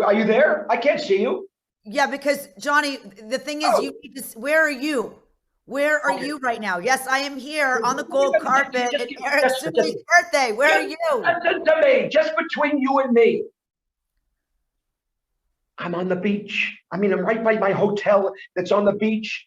Are you there? I can't see you. Yeah, because Johnny, the thing is, you need to, where are you? Where are you right now? Yes, I am here on the gold carpet at Eric Zuley's birthday. Where are you? Listen to me, just between you and me. I'm on the beach. I mean, I'm right by my hotel that's on the beach.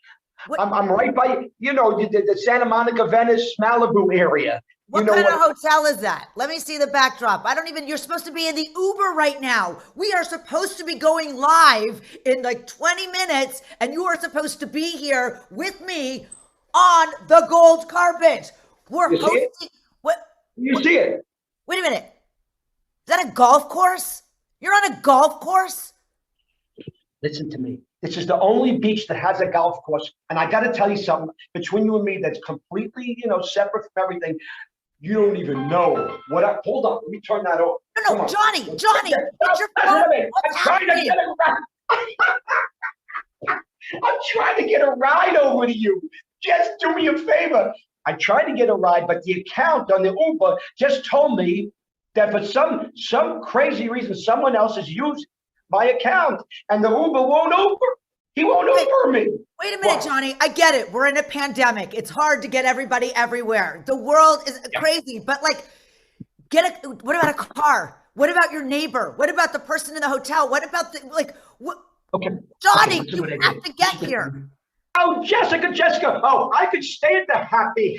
I'm right by, the Santa Monica, Venice, Malibu area. What kind of hotel is that? Let me see the backdrop. You're supposed to be in the Uber right now. We are supposed to be going live in like 20 minutes, and you are supposed to be here with me on the gold carpet. We're hosting. What? You see it? Wait a minute. Is that a golf course? You're on a golf course? Listen to me. This is the only beach that has a golf course. And I got to tell you something between you and me that's completely, separate from everything. You don't even know what hold on. Let me turn that off. No, Johnny, get your phone. I'm trying to get a ride. I'm trying to get a ride over to you. Just do me a favor. I tried to get a ride, but the account on the Uber just told me that for some crazy reason, someone else has used my account, and the Uber won't Uber. He won't Uber me. Wait a minute, Johnny. I get it. We're in a pandemic. It's hard to get everybody everywhere. The world is crazy, but what about a car? What about your neighbor? What about the person in the hotel? What about Okay. Johnny, you have to get here. Oh, Jessica. Oh, I could stay at the happy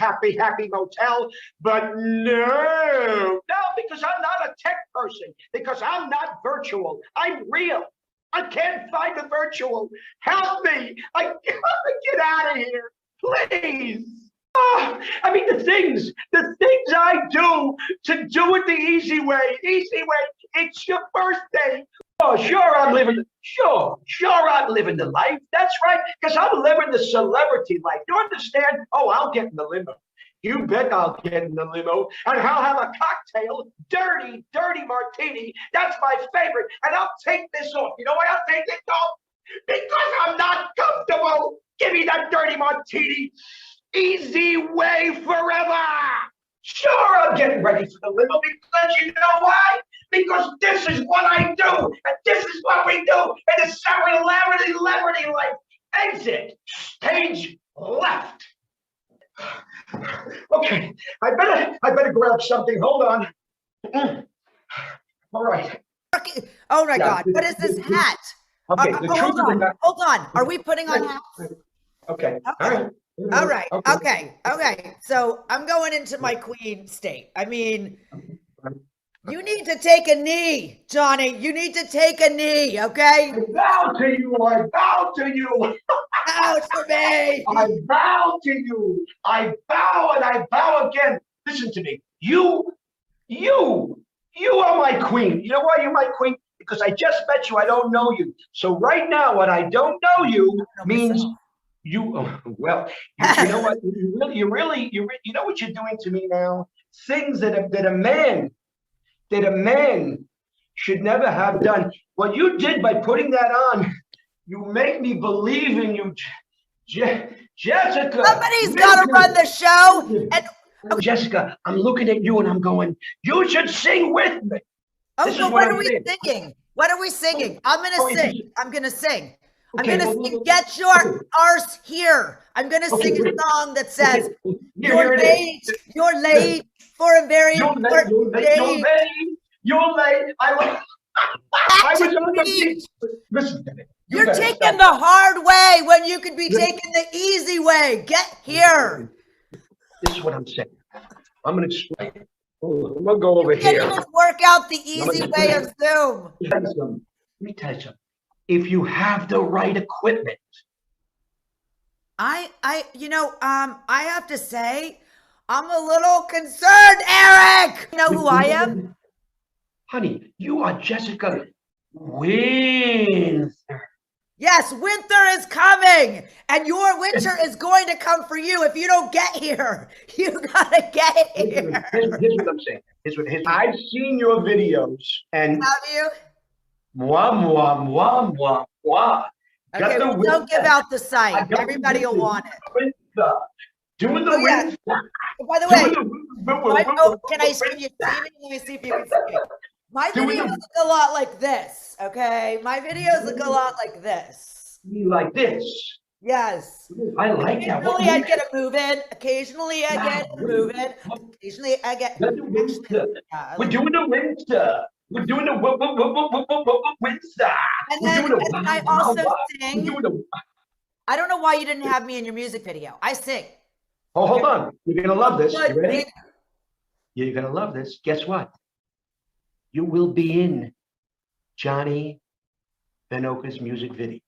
motel, but no, because I'm not a tech person, because I'm not virtual. I'm real. I can't find the virtual. Help me. I gotta get out of here, please. I mean, the things I do to do it the easy way. It's your birthday. Oh, sure, I'm living the life. That's right, because I'm living the celebrity life. You understand? Oh, I'll get in the limo. You bet I'll get in the limo, and I'll have a cocktail, dirty martini. That's my favorite, and I'll take this off. You know why I'll take it off? Because I'm not comfortable. Give me that dirty martini. eZWay forever. Sure, I'm getting ready for the limo because you know why? Because this is what I do, and this is what we do in the celebrity life. Exit stage left. Okay, I better grab something. Hold on. All right. Oh my God! What is this hat? Okay. Hold on. Are we putting on hats? Okay. All right. Okay. So I'm going into my queen state. I mean, you need to take a knee, Johnny. You need to take a knee, okay? I bow to you. Bow to me. I bow to you. I bow and I bow again. Listen to me. You are my queen. You know why you're my queen? Because I just met you. I don't know you. So right now, when I don't know you means you know what? You know what you're doing to me now? Things that a man should never have done. What you did by putting that on, you make me believe in you, Jessica. Somebody's got to run the show. And Jessica, I'm looking at you and I'm going, you should sing with me. Oh, so what are we singing? What are we singing? I'm going to sing. I'm going to sing. Get your arse here. I'm going to sing a song that says, you're late for a very important day. You're late. I was on the beach. Listen to me. You're taking the hard way when you could be taking the easy way. Get here. This is what I'm saying. I'm going to explain. I'm going to go over here. You can't even work out the easy way of Zoom. Let me tell you something. If you have the right equipment. I have to say, I'm a little concerned, Eric. You know who I am? Honey, you are Jessica Winter. Yes, winter is coming, and your winter is going to come for you if you don't get here. You gotta get here. Here's what I'm saying. I've seen your videos, and have you? Mwah. Okay, don't give out the site. Everybody will want it. Doing the By the way, can you see me? Let me see if you can see me. My Doing videos look a lot like this, okay? My videos look a lot like this. you like this. Yes. I like that. What Occasionally I makes get a move in. Occasionally I get a move in. Occasionally I get. We're doing Actually, the yeah, we're doing the Windsor. We're doing the Windsor. and We're doing the then I wow, wow, also wow. We're sing. doing the. I don't know why you didn't have me in your music video. I sing. Oh, hold on. You're gonna love this. But You ready? You're gonna love this. Guess what? You will be in Johnny Benoka's music video.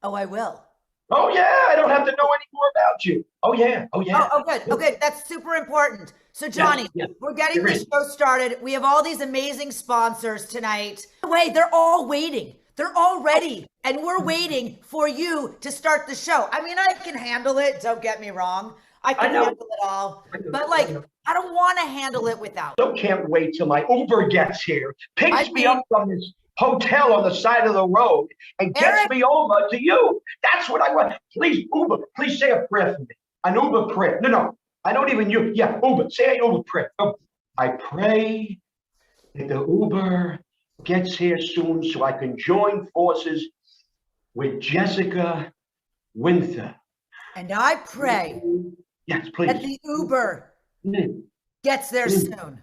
oh, I will. Oh yeah, I don't have to know any more about you. Oh yeah, oh yeah. Oh, good. Okay, that's super important. So, Johnny, yeah. we're getting You're this in. show started. We have all these amazing sponsors tonight. Wait, they're all waiting. They're all ready, and we're waiting for you to start the show. I mean, I can handle it. Don't get me wrong. I can know. handle it all. But like, I don't want to handle it without. So can't wait till my Uber gets here, picks me up from this hotel on the side of the road, and gets me over to you. That's what I want. Please, Uber, please say a prayer for me. An Uber prayer. No, I don't even you. Yeah, Uber, say an Uber prayer. I pray that the Uber gets here soon so I can join forces with Jessica Winther. And I pray yes, please. that the Uber gets there soon.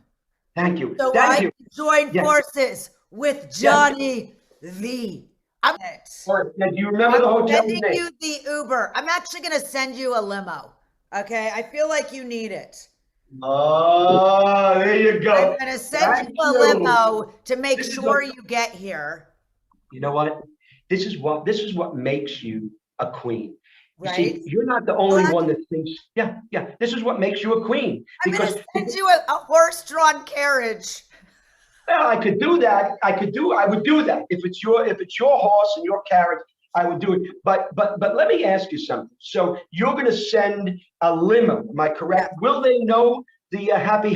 Thank you. So Thank I you. can join forces with Johnny V. Now, do you remember the hotel sending name? you the Uber. I'm actually going to send you a limo. Okay, I feel like you need it. Oh, there you go. I'm going to send you a limo to make sure you get here. You know what? This is what makes you a queen. You Right? see, you're not the only one that thinks. Yeah. This is what makes you a queen. I'm going to send you a horse-drawn carriage. Well, I could do that. I would do that if it's your horse and your carriage. I would do it. But let me ask you something. So you're going to send a limo. Am I correct? Yeah. Will they know the happy?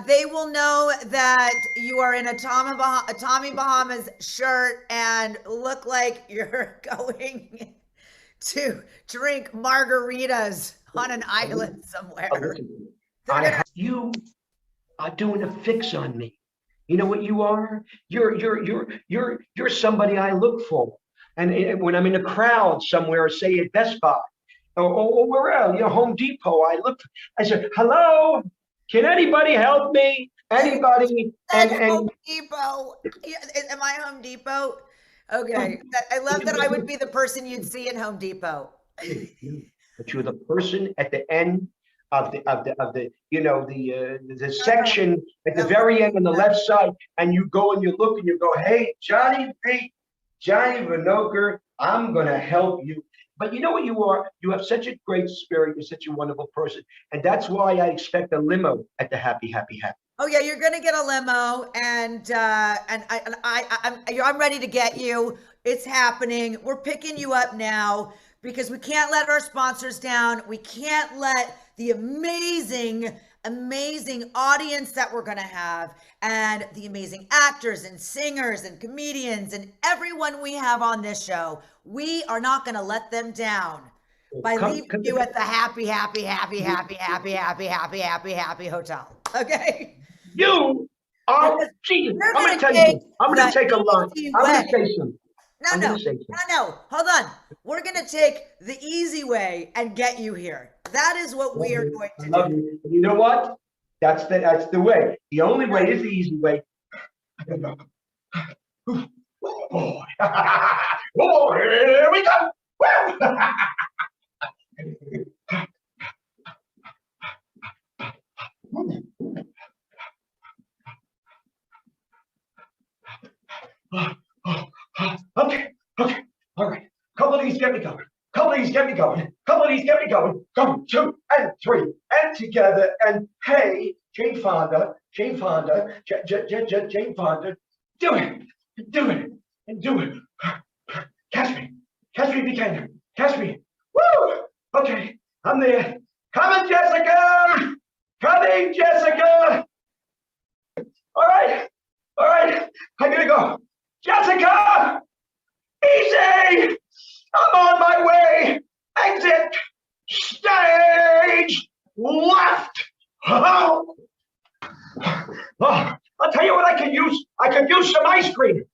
They will know that you are in a Tommy Bahamas shirt and look like you're going to drink margaritas on an island somewhere. You are doing a fix on me. You know what you are? You're somebody I look for. And when I'm in a crowd somewhere, say at Best Buy or where else, Home Depot, I say, hello, can anybody help me? Anybody? And Home Depot. Am I Home Depot? Okay. I love that I would be the person you'd see in Home Depot. But you're the person at the end of the section at the very end on the left side, and you go and you look and you go, hey, Johnny Vinoker, I'm gonna help you. But you know what you are? You have such a great spirit. You're such a wonderful person, and that's why I expect a limo at the happy. Oh yeah, you're gonna get a limo, and I'm ready to get you. It's happening. We're picking you up now because we can't let our sponsors down. We can't let the amazing audience that we're going to have and the amazing actors and singers and comedians and everyone we have on this show, we are not going to let them down by leaving you at the happy hotel. Okay? You are cheating. I'm going to tell you. I'm going to take a lunch. I'm going to say something. No. Hold on. We're going to take the eZWay and get you here. That is what we are going to do. You know what? That's the way. The only way is the eZWay. Oh, here we go. Okay. All right. Couple of these get me going. Couple of these get me going. 1, 2, and 3, and together. And hey, Jane Fonda. Jane Fonda. Do it. Catch me if you can. Catch me. Woo! Okay, I'm there. Coming, Jessica. All right. I'm gonna go. Jessica! Easy! I'm on my way! Exit! Stage left! Oh. use some ice cream.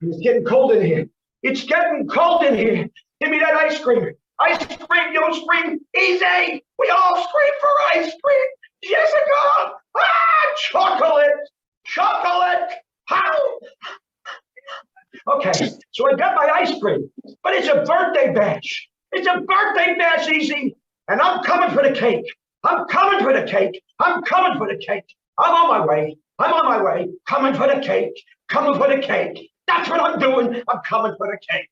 It's getting cold in here. It's getting cold in here. Give me that ice cream. Ice cream, you scream, easy. We all scream for ice cream. Jessica, chocolate, chocolate. How? Okay, so I got my ice cream, but it's a birthday bash. It's a birthday bash, easy. And I'm coming for the cake. I'm coming for the cake. I'm coming for the cake. I'm on my way. I'm on my way. Coming for the cake. Coming for the cake. That's what I'm doing. I'm coming for the cake.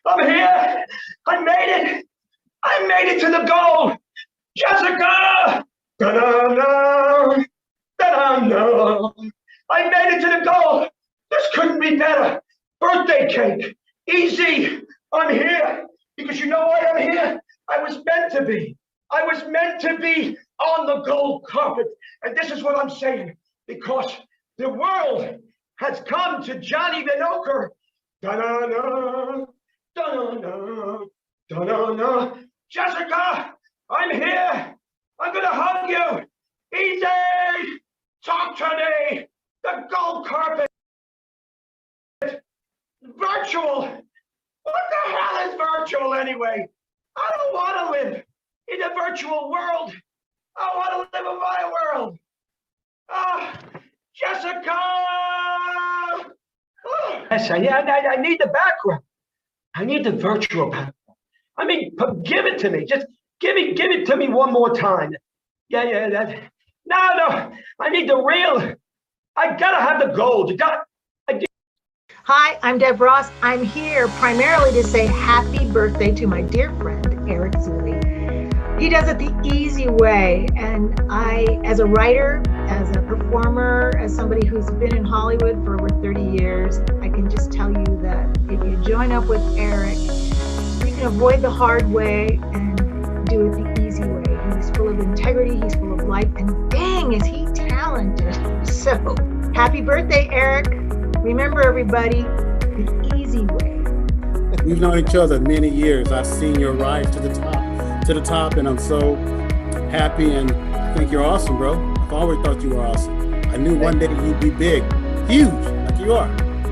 I'm here. I made it. I made it to the goal. Jessica. Da-da-da. Da-da-da. I made it to the goal. This couldn't be better. Birthday cake. Easy. I'm here. Because you know why I'm here? I was meant to be. I was meant to be on the gold carpet. And this is what I'm saying. Because the world has come to Johnny Vinokur. Da-da-da. Da-da-da. Da-da-da. Jessica, I'm here. I'm going to hug you. Easy. Talk to me. The gold carpet. Virtual. What the hell is virtual anyway? I don't want to live in a virtual world. I want to live in my world. Jessica! Yes, I need the background. I need the virtual background. I mean, give it to me. Just give it to me one more time. Yeah. No. I need the real. I gotta have the gold. Hi, I'm Deb Ross. I'm here primarily to say happy birthday to my dear friend, Eric Zuley. He does it the easy way. And I, as a writer, as a performer, as somebody who's been in Hollywood for over 30 years, I can just tell you that if you join up with Eric, you can avoid the hard way and do it the easy way. He's full of integrity, he's full of life, and dang, is he talented. So, happy birthday, Eric. Remember, everybody, the easy way. We've known each other many years. I've seen your rise to the top, and I'm so happy, and I think you're awesome, bro. I've always thought you were awesome. I knew one day you'd be big, huge, like you are.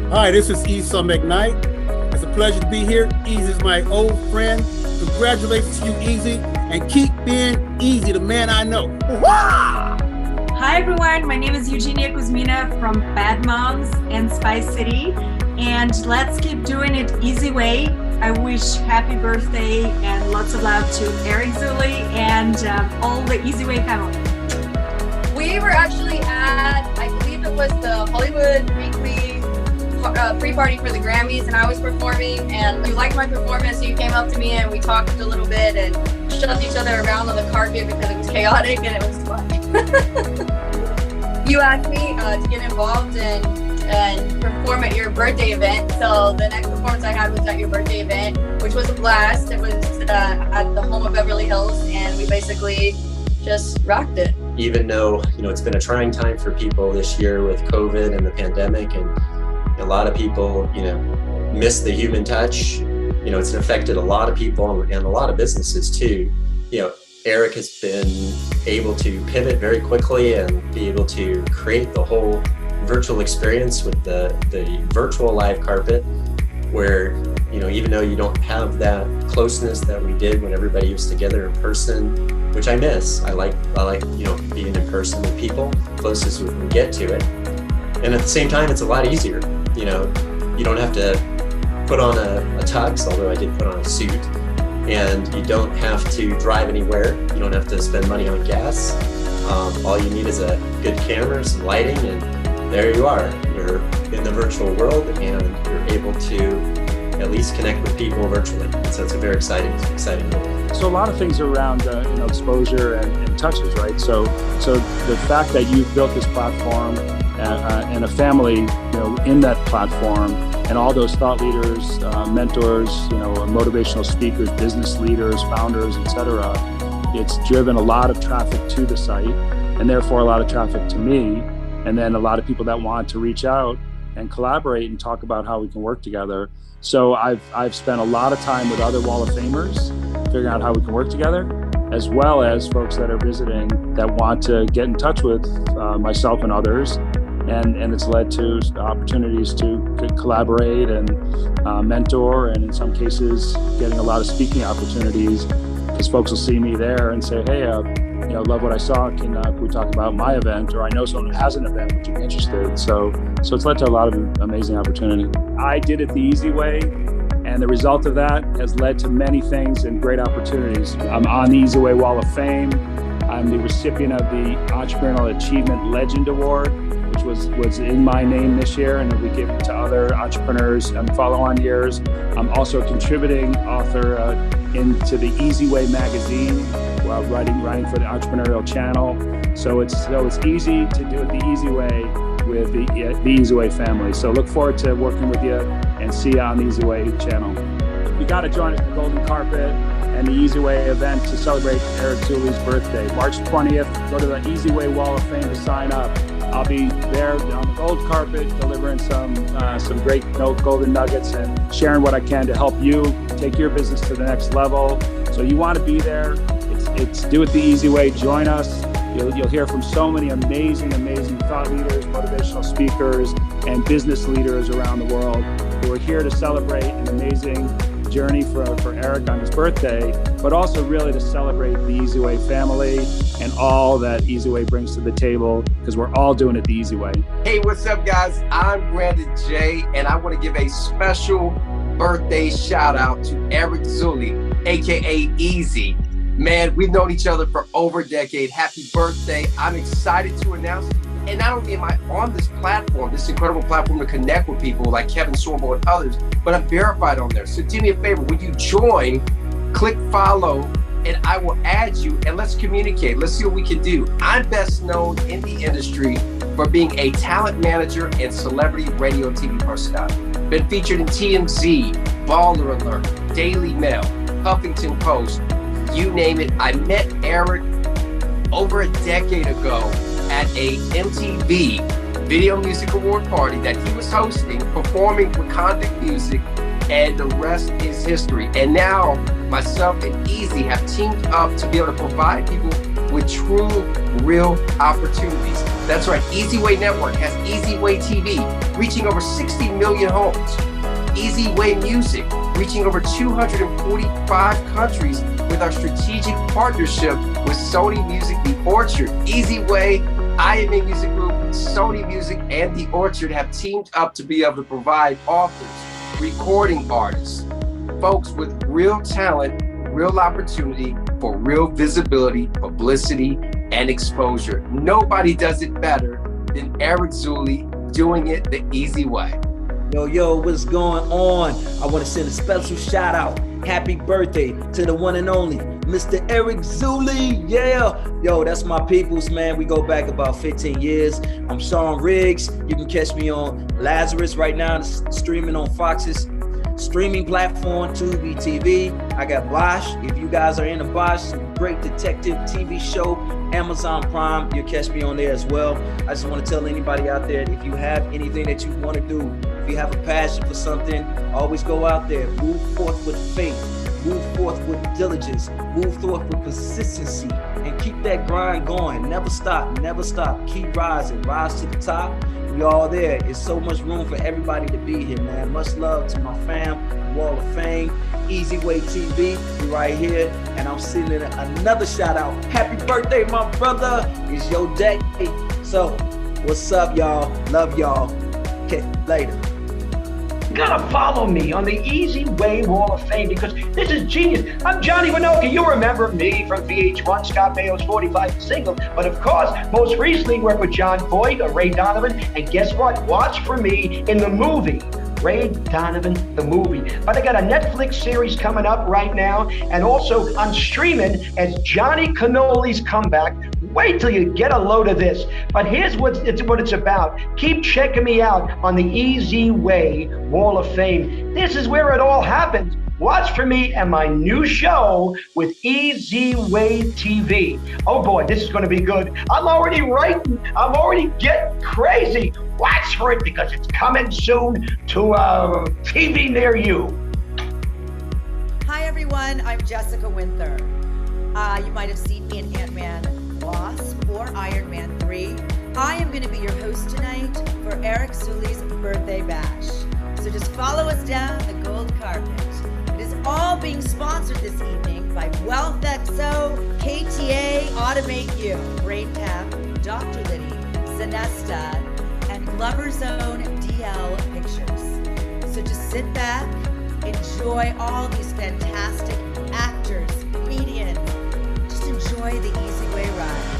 Hi, this is eZWay McKnight. It's a pleasure to be here. Easy is my old friend. Congratulations to you, Easy, and keep being Easy, the man I know. Wah! Hi everyone, my name is Eugenia Kuzmina from Bad Moms and Spice City, and let's keep doing it eZWay. I wish happy birthday and lots of love to Eric Zuley and all the eZWay family. We were actually at, I believe it was the Hollywood Weekly pre-party for the Grammys, and I was performing, and you liked my performance, so you came up to me and we talked a little bit and shoved each other around on the carpet because it was chaotic and it was fun. You asked me to get involved and perform at your birthday event. So the next performance I had was at your birthday event, which was a blast. It was at the home of Beverly Hills, and we basically just rocked it. Even though, it's been a trying time for people this year with COVID and the pandemic, and a lot of people, miss the human touch. It's affected a lot of people and a lot of businesses too. Eric has been able to pivot very quickly and be able to create the whole virtual experience with the virtual live carpet, where, even though you don't have that closeness that we did when everybody was together in person, which I miss. I like, being in person with people, closest we can get to it. And at the same time, it's a lot easier. You don't have to put on a tux, although I did put on a suit, and you don't have to drive anywhere. You don't have to spend money on gas. All you need is a good camera, some lighting, and there you are. You're in the virtual world, and you're able to at least connect with people virtually. So it's a very exciting moment. So a lot of things around exposure and touches, right? So the fact that you've built this platform and a family, in that platform, and all those thought leaders, mentors, motivational speakers, business leaders, founders, etc. It's driven a lot of traffic to the site, and therefore a lot of traffic to me, and then a lot of people that want to reach out and collaborate and talk about how we can work together. So I've spent a lot of time with other Wall of Famers figuring out how we can work together, as well as folks that are visiting that want to get in touch with myself and others and it's led to opportunities to collaborate and mentor, and in some cases getting a lot of speaking opportunities, because folks will see me there and say, hey, love what I saw. Can we talk about my event? Or I know someone who has an event, would you be interested? So it's led to a lot of amazing opportunity. I did it the easy way, and the result of that has led to many things and great opportunities. I'm on the eZWay Wall of Fame. I'm the recipient of the Entrepreneurial Achievement Legend Award, which was in my name this year, and we give it to other entrepreneurs in follow-on years. I'm also a contributing author into the eZWay magazine, while writing for the Entrepreneurial Channel. So it's easy to do it the easy way with the eZWay family. So look forward to working with you, and see you on the eZWay channel. You got to join us at the Golden Carpet and the eZWay event to celebrate Eric Zuley's birthday. March 20th, go to the eZWay Wall of Fame to sign up. I'll be there on the gold carpet delivering some great golden nuggets and sharing what I can to help you take your business to the next level. So you want to be there. It's do it the easy way. Join us. You'll hear from so many amazing thought leaders, motivational speakers, and business leaders around the world who are here to celebrate an amazing journey for Eric on his birthday, but also really to celebrate the eZWay family and all that eZWay brings to the table, because we're all doing it the easy way. Hey, what's up, guys? I'm Brandon J, and I want to give a special birthday shout out to Eric Zuley, aka Easy. Man, we've known each other for over a decade. Happy birthday. I'm excited to announce, and not only am I on this platform, this incredible platform to connect with people like Kevin Sorbo and others, but I'm verified on there. So do me a favor, when you join, click follow, and I will add you, and let's communicate. Let's see what we can do. I'm best known in the industry for being a talent manager and celebrity radio and TV personality. Been featured in TMZ, Baller Alert, Daily Mail, Huffington Post, you name it. I met Eric over a decade ago at a MTV Video Music Award party that he was hosting, performing with Convict Music, and the rest is history. And now myself and Easy have teamed up to be able to provide people with true, real opportunities. That's right, eZWay Network has eZWay TV, reaching over 60 million homes. eZWay Music, reaching over 245 countries with our strategic partnership with Sony Music, The Orchard. eZWay, IMA Music Group, Sony Music, and The Orchard have teamed up to be able to provide authors, recording artists, folks with real talent, real opportunity for real visibility, publicity, and exposure. Nobody does it better than Eric Zuley, doing it the easy way. Yo, what's going on? I want to send a special shout out. Happy birthday to the one and only Mr. Eric Zuley. Yeah. Yo, that's my peoples, man. We go back about 15 years. I'm Sean Riggs. You can catch me on Lazarus right now. It's streaming on Fox's streaming platform, Tubi TV. I got Bosch. If you guys are into Bosch, great detective TV show, Amazon Prime, you'll catch me on there as well. I just want to tell anybody out there, if you have anything that you want to do, if you have a passion for something, always go out there, move forth with faith, move forth with diligence, move forth with consistency, and keep that grind going. Never stop, keep rising, rise to the top. We all there. It's so much room for everybody to be here, man. Much love to my fam, Wall of Fame, eZWay TV. We right here, and I'm sending another shout out. Happy birthday, my brother. It's your day. So, what's up, y'all? Love y'all. Okay, later. You gotta follow me on the eZWay Wall of Fame, because this is genius. I'm Johnny Winoka. You remember me from VH1, Scott Baio's 45 Single. But of course, most recently worked with John Boyd or Ray Donovan. And guess what? Watch for me in the movie Ray Donovan, the movie. But I got a Netflix series coming up right now, and also on streaming as Johnny Cannoli's comeback. Wait till you get a load of this. But here's what it's about. Keep checking me out on the eZWay Wall of Fame. This is where it all happens. Watch for me and my new show with eZWay TV. Oh boy, this is going to be good. I'm already writing. I'm already getting crazy. Watch for it, because it's coming soon to a TV near you. Hi everyone, I'm Jessica Winther. You might have seen me in Ant-Man Wasp or Iron Man 3. I am going to be your host tonight for Eric Zuley's birthday bash. So just follow us down the gold carpet. It is all being sponsored this evening by WealthXO, KTA, Automate You, BrainTap, Dr. Liddy, Sinesta, and Glover Zone DL Pictures. So just sit back, enjoy all these fantastic actors, comedians. Just enjoy the eZWay ride.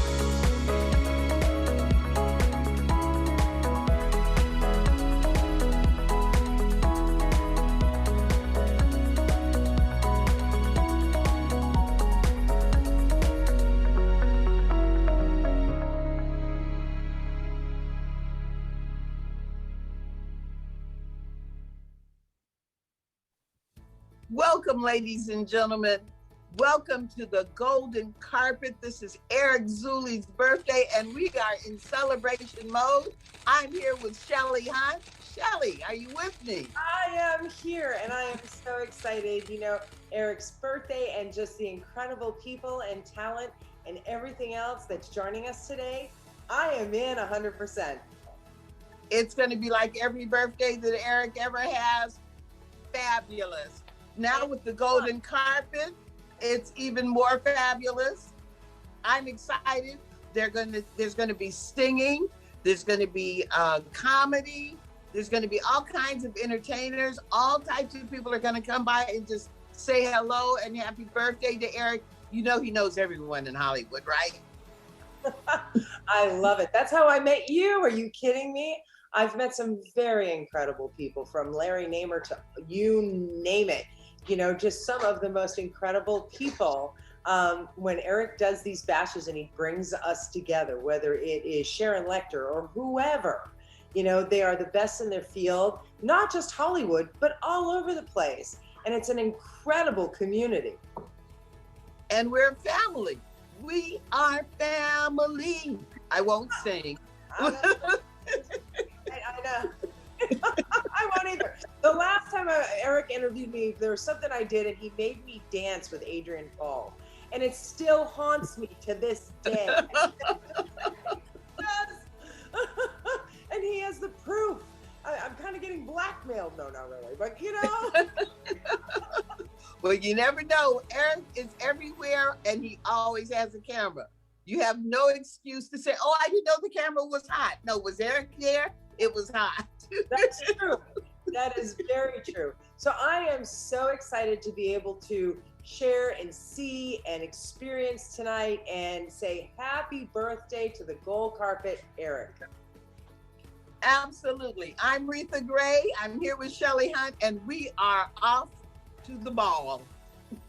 Welcome, ladies and gentlemen. Welcome to the golden carpet. This is Eric Zuley's birthday, and we are in celebration mode. I'm here with Shelly Hunt. Shelly, are you with me? I am here, and I am so excited. You know, Eric's birthday and just the incredible people and talent and everything else that's joining us today. I am in 100%. It's going to be like every birthday that Eric ever has. Fabulous. Now with the golden carpet, it's even more fabulous. I'm excited. There's gonna be singing. There's gonna be comedy. There's gonna be all kinds of entertainers. All types of people are gonna come by and just say hello and happy birthday to Eric. You know he knows everyone in Hollywood, right? I love it. That's how I met you. Are you kidding me? I've met some very incredible people, from Larry Namer to you name it. You know, just some of the most incredible people. When Eric does these bashes and he brings us together, whether it is Sharon Lecter or whoever, you know, they are the best in their field, not just Hollywood, but all over the place. And it's an incredible community. And we're family. We are family. I won't sing. I know. I won't either. The last time Eric interviewed me, there was something I did and he made me dance with Adrian Paul. And it still haunts me to this day. And he has the proof. I'm kind of getting blackmailed. No, not really, but you know. Well, you never know. Eric is everywhere and he always has a camera. You have no excuse to say, oh, I didn't know the camera was hot. No, was Eric there? It was hot. That's true. That is very true. So I am so excited to be able to share and see and experience tonight and say happy birthday to the gold carpet, Eric. Absolutely. I'm Retha Gray. I'm here with Shelly Hunt, and we are off to the ball.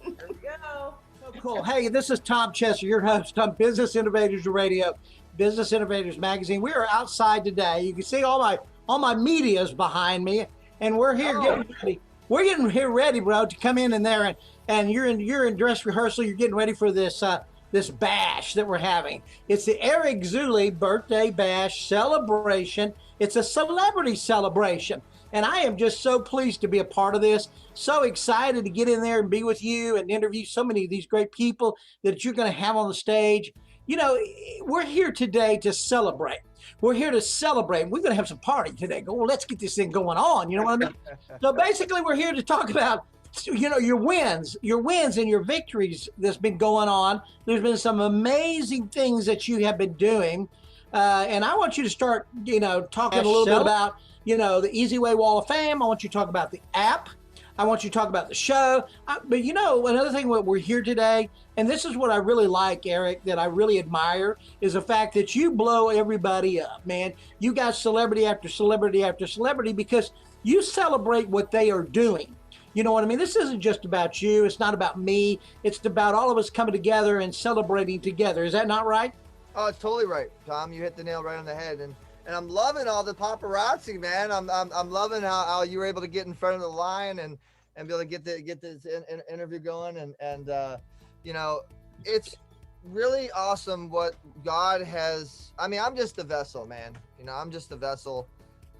There we go. So cool. Hey, this is Tom Chester, your host on Business Innovators Radio, Business Innovators Magazine. We are outside today. You can see all my media's behind me, and we're here getting ready. We're getting here ready, bro, to come in there, and you're in dress rehearsal. You're getting ready for this this bash that we're having. It's the Eric Zuley birthday bash celebration. It's a celebrity celebration. And I am just so pleased to be a part of this. So excited to get in there and be with you and interview so many of these great people that you're going to have on the stage. You know, we're here today to celebrate. We're here to celebrate. We're going to have some party today. Go, well, let's get this thing going on. You know what I mean? So basically, we're here to talk about, you know, your wins and your victories that's been going on. There's been some amazing things that you have been doing. And I want you to start, you know, talking a little bit about, you know, the eZWay Wall of Fame. I want you to talk about the app. I want you to talk about the show. But, you know, another thing, we're here today, and this is what I really like, Eric, that I really admire, is the fact that you blow everybody up, man. You got celebrity after celebrity after celebrity because you celebrate what they are doing. You know what I mean? This isn't just about you. It's not about me. It's about all of us coming together and celebrating together. Is that not right? Oh, it's totally right, Tom. You hit the nail right on the head. And I'm loving all the paparazzi, man. I'm loving how you were able to get in front of the line and be able to get this interview going. And you know, it's really awesome what God has. I mean, I'm just the vessel, man. You know, I'm just the vessel.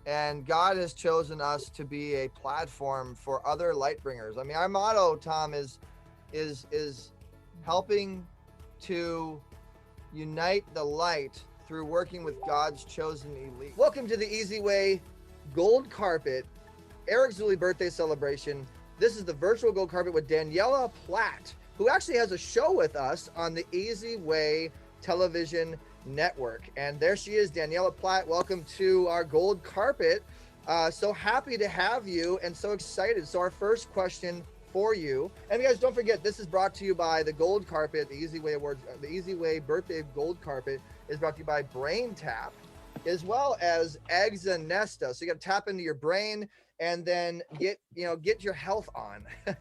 And God has chosen us to be a platform for other light bringers. I mean, our motto, Tom, is helping to unite the light through working with God's chosen elite. Welcome to the eZWay Gold Carpet Eric Zuley birthday celebration. This is the virtual gold carpet with Daniela Platt, who actually has a show with us on the eZWay television network. And there she is, Daniela Platt. Welcome to our gold carpet. So happy to have you and so excited. So our first question for you, and guys, don't forget, this is brought to you by the gold carpet, the eZWay Awards, the eZWay birthday gold carpet is brought to you by Brain Tap, as well as Eggs and Nesta. So you got to tap into your brain and then get your health on. All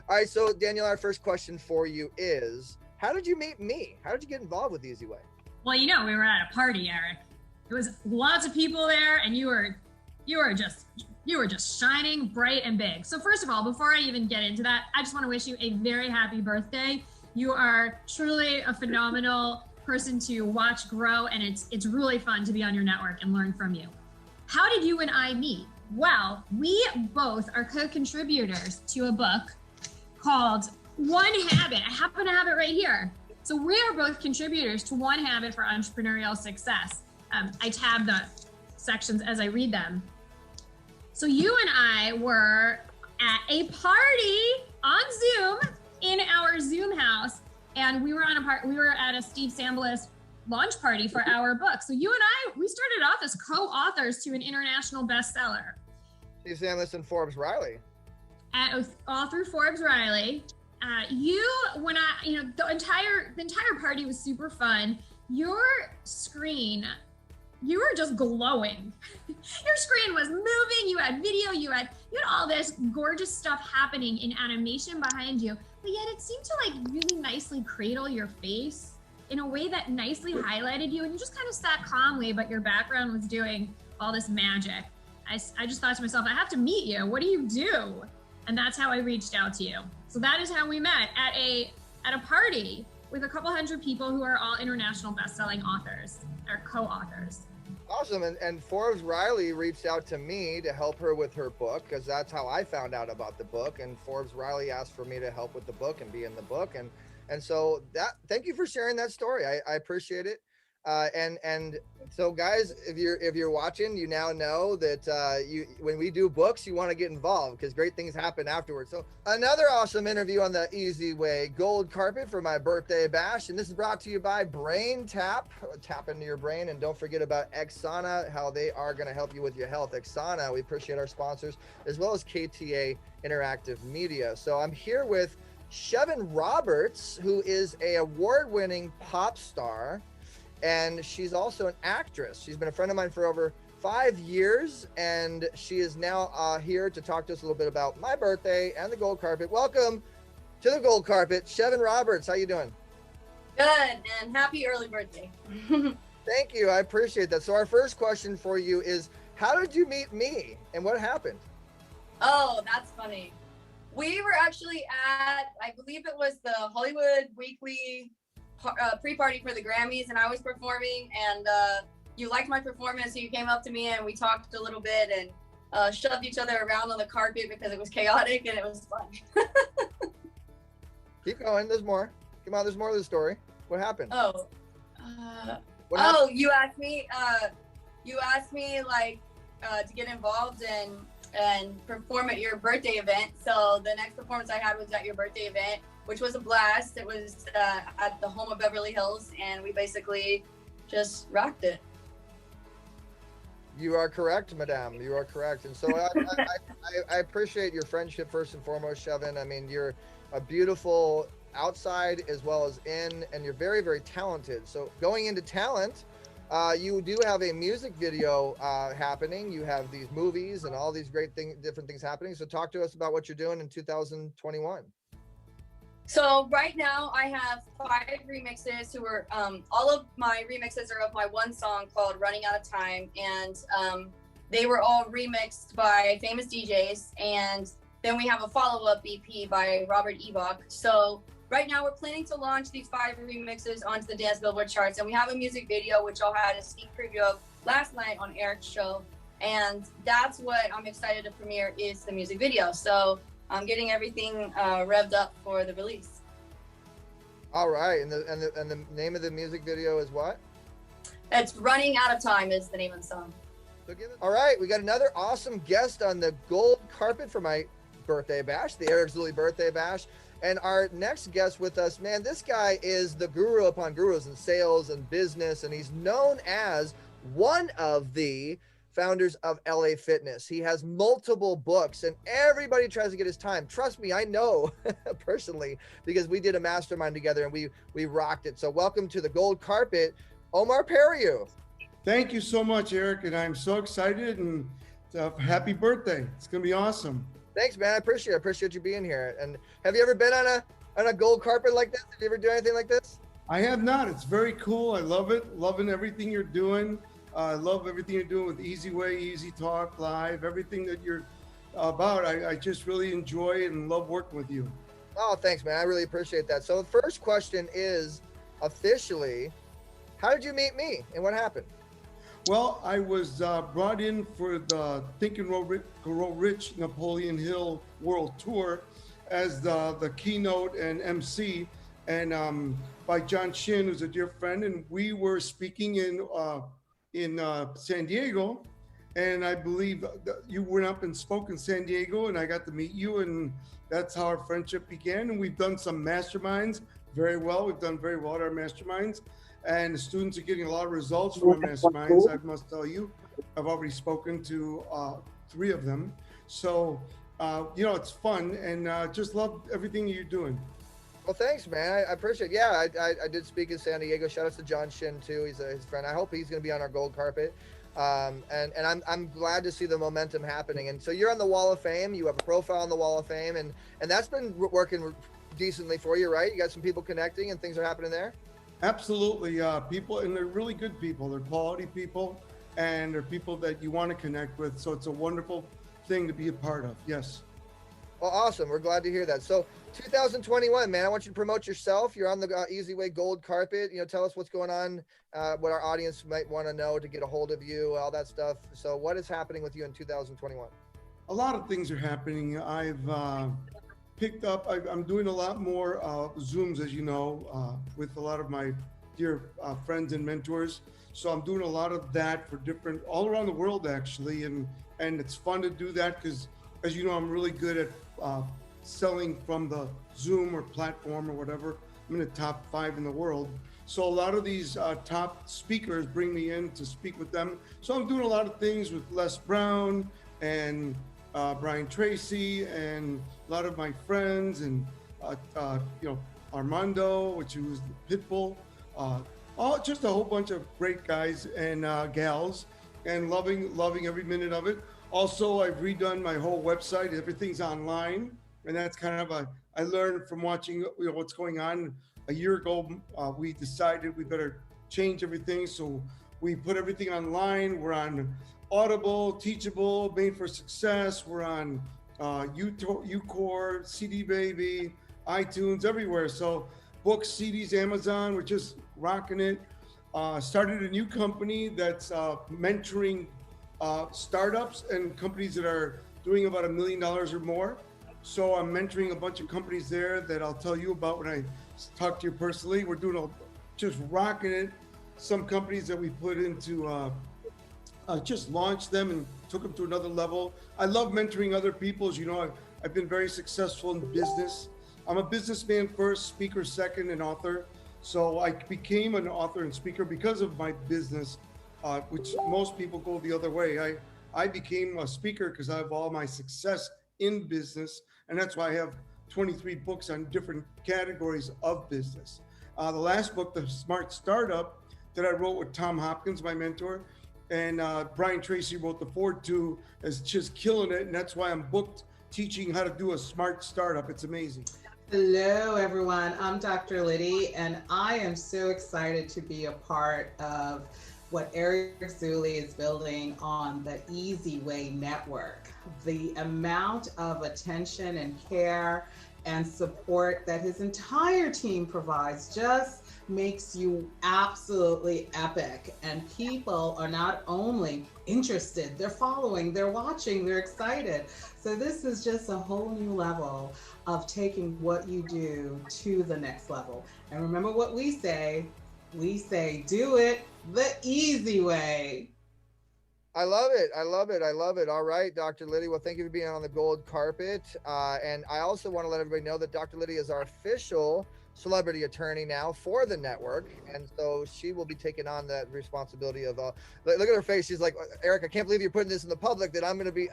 right, so Danielle, our first question for you is, how did you meet me? How did you get involved with eZWay? Well, we were at a party, Eric. There was lots of people there, and you were just shining bright and big. So first of all, before I even get into that, I just want to wish you a very happy birthday. You are truly a phenomenal person to watch grow, and it's really fun to be on your network and learn from you. How did you and I meet? Well, we both are co-contributors to a book called One Habit. I happen to have it right here. So we are both contributors to One Habit for Entrepreneurial Success. I tab the sections as I read them. So you and I were at a party on Zoom in our Zoom house, and we were at a Steve Sambalis launch party for our book. So you and I, we started off as co-authors to an international bestseller. Steve Sambalis and Forbes Riley. All through Forbes Riley. The entire party was super fun. Your screen, you were just glowing. Your screen was moving, you had video, you had all this gorgeous stuff happening in animation behind you, but yet it seemed to really nicely cradle your face in a way that nicely highlighted you, and you just kind of sat calmly, but your background was doing all this magic. I just thought to myself, I have to meet you. What do you do? And that's how I reached out to you. So that is how we met at a party with a couple hundred people who are all international best-selling authors, or co-authors. Awesome. And Forbes Riley reached out to me to help her with her book, because that's how I found out about the book. And Forbes Riley asked for me to help with the book and be in the book. And so thank you for sharing that story. I appreciate it. And so guys, if you're watching, you now know that when we do books, you want to get involved because great things happen afterwards. So another awesome interview on the eZWay Gold Carpet for my birthday bash, and this is brought to you by Brain Tap. Tap into your brain, and don't forget about Exana, how they are going to help you with your health. Exana, we appreciate our sponsors, as well as KTA Interactive Media. So I'm here with Chevin Roberts, who is an award-winning pop star. And she's also an actress. She's been a friend of mine for over 5 years, and she is now here to talk to us a little bit about my birthday and the gold carpet. Welcome to the gold carpet, Chevin Roberts. How you doing? Good, and happy early birthday. Thank you. I appreciate that. So our first question for you is, how did you meet me, and what happened? Oh, that's funny. We were actually at, I believe it was the Hollywood Weekly pre-party for the Grammys, and I was performing, and you liked my performance, so you came up to me and we talked a little bit and shoved each other around on the carpet because it was chaotic and it was fun. Keep going. There's more. Come on, there's more to the story. What happened? Oh, you asked me to get involved and perform at your birthday event. So the next performance I had was at your birthday event, which was a blast. It was at the home of Beverly Hills, and we basically just rocked it. You are correct, madame. You are correct. And so I appreciate your friendship first and foremost, Chevin. I mean, you're a beautiful outside as well as in, and you're very, very talented. So going into talent, you do have a music video happening. You have these movies and all these great different things happening. So talk to us about what you're doing in 2021. So right now I have 5 remixes who are, all of my remixes are of my one song called Running Out of Time. And they were all remixed by famous DJs. And then we have a follow-up EP by Robert Ebach. So right now we're planning to launch these 5 remixes onto the Dance Billboard charts. And we have a music video, which I had a sneak preview of last night on Eric's show. And that's what I'm excited to premiere, is the music video. So I'm getting everything revved up for the release. All right, and the name of the music video is what? It's Running Out of Time is the name of the song. All right, we got another awesome guest on the gold carpet for my birthday bash, the Eric Zuley birthday bash. And our next guest with us, man, this guy is the guru upon gurus in sales and business, and he's known as one of the founders of LA Fitness. He has multiple books, and everybody tries to get his time. Trust me, I know personally, because we did a mastermind together and we rocked it. So welcome to the gold carpet, Omar Periu. Thank you so much, Eric, and I'm so excited, and happy birthday. It's gonna be awesome. Thanks, man. I appreciate you being here. And have you ever been on a gold carpet like this? Have you ever done anything like this? I have not. It's very cool. I love it. Loving everything you're doing. I love everything you're doing with eZWay, Easy Talk Live, everything that you're about. I just really enjoy and love working with you. Oh, thanks, man. I really appreciate that. So the first question is, officially, how did you meet me and what happened? Well, I was brought in for the Think and Grow Rich Napoleon Hill World Tour as the keynote and MC, and by John Shin, who's a dear friend, and we were speaking in San Diego, and I believe that you went up and spoke in San Diego, and I got to meet you, and that's how our friendship began. And we've done some masterminds very well. We've done very well at our masterminds. And the students are getting a lot of results from our masterminds. I must tell you, I've already spoken to 3 of them. So, you know, it's fun, and just love everything you're doing. Well, thanks, man. I appreciate it. Yeah, I did speak in San Diego. Shout out to John Shin, too. He's his friend. I hope he's going to be on our gold carpet. And I'm glad to see the momentum happening. And so you're on the Wall of Fame. You have a profile on the Wall of Fame, and that's been working decently for you, right? You got some people connecting and things are happening there? Absolutely, people, and they're really good people. They're quality people, and they're people that you want to connect with. So it's a wonderful thing to be a part of. Yes. Well, awesome. We're glad to hear that. So 2021, man, I want you to promote yourself. You're on the eZWay gold carpet. You know, tell us what's going on, what our audience might want to know to get a hold of you, all that stuff. So what is happening with you in 2021? A lot of things are happening. I've picked up, I'm doing a lot more Zooms, as you know, with a lot of my dear friends and mentors. So I'm doing a lot of that for different, all around the world, actually. And it's fun to do that because, as you know, I'm really good at selling from the Zoom or platform or whatever. I'm in the top 5 in the world. So a lot of these top speakers bring me in to speak with them. So I'm doing a lot of things with Les Brown and Brian Tracy and a lot of my friends, and you know, Armando, which was Pitbull, just a whole bunch of great guys and gals, and loving every minute of it. Also, I've redone my whole website. Everything's online, and that's kind of I learned from watching what's going on. A year ago, we decided we better change everything, so we put everything online. We're on Audible, Teachable, Made for Success. We're on UCore, CD Baby, iTunes, everywhere. So books, CDs, Amazon, we're just rocking it. Started a new company that's mentoring startups and companies that are doing about $1 million or more. So I'm mentoring a bunch of companies there that I'll tell you about when I talk to you personally. We're doing just rocking it. Some companies that we put into just launched them and took them to another level. I love mentoring other people. As you know, I've been very successful in business. I'm a businessman first, speaker second, and author. So I became an author and speaker because of my business, which most people go the other way. I became a speaker because I have all my success in business, and that's why I have 23 books on different categories of business. The last book, The Smart Startup, that I wrote with Tom Hopkins, my mentor, and Brian Tracy wrote the foreword to, is just killing it, and that's why I'm booked teaching how to do a smart startup. It's amazing. Hello, everyone. I'm Dr. Liddy, and I am so excited to be a part of what Eric Zuley is building on the eZWay network. The amount of attention and care and support that his entire team provides just makes you absolutely epic. And people are not only interested, they're following, they're watching, they're excited. So this is just a whole new level of taking what you do to the next level. And remember what we say, we say do it the easy way. I love it. I love it. I love it. All right, Dr. Liddy. Well, thank you for being on the gold carpet. And I also want to let everybody know that Dr. Liddy is our official celebrity attorney now for the network. And so she will be taking on that responsibility of, look at her face. She's like, Eric, I can't believe you're putting this in the public that I'm going to be,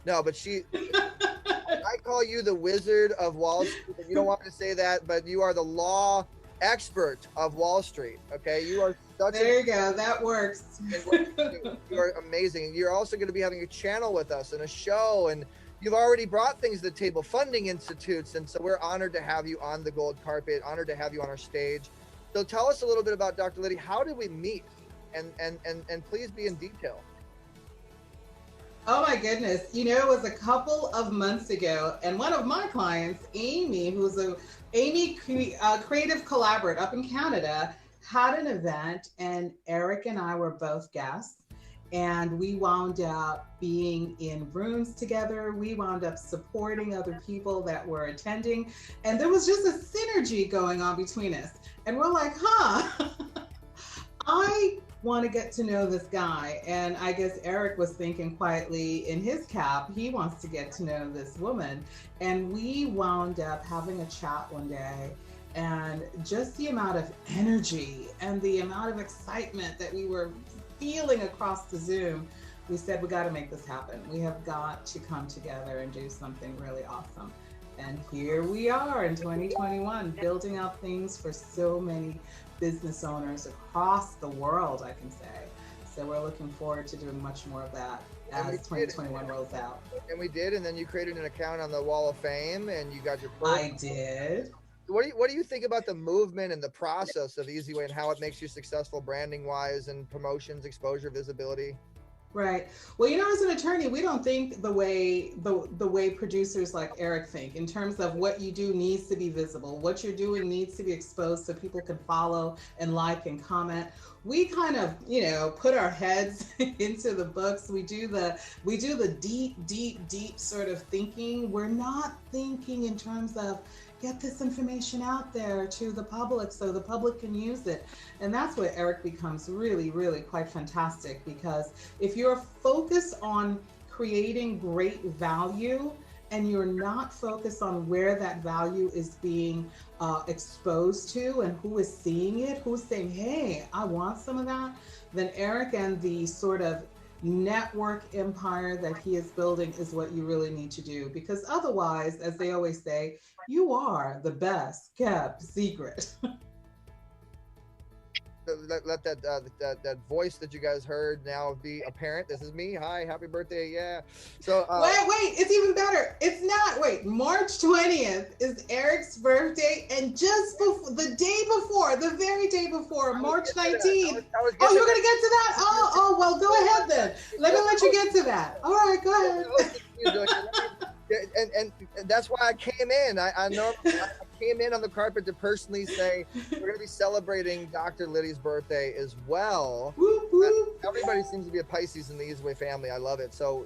no, but I call you the Wizard of Wall Street. You don't want me to say that, but you are the law expert of Wall Street. Okay. You are there you go. That works. You are amazing. You're also going to be having a channel with us and a show, and you've already brought things to the table, funding institutes. And so we're honored to have you on the gold carpet, honored to have you on our stage. So tell us a little bit about Dr. Liddy. How did we meet? And please be in detail. Oh my goodness. You know, it was a couple of months ago, and one of my clients, Amy, who's creative collaborator up in Canada, had an event, and Eric and I were both guests, and we wound up being in rooms together. We wound up supporting other people that were attending, and there was just a synergy going on between us. And we're like, I want to get to know this guy. And I guess Eric was thinking quietly in his cap, he wants to get to know this woman. And we wound up having a chat one day, and just the amount of energy and the amount of excitement that we were feeling across the Zoom, we said, we got to make this happen. We have got to come together and do something really awesome. And here we are in 2021, building out things for so many business owners across the world, I can say. So we're looking forward to doing much more of that as 2021 rolls out. And we did, and then you created an account on the Wall of Fame, and you got your I did. What do you think about the movement and the process of eZWay and how it makes you successful branding wise and promotions, exposure, visibility? Right. Well, you know, as an attorney, we don't think the way producers like Eric think, in terms of what you do needs to be visible. What you're doing needs to be exposed so people can follow and like and comment. We kind of, you know, put our heads into the books. We do the deep sort of thinking. We're not thinking in terms of get this information out there to the public so the public can use it. And that's where Eric becomes really, really quite fantastic, because if you're focused on creating great value and you're not focused on where that value is being exposed to and who is seeing it, who's saying, hey, I want some of that, then Eric and the sort of network empire that he is building is what you really need to do. Because otherwise, as they always say, you are the best kept secret. Let that voice that you guys heard now be apparent. This is me. Hi, happy birthday. Yeah. So wait, it's even better. It's not. Wait, March 20th is Eric's birthday, and just before, the very day before, March 19th. Oh, you're gonna get to that? Oh, well, go ahead then. Let me let you get to that. All right, go ahead. And that's why I came in. I know I came in on the carpet to personally say we're going to be celebrating Dr. Liddy's birthday as well. Everybody seems to be a Pisces in the eZWay family. I love it. So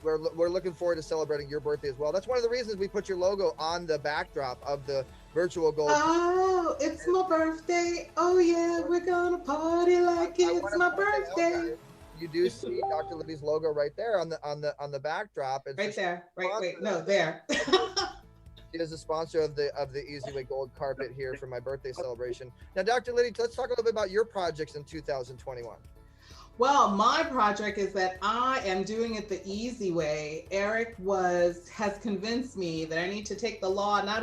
we're looking forward to celebrating your birthday as well. That's one of the reasons we put your logo on the backdrop of the virtual gold. Oh, it's my birthday. Oh yeah, we're gonna party like it's my birthday. You do see Dr. Liddy's logo right there on the backdrop. It's right there. There. She is a sponsor of the eZWay Gold Carpet here for my birthday celebration. Now, Dr. Liddy, let's talk a little bit about your projects in 2021. Well, my project is that I am doing it the eZWay. Eric has convinced me that I need to take the law not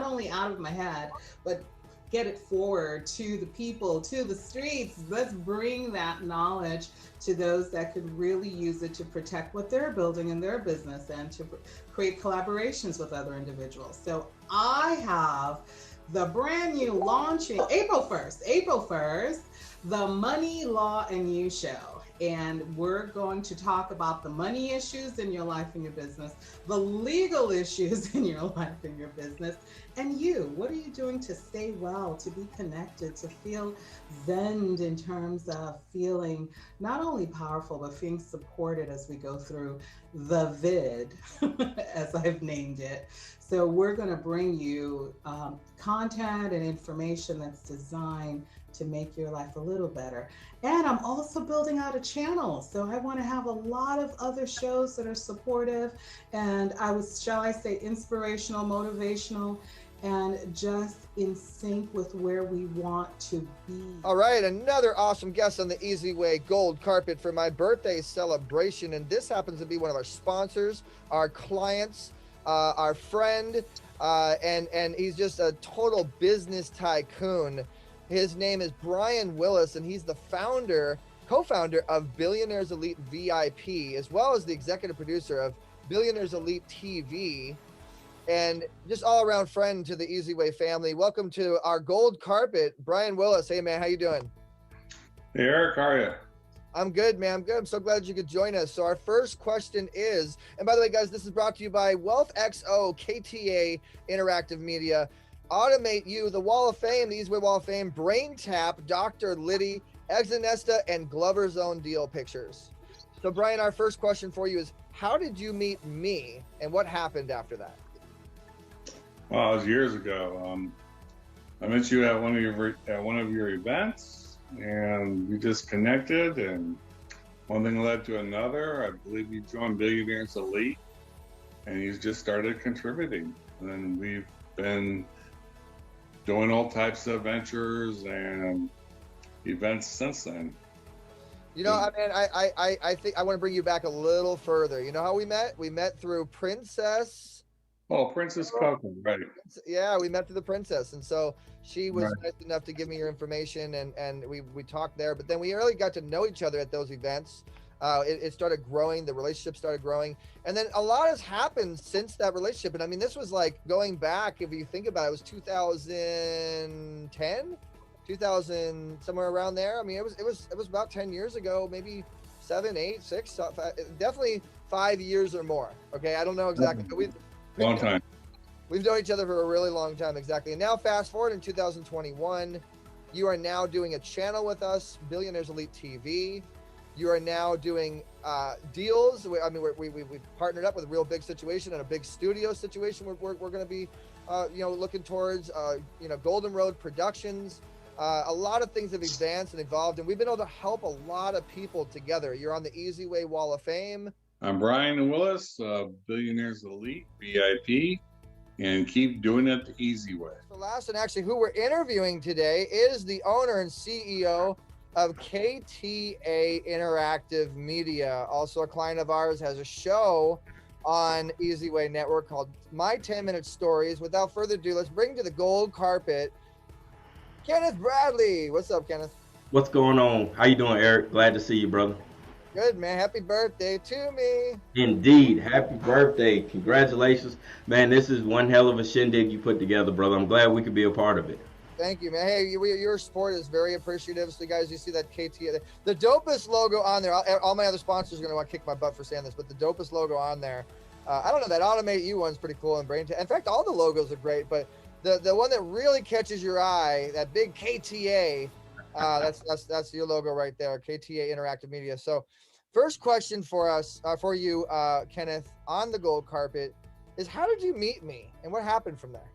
only out of my head, but get it forward to the people, to the streets. Let's bring that knowledge to those that could really use it to protect what they're building in their business and to create collaborations with other individuals. So I have the brand new launching April 1st, the Money, Law, and You Show. And we're going to talk about the money issues in your life and your business, the legal issues in your life and your business, and you. What are you doing to stay well, to be connected, to feel zened in terms of feeling not only powerful, but feeling supported as we go through the vid, as I've named it. So we're going to bring you content and information that's designed to make your life a little better. And I'm also building out a channel. So I want to have a lot of other shows that are supportive and shall I say, inspirational, motivational, and just in sync with where we want to be. All right, another awesome guest on the eZWay gold carpet for my birthday celebration. And this happens to be one of our sponsors, our clients, our friend, and he's just a total business tycoon. His name is Brian Willis, and he's the co-founder of Billionaires Elite VIP, as well as the executive producer of Billionaires Elite TV, and just all-around friend to the eZWay family. Welcome to our gold carpet, Brian Willis. Hey, man, how you doing? Hey, Eric, how are you? I'm good, man. I'm good. I'm so glad you could join us. So our first question is, and by the way, guys, this is brought to you by WealthXO KTA Interactive Media. Automate You, the Wall of Fame, the eZWay Wall of Fame, Brain Tap, Dr. Liddy, Exonesta, and Glover's Own Deal Pictures. So, Brian, our first question for you is, how did you meet me, and what happened after that? Well, it was years ago. I met you at one of your events, and we just connected, and one thing led to another. I believe you joined Billionaires Elite, and you just started contributing. And then we've been doing all types of ventures and events since then. You know, I mean, I think I want to bring you back a little further. You know how we met? We met through Princess. Oh, Princess Coco, right. Yeah, we met through the Princess. And so she was nice enough to give me your information, and we talked there. But then we really got to know each other at those events. It started growing, the relationship started growing. And then a lot has happened since that relationship. And I mean, this was like going back, if you think about it, it was 2010, 2000, somewhere around there. I mean, it was about 10 years ago, maybe 7, 8, 6, definitely 5 years or more. Okay, I don't know exactly, but long time. We've known each other for a really long time, exactly. And now fast forward in 2021, you are now doing a channel with us, Billionaires Elite TV. You are now doing deals. I mean, we've partnered up with a real big situation and a big studio situation. We're going to be, looking towards, Golden Road Productions. A lot of things have advanced and evolved, and we've been able to help a lot of people together. You're on the eZWay Wall of Fame. I'm Brian Willis, Billionaires Elite VIP, and keep doing it the easy way. The last, and actually who we're interviewing today is the owner and CEO of KTA Interactive Media. Also a client of ours, has a show on eZWay Network called My 10-Minute Stories. Without further ado, let's bring to the gold carpet Kenneth Bradley. What's up, Kenneth? What's going on? How you doing, Eric? Glad to see you, brother. Good, man. Happy birthday to me. Indeed. Happy birthday. Congratulations. Man, this is one hell of a shindig you put together, brother. I'm glad we could be a part of it. Thank you, man. Hey, your support is very appreciative. So, guys, you see that KTA, the dopest logo on there. All my other sponsors are going to want to kick my butt for saying this, but the dopest logo on there. I don't know, that Automate You one's pretty cool, and Brain. In fact, all the logos are great, but the one that really catches your eye, that big KTA, that's your logo right there, KTA Interactive Media. So, first question for us, for you, Kenneth, on the gold carpet, is how did you meet me, and what happened from there?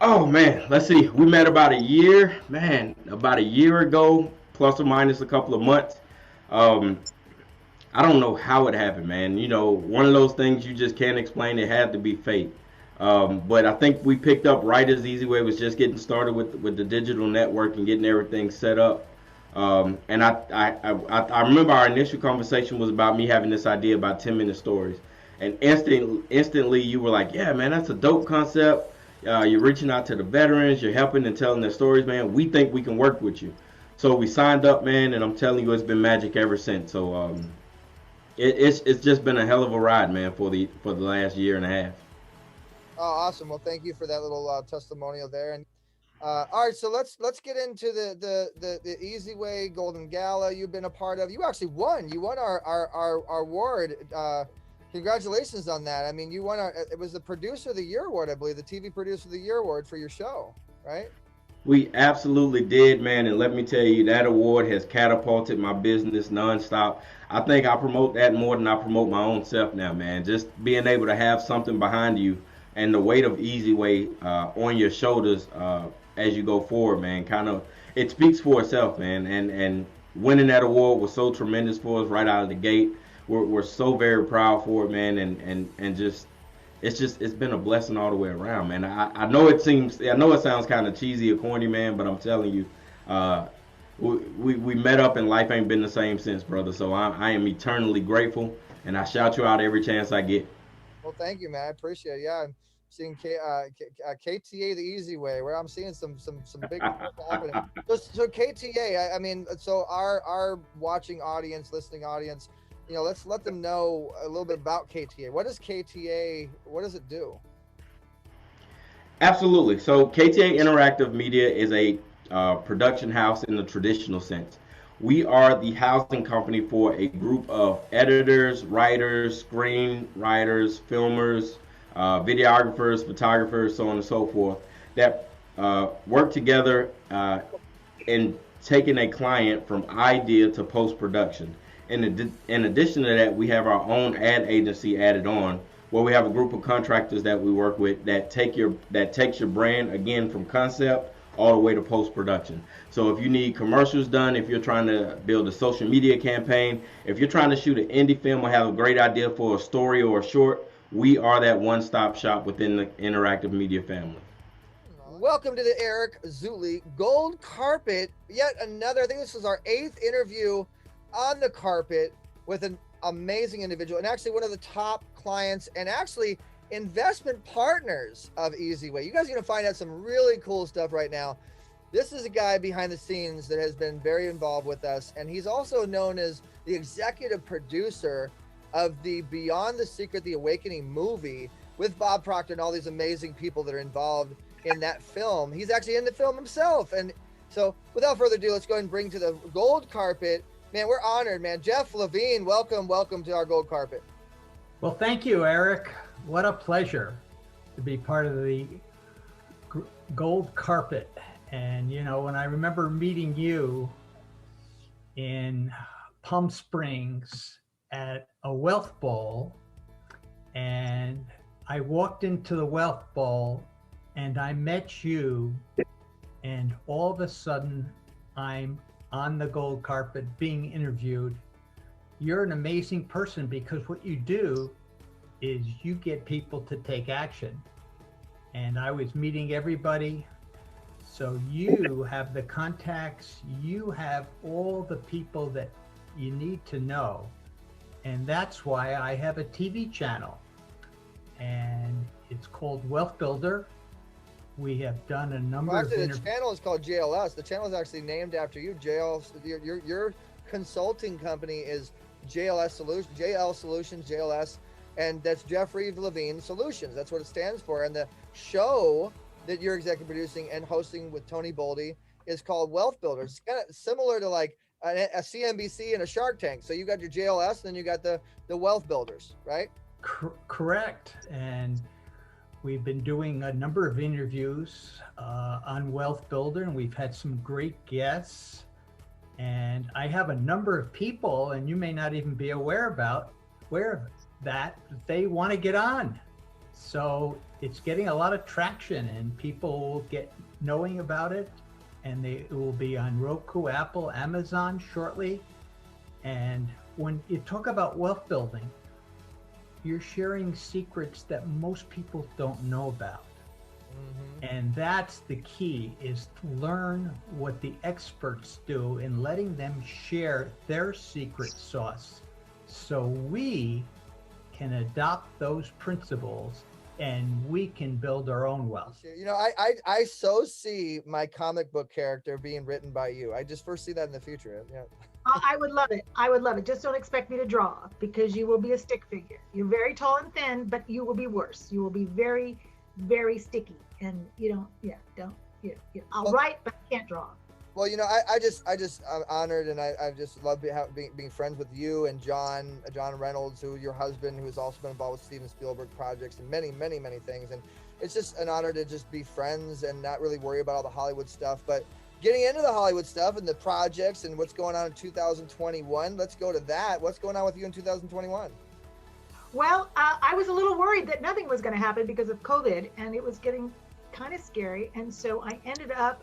Oh man, let's see. We met about a year ago, plus or minus a couple of months. I don't know how it happened, man. You know, one of those things you just can't explain. It had to be fate. But I think we picked up right as eZWay was just getting started with the digital network and getting everything set up. And I remember our initial conversation was about me having this idea about 10-minute stories, and instantly you were like, yeah, man, that's a dope concept. You're reaching out to the veterans, you're helping and telling their stories, man. We think we can work with you. So we signed up, man, and I'm telling you, it's been magic ever since. So it's just been a hell of a ride, man, for the last year and a half. Oh, awesome. Well, thank you for that little testimonial there. And all right, so let's get into the eZWay Golden Gala you've been a part of. You actually won. You won our award. Congratulations on that. I mean, you won it was the Producer of the Year award, I believe, the TV Producer of the Year award for your show, right? We absolutely did, man. And let me tell you, that award has catapulted my business nonstop. I think I promote that more than I promote my own self now, man. Just being able to have something behind you and the weight of eZWay on your shoulders as you go forward, man, kind of, it speaks for itself, man. And winning that award was so tremendous for us right out of the gate. We're so very proud for it, man. And just, it's been a blessing all the way around, man. I know it sounds kind of cheesy or corny, man, but I'm telling you, we met up and life ain't been the same since, brother. So I am eternally grateful, and I shout you out every chance I get. Well, thank you, man. I appreciate it. Yeah, I'm seeing KTA the eZWay, where I'm seeing some big stuff happening. So KTA, I mean, so our watching audience, listening audience, you know, let's let them know a little bit about KTA. What is KTA? What does it do? Absolutely. So KTA Interactive Media is a production house in the traditional sense. We are the housing company for a group of editors, writers, screenwriters, filmers, videographers, photographers, so on and so forth, that work together in taking a client from idea to post-production. In addition to that, we have our own ad agency added on, where we have a group of contractors that we work with that takes your brand, again, from concept all the way to post-production. So if you need commercials done, if you're trying to build a social media campaign, if you're trying to shoot an indie film or have a great idea for a story or a short, we are that one-stop shop within the interactive media family. Welcome to the Eric Zuley Gold Carpet. Yet another, I think this is our 8th interview on the carpet with an amazing individual, and actually one of the top clients and actually investment partners of eZWay. You guys are going to find out some really cool stuff right now. This is a guy behind the scenes that has been very involved with us, and he's also known as the executive producer of the Beyond the Secret, The Awakening movie with Bob Proctor and all these amazing people that are involved in that film. He's actually in the film himself. And so without further ado, let's go ahead and bring to the gold carpet. Man, we're honored, man. Jeff Levine, welcome to our gold carpet. Well, thank you, Eric. What a pleasure to be part of the gold carpet. And, you know, when I remember meeting you in Palm Springs at a Wealth Bowl, and I walked into the Wealth Bowl and I met you, and all of a sudden I'm on the gold carpet being interviewed. You're an amazing person, because what you do is you get people to take action. And I was meeting everybody. So you have the contacts, you have all the people that you need to know. And that's why I have a TV channel, and it's called Wealth Builder. We have done a number of the channel is called JLS. The channel is actually named after you. Your consulting company is JL Solutions, JLS, and that's Jeffrey Levine Solutions. That's what it stands for. And the show that you're executive producing and hosting with Tony Boldy is called Wealth Builders. It's kind of similar to like a CNBC and a Shark Tank. So you got your JLS, and then you got the Wealth Builders, right? Correct. And we've been doing a number of interviews on Wealth Builder, and we've had some great guests. And I have a number of people, and you may not even be aware of that they want to get on. So it's getting a lot of traction, and people will get knowing about it, and it will be on Roku, Apple, Amazon shortly. And when you talk about wealth building, you're sharing secrets that most people don't know about. And that's the key, is to learn what the experts do and letting them share their secret sauce, so we can adopt those principles and we can build our own wealth. You know, I so see my comic book character being written by you. I just foresee that in the future. Yeah. I would love it. I would love it. Just don't expect me to draw, because you will be a stick figure. You're very tall and thin, but you will be worse. You will be very, very sticky. And I'll write, but I can't draw. Well, you know, I'm honored, and I just love being friends with you and John Reynolds, who your husband, who's also been involved with Steven Spielberg projects and many, many, many things. And it's just an honor to just be friends and not really worry about all the Hollywood stuff. But getting into the Hollywood stuff and the projects and what's going on in 2021, let's go to that. What's going on with you in 2021? Well, I was a little worried that nothing was going to happen because of COVID, and it was getting kind of scary. And so I ended up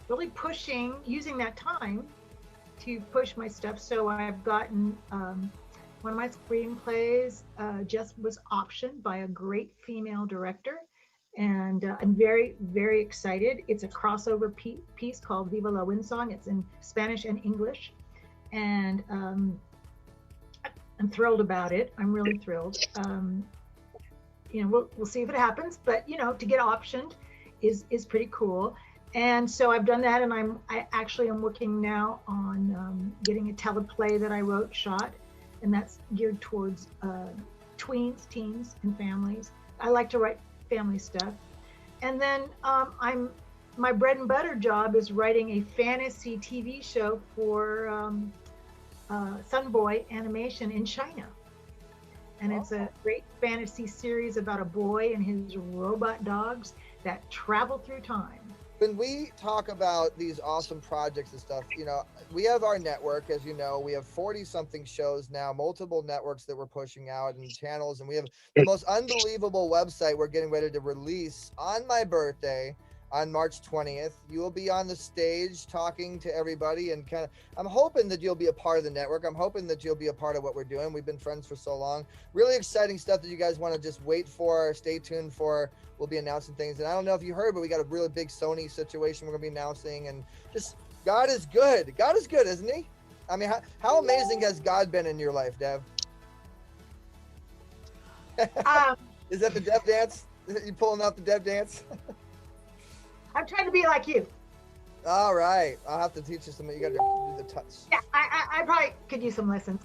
really using that time to push my stuff. So I've gotten one of my screenplays just was optioned by a great female director. And I'm very, very excited. It's a crossover piece called Viva la Windsong. It's in Spanish and English. And I'm thrilled about it. I'm really thrilled. We'll see if it happens, but to get optioned is pretty cool. And so I've done that, and I actually am working now on getting a teleplay that I wrote, shot, and that's geared towards tweens, teens, and families. I like to write family stuff. And then my bread and butter job is writing a fantasy TV show for Sunboy Animation in China. And it's a great fantasy series about a boy and his robot dogs that travel through time. When we talk about these awesome projects and stuff, we have our network, as you know, we have 40 something shows now, multiple networks that we're pushing out and channels. And we have the most unbelievable website we're getting ready to release on my birthday on March 20th. You will be on the stage talking to everybody, and I'm hoping that you'll be a part of the network. I'm hoping that you'll be a part of what we're doing. We've been friends for so long. Really exciting stuff that you guys want to just wait for, stay tuned for. We'll be announcing things. And I don't know if you heard, but we got a really big Sony situation we're gonna be announcing, and just God is good. God is good, isn't he? I mean, how amazing has God been in your life, Dev? Is that the Dev dance? You pulling out the Dev dance? I'm trying to be like you. All right, I'll have to teach you some. You got to do the touch. Yeah, I probably could use some lessons.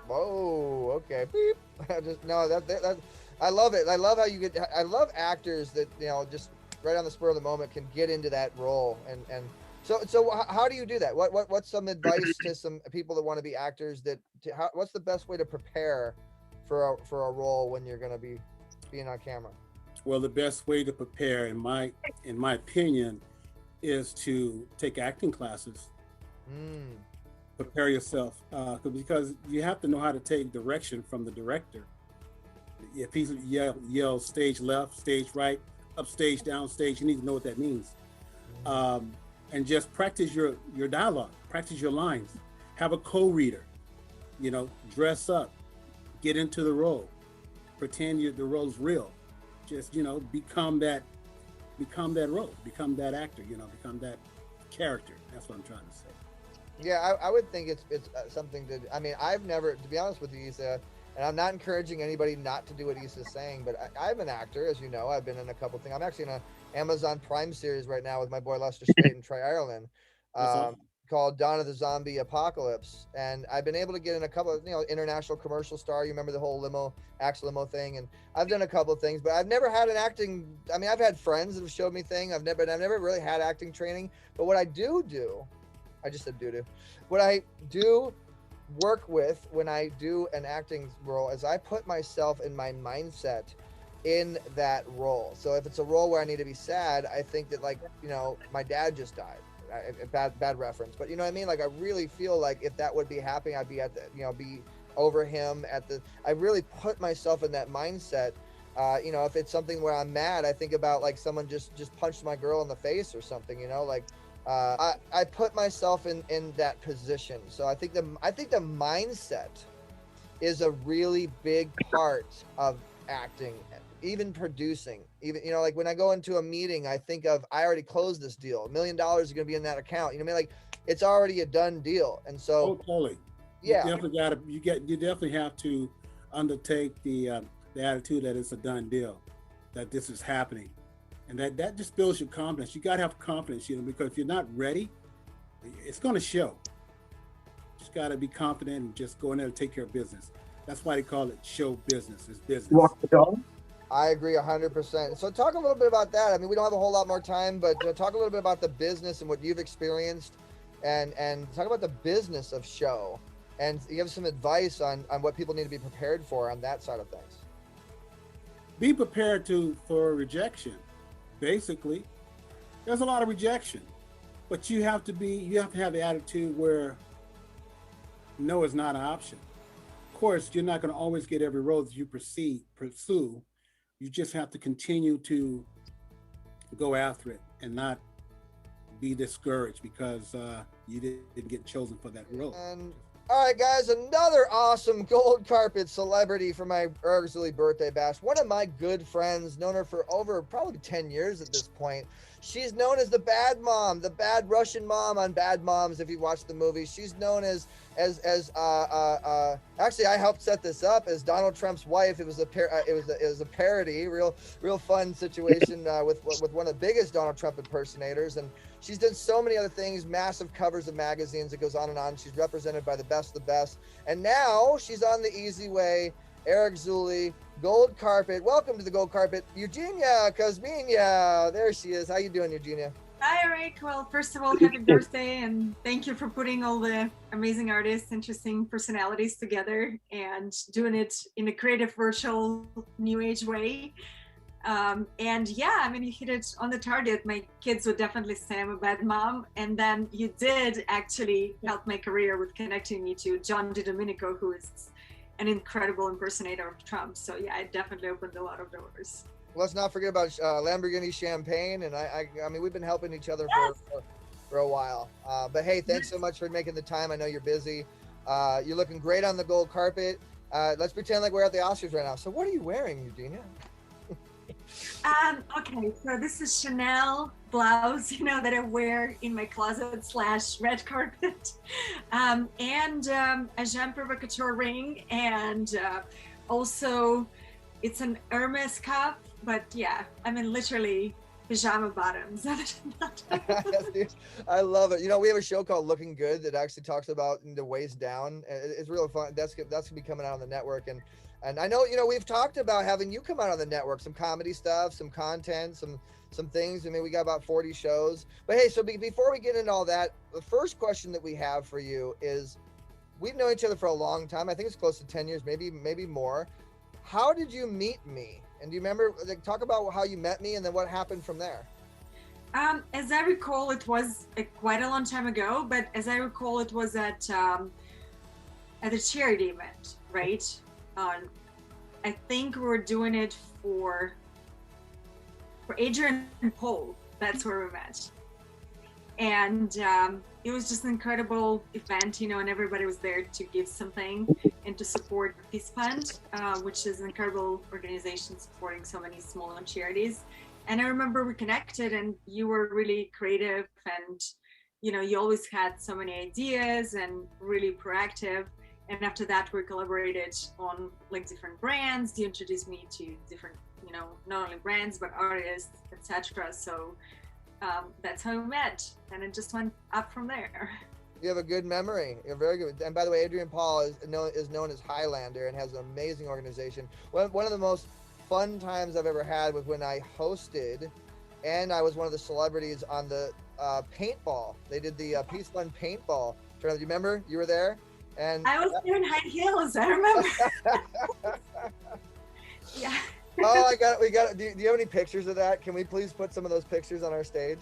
Whoa, okay. Beep. That I love it. I love how you get. I love actors that just right on the spur of the moment can get into that role. And so how do you do that? What's some advice to some people that want to be actors? What's the best way to prepare for a role when you're going to be being on camera? Well, the best way to prepare, in my opinion, is to take acting classes. Prepare yourself, because you have to know how to take direction from the director. If he yells stage left, stage right, up stage, down stage, you need to know what that means. And just practice your dialogue, practice your lines. Have a co-reader, dress up, get into the role, pretend the role's real. Just become that role, become that actor, become that character. That's what I'm trying to say. Yeah, I would think it's something that, I've never, to be honest with you, Issa, and I'm not encouraging anybody not to do what Issa's saying, but I'm an actor, as you know. I've been in a couple things. I'm actually in an Amazon Prime series right now with my boy Lester Spade and Trey Ireland, called Dawn of the Zombie Apocalypse. And I've been able to get in a couple of, international commercial star. You remember the whole Axe limo thing? And I've done a couple of things, but I've never had an acting, I've had friends that have showed me things. I've never really had acting training. But what I do, I just said do. What I do work with when I do an acting role is I put myself in my mindset in that role. So if it's a role where I need to be sad, I think that my dad just died. Bad reference, but you know what I mean? Like, I really feel like if that would be happening, I'd be at the, be over him at the, I really put myself in that mindset. If it's something where I'm mad, I think about like someone just punched my girl in the face or something, I put myself in that position. So I think the mindset is a really big part of acting, even producing. Even like when I go into a meeting, I think of, I already closed this deal, $1 million is going to be in that account. Like, it's already a done deal. And so totally. Yeah, you definitely have to undertake the attitude that it's a done deal, that this is happening. And that just builds your confidence. You got to have confidence, because if you're not ready, it's going to show. Just got to be confident and just go in there and take care of business. That's why they call it show business. It's business. I agree 100%. So talk a little bit about that. We don't have a whole lot more time, but talk a little bit about the business and what you've experienced, and talk about the business of show, and give some advice on what people need to be prepared for on that side of things. be prepared for rejection. Basically, there's a lot of rejection, but you have to have the attitude where no is not an option. Of course, you're not going to always get every role that you pursue. You just have to continue to go after it and not be discouraged because you didn't get chosen for that role. And all right, guys, another awesome gold carpet celebrity for my Eric Zuley birthday bash. One of my good friends, known her for over probably 10 years at this point. She's known as the bad mom, the bad Russian mom on Bad Moms. If you watch the movie, she's known as actually I helped set this up as Donald Trump's wife. It was a parody, real fun situation with one of the biggest Donald Trump impersonators. And she's done so many other things, massive covers of magazines. It goes on and on. She's represented by the best of the best. And now she's on the eZWay. Eric Zuley, gold carpet. Welcome to the gold carpet, Eugenia Kuzmina. There she is. How you doing, Eugenia? Hi, Eric. Well, first of all, happy birthday, and thank you for putting all the amazing artists, interesting personalities together and doing it in a creative, virtual, new age way. And yeah, I mean, you hit it on the target. My kids would definitely say I'm a bad mom. And then you did actually help my career with connecting me to John DiDomenico, who is an incredible impersonator of Trump. So yeah, it definitely opened a lot of doors. Let's not forget about Lamborghini Champagne. And I mean, we've been helping each other for a while. But hey, thanks so much for making the time. I know you're busy. You're looking great on the gold carpet. Let's pretend like we're at the Oscars right now. So what are you wearing, Eugenia? Okay, so this is Chanel blouse, that I wear in my closet / red carpet, and a Jean Provocateur ring, and also it's an Hermes cup, but yeah, I mean literally pajama bottoms. I love it. We have a show called Looking Good that actually talks about the waist down. It's real fun. That's gonna be coming out on the network, and I know, we've talked about having you come out on the network, some comedy stuff, some content, some things. I mean, we got about 40 shows. But hey, so before we get into all that, the first question that we have for you is, we've known each other for a long time. I think it's close to 10 years, maybe more. How did you meet me? And do you remember, talk about how you met me and then what happened from there? As I recall, it was quite a long time ago, but as I recall, it was at a charity event, right? I think we were doing it for Adrian and Paul. That's where we met. And it was just an incredible event, and everybody was there to give something and to support Peace Fund, which is an incredible organization supporting so many small charities. And I remember we connected, and you were really creative, and you always had so many ideas and really proactive. And after that, we collaborated on different brands. You introduced me to different, not only brands, but artists, etc. So that's how we met. And it just went up from there. You have a good memory. You're very good. And by the way, Adrian Paul is known as Highlander and has an amazing organization. One of the most fun times I've ever had was when I hosted, and I was one of the celebrities on the paintball. They did the Peace Fund paintball. Do you remember? You were there? And I was wearing high heels. I remember. Yeah. Oh, we got it. Do you have any pictures of that? Can we please put some of those pictures on our stage?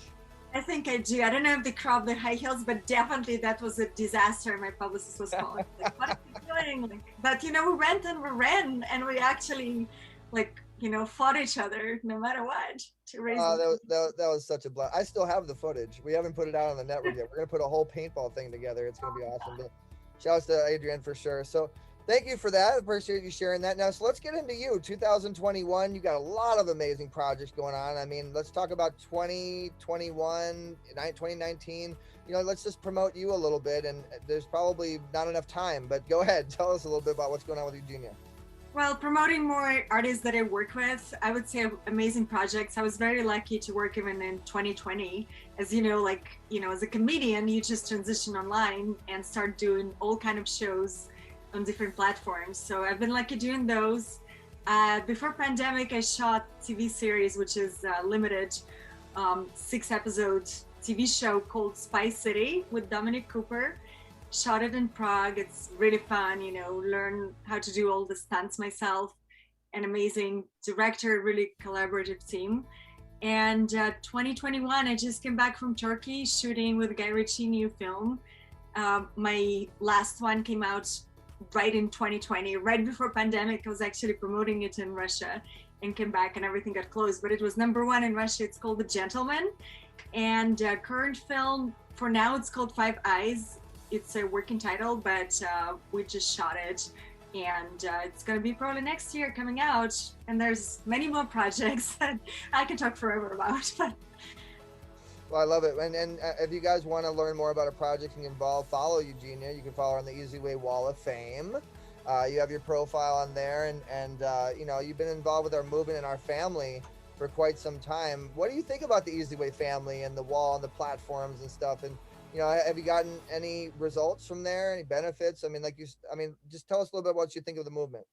I think I do. I don't know if they cropped the high heels, but definitely that was a disaster. My publicist was calling, what are you doing? But we went and we ran, and we actually fought each other no matter what to raise. That was such a blast. I still have the footage. We haven't put it out on the network yet. We're gonna put a whole paintball thing together. It's gonna be awesome. But shout out to Adrian for sure. So thank you for that. Appreciate you sharing that. Now, so let's get into you. 2021, you got a lot of amazing projects going on. I mean, let's talk about 2021, 2019. Let's just promote you a little bit. And there's probably not enough time, but go ahead. Tell us a little bit about what's going on with Eugenia. Well, promoting more artists that I work with, I would say amazing projects. I was very lucky to work even in 2020. As as a comedian, you just transition online and start doing all kind of shows on different platforms. So I've been lucky doing those. Before pandemic, I shot TV series, which is limited 6-episode TV show called Spice City with Dominic Cooper. Shot it in Prague. It's really fun, learn how to do all the stunts myself. an amazing director, really collaborative team. And 2021, I just came back from Turkey shooting with Guy Ritchie new film. My last one came out right in 2020, right before pandemic. I was actually promoting it in Russia and came back and everything got closed, but it was #1 in Russia. It's called The Gentleman. And current film, for now, it's called Five Eyes. It's a working title, but we just shot it. And it's going to be probably next year coming out. And there's many more projects that I can talk forever about. But Well, I love it. And if you guys want to learn more about a project and involved, follow Eugenia. You can follow her on the eZWay Wall of Fame. You have your profile on there, and you know, you've been involved with our movement and our family for quite some time. What do you think about the eZWay family and the wall and the platforms and stuff? And you know, have you gotten any results from there? Any benefits? I mean, just tell us a little bit what you think of the movement.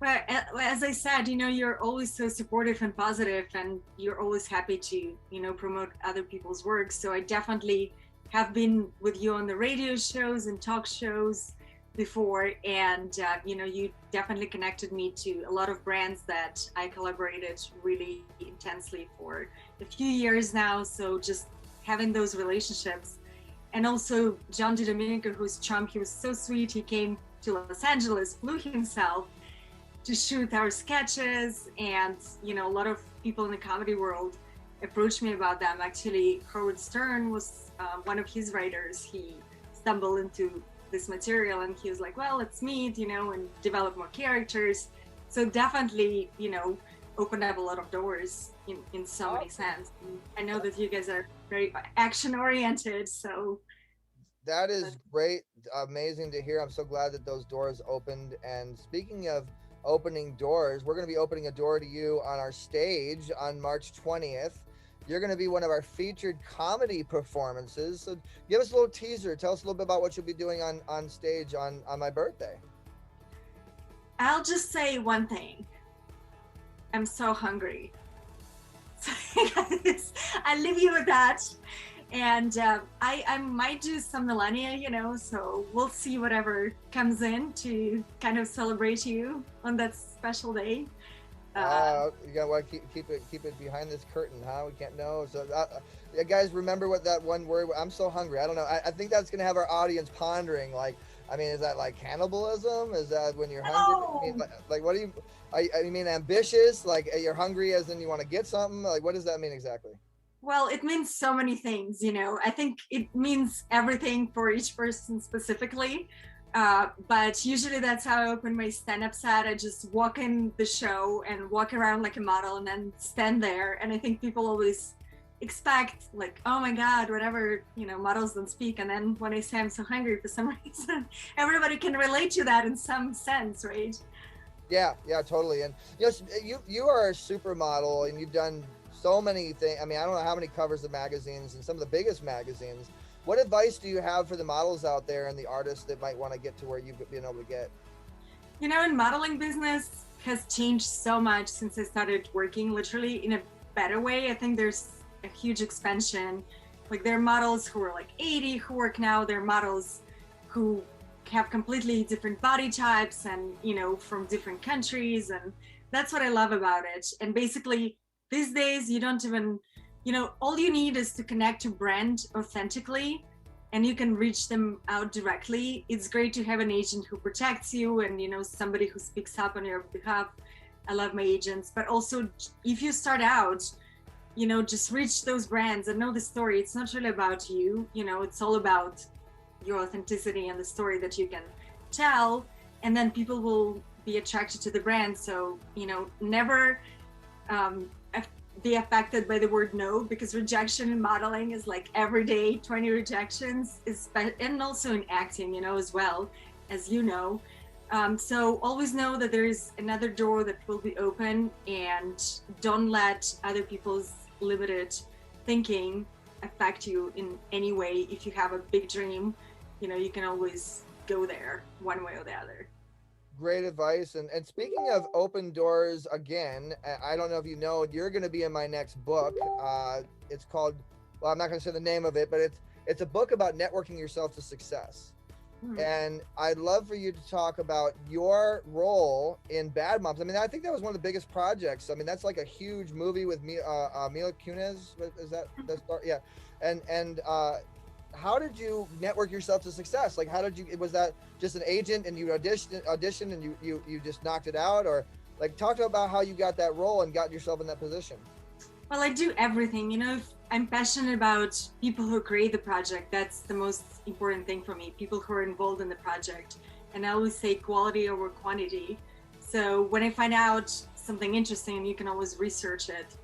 Well, as I said, you know, you're always so supportive and positive, and you're always happy to, you know, promote other people's work. So I definitely have been with you on the radio shows and talk shows before, and you know, you definitely connected me to a lot of brands that I collaborated really intensely for a few years now. So just having those relationships. And also John DiDomenico, who's Trump, he was so sweet. He came to Los Angeles, flew himself to shoot our sketches. And, you know, a lot of people in the comedy world approached me about them. Actually, Howard Stern was one of his writers. He stumbled into this material and he was like, well, let's meet, you know, and develop more characters. So definitely, you know, opened up a lot of doors in so many sense. And I know that you guys are very action oriented, so. That is great, amazing to hear. I'm so glad that those doors opened. And speaking of opening doors, we're going to be opening a door to you on our stage on March 20th. You're going to be one of our featured comedy performances. So give us a little teaser. Tell us a little bit about what you'll be doing on stage on my birthday. I'll just say one thing. I'm so hungry. I leave you with that. And I might do some Melania, you know, so we'll see whatever comes in to kind of celebrate you on that special day. You gotta want to keep it behind this curtain, huh? We can't know. So, guys, remember what that one word? I'm so hungry. I don't know. I think that's gonna have our audience pondering. Like, I mean, is that like cannibalism? Is that when you're hungry? I mean, like, what do you? I mean, ambitious? Like, you're hungry as in you want to get something? Like, what does that mean exactly? Well, it means so many things, you know. I think it means everything for each person specifically. But usually that's how I open my stand-up set. I just walk in the show and walk around like a model and then stand there. And I think people always expect like, oh my God, whatever, you know, models don't speak. And then when I say I'm so hungry for some reason, everybody can relate to that in some sense, right? Yeah, totally. And yes, you are a supermodel and you've done so many things. I mean, I don't know how many covers of magazines and some of the biggest magazines. What advice do you have for the models out there and the artists that might want to get to where you've been able to get? You know, in modeling business has changed so much since I started working literally in a better way. I think there's a huge expansion. Like there are models who are like 80 who work now. There are models who have completely different body types and, you know, from different countries. And that's what I love about it. And basically these days you don't even, you know, all you need is to connect to brand authentically and you can reach them out directly. It's great to have an agent who protects you and, you know, somebody who speaks up on your behalf. I love my agents, but also if you start out, you know, just reach those brands and know the story. It's not really about you, you know, it's all about your authenticity and the story that you can tell, and then people will be attracted to the brand. So, you know, never be affected by the word no, because rejection in modeling is like every day 20 rejections, and also in acting, you know, as well, as you know. So always know that there is another door that will be open, and don't let other people's limited thinking affect you in any way. If you have a big dream, you know, you can always go there one way or the other. Great advice. And speaking of open doors, again, I don't know if you know, you're going to be in my next book. It's called, well, I'm not going to say the name of it, but it's a book about networking yourself to success. And I'd love for you to talk about your role in Bad Moms. I mean, I think that was one of the biggest projects. I mean, that's like a huge movie with Mila Kunis. Is that the star? Yeah. And how did you network yourself to success? Like, how did you? Was that just an agent and you auditioned and you just knocked it out, or like talk about how you got that role and got yourself in that position? Well, I do everything. You know, if I'm passionate about people who create the project. That's the most important thing for me. People who are involved in the project, and I always say quality over quantity. So when I find out something interesting, and you can always research it,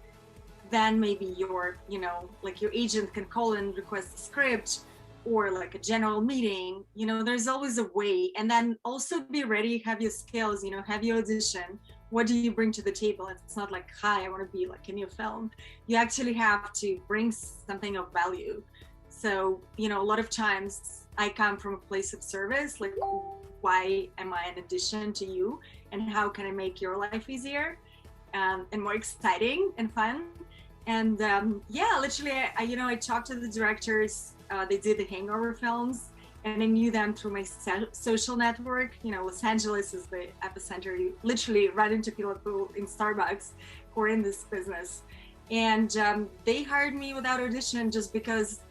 then maybe your, you know, like your agent can call and request a script, or like a general meeting. You know, there's always a way. And then also be ready, have your skills, you know, have your audition. What do you bring to the table? It's not like, hi, I want to be like in your film. You actually have to bring something of value. So, you know, a lot of times I come from a place of service, like, why am I an addition to you? And how can I make your life easier and more exciting and fun? And yeah, literally, I talked to the directors. They did the Hangover films, and I knew them through my social network. You know, Los Angeles is the epicenter. You literally run into people in Starbucks who are in this business. And they hired me without audition just because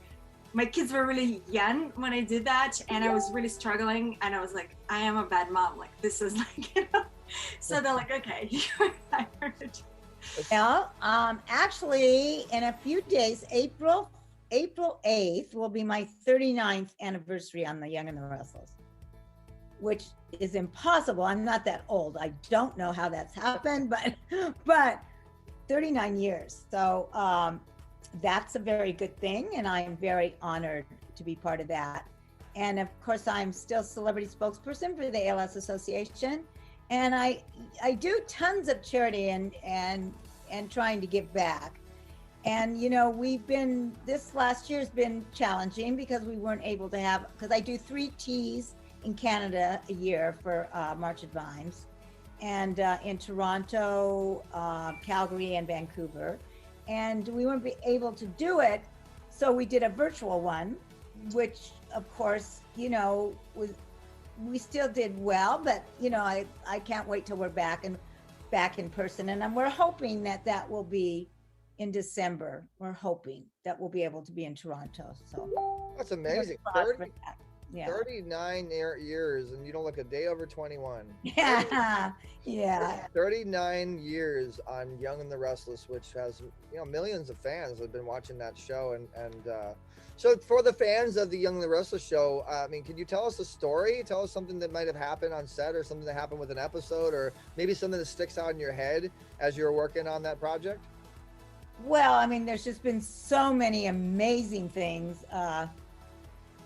my kids were really young when I did that. And I was really struggling. And I was like, I am a bad mom. Like, this is like, you know. So they're like, okay, you're hired. Well, actually, in a few days, April 8th will be my 39th anniversary on The Young and the Restless, which is impossible. I'm not that old. I don't know how that's happened, but 39 years. So that's a very good thing, and I am very honored to be part of that. And of course, I'm still celebrity spokesperson for the ALS Association, and I do tons of charity and trying to give back. And, you know, this last year's been challenging because we weren't able to have, because I do 3 teas in Canada a year for March of Dimes, and in Toronto, Calgary, and Vancouver. And we weren't able to do it, so we did a virtual one, which of course, you know, we still did well, but you know, I can't wait till we're back in person. And we're hoping that will be in December. We're hoping that we'll be able to be in Toronto. So that's amazing. 39 years, and you don't look a day over 21. Yeah, yeah. 39 years on Young and the Restless, which has, you know, millions of fans have been watching that show. And so for the fans of the Young and the Restless show, I mean, can you tell us a story? Tell us something that might have happened on set, or something that happened with an episode, or maybe something that sticks out in your head as you're working on that project? Well, I mean, there's just been so many amazing things.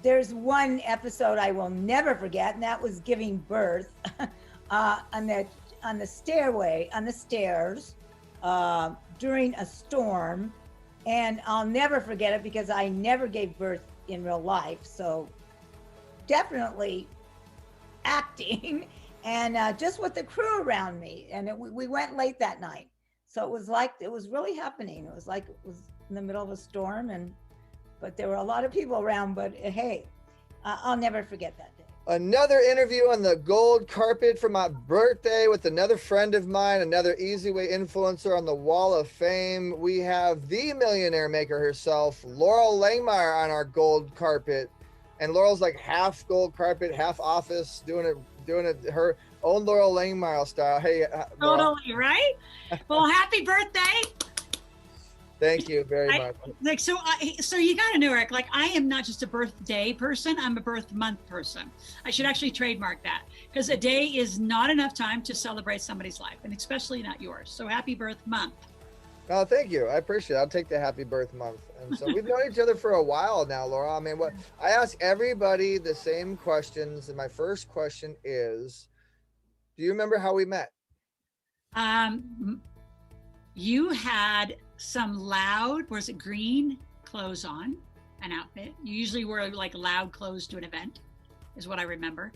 There's one episode I will never forget, and that was giving birth on the stairs during a storm. And I'll never forget it because I never gave birth in real life. So definitely acting, and just with the crew around me. And we went late that night. So it was really happening. It was like it was in the middle of a storm, but there were a lot of people around. But hey, I'll never forget that day. Another interview on the gold carpet for my birthday with another friend of mine, another eZWay influencer on the Wall of Fame. We have the millionaire maker herself, Laurel Langmeyer, on our gold carpet. And Laurel's like half gold carpet, half office, doing it her own Laurel Langmeyer style. Hey, totally, right? Well, happy birthday. Thank you very much. Like, so you got to know, Eric, like, I am not just a birthday person, I'm a birth month person. I should actually trademark that, because a day is not enough time to celebrate somebody's life, and especially not yours. So happy birth month. Oh, thank you. I appreciate it. I'll take the happy birth month. And so we've known each other for a while now, Laura. I mean, I ask everybody the same questions. And my first question is, do you remember how we met? You had some loud, was it green clothes on, an outfit. You usually wear like loud clothes to an event, is what I remember.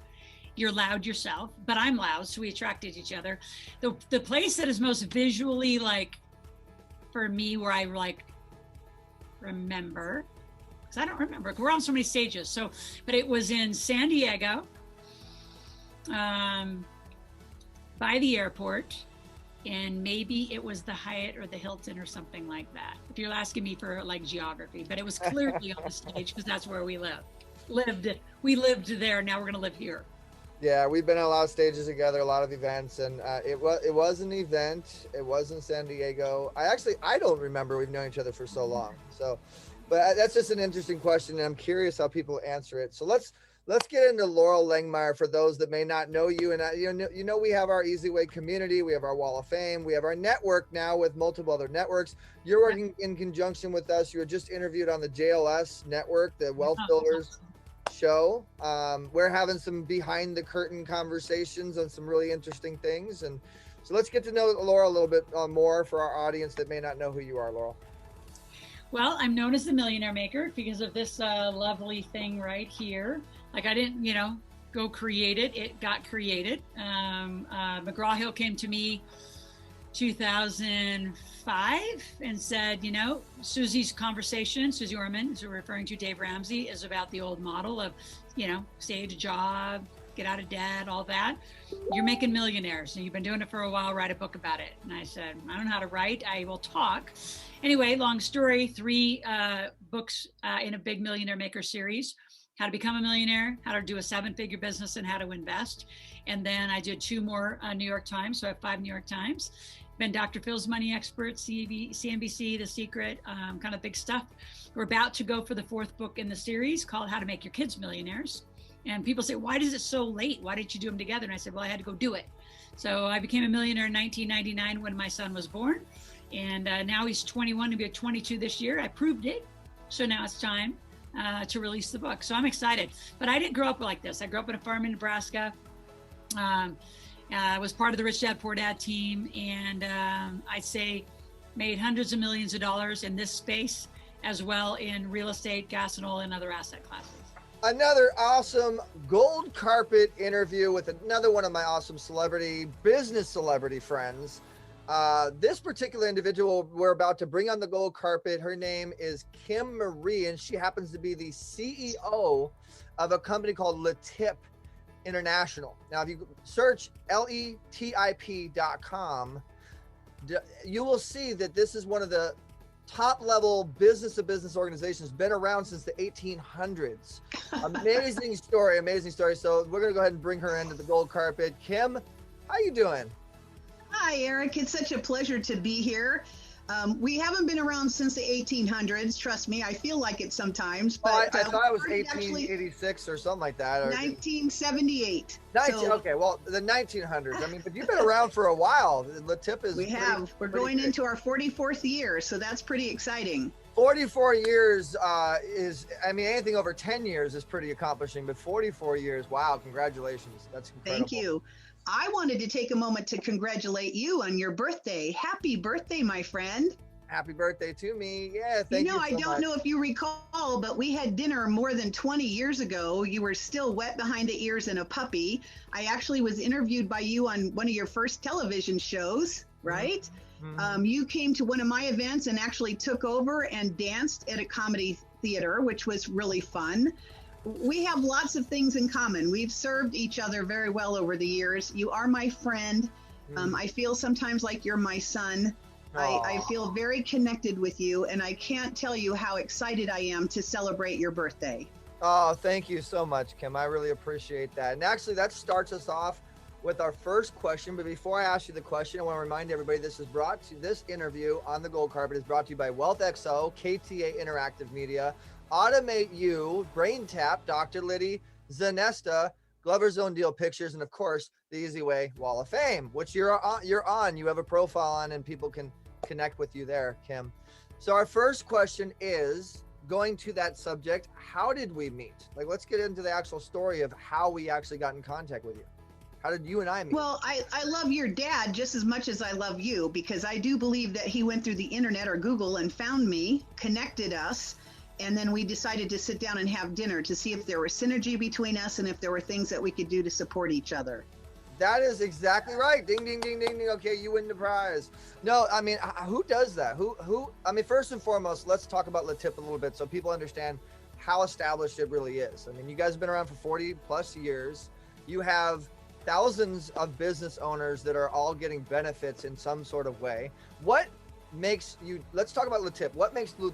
You're loud yourself, but I'm loud, so we attracted each other. The place that is most visually, like, for me, where I like remember, because I don't remember. We're on so many stages. So, but it was in San Diego, by the airport, and maybe it was the Hyatt or the Hilton or something like that. If you're asking me for like geography, but it was clearly on the stage because that's where we lived. We lived there. Now we're gonna live here. Yeah, we've been at a lot of stages together, a lot of events, and it was an event. It was in San Diego. I don't remember. We've known each other for so long. So, but that's just an interesting question, and I'm curious how people answer it. So let's get into Laurel Langmeyer for those that may not know you. And you know we have our eZWay community, we have our Wall of Fame, we have our network now with multiple other networks. You're working in conjunction with us. You were just interviewed on the JLS network, the Wealth Builders show. We're having some behind the curtain conversations on some really interesting things. And so let's get to know Laurel a little bit more for our audience that may not know who you are, Laurel. Well, I'm known as the Millionaire Maker because of this lovely thing right here. Like I didn't, go create it. It got created. McGraw-Hill came to me 2005 and said, Susie's conversation, Susie Orman, who we're referring to, Dave Ramsey, is about the old model of, stay at a job, get out of debt, all that. You're making millionaires and you've been doing it for a while, write a book about it. And I said, I don't know how to write, I will talk. Anyway, long story, 3 books in a big Millionaire Maker series. How to become a millionaire, how to do a 7-figure business, and how to invest. And then I did 2 more New York Times, so I have 5 New York Times. Been Dr. Phil's Money Expert, CNBC, The Secret, kind of big stuff. We're about to go for the 4th book in the series called How to Make Your Kids Millionaires. And people say, why is it so late? Why didn't you do them together? And I said, well, I had to go do it. So I became a millionaire in 1999 when my son was born. And now he's 21, he'll be 22 this year. I proved it. So now it's time to release the book. So I'm excited. But I didn't grow up like this. I grew up on a farm in Nebraska. I was part of the Rich Dad Poor Dad team. And I'd say made hundreds of millions of dollars in this space, as well in real estate, gas and oil, and other asset classes. Another awesome gold carpet interview with another one of my awesome business celebrity friends. This particular individual we're about to bring on the gold carpet, her name is Kim Marie, and she happens to be the CEO of a company called Letip International. Now, if you search letip.com, you will see that this is one of the top level business-to-business organizations, been around since the 1800s. Amazing story, amazing story. So we're going to go ahead and bring her into the gold carpet. Kim, how you doing? Hi, Eric. It's such a pleasure to be here. We haven't been around since the 1800s. Trust me, I feel like it sometimes. But I thought it was 1886 or something like that. Or 1978. Okay, well, the 1900s. I mean, but you've been around for a while. Letip is. We're going into our 44th year, so that's pretty exciting. 44 years anything over 10 years is pretty accomplishing, but 44 years, wow, congratulations. That's incredible. Thank you. I wanted to take a moment to congratulate you on your birthday. Happy birthday, my friend. Happy birthday to me. Yeah, thank you. I don't know if you recall, but we had dinner more than 20 years ago. You were still wet behind the ears and a puppy. I actually was interviewed by you on one of your first television shows, right? Mm-hmm. You came to one of my events and actually took over and danced at a comedy theater, which was really fun. We have lots of things in common. We've served each other very well over the years. You are my friend. I feel sometimes like you're my son. I feel very connected with you, and I can't tell you how excited I am to celebrate your birthday. Oh, thank you so much, Kim. I really appreciate that. And actually, that starts us off with our first question. But before I ask you the question, I want to remind everybody this interview on the gold carpet is brought to you by WealthXO, KTA Interactive Media, Automate You, Brain Tap, Dr. Liddy, Zanesta, Glover's Own Deal Pictures, and of course, the eZWay Wall of Fame, which you're on. You have a profile on, and people can connect with you there, Kim. So our first question is going to that subject. How did we meet? Like, let's get into the actual story of how we actually got in contact with you. How did you and I meet? Well, I love your dad just as much as I love you, because I do believe that he went through the internet or Google and found me, connected us, and then we decided to sit down and have dinner to see if there was synergy between us and if there were things that we could do to support each other. That is exactly right. Ding, ding, ding, ding, ding. Okay, you win the prize. No, I mean, who does that? I mean, first and foremost, let's talk about Le Tip a little bit so people understand how established it really is. I mean, you guys have been around for 40 plus years. You have thousands of business owners that are all getting benefits in some sort of way. What makes you, let's talk about Le Tip. What makes Le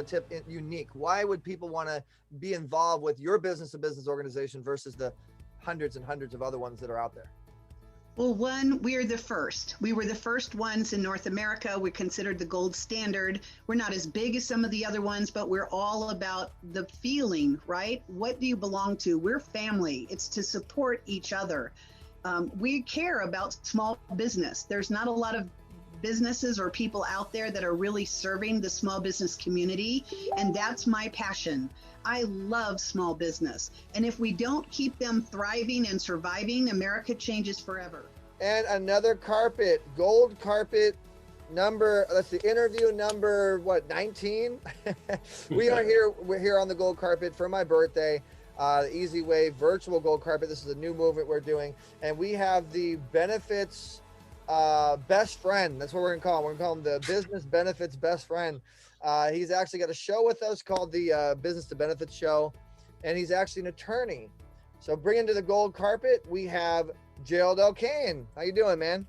Tip unique? Why would people want to be involved with your business to business organization versus the hundreds and hundreds of other ones that are out there? Well, one, we are the first. We were the first ones in North America. We're considered the gold standard. We're not as big as some of the other ones, but we're all about the feeling, right? What do you belong to? We're family. It's to support each other. We care about small business. There's not a lot of businesses or people out there that are really serving the small business community, and that's my passion. I love small business, and if we don't keep them thriving and surviving, America changes forever. And another carpet, gold carpet number, let's see, interview number, what, 19? We're here on the gold carpet for my birthday, the eZWay virtual gold carpet. This is a new movement we're doing, and we have the benefits best friend. That's what we're gonna call him. We're gonna call him the business benefits best friend. He's actually got a show with us called the Business to Benefits Show, and he's actually an attorney. So bringing to the gold carpet, we have Gerald O'Kane. How you doing, man?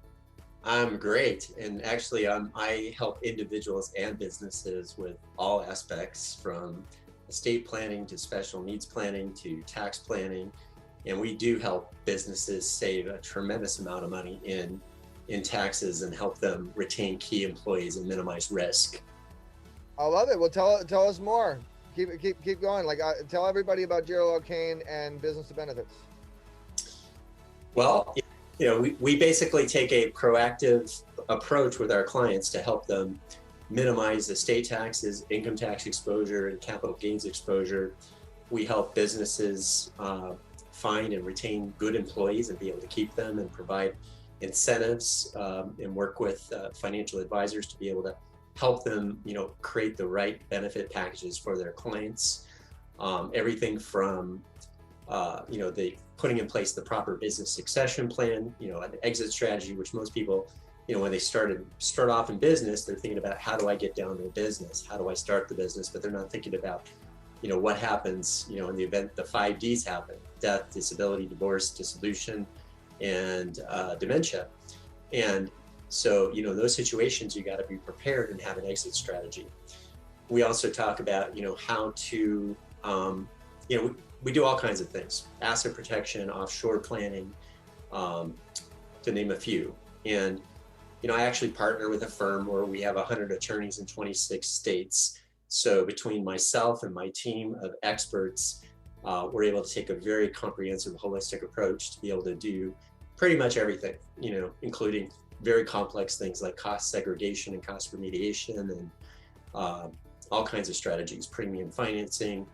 I'm great, and actually I help individuals and businesses with all aspects, from estate planning to special needs planning to tax planning, and we do help businesses save a tremendous amount of money in taxes and help them retain key employees and minimize risk. I love it. Well, tell us more. Keep going. Like, tell everybody about Gerald O'Kane and Business to Benefits. Well, you know, we basically take a proactive approach with our clients to help them minimize estate taxes, income tax exposure, and capital gains exposure. We help businesses find and retain good employees and be able to keep them, and provide incentives and work with financial advisors to be able to help them, you know, create the right benefit packages for their clients. Everything from, you know, putting in place the proper business succession plan, you know, an exit strategy, which most people, you know, when they start off in business, they're thinking about, how do I get down to a business? How do I start the business? But they're not thinking about, you know, what happens, you know, in the event the 5 Ds happen: death, disability, divorce, dissolution, and dementia. And so, you know, those situations, you got to be prepared and have an exit strategy. We also talk about, you know, how to, you know, we do all kinds of things: asset protection, offshore planning, to name a few. And, you know, I actually partner with a firm where we have 100 attorneys in 26 states. So between myself and my team of experts, we're able to take a very comprehensive, holistic approach to be able to do pretty much everything, you know, including very complex things like cost segregation and cost remediation, and all kinds of strategies: premium financing,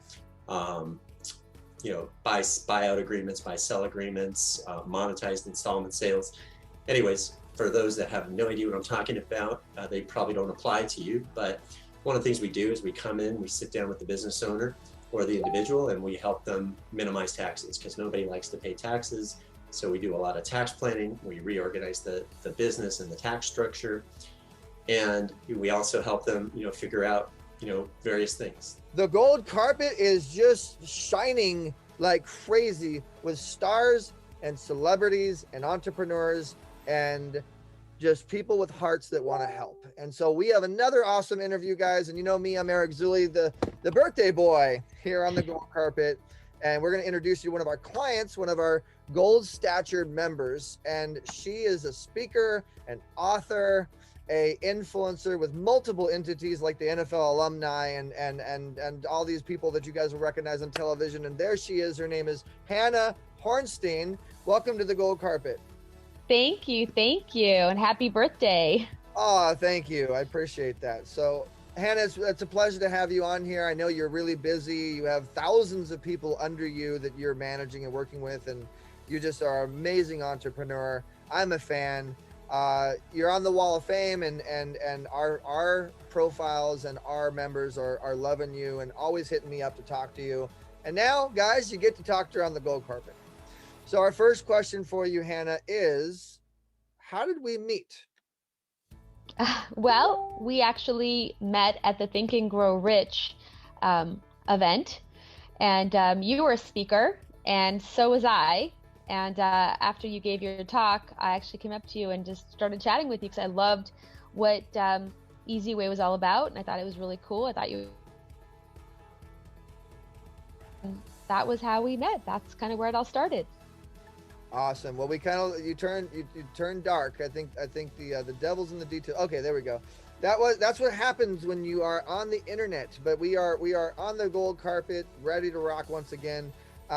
you know, buyout agreements, buy-sell agreements, monetized installment sales. Anyways, for those that have no idea what I'm talking about, they probably don't apply to you. But one of the things we do is we come in, we sit down with the business owner or the individual, and we help them minimize taxes, because nobody likes to pay taxes. So we do a lot of tax planning. We reorganize the business and the tax structure. And we also help them, you know, figure out, you know, various things. The gold carpet is just shining like crazy with stars and celebrities and entrepreneurs and just people with hearts that want to help. And so we have another awesome interview, guys. And you know me, I'm Eric Zuley, the birthday boy here on the gold carpet. And we're going to introduce you to one of our clients, one of our gold statured members. And she is a speaker, an author, a influencer with multiple entities like the NFL alumni and all these people that you guys will recognize on television. And there she is. Her name is Hannah Hornstein. Welcome to the gold carpet. Thank you. And happy birthday. Oh, thank you. I appreciate that. So Hannah, it's a pleasure to have you on here. I know you're really busy. You have thousands of people under you that you're managing and working with, and you just are an amazing entrepreneur. I'm a fan. You're on the Wall of Fame, and our profiles and our members are loving you and always hitting me up to talk to you. And now, guys, you get to talk to her on the gold carpet. So our first question for you, Hannah, is how did we meet? Well, we actually met at the Think and Grow Rich event, and you were a speaker, and so was I. And after you gave your talk, I actually came up to you and just started chatting with you because I loved what eZWay was all about, and I thought it was really cool. I thought you. And that was how we met. That's kind of where it all started. Awesome. Well, we kind of you turned dark. I think the devil's in the detail. Okay, there we go. That's what happens when you are on the internet. But we are on the gold carpet, ready to rock once again.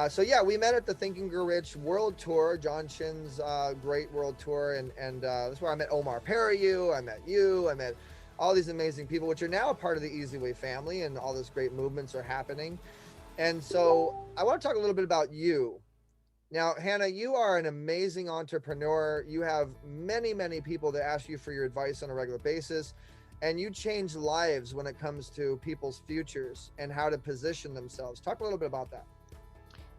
So yeah, we met at the Think and Grow Rich World Tour, John Shin's great world tour, and that's where I met Omar Periu. I met you. I met all these amazing people, which are now a part of the eZWay family, and all these great movements are happening. And so I want to talk a little bit about you. Now, Hannah, you are an amazing entrepreneur. You have many, many people that ask you for your advice on a regular basis, and you change lives when it comes to people's futures and how to position themselves. Talk a little bit about that.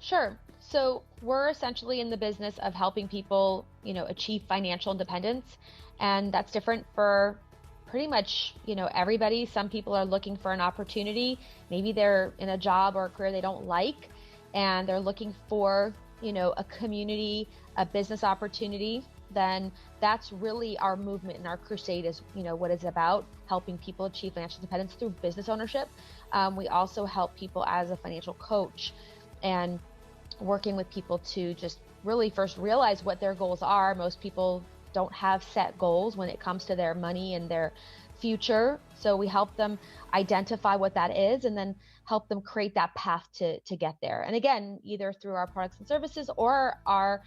Sure. So we're essentially in the business of helping people, achieve financial independence, and that's different for pretty much, everybody. Some people are looking for an opportunity. Maybe they're in a job or a career they don't like, and they're looking for a community, a business opportunity. Then that's really our movement and our crusade is, what it's about, helping people achieve financial independence through business ownership. We also help people as a financial coach and working with people to just really first realize what their goals are. Most people don't have set goals when it comes to their money and their future. So we help them identify what that is and then help them create that path to get there. And again, either through our products and services or our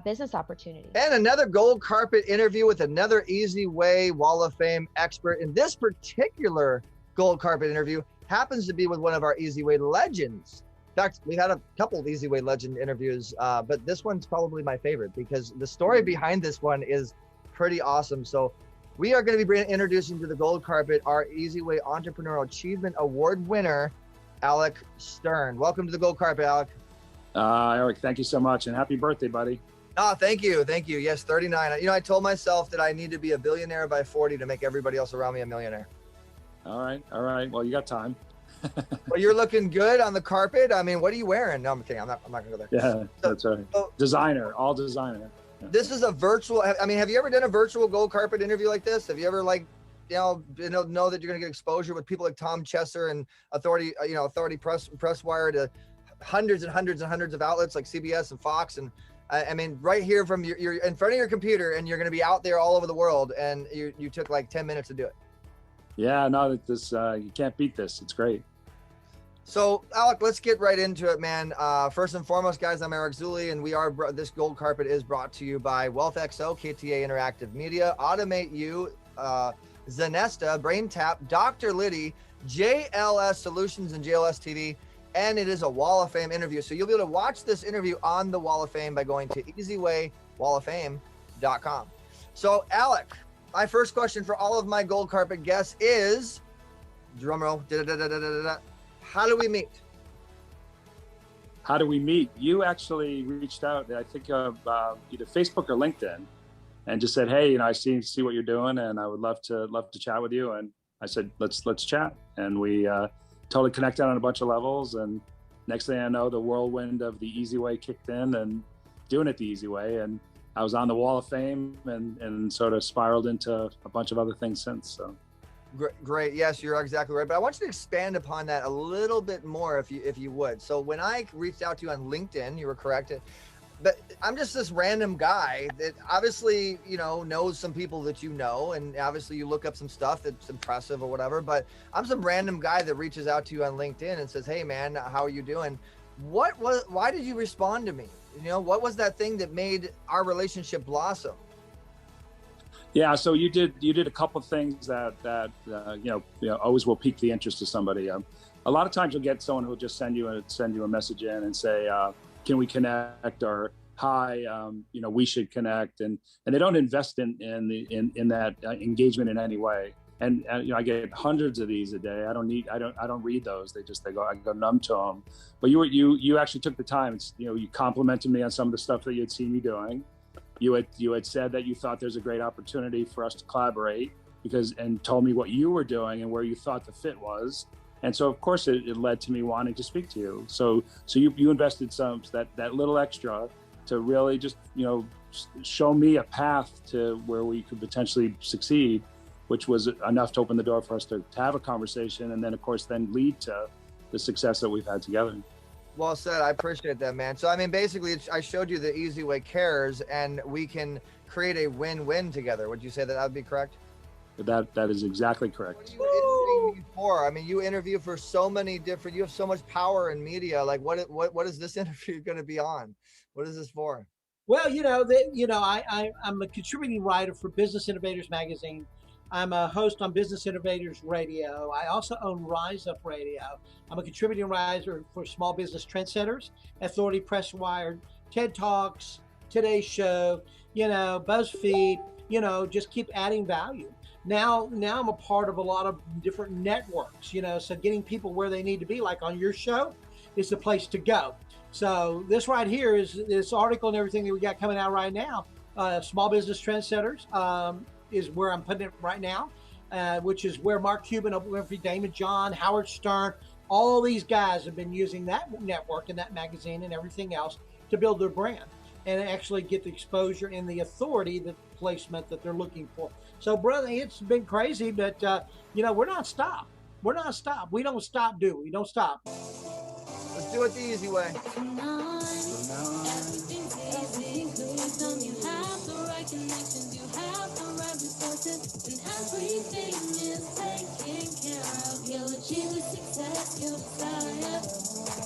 business opportunities. And another gold carpet interview with another eZWay Wall of Fame expert. In this particular gold carpet interview happens to be with one of our eZWay legends. In fact, we've had a couple of eZWay legend interviews, but this one's probably my favorite because the story behind this one is pretty awesome. So we are going to be introducing to the gold carpet our eZWay Entrepreneurial Achievement Award winner, Alec Stern. Welcome to the gold carpet, Alec. Eric, thank you so much, and happy birthday, buddy. Oh, thank you. Thank you. Yes, 39. I told myself that I need to be a billionaire by 40 to make everybody else around me a millionaire. All right. Well, you got time. Well, you're looking good on the carpet. I mean, what are you wearing? No, I'm kidding. I'm not going to go there. Yeah, that's right. Designer, all designer. Yeah. This is a virtual. I mean, have you ever done a virtual gold carpet interview like this? Have you ever know that you're going to get exposure with people like Tom Chesser and Authority Press Wire to hundreds and hundreds and hundreds of outlets like CBS and Fox. And I mean, right here from you're in front of your computer and you're going to be out there all over the world. And you took like 10 minutes to do it. Yeah, no, you can't beat this. It's great. So, Alec, let's get right into it, man. First and foremost, guys, I'm Eric Zuley, and this gold carpet is brought to you by WealthXO, KTA Interactive Media, Automate You, Zanesta, BrainTap, Dr. Liddy, JLS Solutions, and JLS TV, and it is a Wall of Fame interview. So you'll be able to watch this interview on the Wall of Fame by going to eZWayWallOfFame.com. So, Alec, my first question for all of my gold carpet guests is, drumroll, how do we meet? How do we meet? You actually reached out, I think, either Facebook or LinkedIn, and just said, "Hey, I see what you're doing, and I would love to chat with you." And I said, "Let's chat." And we totally connected on a bunch of levels. And next thing I know, the whirlwind of the eZWay kicked in, and doing it the easy way. And I was on the Wall of Fame, and sort of spiraled into a bunch of other things since. So. Great. Yes, you're exactly right. But I want you to expand upon that a little bit more if you would. So when I reached out to you on LinkedIn, you were correct. But I'm just this random guy that obviously, knows some people that and obviously you look up some stuff that's impressive or whatever. But I'm some random guy that reaches out to you on LinkedIn and says, "Hey, man, how are you doing?" Why did you respond to me? What was that thing that made our relationship blossom? Yeah, so you did a couple of things that always will pique the interest of somebody. A lot of times you'll get someone who'll just send you a message in and say, "Can we connect?" or "Hi, we should connect," and they don't invest in that engagement in any way. And you know, I get hundreds of these a day. I don't read those. I go numb to them. But you actually took the time. You know, you complimented me on some of the stuff that you had seen me doing. You had said that you thought there's a great opportunity for us to collaborate and told me what you were doing and where you thought the fit was. And so of course it led to me wanting to speak to you. So you invested that little extra to really just, you know, show me a path to where we could potentially succeed, which was enough to open the door for us to have a conversation, and then of course lead to the success that we've had together. Well said. I appreciate that, man. So I mean, basically, I showed you the eZWay cares, and we can create a win-win together. Would you say that would be correct? That is exactly correct. What are you interviewing me for? I mean, you interview for so many different. You have so much power in media. Like, what is this interview going to be on? What is this for? Well, I'm a contributing writer for Business Innovators magazine. I'm a host on Business Innovators Radio. I also own Rise Up Radio. I'm a contributing writer for Small Business Trendsetters, Authority Press Wired, TED Talks, Today's Show, BuzzFeed, just keep adding value. Now I'm a part of a lot of different networks, so getting people where they need to be, like on your show, is the place to go. So this right here is this article and everything that we got coming out right now. Small Business Trendsetters is where I'm putting it right now, which is where Mark Cuban, Oprah Winfrey, Damon John, Howard Stern, all these guys have been using that network and that magazine and everything else to build their brand and actually get the exposure and the authority, the placement that they're looking for. So, brother, it's been crazy, but we're not stopped. We're not stopped. We don't stop, do we? Don't stop. Let's do it the easy way. And everything is taken care of. You'll achieve the success you desire.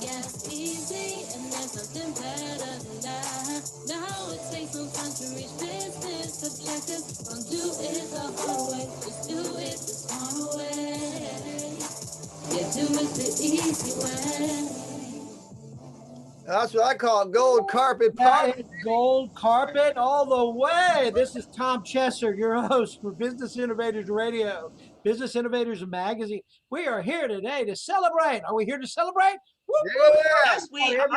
Yeah, it's easy and there's nothing better than that. Now it takes some time to reach business objectives. Don't do it the hard way, just do it the smart way. Yeah, do it the easy way. That's what I call gold carpet. That is gold carpet all the way. This is Tom Chesser, your host for Business Innovators Radio, Business Innovators Magazine. We are here today to celebrate. Are we here to celebrate? Yes, we are.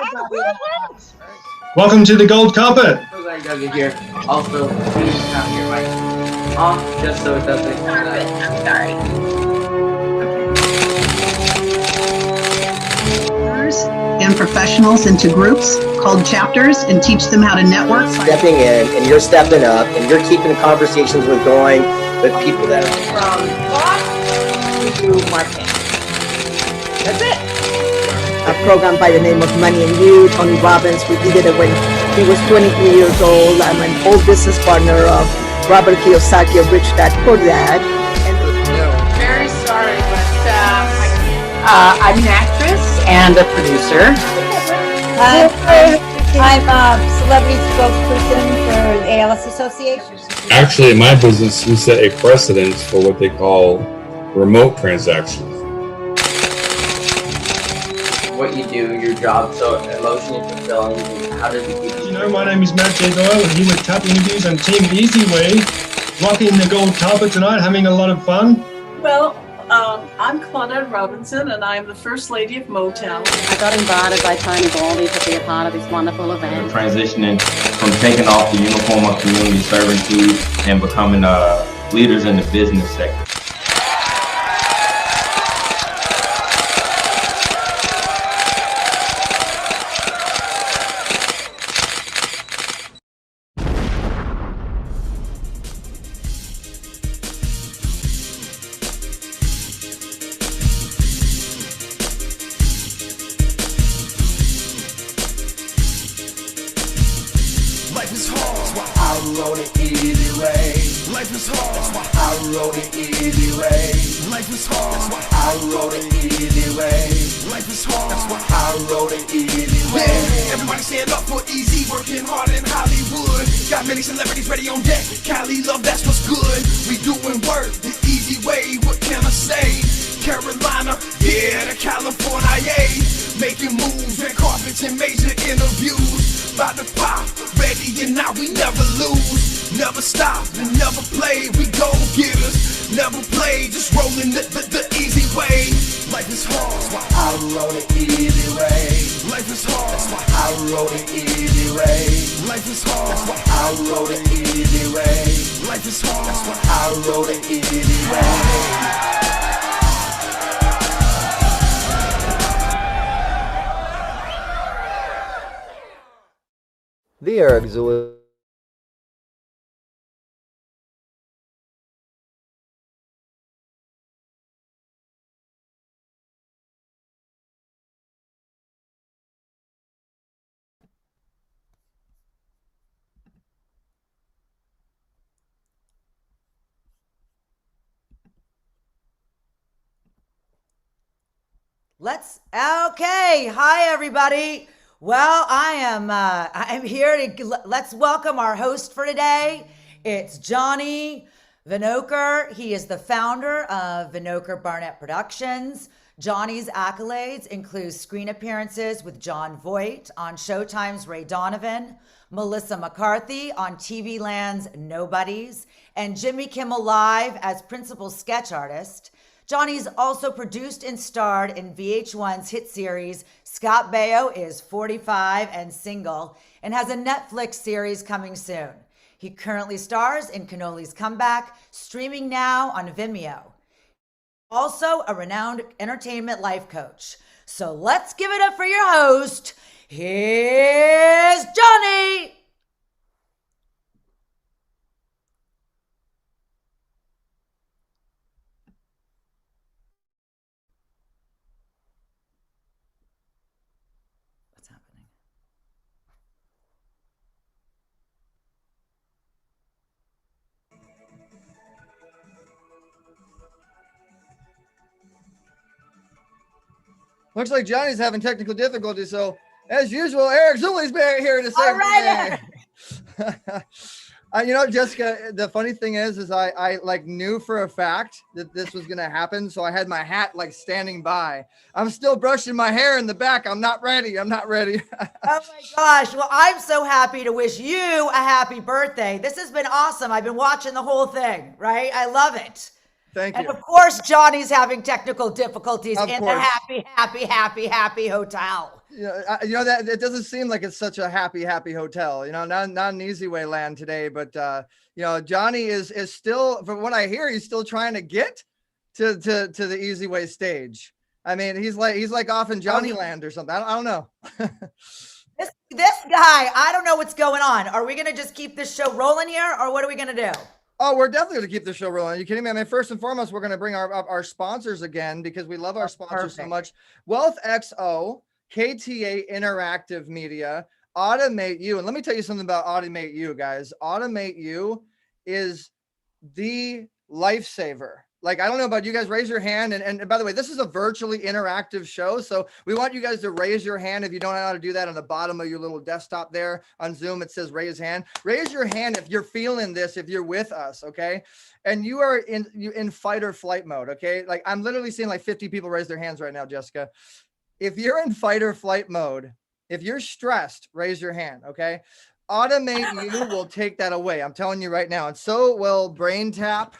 Welcome to the gold carpet. So glad you guys are here. Also, please have your mic off just so it doesn't. I'm sorry. And professionals into groups called chapters and teach them how to network. Stepping in and you're stepping up and you're keeping the conversations going with people that are from thought to marketing. That's it. A program by the name of Money and You, Tony Robbins. We did it when he was 23 years old. I'm an old business partner of Robert Kiyosaki of Rich Dad Poor Dad. Very sorry, but I'm an actress and a producer. I'm a celebrity spokesperson for the ALS Association. Actually, in my business, we set a precedence for what they call remote transactions. What you do, your job, so emotionally fulfilling. How does it keep you? My name is Matt J. Doyle, and here with Top Interviews on Team eZWay, rocking the gold carpet tonight, having a lot of fun. Well, I'm Claudette Robinson, and I'm the First Lady of Motown. I got invited by Tony Baldy to be a part of this wonderful event. Transitioning from taking off the uniform of community servitude and becoming leaders in the business sector. Life is hard, that's why I wrote it eZWay. Life is hard, that's why I wrote it eZWay. Life is hard, that's why I wrote it eZWay. Life is hard, that's why I wrote it eZWay. Yeah, everybody stand up for easy, working hard in Hollywood. Got many celebrities ready on deck. Cali love, that's what's good. We doing work the easy way. What can I say? Carolina, yeah, to California, yeah. Making moves, red carpets and major interviews. About to pop, ready and now we never lose. Never stop and never play, we go getters. Never play way, just rolling the easy way. Life is hard, that's why I roll the easy way. Life is hard, that's why I roll the easy way. Life is hard, that's why I roll the easy way. Life is hard, that's why I roll the easy way. The Eric Zuley. Okay. Hi, everybody. Well, I'm here to, let's welcome our host for today. It's Johnny Vinokur. He is the founder of Vinokur Barnett Productions. Johnny's accolades include screen appearances with John Voight on Showtime's Ray Donovan, Melissa McCarthy on TV Land's Nobodies, and Jimmy Kimmel Live as principal sketch artist. Johnny's also produced and starred in VH1's hit series Scott Baio is 45 and Single, and has a Netflix series coming soon. He currently stars in Cannoli's Comeback, streaming now on Vimeo. Also a renowned entertainment life coach. So let's give it up for your host. Here's Johnny. Looks like Johnny's having technical difficulties, so as usual, Eric Zuley's here to say. All right. You know, Jessica, the funny thing is I like knew for a fact that this was going to happen. So I had my hat like standing by. I'm still brushing my hair in the back. I'm not ready. Oh my gosh. Well, I'm so happy to wish you a happy birthday. This has been awesome. I've been watching the whole thing, right? I love it. Thank you. And of course, Johnny's having technical difficulties Of in course. the happy hotel. You know that it doesn't seem like it's such a happy hotel, you know, not an eZWay land today, but you know, Johnny is still, from what I hear, he's still trying to get to the eZWay stage. I mean, he's like off in Johnny land or something. I don't know. This guy, I don't know what's going on. Are we going to just keep this show rolling here, or what are we going to do? Oh, we're definitely going to keep the show rolling. Are you kidding me? I mean, first and foremost, we're going to bring our sponsors again, because we love our sponsors so much. Wealth XO, KTA Interactive Media, Automate You. And let me tell you something about Automate You, guys. Automate You is the lifesaver. Like, I don't know about you guys, raise your hand. And by the way, this is a virtually interactive show. So we want you guys to raise your hand. If you don't know how to do that, on the bottom of your little desktop there on Zoom, it says raise hand. Raise your hand if you're feeling this, if you're with us, okay? And you are in fight or flight mode, okay? Like, I'm literally seeing like 50 people raise their hands right now, Jessica. If you're in fight or flight mode, if you're stressed, raise your hand, okay? Automate You will take that away. I'm telling you right now. And so will Brain Tap.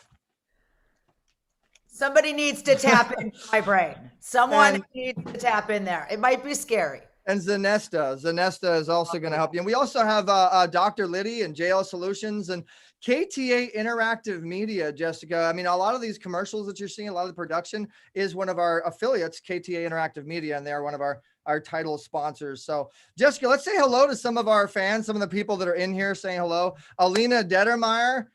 Somebody needs to tap into my brain. Someone needs to tap in there. It might be scary. And Zanesta is also going to help you. And we also have Dr. Liddy and JL Solutions and KTA Interactive Media, Jessica. I mean, a lot of these commercials that you're seeing, a lot of the production is one of our affiliates, KTA Interactive Media, and they're one of our title sponsors. So, Jessica, let's say hello to some of our fans, some of the people that are in here saying hello. Alina Dettermeyer,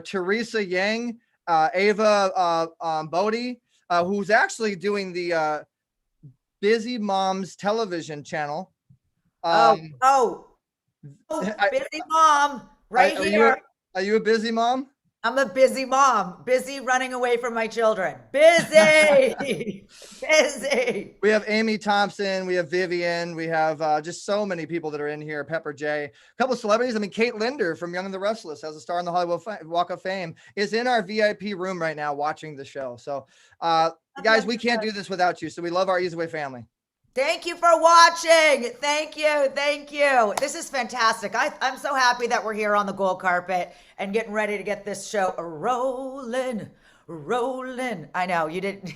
Teresa Yang, Ava Bodie, who's actually doing the Busy Moms television channel. Busy mom, right here. Are you a busy mom? I'm a busy mom, busy running away from my children. Busy, busy. We have Amy Thompson, we have Vivian, we have just so many people that are in here. Pepper J, a couple of celebrities. I mean, Kate Linder from Young and the Restless, as a star in the Hollywood Walk of Fame, is in our VIP room right now watching the show. So, guys, we can't do this without you. So we love our eZWay family. Thank you for watching. Thank you. Thank you. This is fantastic. I'm so happy that we're here on the gold carpet and getting ready to get this show rolling. rolling. I know you didn't.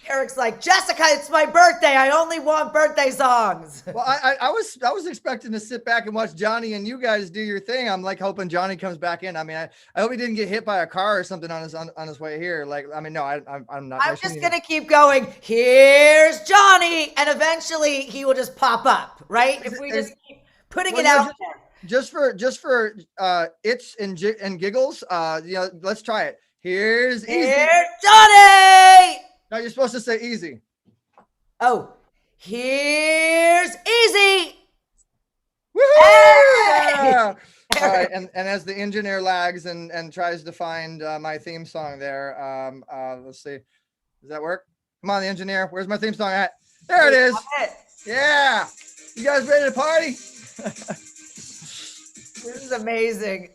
Eric's like, Jessica, it's my birthday. I only want birthday songs. Well, I was expecting to sit back and watch Johnny and you guys do your thing. I'm like hoping Johnny comes back in. I mean, I hope he didn't get hit by a car or something on his way here. Like, I mean, no, I'm not. I'm just gonna keep going. Here's Johnny, and eventually he will just pop up, right? If we just keep putting it out there. Just for its and giggles, let's try it. Here's Johnny. No, you're supposed to say easy. Oh, here's easy. Yeah. All right, and as the engineer lags and tries to find my theme song there, let's see. Does that work? Come on, the engineer. Where's my theme song at? There it is. Yeah. You guys ready to party? This is amazing.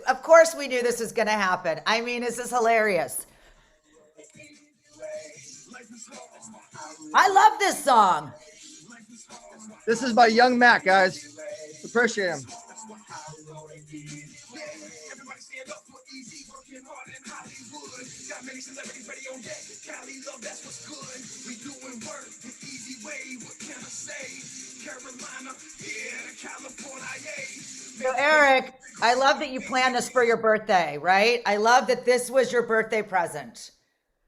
Of course we knew this was going to happen. I mean, this is hilarious. I love this song. This is by Young Mac, guys. Appreciate him. So Eric, I love that you planned this for your birthday, right? I love that this was your birthday present.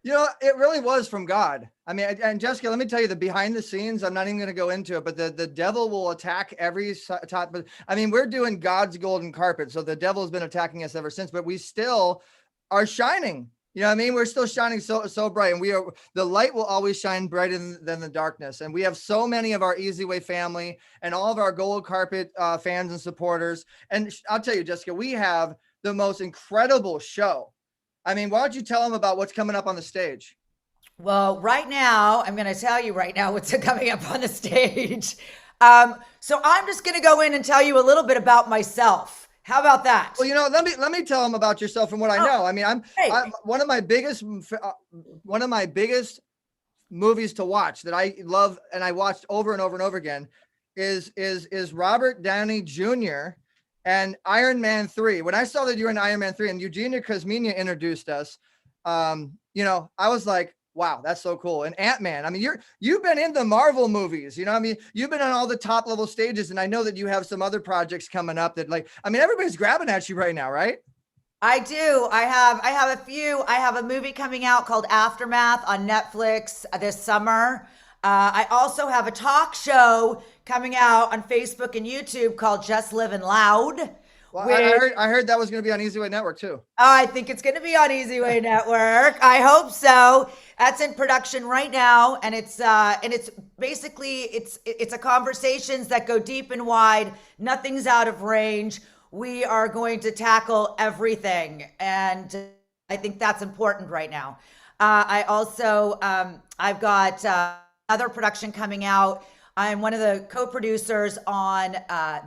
You know, it really was from God. I mean, and Jessica, let me tell you the behind the scenes, I'm not even going to go into it, but the devil will attack every top. But I mean, we're doing God's golden carpet. So the devil has been attacking us ever since, but we still are shining. You know what I mean? We're still shining so bright, and the light will always shine brighter than the darkness. And we have so many of our eZWay family and all of our gold carpet fans and supporters. And I'll tell you, Jessica, we have the most incredible show. I mean, why don't you tell them about what's coming up on the stage? Well, right now, I'm going to tell you right now what's coming up on the stage. So I'm just going to go in and tell you a little bit about myself. How about that? Well, you know, let me tell them about yourself and what I know. I mean, I'm one of my biggest movies to watch that I love and I watched over and over and over again is Robert Downey Jr. and Iron Man 3. When I saw that you were in Iron Man 3 and Eugenia Kuzmina introduced us, you know, I was like, wow, that's so cool. And Ant-Man, I mean, you've been in the Marvel movies, you know, I mean, you've been on all the top level stages, and I know that you have some other projects coming up that, like, I mean, everybody's grabbing at you right now, right? I do. I have a few. I have a movie coming out called Aftermath on Netflix this summer. I also have a talk show coming out on Facebook and YouTube called Just Living Loud. Well, I heard that was going to be on eZWay Network too. I think it's going to be on eZWay Network. I hope so. That's in production right now, and it's basically it's a conversations that go deep and wide. Nothing's out of range. We are going to tackle everything, and I think that's important right now. I also I've got another production coming out. I'm one of the co-producers on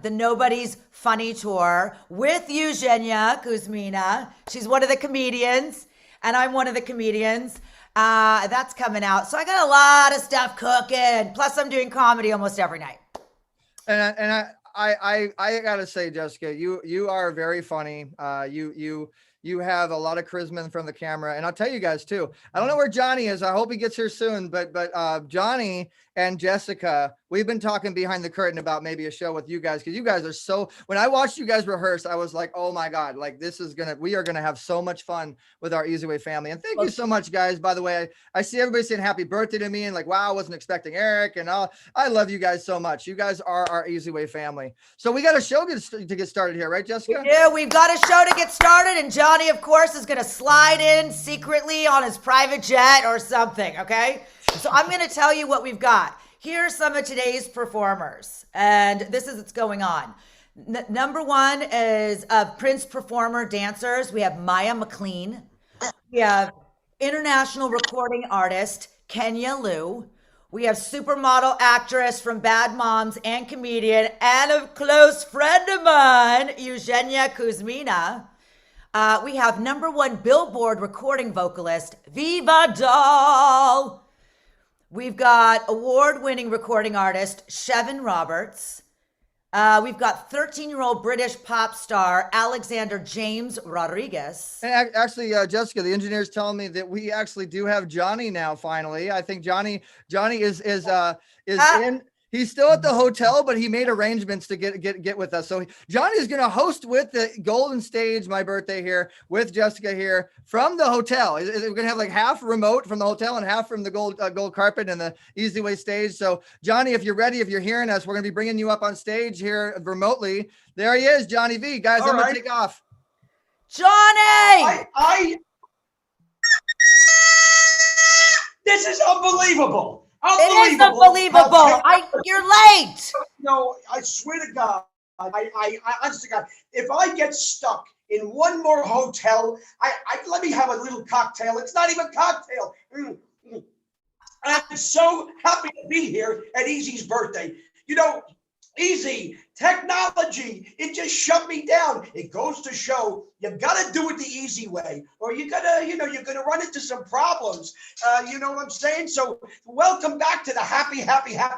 the Nobody's Funny Tour with Eugenia Kuzmina. She's one of the comedians, and I'm one of the comedians. That's coming out. So I got a lot of stuff cooking. Plus, I'm doing comedy almost every night. And I gotta say, Jessica, you are very funny. You have a lot of charisma in front of the camera, and I'll tell you guys too. I don't know where Johnny is. I hope he gets here soon. But Johnny and Jessica, we've been talking behind the curtain about maybe a show with you guys, because you guys are so. When I watched you guys rehearse, I was like, oh my God, like we are gonna have so much fun with our eZWay family. And thank you so much, guys. By the way, I see everybody saying happy birthday to me, and like, wow, I wasn't expecting Eric, and all. I love you guys so much. You guys are our eZWay family. So we got a show to get started here, right, Jessica? Yeah, we've got a show to get started, and Johnny, of course, is going to slide in secretly on his private jet or something, okay? So I'm going to tell you what we've got. Here are some of today's performers, and this is what's going on. Number one is Prince performer dancers. We have Maya McLean. We have international recording artist Kenya Liu. We have supermodel actress from Bad Moms and comedian and a close friend of mine, Eugenia Kuzmina. We have number one Billboard recording vocalist, Viva Doll. We've got award-winning recording artist, Chevin Roberts. We've got 13-year-old British pop star Alexander James Rodriguez. And actually, Jessica, the engineer's telling me that we actually do have Johnny now. Finally, I think Johnny is in. He's still at the hotel, but he made arrangements to get with us. So Johnny is going to host with the Golden Stage, my birthday here, with Jessica here from the hotel. We're going to have like half remote from the hotel and half from the gold carpet and the eZWay stage. So Johnny, if you're ready, if you're hearing us, we're going to be bringing you up on stage here remotely. There he is, Johnny V. Guys, I'm going to take off. Johnny! This is unbelievable. It is unbelievable. You're late. No, I swear to God, I honestly, God, if I get stuck in one more hotel, I let me have a little cocktail. It's not even cocktail. I'm so happy to be here at Easy's birthday. You know, Easy technology, it just shut me down. It goes to show you got to do it the easy way, or you're gonna run into some problems. You know what I'm saying? So welcome back to the happy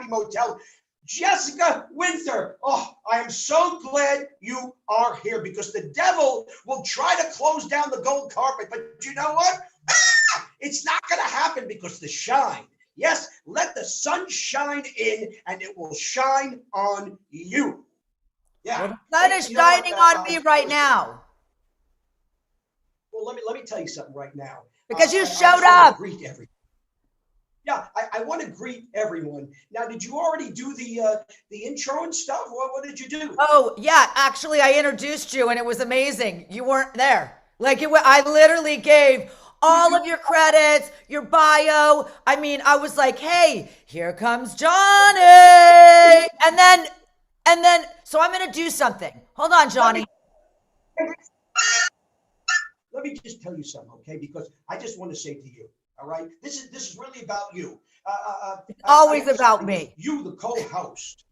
motel. Jessica Winther, oh, I am so glad you are here, because the devil will try to close down the gold carpet, but you know what? It's not gonna happen, because the shine. Yes, let the sun shine in, and it will shine on you. Yeah, well, the sun is shining on me right now. Well, let me tell you something right now. Because you showed up. Greet everyone. Yeah, I want to greet everyone. Now, did you already do the intro and stuff? What did you do? Oh yeah, actually, I introduced you, and it was amazing. You weren't there. I literally gave all of your credits, your bio. I mean, I was like, hey, here comes Johnny. And then, so I'm going to do something. Hold on, Johnny. Let me just tell you something, okay? Because I just want to say to you, all right? This is really about you. It's always about me. You, the co-host.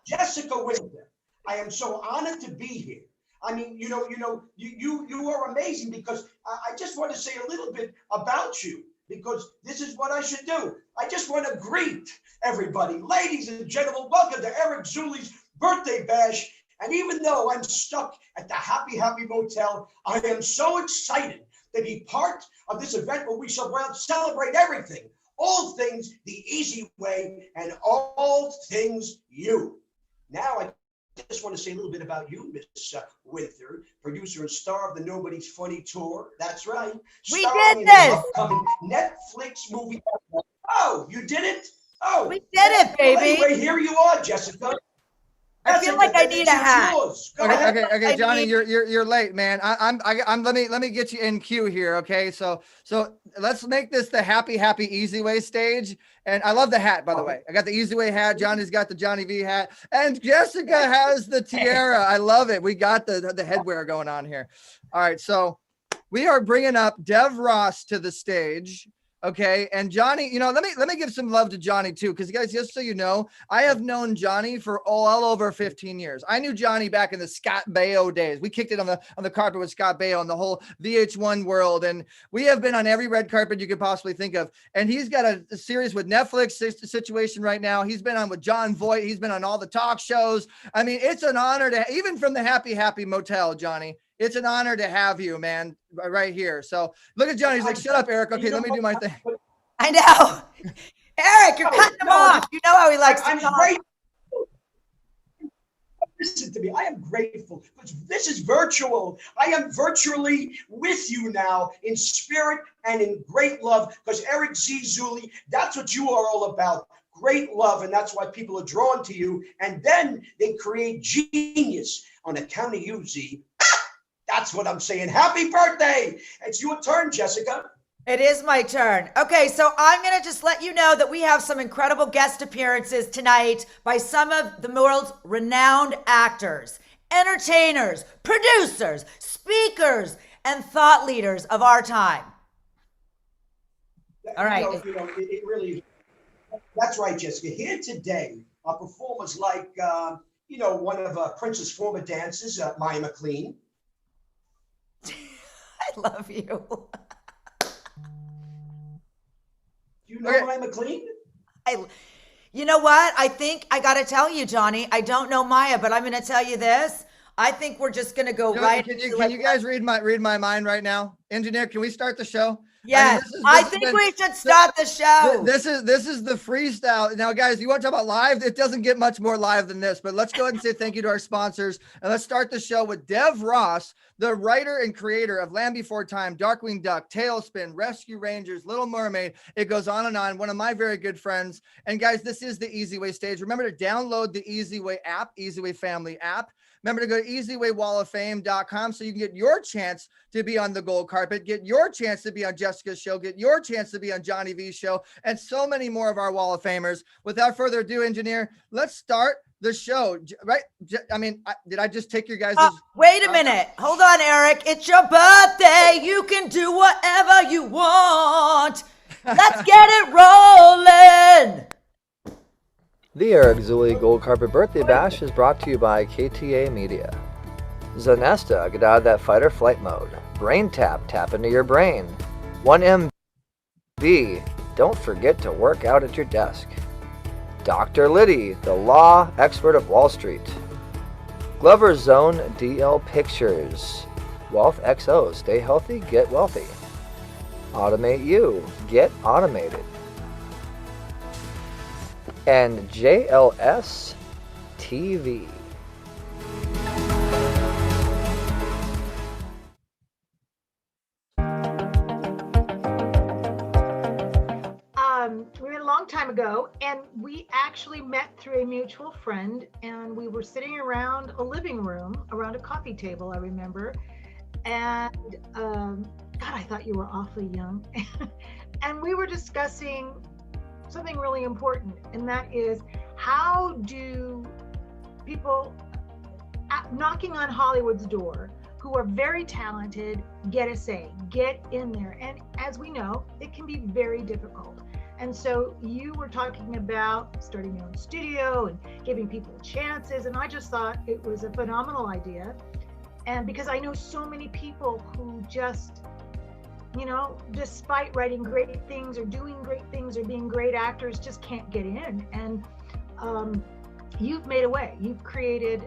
Jessica Winther, I am so honored to be here. I mean, you are amazing, because I just want to say a little bit about you, because this is what I should do. I just want to greet everybody. Ladies and gentlemen, welcome to Eric Zuley's birthday bash. And even though I'm stuck at the Happy Motel, I am so excited to be part of this event where we celebrate everything, all things the easy way, and all things you. Now, I just want to say a little bit about you, Miss Winther, producer and star of the Nobody's Funny Tour. That's right. We Starring did in this. the upcoming Netflix movie. Oh, you did it? Oh, we did it, baby. Well, anyway, here you are, Jessica. I feel like I need a hat. Okay, Johnny, you're late, man. Let me get you in queue here, okay? So let's make this the happy eZWay stage. And I love the hat, by the way. I got the eZWay hat. Johnny's got the Johnny V hat, and Jessica has the tiara. I love it. We got the headwear going on here. All right, so we are bringing up Dev Ross to the stage. Okay, and Johnny, let me give some love to Johnny too, because guys, just so you know, I have known Johnny for all over 15 years. I knew Johnny back in the Scott Baio days. We kicked it on the carpet with Scott Baio and the whole VH1 world, and we have been on every red carpet you could possibly think of. And he's got a series with Netflix situation right now. He's been on with John Voight. He's been on all the talk shows. I mean, it's an honor to, even from the Happy Motel, Johnny. It's an honor to have you, man, right here. So look at Johnny. He's like, shut up, Eric. Okay, let me do my thing. I know. Eric, you're cutting him off. You know how he likes to talk. Listen to me. I am grateful, because this is virtual. I am virtually with you now in spirit and in great love, because Eric Z. Zuley, that's what you are all about. Great love, and that's why people are drawn to you. And then they create genius on account of you, Z. That's what I'm saying. Happy birthday. It's your turn, Jessica. It is my turn. Okay, so I'm going to just let you know that we have some incredible guest appearances tonight by some of the world's renowned actors, entertainers, producers, speakers, and thought leaders of our time. All right. It really, that's right, Jessica. Here today are performers like, one of Prince's former dancers, Maya McLean. I love you. You know Maya McLean? You know what? I think I got to tell you, Johnny, I don't know Maya, but I'm going to tell you this. I think we're just going to go right. Can you guys read my mind right now? Engineer, can we start the show? Yes, I think we should start the show. This is the freestyle. Now, guys, you want to talk about live? It doesn't get much more live than this, but let's go ahead and say thank you to our sponsors. And let's start the show with Dev Ross, the writer and creator of Land Before Time, Darkwing Duck, Tailspin, Rescue Rangers, Little Mermaid. It goes on and on. One of my very good friends. And guys, this is the eZWay stage. Remember to download the eZWay app, eZWay family app. Remember to go to eZWayWallOfFame.com so you can get your chance to be on the gold carpet, get your chance to be on Jessica's show, get your chance to be on Johnny V's show, and so many more of our Wall of Famers. Without further ado, engineer, let's start the show. Right? I mean, did I just take your guys'? Wait a minute. Hold on, Eric. It's your birthday. You can do whatever you want. Let's get it rolling. The Eric Zuley Gold Carpet Birthday Bash is brought to you by KTA Media. Zanesta, get out of that fight or flight mode. Brain tap into your brain. 1MB, don't forget to work out at your desk. Dr. Liddy, the law expert of Wall Street. Glover Zone DL Pictures. Wealth XO, stay healthy, get wealthy. Automate You, get automated. And JLS TV. We met a long time ago, and we actually met through a mutual friend, and we were sitting around a living room, around a coffee table, I remember. And God, I thought you were awfully young. And we were discussing something really important, and that is, how do people knocking on Hollywood's door who are very talented get a say, get in there? And as we know, it can be very difficult. And so you were talking about starting your own studio and giving people chances, and I just thought it was a phenomenal idea. And because I know so many people who just, you know, despite writing great things or doing great things or being great actors, just can't get in. And you've made a way. You've created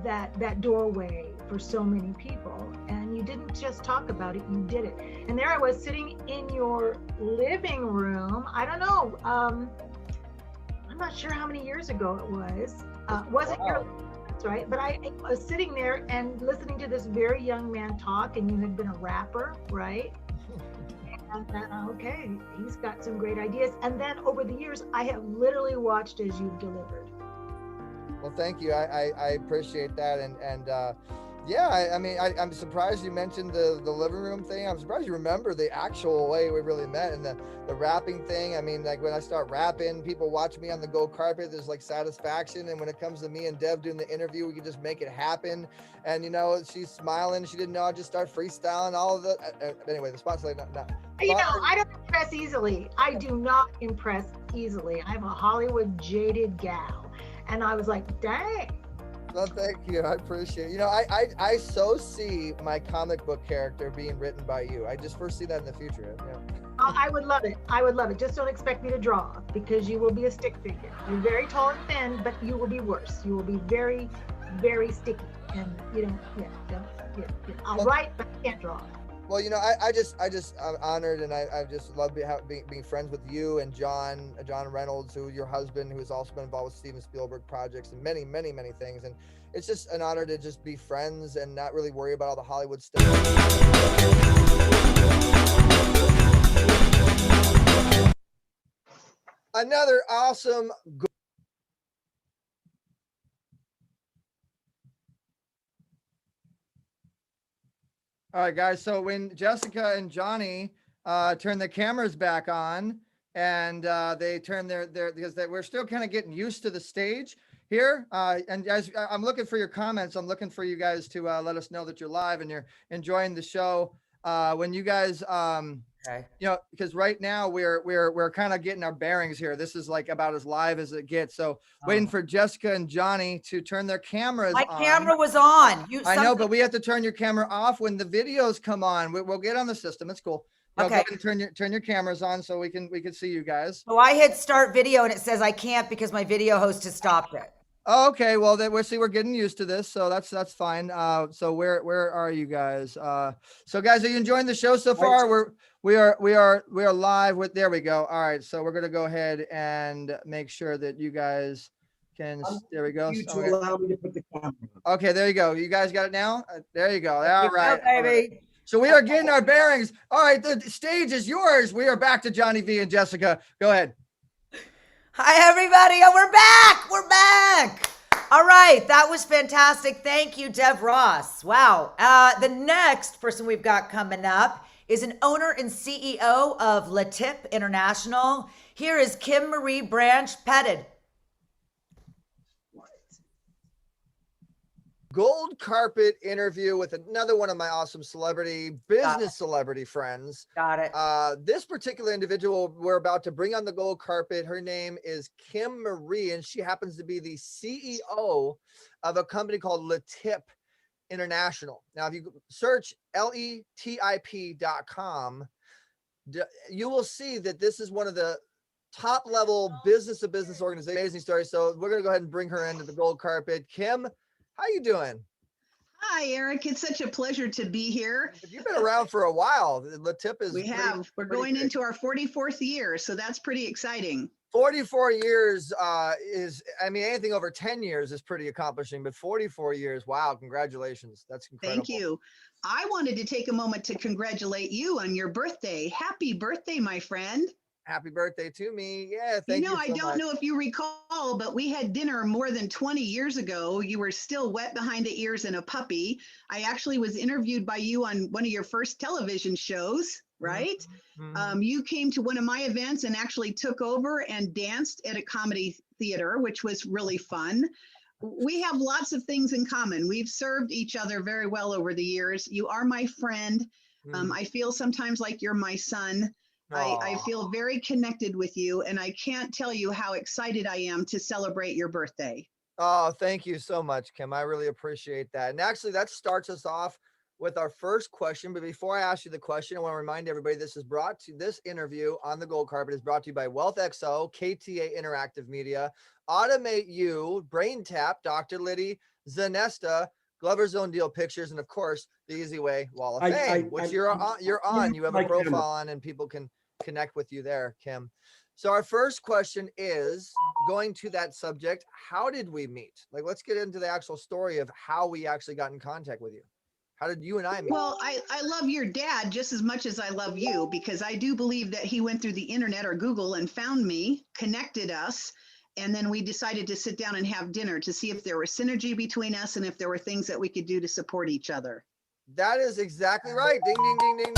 that doorway for so many people, and you didn't just talk about it, you did it. And there I was sitting in your living room. I don't know, I'm not sure how many years ago it was. Wasn't your, that's right, but I was sitting there and listening to this very young man talk, and you had been a rapper, right? And okay, he's got some great ideas. And then over the years, I have literally watched as you've delivered. Well, thank you. I appreciate that. And yeah, I mean, I'm surprised you mentioned the living room thing. I'm surprised you remember the actual way we really met, and the rapping thing. I mean, like when I start rapping, people watch me on the gold carpet, there's like satisfaction. And when it comes to me and Dev doing the interview, we can just make it happen. And, you know, she's smiling. She didn't know I'd just start freestyling all of the, anyway, the spot's like, not. You know, I don't impress easily. I do not impress easily. I'm a Hollywood jaded gal. And I was like, dang. No, thank you. I appreciate it. You know, I so see my comic book character being written by you. I just foresee that in the future. Yeah. I would love it. I would love it. Just don't expect me to draw, because you will be a stick figure. You're very tall and thin, but you will be worse. You will be very, very sticky. And you know, I'll write, but I can't draw. Well, you know, I'm honored, and I just love being friends with you and John Reynolds, who your husband, who has also been involved with Steven Spielberg projects and many, many, many things. And it's just an honor to just be friends and not really worry about all the Hollywood stuff. Another awesome. All right, guys. So when Jessica and Johnny turn the cameras back on, and they turn their because we're still kind of getting used to the stage here. And guys, I'm looking for your comments. I'm looking for you guys to let us know that you're live and you're enjoying the show. When you guys, okay. You know, because right now we're kind of getting our bearings here. This is like about as live as it gets. So waiting for Jessica and Johnny to turn their cameras on. My camera was on. I know, but we have to turn your camera off when the videos come on. We'll get on the system. It's cool. No, Okay. go ahead and turn your cameras on so we can see you guys. So I hit start video and it says I can't because my video host has stopped it. Oh, okay, well then we're getting used to this, so that's fine. So where are you guys? So guys, are you enjoying the show so far? We are live with. There we go. All right, so we're gonna go ahead and make sure that you guys can. There we go. You to allow me to put the camera on. Okay, there you go. You guys got it now. There you go. All right, baby. All right. So we are getting our bearings. All right, the stage is yours. We are back to Johnny V and Jessica. Go ahead. Hi, everybody. And we're back. We're back. All right. That was fantastic. Thank you, Deb Ross. Wow. The next person we've got coming up is an owner and CEO of Latip International. Here is Kim Marie Branch Petted. Gold carpet interview with another one of my awesome business celebrity friends. Got it. This particular individual we're about to bring on the gold carpet, her name is Kim Marie, and she happens to be the CEO of a company called Latip International. Now, if you search letip.com, you will see that this is one of the top level business to business organizations. Amazing story. So we're going to go ahead and bring her into the gold carpet. Kim, how you doing? Hi, Eric. It's such a pleasure to be here. You've been around for a while. Latip is. We have. We're going into our 44th year, so that's pretty exciting. 44 years anything over 10 years is pretty accomplishing, but 44 years, wow, congratulations. That's incredible. Thank you. I wanted to take a moment to congratulate you on your birthday. Happy birthday, my friend. Happy birthday to me. Yeah, thank you so I don't know if you recall, but we had dinner more than 20 years ago. You were still wet behind the ears and a puppy. I actually was interviewed by you on one of your first television shows, right? Mm-hmm. You came to one of my events and actually took over and danced at a comedy theater, which was really fun. We have lots of things in common. We've served each other very well over the years. You are my friend. I feel sometimes like you're my son. I feel very connected with you, and I can't tell you how excited I am to celebrate your birthday. Oh, thank you so much, Kim. I really appreciate that. And actually, that starts us off with our first question. But before I ask you the question, I want to remind everybody this interview on the gold carpet is brought to you by WealthXO, KTA Interactive Media, Automate You, Brain Tap, Dr. Liddy, Zanesta, Glover's Own Deal Pictures, and of course, the eZWay Wall of Fame, which you're on. You have a profile on, and people can connect with you there, Kim. So our first question is going to that subject. How did we meet? Like, let's get into the actual story of how we actually got in contact with you. How did you and I meet? Well, I love your dad just as much as I love you, because I do believe that he went through the internet or Google and found me, connected us, and then we decided to sit down and have dinner to see if there was synergy between us and if there were things that we could do to support each other. That is exactly right. Ding, ding, ding, ding.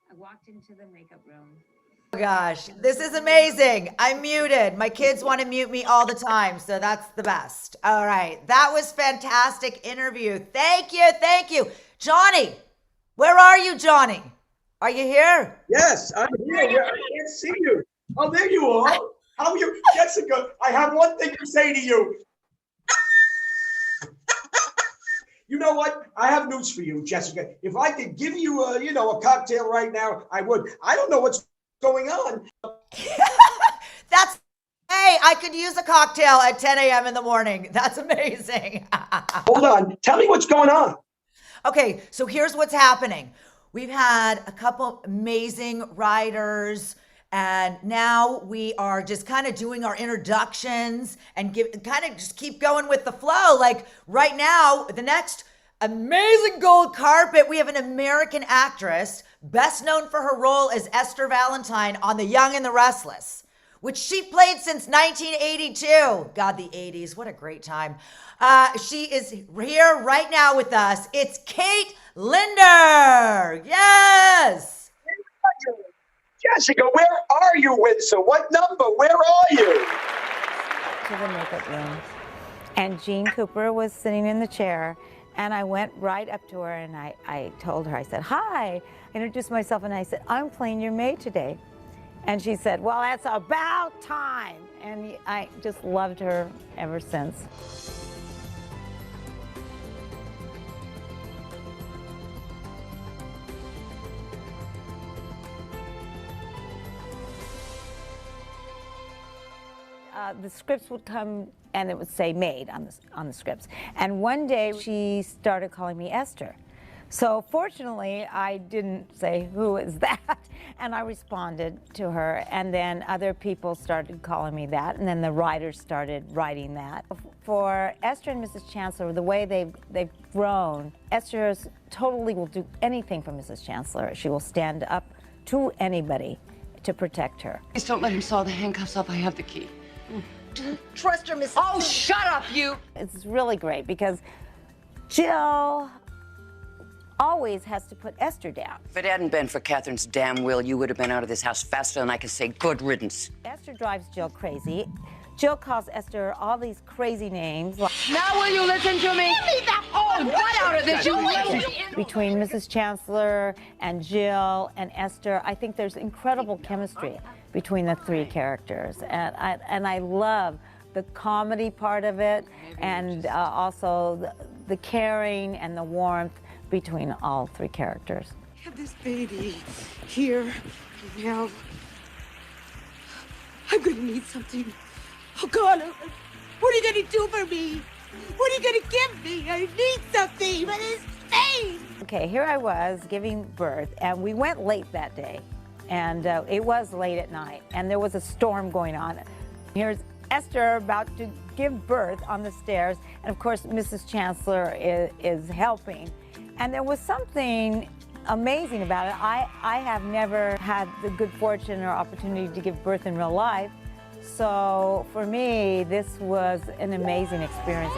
I walked into the makeup room. Oh gosh, this is amazing. I'm muted. My kids want to mute me all the time, so that's the best. All right, that was fantastic interview. Thank you, thank you. Johnny, where are you, Johnny? Are you here? Yes, I'm here. I can't see you. Oh, there you are. How are you, Jessica? I have one thing to say to you. You know what? I have news for you, Jessica. If I could give you a cocktail right now, I would. I don't know what's going on. Hey, I could use a cocktail at 10 a.m. in the morning. That's amazing. Hold on. Tell me what's going on. Okay, so here's what's happening. We've had a couple amazing riders, and now we are just kind of doing our introductions and just keep going with the flow. Like right now, the next amazing gold carpet, we have an American actress, best known for her role as Esther Valentine on The Young and the Restless, which she played since 1982. God, the 80s, what a great time. She is here right now with us. It's Kate Linder. Yes. Jessica, where are you, Windsor? What number? Where are you? To the makeup room. And Jean Cooper was sitting in the chair, and I went right up to her and I told her, I said, hi. I introduced myself and I said, I'm playing your maid today. And she said, well, that's about time. And I just loved her ever since. The scripts would come and it would say made on the scripts. And one day she started calling me Esther. So fortunately, I didn't say, who is that? And I responded to her. And then other people started calling me that. And then the writers started writing that. For Esther and Mrs. Chancellor, the way they've grown, Esther totally will do anything for Mrs. Chancellor. She will stand up to anybody to protect her. Please don't let him saw the handcuffs up. I have the key. Trust her, Mrs. Oh, shut up, you! It's really great because Jill always has to put Esther down. If it hadn't been for Catherine's damn will, you would have been out of this house faster than I could say good riddance. Esther drives Jill crazy. Jill calls Esther all these crazy names. Now will you listen to me? Leave that old butt out of this, you lady! Between Mrs. Chancellor and Jill and Esther, I think there's incredible chemistry between the three characters. And I love the comedy part of it and also the caring and the warmth between all three characters. I have this baby here now. I'm gonna need something. Oh God, what are you gonna do for me? What are you gonna give me? I need something, but it's pain. Okay, here I was giving birth, and we went late that day, and it was late at night, and there was a storm going on. Here's Esther about to give birth on the stairs, and of course, Mrs. Chancellor is helping. And there was something amazing about it. I have never had the good fortune or opportunity to give birth in real life. So for me, this was an amazing experience.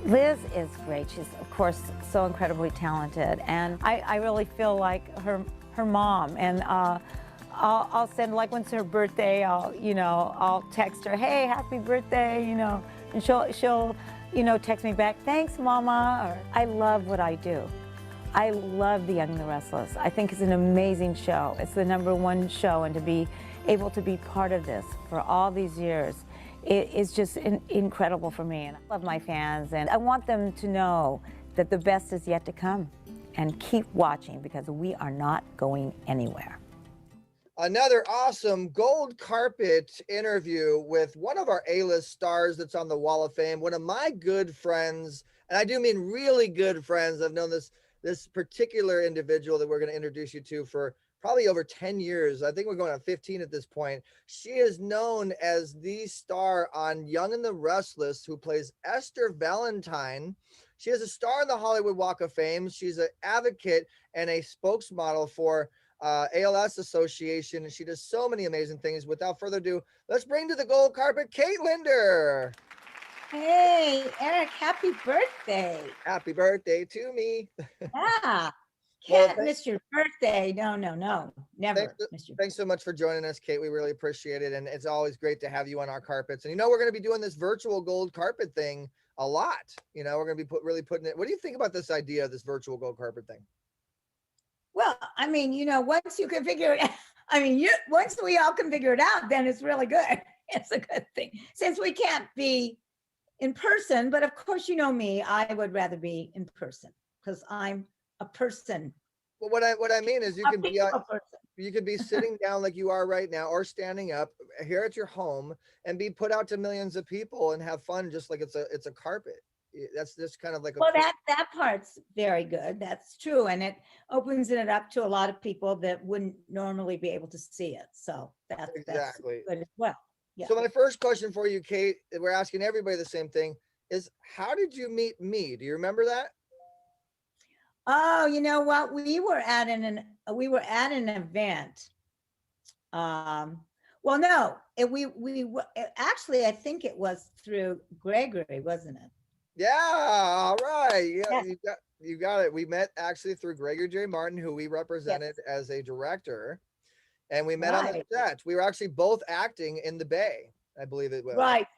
Liz is great. She's, of course, so incredibly talented. And I really feel like her mom. And I'll send, like, when's her birthday, I'll text her, hey, happy birthday, and she'll text me back, thanks, Mama. Or, I love what I do. I love The Young and the Restless. I think it's an amazing show. It's the #1 show, and to be able to be part of this for all these years, it is just incredible for me. And I love my fans, and I want them to know that the best is yet to come. And keep watching, because we are not going anywhere. Another awesome gold carpet interview with one of our A-list stars that's on the Wall of Fame, one of my good friends, and I do mean really good friends. I've known this particular individual that we're going to introduce you to for probably over 10 years. I think we're going on 15 at this point. She is known as the star on Young and the Restless, who plays Esther Valentine. She is a star in the Hollywood Walk of Fame. She's an advocate and a spokesmodel for ALS Association, and she does so many amazing things. Without further ado, let's bring to the gold carpet Kate Linder. Hey, Eric, happy birthday. Happy birthday to me. Yeah. Well, Can't miss your birthday. No, never. Thanks so much for joining us, Kate. We really appreciate it. And it's always great to have you on our carpets. And we're going to be doing this virtual gold carpet thing a lot. We're going to be really putting it. What do you think about this idea of this virtual gold carpet thing? Well, I mean, once you can figure it out, once we all can figure it out, then it's really good. It's a good thing. Since we can't be in person, but of course, me, I would rather be in person because I'm a person. Well, what I mean is you could be sitting down like you are right now, or standing up here at your home and be put out to millions of people and have fun, just like it's a carpet. That's just kind of like that part's very good. That's true, and it opens it up to a lot of people that wouldn't normally be able to see it. So that's exactly good as well. Yeah. So my first question for you, Kate, we're asking everybody the same thing, is how did you meet me? Do you remember that? Oh, you know what? We were at an event. Well, no, actually, I think it was through Gregory, wasn't it? Yeah, all right. Yeah, Yes. you got it. We met actually through Gregory J. Martin, who we represented as a director, and we met on the set. We were actually both acting in the Bay, I believe it was. Right.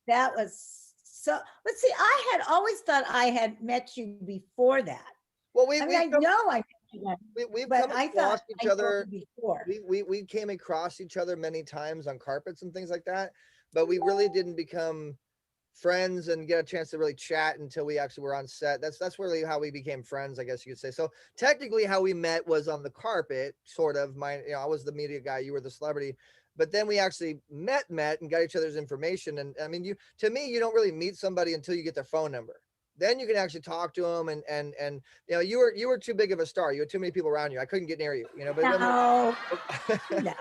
That was so. Let's see. I had always thought I had met you before that. Well, I know I met we've But come I across thought each I know other. you before. We came across each other many times on carpets and things like that, but we really didn't become friends and get a chance to really chat until we actually were on set. That's really how we became friends, I guess you could say. So technically how we met was on the carpet, sort of. I was the media guy, you were the celebrity, but then we actually met and got each other's information. And I mean, to me, you don't really meet somebody until you get their phone number. Then you can actually talk to them and you were too big of a star. You had too many people around you. I couldn't get near you, but No, no.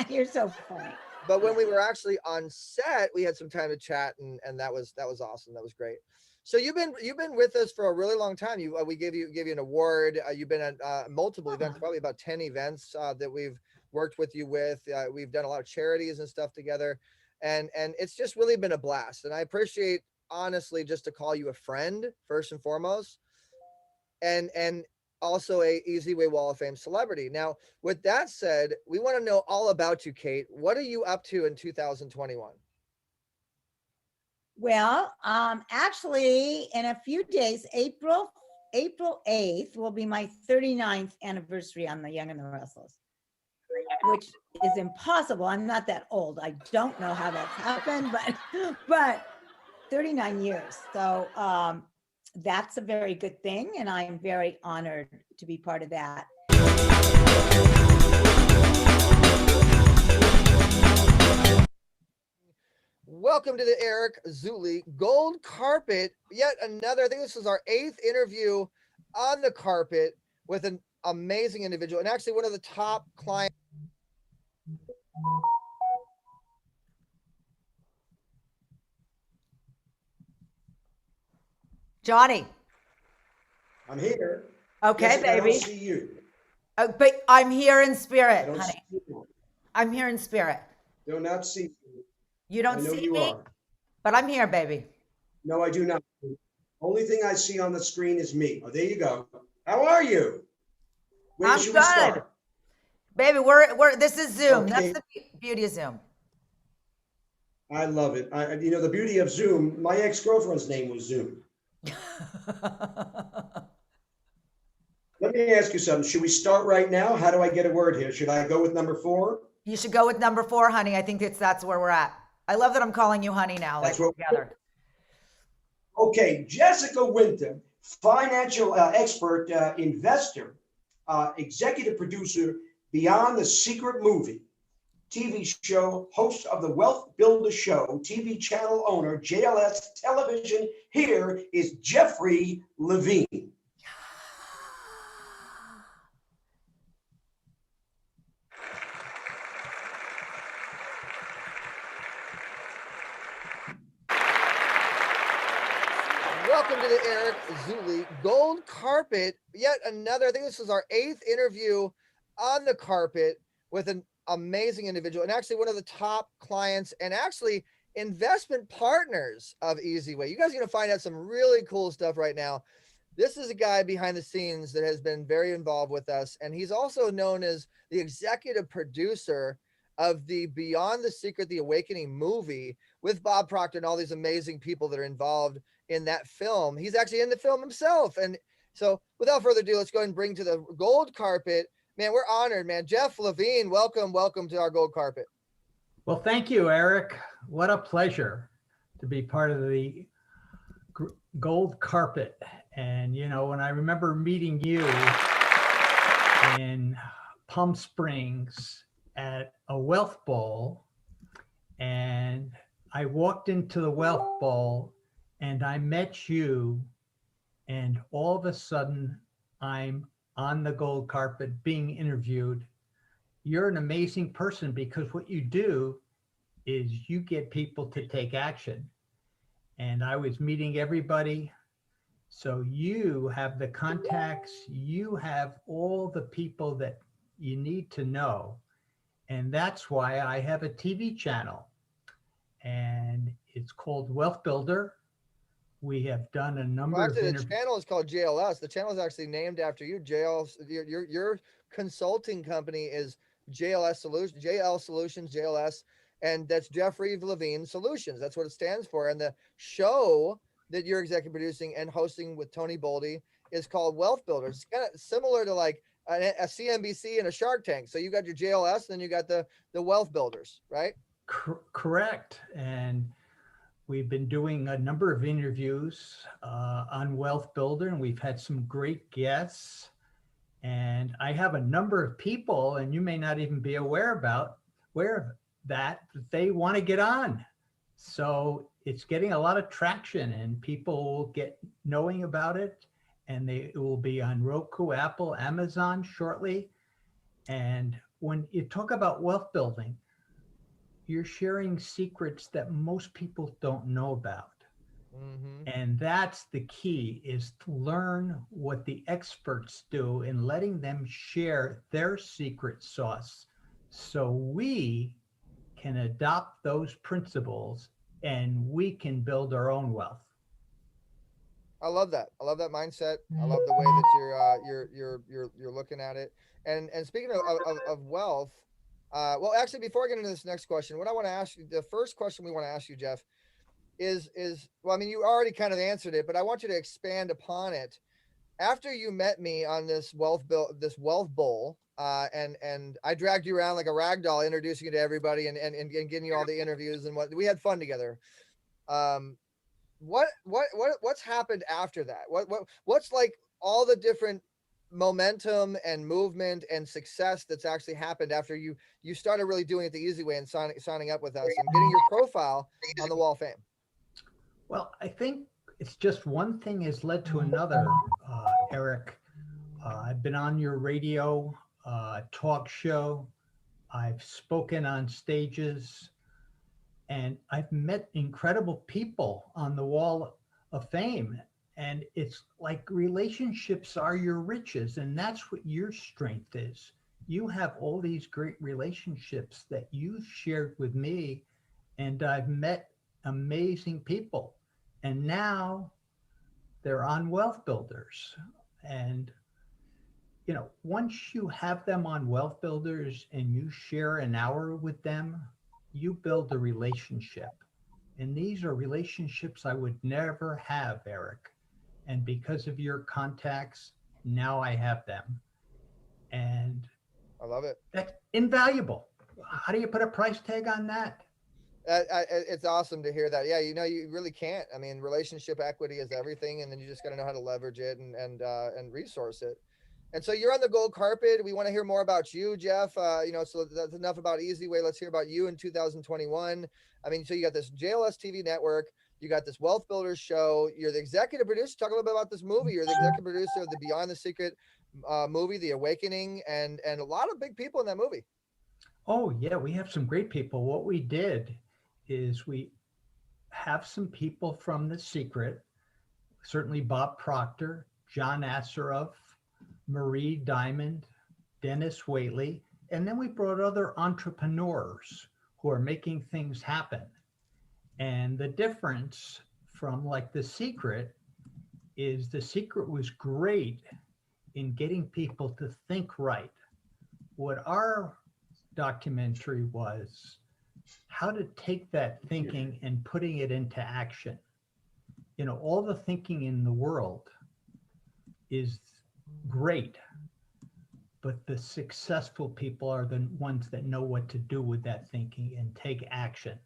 You're so funny. But when we were actually on set, we had some time to chat, and that was awesome. That was great. So you've been with us for a really long time. We gave you an award. You've been at multiple events, probably about 10 events that we've worked with you with. We've done a lot of charities and stuff together, and it's just really been a blast. And I appreciate, honestly, just to call you a friend first and foremost, and also a eZWay Wall of Fame celebrity. Now, with that said, we want to know all about you, Kate. What are you up to in 2021? Well, actually, in a few days, April 8th will be my 39th anniversary on The Young and the Restless, which is impossible. I'm not that old. I don't know how that's happened, but 39 years. So that's a very good thing, and I'm very honored to be part of that. Welcome to the Eric Zuley Gold Carpet. Yet another, I think this is our 8th interview on the carpet with an amazing individual, and actually one of the top clients. Johnny. I'm here. Okay, Jessica, baby. I don't see you. But I'm here in spirit, I don't honey. see you. I'm here in spirit. Do not see you. You don't I know see you me, are. but I'm here, baby. No, I do not. Only thing I see on the screen is me. Oh, there you go. How are you? Where I'm should good. we start? Baby, we're this is Zoom. Okay. That's the beauty of Zoom. I love it. The beauty of Zoom, my ex-girlfriend's name was Zoom. Let me ask you something. Should we start right now? How do I get a word here? Should I go with number 4? You should go with number 4, honey. I think that's where we're at. I love that I'm calling you honey now. That's like what together. Okay, Jessica Winter, financial expert, investor, executive producer, Beyond the Secret Movie, TV show, host of the Wealth Builder Show, TV channel owner, JLS Television. Here is Jeffrey Levine. Welcome to the Eric Zuley Gold Carpet. Yet another, I think this is our 8th interview on the carpet with an amazing individual, and actually one of the top clients and actually investment partners of eZWay. You guys are going to find out some really cool stuff right now. This is a guy behind the scenes that has been very involved with us, and he's also known as the executive producer of the Beyond the Secret, The Awakening movie with Bob Proctor and all these amazing people that are involved in that film. He's actually in the film himself. And so without further ado, let's go ahead and bring to the gold carpet. Man, we're honored, man. Jeff Levine, welcome to our gold carpet. Well, thank you, Eric. What a pleasure to be part of the gold carpet. And, when I remember meeting you in Palm Springs at a Wealth Bowl, and I walked into the Wealth Bowl and I met you, and all of a sudden I'm on the gold carpet being interviewed. You're an amazing person, because what you do is you get people to take action. And I was meeting everybody. So you have the contacts, you have all the people that you need to know. And that's why I have a TV channel, and it's called Wealth Builder. We have done a number of interviews. The channel is called JLS. The channel is actually named after you. Your consulting company is JLS Solutions, JL Solutions, JLS, and that's Jeffrey Levine Solutions. That's what it stands for. And the show that you're executive producing and hosting with Tony Boldy is called Wealth Builders. It's kind of similar to like a CNBC and a Shark Tank. So you got your JLS, then you got the Wealth Builders, right? Correct. And we've been doing a number of interviews on Wealth Builder, and we've had some great guests. And I have a number of people, and you may not even be aware of that they want to get on. So it's getting a lot of traction, and people will get knowing about it, and it will be on Roku, Apple, Amazon shortly. And when you talk about wealth building, you're sharing secrets that most people don't know about. And that's the key, is to learn what the experts do and letting them share their secret sauce so we can adopt those principles and we can build our own wealth. I love that. I love that mindset. I love the way that you're looking at it. And speaking of wealth, well, actually, before I get into this next question, what I want to ask you, the first question we want to ask you, Jeff, is well, I mean, you already kind of answered it, but I want you to expand upon it. After you met me on this wealth bowl, and I dragged you around like a rag doll, introducing you to everybody and getting you all the interviews, and we had fun together. What's happened after that? What's like all the different momentum and movement and success that's actually happened after you started really doing it the easy way and signing up with us and getting your profile on the Wall of Fame? Well, I think it's just one thing has led to another, Eric. I've been on your radio talk show. I've spoken on stages, and I've met incredible people on the Wall of Fame. And it's like relationships are your riches, and that's what your strength is. You have all these great relationships that you've shared with me, and I've met amazing people. And now they're on Wealth Builders. And, you know, once you have them on Wealth Builders and you share an hour with them, you build a relationship. And these are relationships I would never have, Eric. And because of your contacts, now I have them. And I love it. That's invaluable. How do you put a price tag on that? It's awesome to hear that. Yeah, you know, you really can't. I mean, relationship equity is everything, and then you just got to know how to leverage it and resource it. And so you're on the gold carpet. We want to hear more about you, Jeff. You know, so that's enough about eZWay. Let's hear about you in 2021. I mean, so you got this JLS TV network. You got this Wealth Builders show. You're the executive producer. Talk a little bit about this movie. You're the executive producer of the Beyond the Secret movie, The Awakening, and a lot of big people in that movie. Oh, yeah, we have some great people. What we did is we have some people from The Secret, certainly Bob Proctor, John Asseroff, Marie Diamond, Dennis Whaley, and then we brought other entrepreneurs who are making things happen. And the difference from like The Secret is The Secret was great in getting people to think right. What our documentary was how to take that thinking and putting it into action. You know, all the thinking in the world is great, but the successful people are the ones that know what to do with that thinking and take action.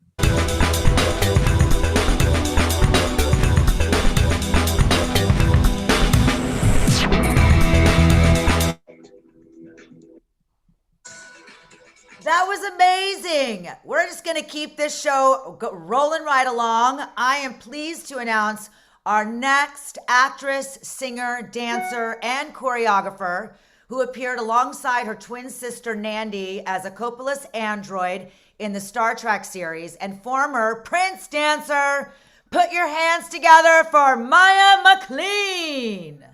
That was amazing. We're just going to keep this show rolling right along. I am pleased to announce our next actress, singer, dancer, and choreographer who appeared alongside her twin sister, Nandi, as a Coppola's android in the Star Trek series, and former Prince dancer. Put your hands together for Maya McLean.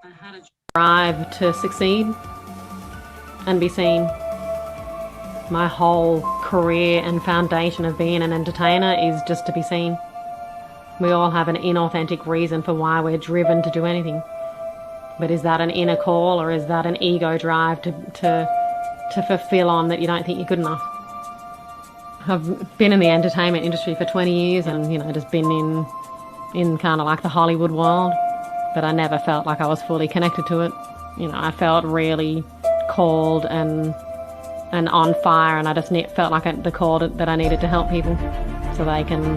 I had a drive to succeed and be seen. My whole career and foundation of being an entertainer is just to be seen. We all have an inauthentic reason for why we're driven to do anything. But is that an inner call, or is that an ego drive to fulfill on that you don't think you're good enough? I've been in the entertainment industry for 20 years and, just been in kind of like the Hollywood world, but I never felt like I was fully connected to it. I felt really called and on fire, and I just felt like the call that I needed to help people so they can,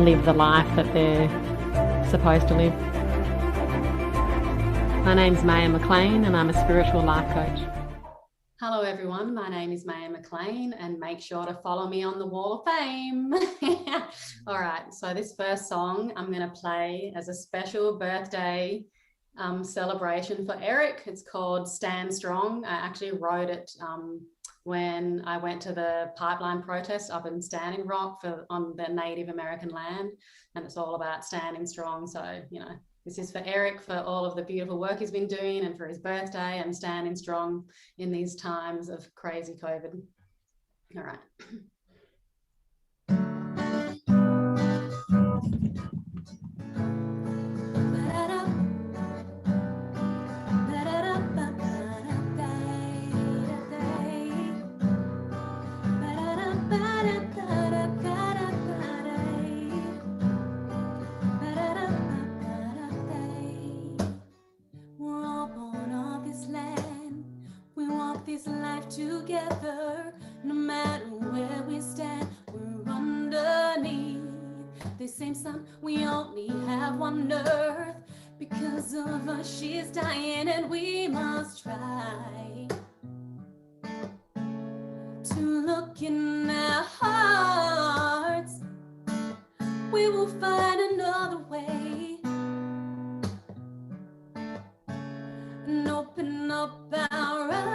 live the life that they're supposed to live. My name's Maya McLean and I'm a spiritual life coach. Hello everyone, my name is Maya McLean and make sure to follow me on the Wall of Fame. All right, so this first song I'm going to play as a special birthday celebration for Eric. It's called Stand Strong. I actually wrote it when I went to the pipeline protest up in Standing Rock on the Native American land, and it's all about standing strong. So, this is for Eric, for all of the beautiful work he's been doing and for his birthday and standing strong in these times of crazy COVID. All right. This life together, no matter where we stand, we're underneath the same sun. We only have one earth. Because of us, she's dying, and we must try to look in our hearts. We will find another way and open up our eyes.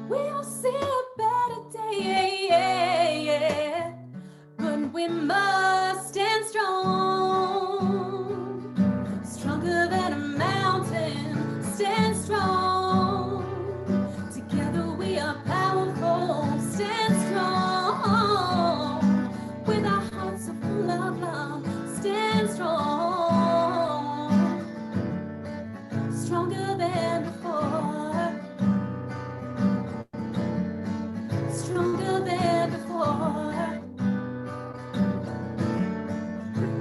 We will see a better day, but we must stand strong, stronger than a mountain. Stand strong, together we are powerful. Stand strong, with our hearts so full of love. Stand strong, stronger than before, stronger than before,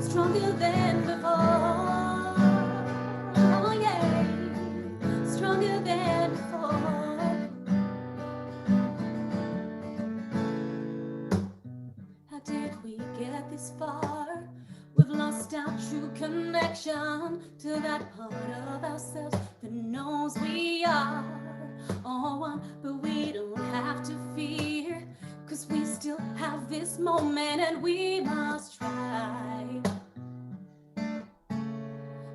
stronger than before. Oh yeah, stronger than before. How did we get this far? We've lost our true connection to that part of ourselves that knows we are all one, but we don't have to fear, 'cause we still have this moment, and we must try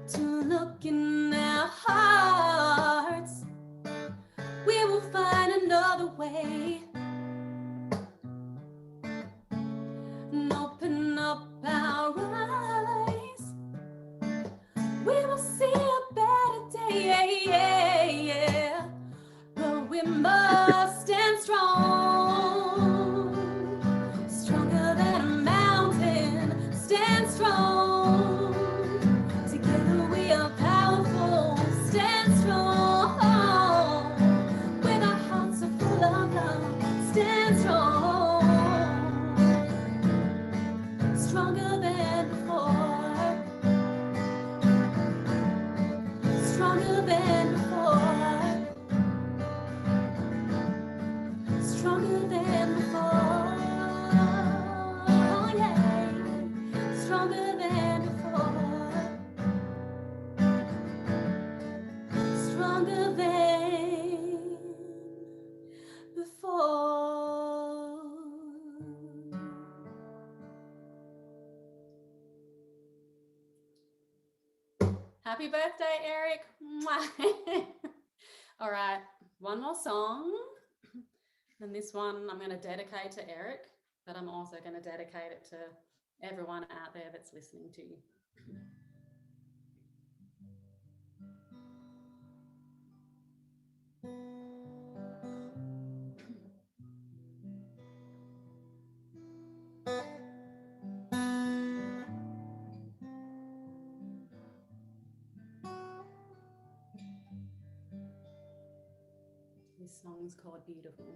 to look in our hearts. We will find another way and open up our eyes. We will see a better day, but we must stand strong, stronger than a mountain. Stand strong, together we are powerful. Stand strong, with our hearts so full of love. Stand strong, stronger than before, stronger than before, stronger than before. Oh yeah, stronger than before, stronger than before. Happy birthday, Eric. Mwah. All right, one more song. And this one I'm going to dedicate to Eric, but I'm also going to dedicate it to everyone out there that's listening to you. This song's called Beautiful.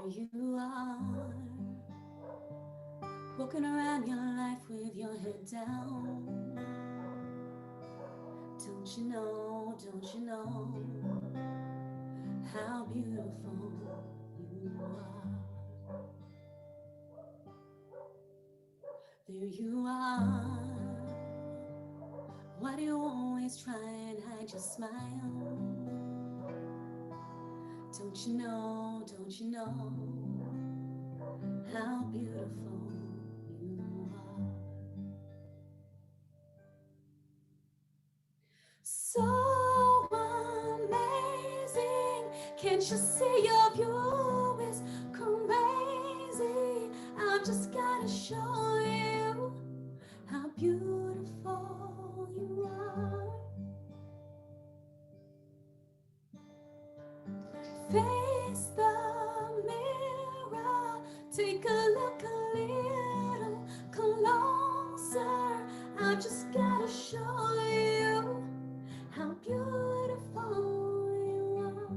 There you are, walking around your life with your head down. Don't you know how beautiful you are? There you are, why do you always try and hide your smile? Don't you know how beautiful you are? So amazing, can't you see your view is crazy? I've just gotta show you how beautiful you are. Face the mirror, take a look a little closer. I've just gotta show you how beautiful you are.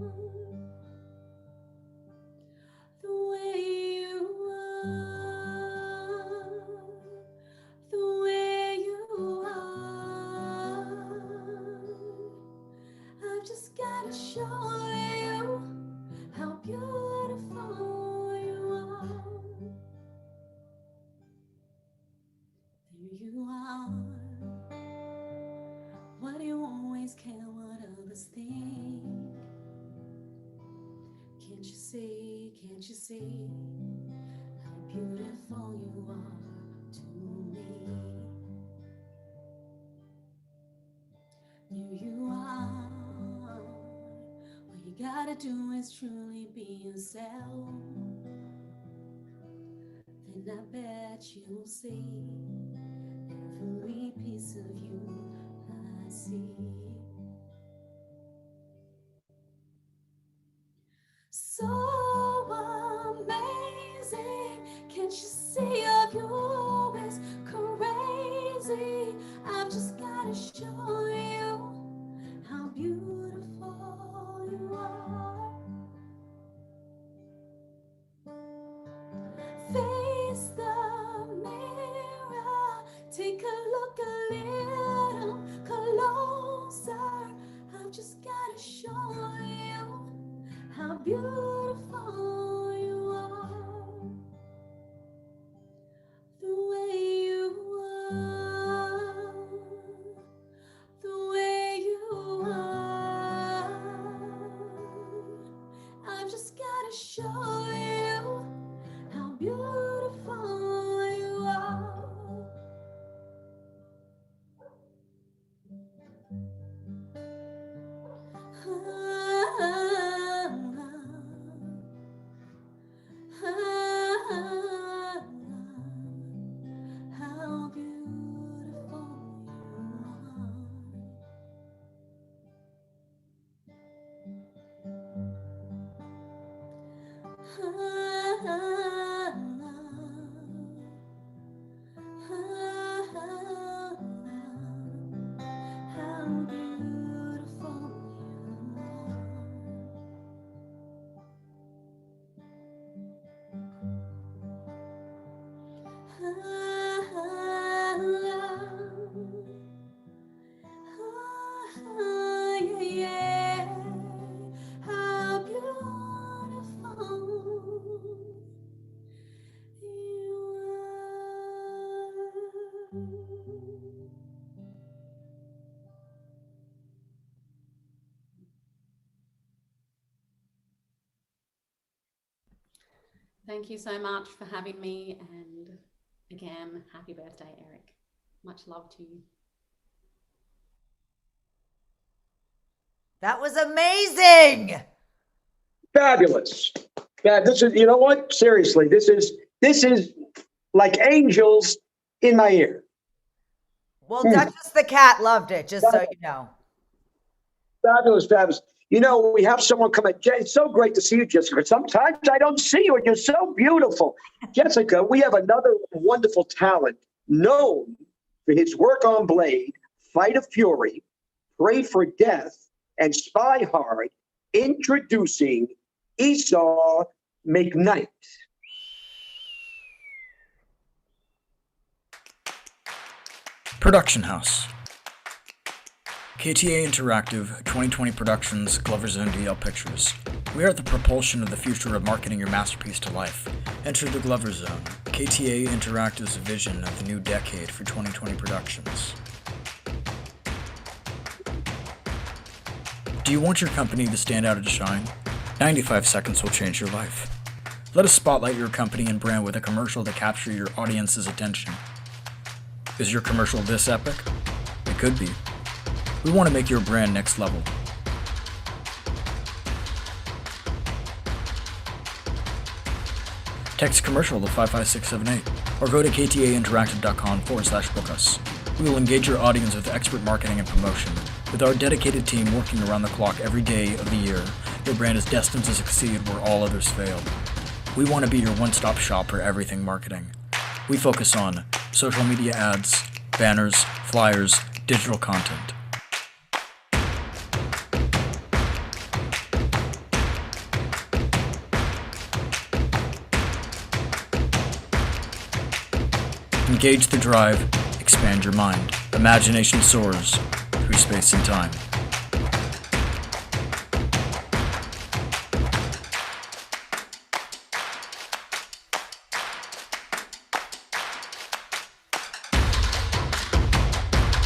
The way you are, the way you are. I've just gotta show you how beautiful you are. There you are. Why do you always care what others think? Can't you see how beautiful you are to me? There you are. All you gotta do is truly be yourself. Then I bet you'll see every piece of you I see. So amazing, can't you see your view is crazy? I've just gotta show you how beautiful you are. Face the mirror, take a look a little closer. I've just gotta show you how beautiful you are. The way you are, the way you are. I've just gotta show you how beautiful you are. How beautiful yeah, how beautiful you Thank you so much for having me, and again, happy birthday, Eric. Much love to you. That was amazing. Fabulous. Yeah, this is, you know what? Seriously, this is like angels in my ear. Well, Duchess the cat loved it, just so you know. Fabulous, fabulous. You know, we have someone come in. It's so great to see you, Jessica. Sometimes I don't see you, and you're so beautiful. Jessica, we have another wonderful talent known for his work on Blade, Fight of Fury, Pray for Death, and Spy Hard, introducing Esau make night. Production House. KTA Interactive 2020 Productions, Glover Zone DL Pictures. We are the propulsion of the future of marketing your masterpiece to life. Enter the Glover Zone. KTA Interactive's vision of the new decade for 2020 Productions. Do you want your company to stand out and shine? 95 seconds will change your life. Let us spotlight your company and brand with a commercial to capture your audience's attention. Is your commercial this epic? It could be. We want to make your brand next level. Text commercial to 55678 or go to ktainteractive.com/book us. We will engage your audience with expert marketing and promotion. With our dedicated team working around the clock every day of the year, your brand is destined to succeed where all others fail. We want to be your one-stop shop for everything marketing. We focus on social media ads, banners, flyers, digital content. Engage the drive, expand your mind. Imagination soars through space and time.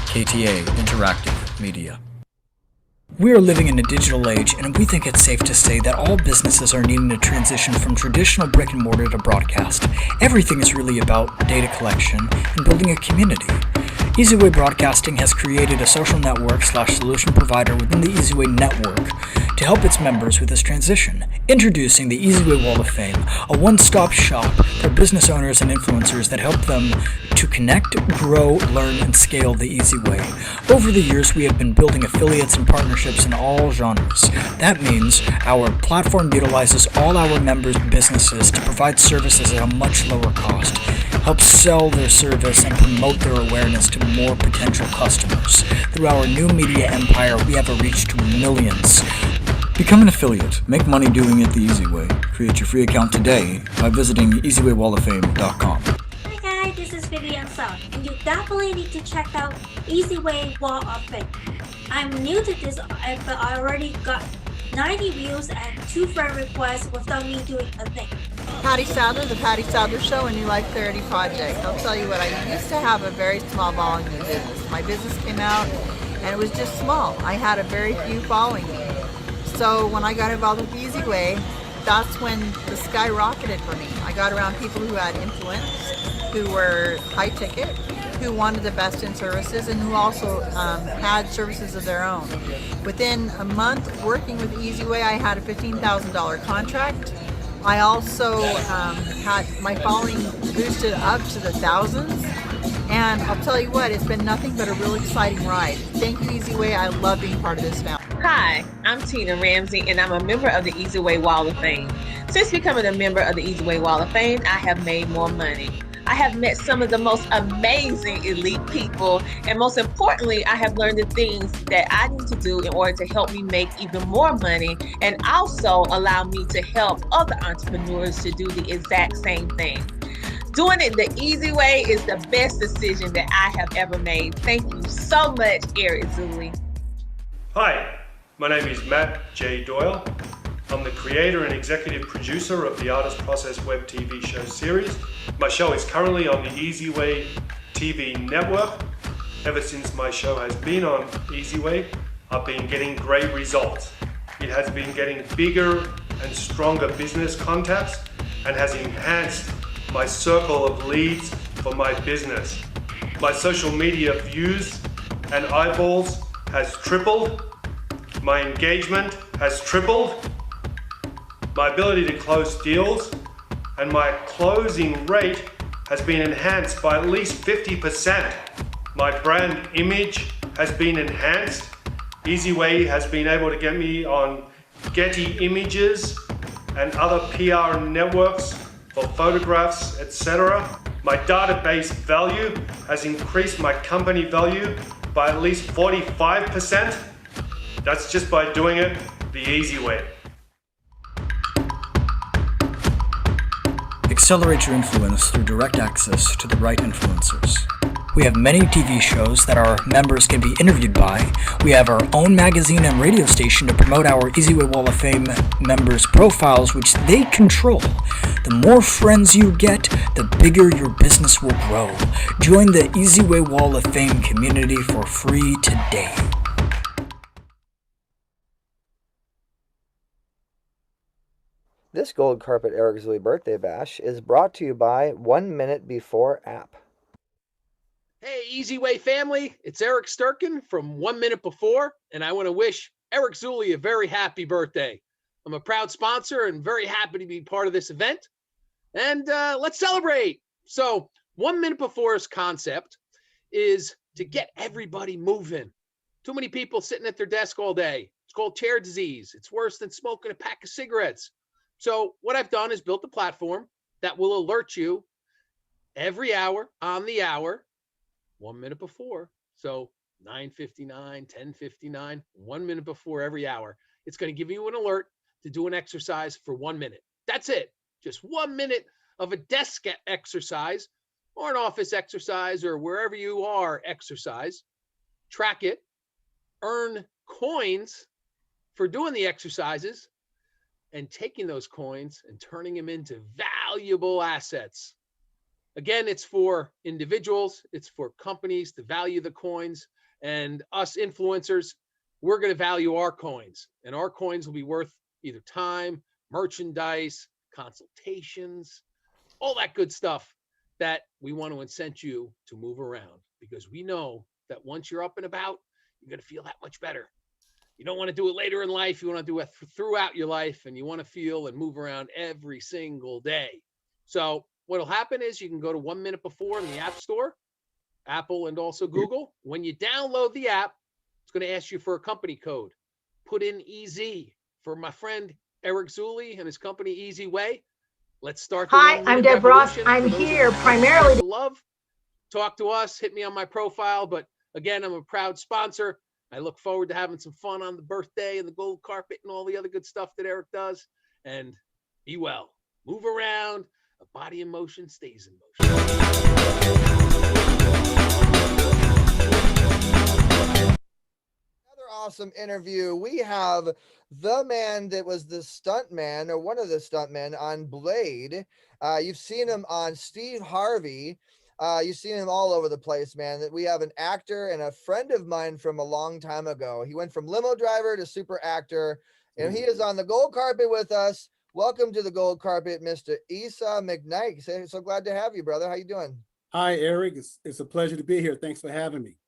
KTA Interactive Media. We are living in a digital age, and we think it's safe to say that all businesses are needing to transition from traditional brick and mortar to broadcast. Everything is really about data collection and building a community. eZWay Broadcasting has created a social network/solution provider within the eZWay network to help its members with this transition. Introducing the eZWay Wall of Fame, a one-stop shop for business owners and influencers that help them to connect, grow, learn, and scale the eZWay. Over the years, we have been building affiliates and partnerships in all genres. That means our platform utilizes all our members' businesses to provide services at a much lower cost, help sell their service and promote their awareness to more potential customers. Through our new media empire, we have a reach to millions. Become an affiliate. Make money doing it the easy way. Create your free account today by visiting eZWayWallOfFame.com. Hi guys, this is Vivian Song, and you definitely need to check out eZWay Wall of Fame. I'm new to this, but I already got 90 views and 2 friend requests without me doing a thing. Patty Sadler, The Patty Sadler Show, and New Life 30 Project. I'll tell you what, I used to have a very small volume of business. My business came out and it was just small. I had a very few following me. So when I got involved with eZWay, that's when the sky rocketed for me. I got around people who had influence, who were high ticket, who wanted the best in services, and who also had services of their own. Within a month working with eZWay, I had a $15,000 contract. I also had my following boosted up to the thousands. And I'll tell you what, it's been nothing but a real exciting ride. Thank you, eZWay. I love being part of this family. Hi, I'm Tina Ramsey, and I'm a member of the eZWay Wall of Fame. Since becoming a member of the eZWay Wall of Fame, I have made more money. I have met some of the most amazing elite people, and most importantly, I have learned the things that I need to do in order to help me make even more money, and also allow me to help other entrepreneurs to do the exact same thing. Doing it the easy way is the best decision that I have ever made. Thank you so much, Eric Zuley. Hi, my name is Matt J. Doyle. I'm the creator and executive producer of the Artist Process web TV show series. My show is currently on the eZWay TV network. Ever since my show has been on eZWay, I've been getting great results. It has been getting bigger and stronger business contacts and has enhanced my circle of leads for my business. My social media views and eyeballs has tripled. My engagement has tripled. My ability to close deals and my closing rate has been enhanced by at least 50%. My brand image has been enhanced. eZWay has been able to get me on Getty Images and other PR networks for photographs, etc. My database value has increased my company value by at least 45%. That's just by doing it the easy way. accelerate your influence through direct access to the right influencers. We have many TV shows that our members can be interviewed by. We have our own magazine and radio station to promote our eZWay Wall of Fame members' profiles, which they control. The more friends you get, the bigger your business will grow. Join the eZWay Wall of Fame community for free today. This Gold Carpet Eric Zuley Birthday Bash is brought to you by 1 Minute Before app. Hey, eZWay family, it's Eric Sturkin from 1 Minute Before, and I want to wish Eric Zuley a very happy birthday. I'm a proud sponsor and very happy to be part of this event. And let's celebrate. So 1 Minute Before's concept is to get everybody moving. Too many people sitting at their desk all day. It's called chair disease. It's worse than smoking a pack of cigarettes. So what I've done is built a platform that will alert you every hour on the hour, 1 minute before. So 9:59, 10:59, 1 minute before every hour. It's going to give you an alert to do an exercise for 1 minute. That's it. Just 1 minute of a desk exercise or an office exercise or wherever you are exercise. Track it, earn coins for doing the exercises and taking those coins and turning them into valuable assets. Again, it's for individuals, it's for companies to value the coins, and us influencers, we're going to value our coins, and our coins will be worth either time, merchandise, consultations, all that good stuff that we want to incent you to move around, because we know that once you're up and about, you're going to feel that much better. You don't want to do it later in life. You want to do it throughout your life, and you want to feel and move around every single day. So what'll happen is you can go to 1 Minute Before in the App Store, Apple and also Google. When you download the app, it's going to ask you for a company code. Put in EZ for my friend Eric Zuley and his company eZWay. Let's start the Hi, 1 I'm minute Deb Ross. revolution. I'm For those of here you who primarily to love. Talk to us, hit me on my profile. But again, I'm a proud sponsor. I look forward to having some fun on the birthday and the gold carpet and all the other good stuff that Eric does. And be well. Move around. A body in motion stays in motion. Another awesome interview. We have the man that was the stunt man, or one of the stunt men on Blade. You've seen him on Steve Harvey. You've seen him all over the place, man. That we have an actor and a friend of mine from a long time ago. He went from limo driver to super actor, and he is on the gold carpet with us. Welcome to the gold carpet, Mr. Issa McKnight. So glad to have you, brother. How you doing? Hi, Eric. It's a pleasure to be here. Thanks for having me.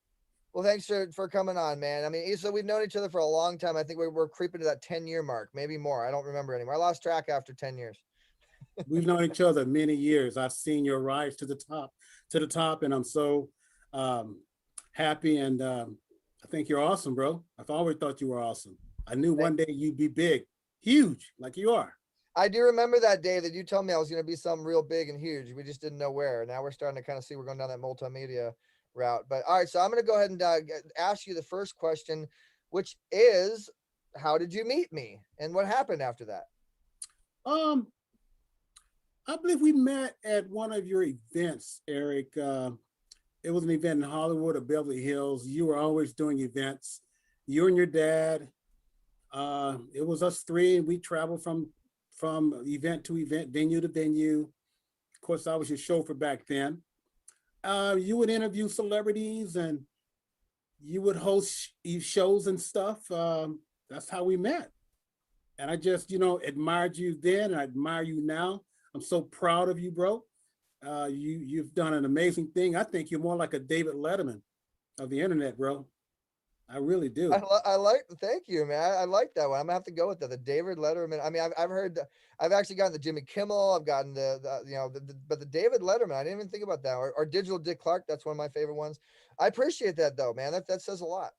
Well, thanks for coming on, man. I mean, Issa, we've known each other for a long time. I think we're creeping to that 10-year mark, maybe more. I don't remember anymore. I lost track after 10 years. We've known each other many years. I've seen your rise to the top, and I'm so happy. And I think you're awesome, bro. I've always thought you were awesome. I knew one day you'd be big, huge, like you are. I do remember that day that you told me I was going to be something real big and huge. We just didn't know where. Now we're starting to kind of see we're going down that multimedia route. But all right, so I'm going to go ahead and ask you the first question, which is, how did you meet me and what happened after that? I believe we met at one of your events, Eric. It was an event in Hollywood or Beverly Hills. You were always doing events. You and your dad. It was us three, and we traveled from event to event, venue to venue. Of course, I was your chauffeur back then. You would interview celebrities and you would host shows and stuff. That's how we met. And I just, admired you then, and I admire you now. I'm so proud of you, bro. You've done an amazing thing. I think you're more like a David Letterman of the internet, bro. I really do. Thank you, man. I like that one. I'm gonna have to go with that. The David Letterman. I mean, I've actually gotten the Jimmy Kimmel. I've gotten but the David Letterman, I didn't even think about that. Or Digital Dick Clark. That's one of my favorite ones. I appreciate that though, man. That says a lot.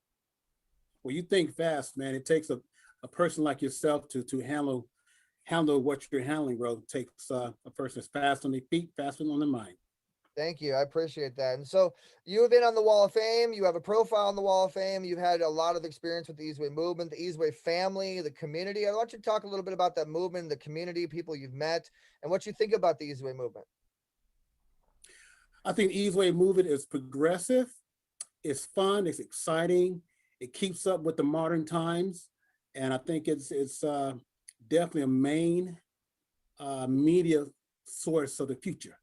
Well, you think fast, man. It takes a person like yourself to handle what you're handling, bro. It takes a person that's fast on their feet, fast on their mind. Thank you. I appreciate that. And so you have been on the Wall of Fame. You have a profile on the Wall of Fame. You've had a lot of experience with the eZWay movement, the eZWay family, the community. I want you to talk a little bit about that movement, the community, people you've met, and what you think about the eZWay movement. I think eZWay movement is progressive. It's fun. It's exciting. It keeps up with the modern times. And I think it's definitely a main media source of the future.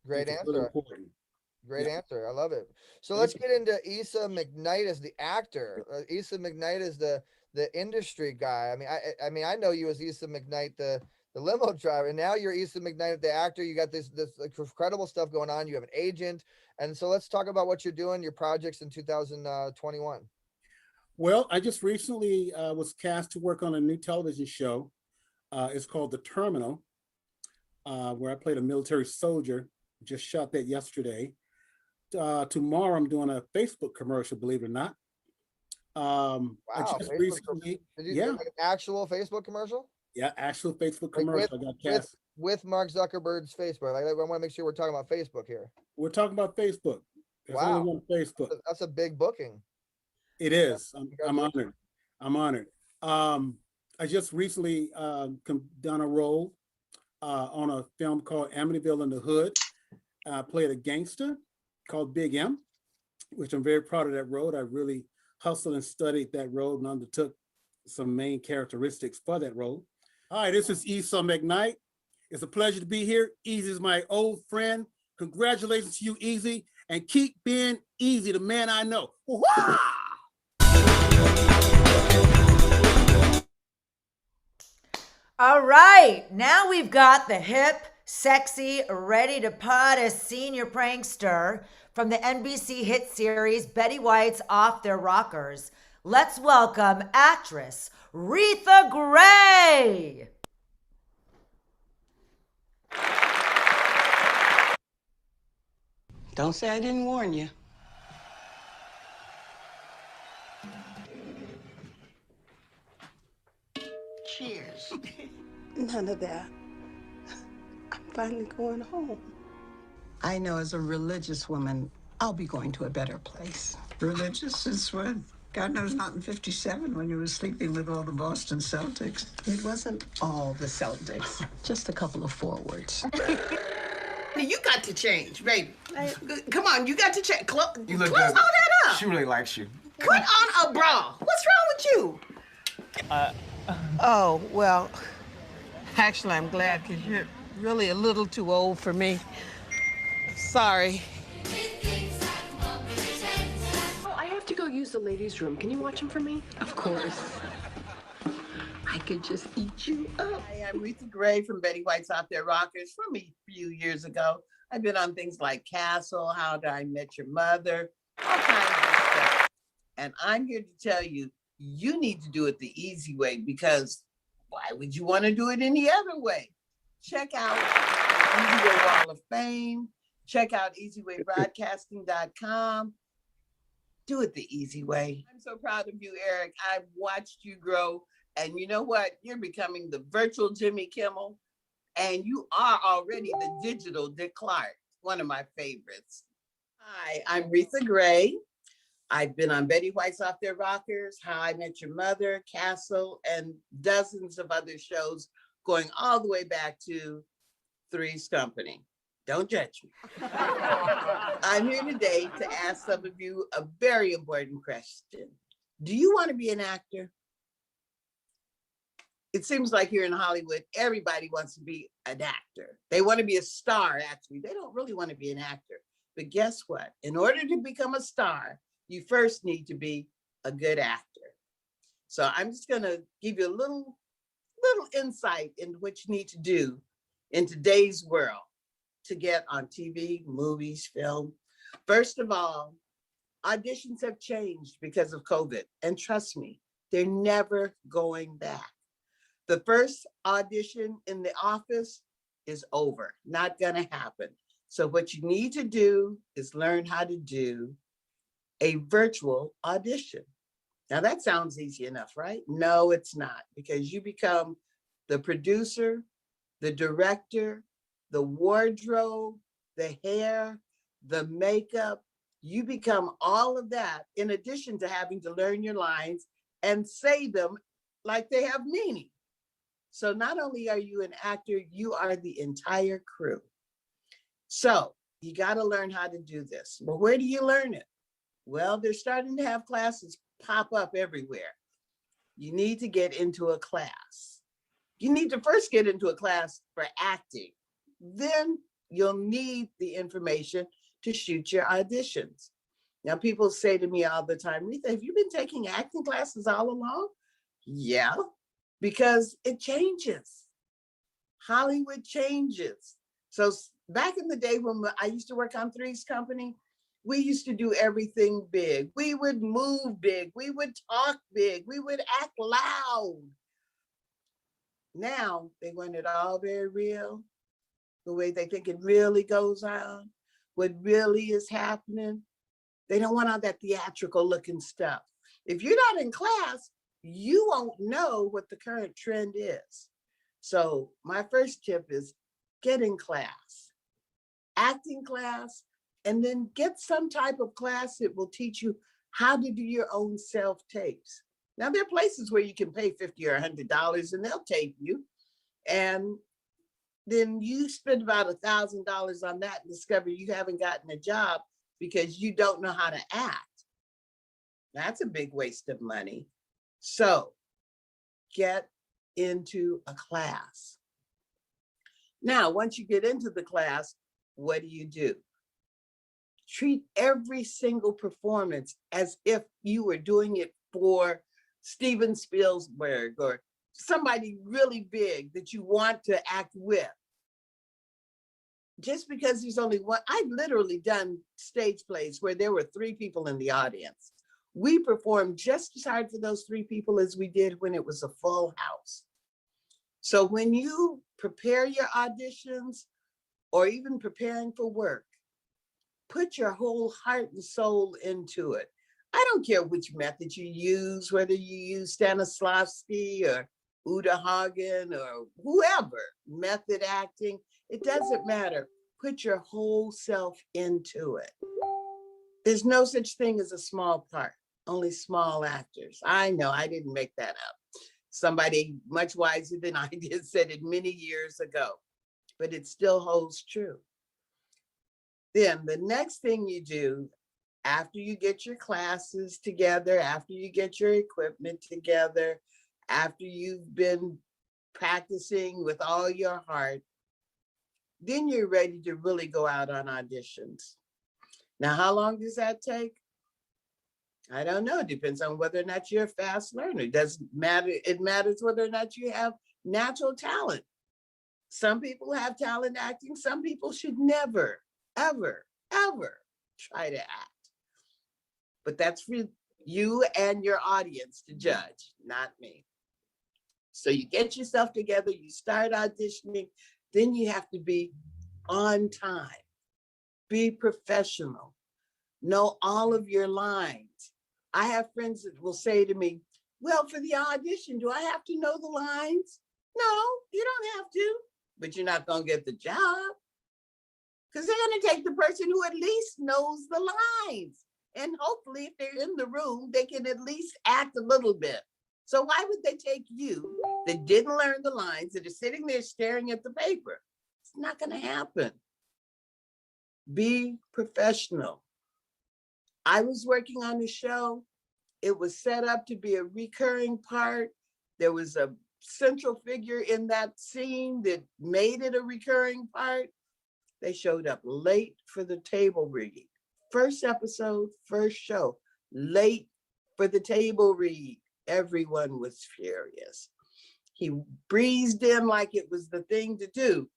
Great It's answer. really important. Great Yeah. answer. I love it. So let's get into Issa McKnight as the actor. Issa McKnight is the industry guy. I mean, I know you as Issa McKnight, the limo driver, and now you're Issa McKnight, the actor. You got this incredible stuff going on. You have an agent, and so let's talk about what you're doing, your projects in 2021. Well, I just recently was cast to work on a new television show. It's called The Terminal, where I played a military soldier. Just shot that yesterday. Tomorrow I'm doing a Facebook commercial, believe it or not. I just recently, did you do like an actual Facebook commercial? Yeah, actual Facebook Like commercial. I got cast. with Mark Zuckerberg's Facebook. I want to make sure we're talking about Facebook here. We're talking about Facebook. There's only one Facebook. That's a big booking. It is. I'm honored. I'm honored. I just recently done a role on a film called Amityville in the Hood. I played a gangster called Big M, which I'm very proud of that role. I really hustled and studied that role and undertook some main characteristics for that role. Hi, this is Issa McKnight. It's a pleasure to be here. Easy is my old friend. Congratulations to you, Easy, and keep being Easy, the man I know. Wah! All right, now we've got the hip, sexy, ready to party senior prankster from the NBC hit series Betty White's Off Their Rockers. Let's welcome actress Retha Gray. Don't say I didn't warn you. Cheers. None of that. I'm finally going home. I know as a religious woman, I'll be going to a better place. Religious since when? God knows not in 57 when you were sleeping with all the Boston Celtics. It wasn't all the Celtics, just a couple of forwards. You got to change, baby. Come on, you got to change. You look close good. all that up. She really likes you. Put on a bra. What's wrong with you? Oh, well, actually, I'm glad because you're really a little too old for me. Sorry. Oh, I have to go use the ladies' room. Can you watch them for me? Of course. I could just eat you up. Hi, I'm Retha Gray from Betty White's Off Their Rockers from a few years ago. I've been on things like Castle, How I Met Your Mother, all kinds of stuff. And I'm here to tell you, you need to do it the easy way because why would you want to do it any other way? Check out eZWay Wall of Fame. Check out eZWayBroadcasting.com. Do it the easy way. I'm so proud of you, Eric. I've watched you grow. And you know what? You're becoming the virtual Jimmy Kimmel. And you are already the digital Dick Clark, one of my favorites. Hi, I'm Retha Gray. I've been on Betty White's Off Their Rockers, How I Met Your Mother, Castle, and dozens of other shows going all the way back to Three's Company. Don't judge me. I'm here today to ask some of you a very important question. Do you want to be an actor? It seems like here in Hollywood, everybody wants to be an actor. They want to be a star, actually. They don't really want to be an actor. But guess what? In order to become a star, you first need to be a good actor. So I'm just going to give you a little insight into what you need to do in today's world to get on TV, movies, film. First of all, auditions have changed because of COVID. And trust me, they're never going back. The first audition in the office is over, not gonna happen. So what you need to do is learn how to do a virtual audition. Now that sounds easy enough, right? No, it's not, because you become the producer, the director, the wardrobe, the hair, the makeup. You become all of that in addition to having to learn your lines and say them like they have meaning. So not only are you an actor, you are the entire crew. So you got to learn how to do this. Well, where do you learn it? Well, they're starting to have classes pop up everywhere. You need to get into a class. You need to first get into a class for acting. Then you'll need the information to shoot your auditions. Now, people say to me all the time, Retha, have you been taking acting classes all along? Yeah, because it changes. Hollywood changes. So back in the day when I used to work on Three's Company, we used to do everything big. We would move big. We would talk big. We would act loud. Now they want it all very real, the way they think it really goes on, what really is happening. They don't want all that theatrical looking stuff. If you're not in class, you won't know what the current trend is. So my first tip is get in class, acting class, and then get some type of class that will teach you how to do your own self-tapes. Now, there are places where you can pay $50 or $100 and they'll tape you. And then you spend about $1,000 on that and discover you haven't gotten a job because you don't know how to act. That's a big waste of money. So get into a class. Now, once you get into the class, what do? Treat every single performance as if you were doing it for Steven Spielberg or somebody really big that you want to act with. Just because there's only one, I've literally done stage plays where there were 3 people in the audience. We performed just as hard for those 3 people as we did when it was a full house. So when you prepare your auditions or even preparing for work, put your whole heart and soul into it. I don't care which method you use, whether you use Stanislavski or Uta Hagen or whoever, method acting, it doesn't matter. Put your whole self into it. There's no such thing as a small part, only small actors. I know, I didn't make that up. Somebody much wiser than I did said it many years ago, but it still holds true. Then the next thing you do after you get your classes together, after you get your equipment together, after you've been practicing with all your heart, then you're ready to really go out on auditions. Now, how long does that take? I don't know. It depends on whether or not you're a fast learner. It doesn't matter. It matters whether or not you have natural talent. Some people have talent acting. Some people should never, ever, ever try to act. But that's for you and your audience to judge, not me. So you get yourself together, you start auditioning, then you have to be on time, be professional, know all of your lines. I have friends that will say to me, well, for the audition, do I have to know the lines? No, you don't have to, but you're not going to get the job because they're going to take the person who at least knows the lines. And hopefully if they're in the room, they can at least act a little bit. So why would they take you that didn't learn the lines, that are sitting there staring at the paper? It's not going to happen. Be professional. I was working on a show. It was set up to be a recurring part. There was a central figure in that scene that made it a recurring part. They showed up late for the table read. First episode, first show, late for the table read. Everyone was furious. He breezed in like it was the thing to do.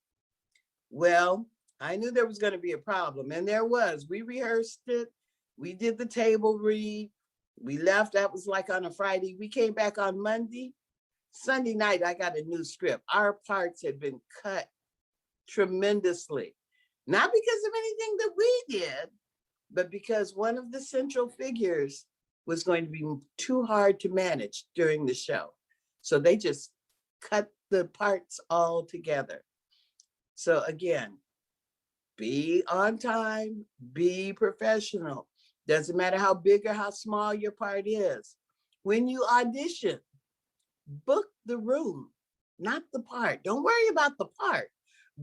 Well, I knew there was going to be a problem, and there was. We rehearsed it. We did the table read. We left. That was like on a Friday. We came back on Monday. Sunday night, I got a new script. Our parts had been cut tremendously. Not because of anything that we did, but because one of the central figures was going to be too hard to manage during the show. So they just cut the parts all together. So again, Be on time, be professional. Doesn't matter how big or how small your part is. When you audition, book the room, not the part. Don't worry about the part.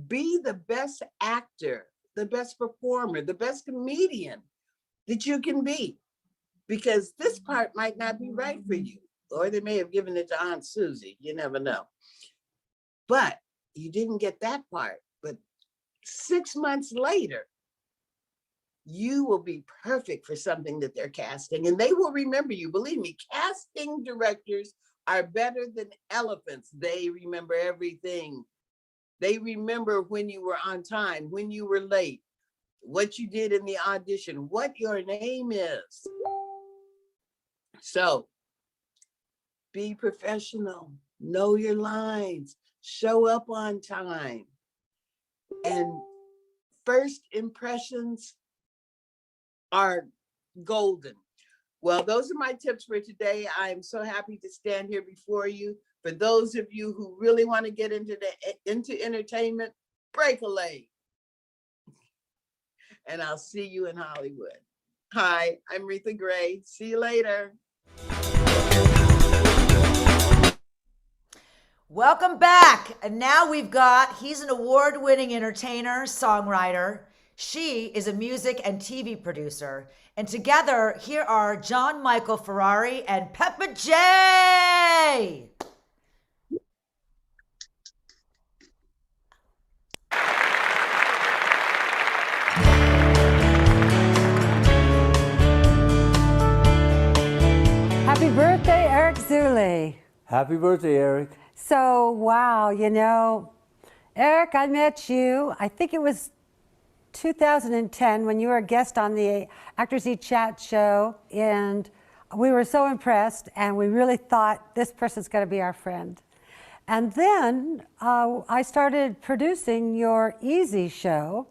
Be the best actor, the best performer, the best comedian that you can be, because this part might not be right for you, or they may have given it to Aunt Susie. You never know. But you didn't get that part. But 6 months later, you will be perfect for something that they're casting, and they will remember you. Believe me, casting directors are better than elephants. They remember everything. They remember when you were on time, when you were late, what you did in the audition, what your name is. So be professional, know your lines, show up on time. And first impressions are golden. Well, those are my tips for today. I'm so happy to stand here before you. For those of you who really want to get into entertainment, break a leg. And I'll see you in Hollywood. Hi, I'm Retha Gray. See you later. Welcome back. And now he's an award-winning entertainer, songwriter. She is a music and TV producer. And together, here are John Michael Ferrari and Peppa J. Happy birthday, Eric Zuley. Happy birthday, Eric. So, wow, Eric, I met you, I think it was 2010 when you were a guest on the Actors Eat Chat show, and we were so impressed, and we really thought this person's going to be our friend. And then I started producing your Easy show.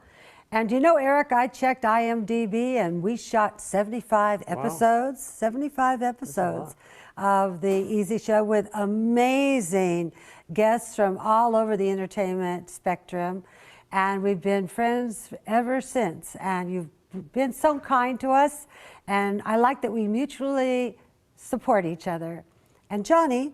And Eric, I checked IMDb and we shot 75 episodes, 75 episodes of the Easy show with amazing guests from all over the entertainment spectrum. And we've been friends ever since. And you've been so kind to us. And I like that we mutually support each other. And Johnny,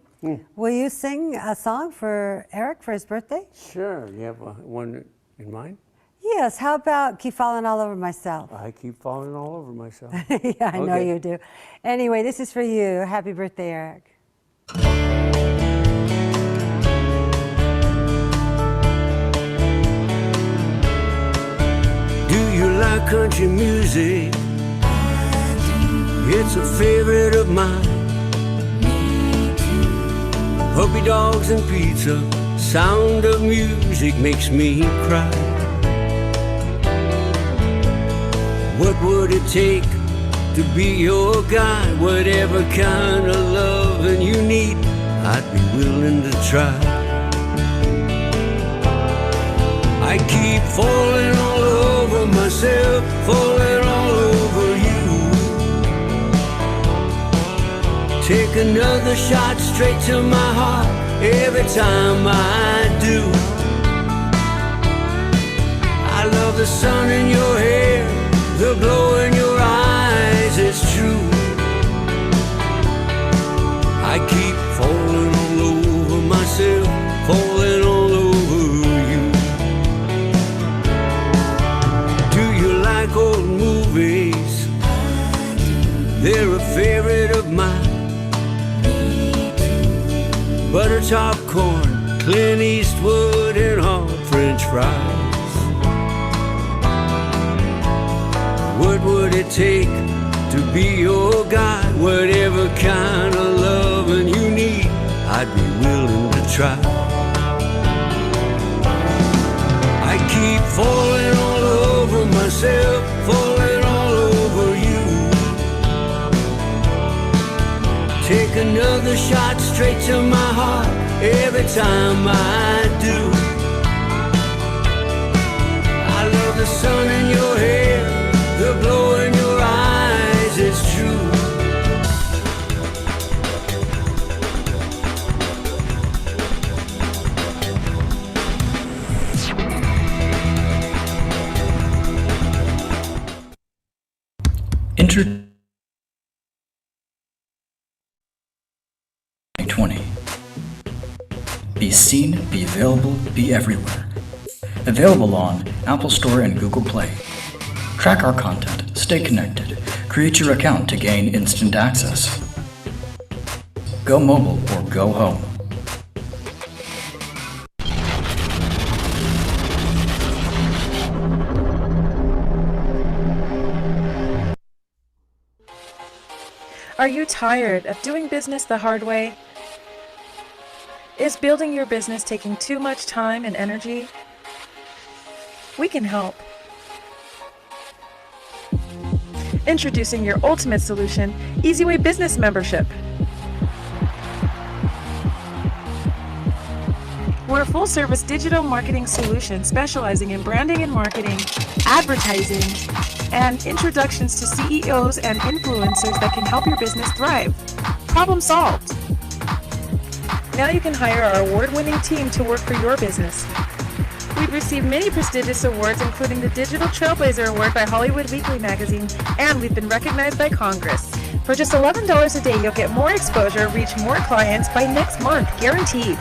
will you sing a song for Eric for his birthday? Sure. You have one in mind? Yes, how about Keep Falling All Over Myself? I keep falling all over myself. Yeah, I know you do. Anyway, this is for you. Happy birthday, Eric. Do you like country music? It's a favorite of mine. Puppy dogs and pizza, sound of music makes me cry. What would it take to be your guy? Whatever kind of loving you need, I'd be willing to try. I keep falling all over myself, falling all over you. Take another shot straight to my heart every time I do. I love the sun in your hair, the glow in your eyes, it's true. I keep falling all over myself, falling all over you. Do you like old movies? They're a favorite of mine. Butter top corn, Clint Eastwood, and hot French fries. What would it take to be your guy? Whatever kind of loving you need, I'd be willing to try. I keep falling all over myself, falling all over you. Take another shot straight to my heart every time I do. I love the sun in your hair, the glow in your eyes, it's true. Winter 2020. Be seen, be available, be everywhere. Available on Apple Store and Google Play. Track our content, stay connected, create your account to gain instant access. Go mobile or go home. Are you tired of doing business the hard way? Is building your business taking too much time and energy? We can help. Introducing your ultimate solution, eZWay Business Membership. We're a full-service digital marketing solution specializing in branding and marketing, advertising, and introductions to CEOs and influencers that can help your business thrive. Problem solved. Now you can hire our award-winning team to work for your business. We've received many prestigious awards, including the Digital Trailblazer Award by Hollywood Weekly magazine, and we've been recognized by Congress. For just $11 a day, you'll get more exposure, reach more clients by next month, guaranteed.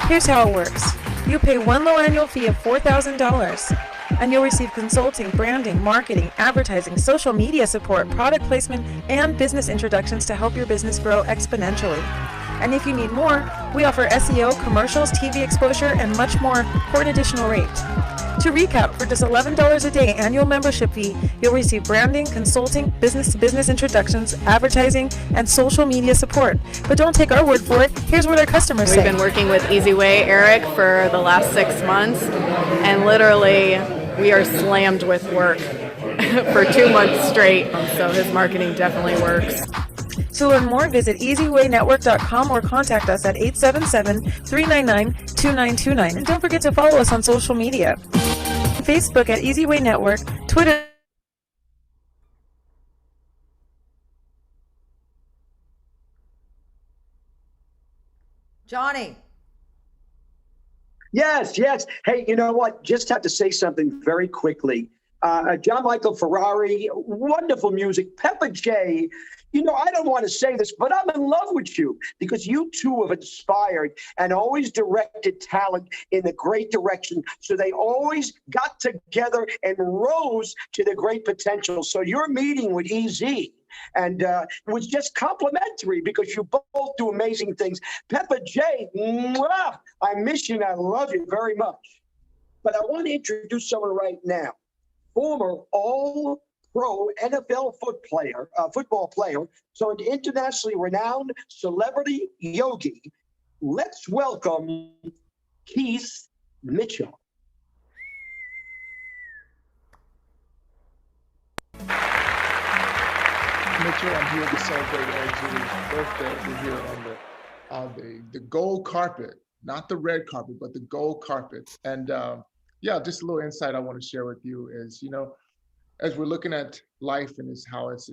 Here's how it works. You pay one low annual fee of $4,000, and you'll receive consulting, branding, marketing, advertising, social media support, product placement, and business introductions to help your business grow exponentially. And if you need more, we offer SEO, commercials, TV exposure, and much more for an additional rate. To recap, for just $11 a day annual membership fee, you'll receive branding, consulting, business-to-business introductions, advertising, and social media support. But don't take our word for it. Here's what our customers say. We've been working with eZWay, Eric, for the last 6 months, and literally we are slammed with work for 2 months straight. So his marketing definitely works. To learn more, visit eZWayNetwork.com or contact us at 877-399-2929. And don't forget to follow us on social media. Facebook at eZWay Network, Twitter. Johnny. Yes, yes. Hey, you know what? Just have to say something very quickly. John Michael Ferrari, wonderful music. Peppa J. You know, I don't want to say this, but I'm in love with you because you two have inspired and always directed talent in the great direction. So they always got together and rose to their great potential. So your meeting with EZ and was just complimentary because you both do amazing things. Peppa J, mwah, I miss you and I love you very much. But I want to introduce someone right now. Former All-Pro NFL football player, so an internationally renowned celebrity yogi. Let's welcome Keith Mitchell. Mitchell, I'm here to celebrate Eric Zuley's birthday. We're here on the gold carpet, not the red carpet, but the gold carpet. And yeah, just a little insight I want to share with you is, you know, as we're looking at life and how it's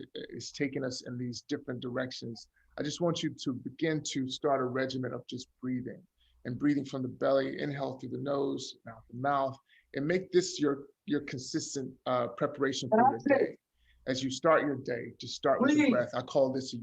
taking us in these different directions, I just want you to begin to start a regimen of just breathing and breathing from the belly, inhale through the nose, out the mouth, and make this your consistent preparation for your day. As you start your day, just start with the breath. I call this a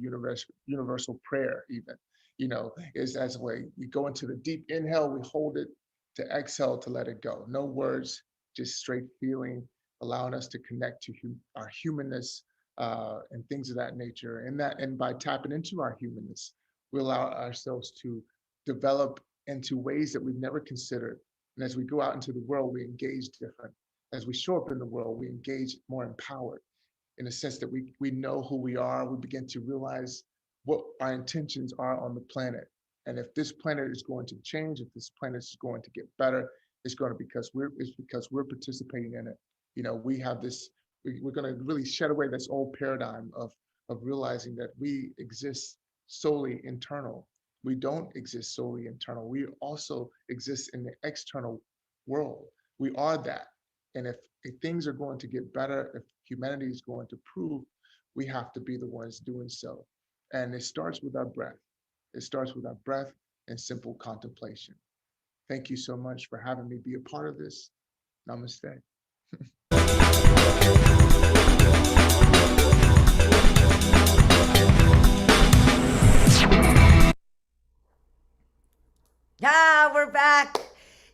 universal prayer even, you know, is as a way we go into the deep inhale, we hold it, to exhale, to let it go. No words, just straight feeling, allowing us to connect to our humanness and things of that nature. And by tapping into our humanness, we allow ourselves to develop into ways that we've never considered. And as we go out into the world, we engage different. As we show up in the world, we engage more empowered in a sense that we know who we are. We begin to realize what our intentions are on the planet. And if this planet is going to change, if this planet is going to get better, it's going to because we're participating in it. You know, we have this. We're going to really shed away this old paradigm of realizing that we exist solely internal. We don't exist solely internal. We also exist in the external world. We are that. And if things are going to get better, if humanity is going to improve, we have to be the ones doing so. And it starts with our breath. It starts with our breath and simple contemplation. Thank you so much for having me be a part of this. Namaste. back.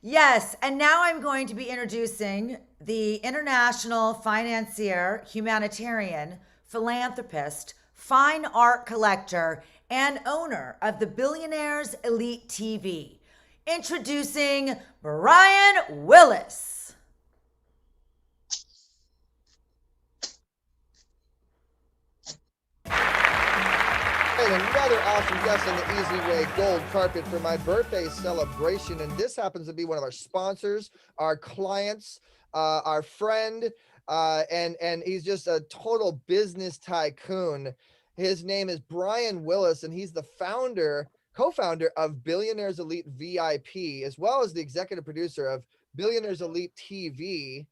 Yes, and now I'm going to be introducing the international financier, humanitarian, philanthropist, fine art collector, and owner of the Billionaires Elite TV. Introducing Brian Willis. And another awesome guest on the eZWay gold carpet for my birthday celebration. And this happens to be one of our sponsors, our clients, our friend, and he's just a total business tycoon. His name is Brian Willis, and he's the co-founder of Billionaires Elite VIP, as well as the executive producer of Billionaires Elite TV,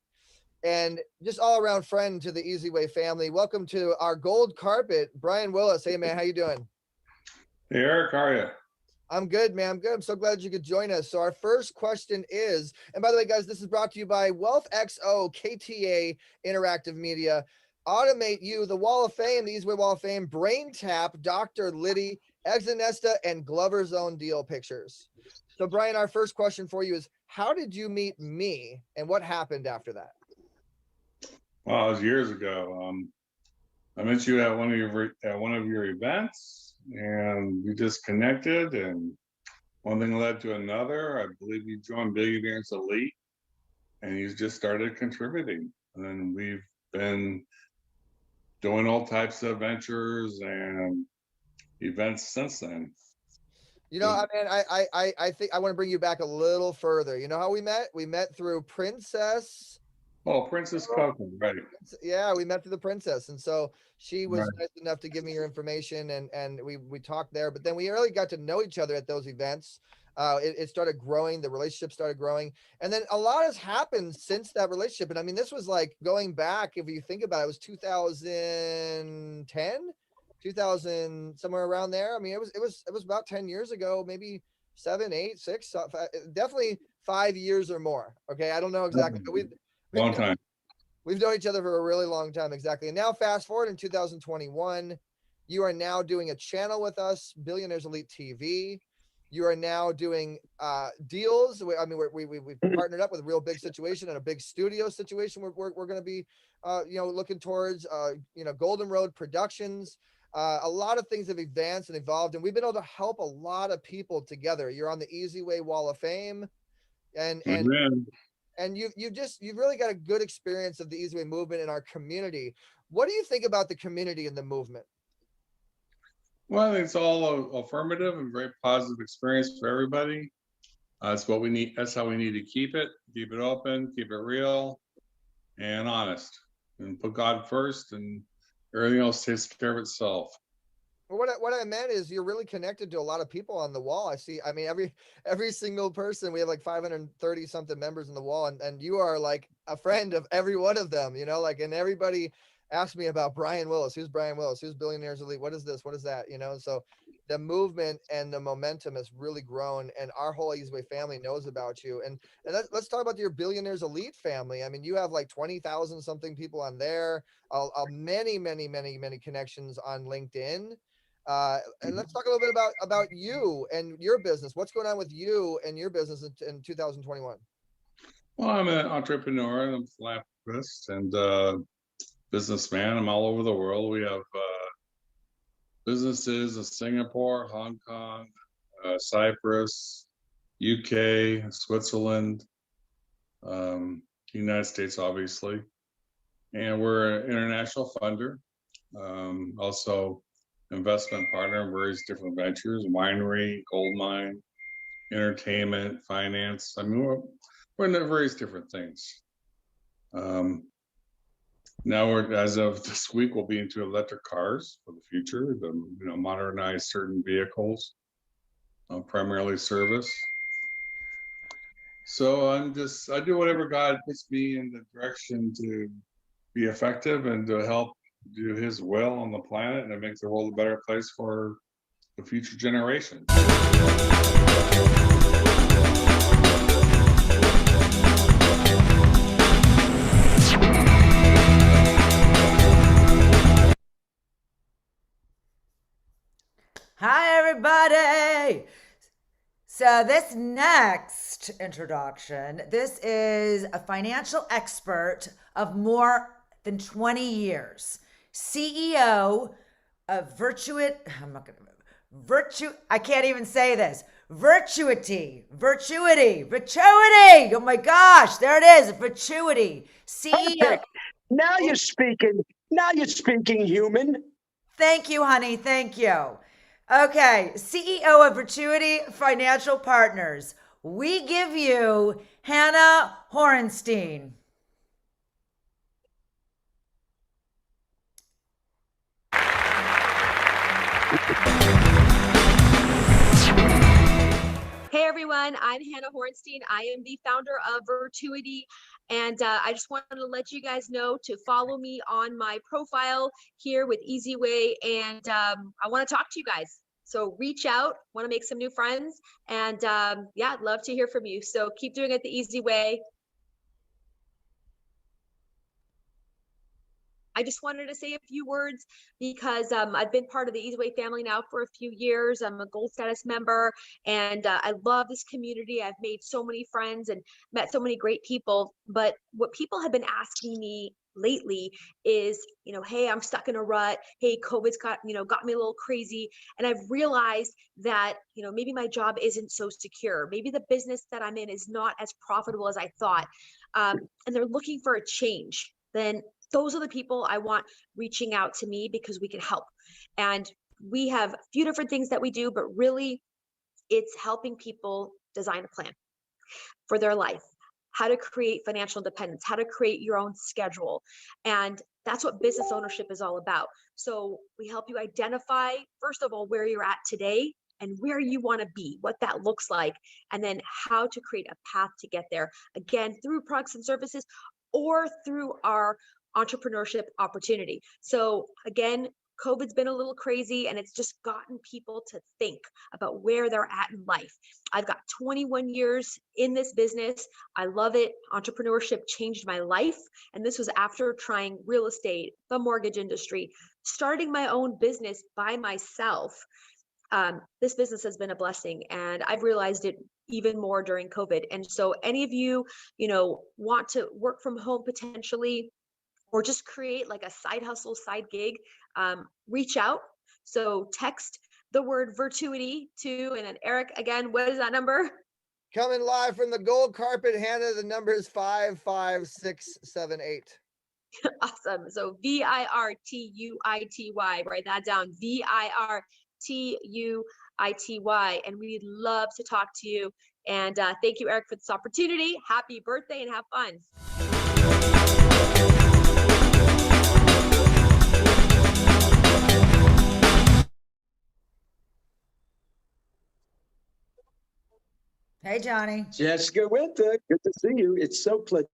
and just all around friend to the eZWay family. Welcome to our gold carpet, Brian Willis. Hey man, how you doing? Hey Eric, how are you? I'm good, man. I'm good. I'm so glad you could join us. So our first question is, and by the way, guys, this is brought to you by WealthXO, KTA Interactive Media, Automate You, the Wall of Fame, the eZWay Wall of Fame, Brain Tap, Dr. Liddy, Exonesta, and Glover Zone Deal Pictures. So Brian, our first question for you is, how did you meet me and what happened after that? Well, it was years ago. I met you at one of your events, and we just connected, and one thing led to another. I believe you joined Billionaires Elite, and you just started contributing. And we've been doing all types of ventures and events since then. You know, I mean, I think I want to bring you back a little further. You know how we met? We met through Princess. Oh, Princess Coco, right. Yeah, we met through the princess. And so she was Right. nice enough to give me your information, and we talked there. But then we really got to know each other at those events. It started growing, the relationship started growing. And then a lot has happened since that relationship. And I mean, this was like going back, if you think about it, it was 2010, 2000, somewhere around there. I mean, it was about 10 years ago, maybe 7, 8, 6, definitely 5 years or more. Okay. I don't know exactly, but Long time. we've known each other for a really long time. Exactly. And now fast forward in 2021, you are now doing a channel with us, Billionaires Elite TV. You are now doing deals. I mean, we've partnered up with a real big situation and a big studio situation. We're going to be, looking towards, Golden Road Productions. A lot of things have advanced and evolved, and we've been able to help a lot of people together. You're on the eZWay Wall of Fame, and you've really got a good experience of the eZWay movement in our community. What do you think about the community and the movement? Well, I think it's all affirmative and very positive experience for everybody. That's what we need. That's how we need to keep it open, keep it real and honest, and put God first, and everything else takes care of itself. Well, what I meant is you're really connected to a lot of people on the wall. I see. I mean, every single person, we have like 530 something members in the wall, and you are like a friend of every one of them, and everybody asks me about Brian Willis. Who's Brian Willis? Who's Billionaires Elite? What is this? What is that? So the movement and the momentum has really grown, and our whole eZWay family knows about you. And let's talk about your Billionaires Elite family. I mean, you have like 20,000 something people on there, many connections on LinkedIn. And let's talk a little bit about you and your business. What's going on with you and your business in 2021? Well, I'm an entrepreneur and I'm a philanthropist and businessman. I'm all over the world. We have businesses in Singapore, Hong Kong, Cyprus, UK, Switzerland, United States, obviously. And we're an international funder, also investment partner in various different ventures, winery, gold mine, entertainment, finance. I mean, we're into various different things. Now as of this week, we'll be into electric cars for the future, modernize certain vehicles, primarily service. So I do whatever God puts me in the direction to be effective and to help do his will on the planet and to make the world a better place for the future generations. Hi, everybody. So this next introduction, this is a financial expert of more than 20 years, CEO of I can't even say this. Virtuity. Oh my gosh, there it is. Virtuity. CEO. Perfect. Now you're speaking. Now you're speaking human. Thank you, honey. Thank you. Okay, CEO of Virtuity Financial Partners. We give you Hannah Horenstein. Hey everyone, I'm Hannah Horenstein. I am the founder of Virtuity, and I just wanted to let you guys know to follow me on my profile here with eZWay, and I want to talk to you guys. So reach out, want to make some new friends, and yeah, I'd love to hear from you. So keep doing it the easy way. I just wanted to say a few words because I've been part of the eZWay family now for a few years. I'm a gold status member, and I love this community. I've made so many friends and met so many great people. But what people have been asking me lately is, hey, I'm stuck in a rut. Hey, COVID's got me a little crazy. And I've realized that, maybe my job isn't so secure. Maybe the business that I'm in is not as profitable as I thought. And they're looking for a change. Then those are the people I want reaching out to me because we can help. And we have a few different things that we do, but really it's helping people design a plan for their life, how to create financial independence, how to create your own schedule. And that's what business ownership is all about. So we help you identify, first of all, where you're at today and where you want to be, what that looks like, and then how to create a path to get there, again, through products and services or through our entrepreneurship opportunity. So again, COVID's been a little crazy and it's just gotten people to think about where they're at in life. I've got 21 years in this business. I love it. Entrepreneurship changed my life. And this was after trying real estate, the mortgage industry, starting my own business by myself. This business has been a blessing and I've realized it even more during COVID. And so any of you, want to work from home potentially, or just create like a side hustle, side gig, reach out. So text the word Virtuity to, and then Eric, again, what is that number? Coming live from the gold carpet, Hannah, the number is 55678. Awesome. So VIRTUITY, write that down, VIRTUITY. And we'd love to talk to you. And thank you, Eric, for this opportunity. Happy birthday and have fun. Hey, Johnny. Jessica Winter, good to see you. It's so pleasant.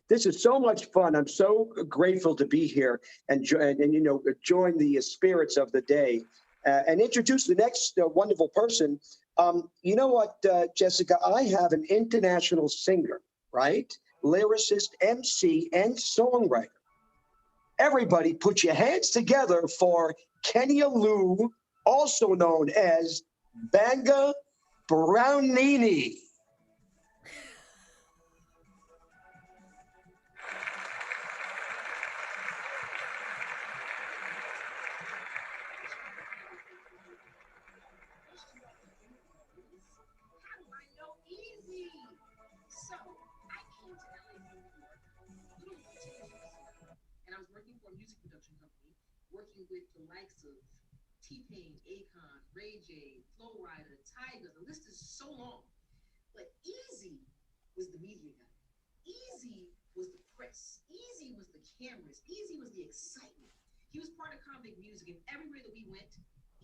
This is so much fun. I'm so grateful to be here and join the spirits of the day and introduce the next wonderful person. You know what, Jessica? I have an international singer, right? Lyricist, MC, and songwriter. Everybody put your hands together for Kenya Lou, also known as Banga Brownini. And I was working for a music production company, working with the likes of T-Pain, Akon, Ray J, Flo Rida, Tyga. The list is so long. But eZWay was the media guy. eZWay was the press. eZWay was the cameras. eZWay was the excitement. He was part of convict music, and everywhere that we went,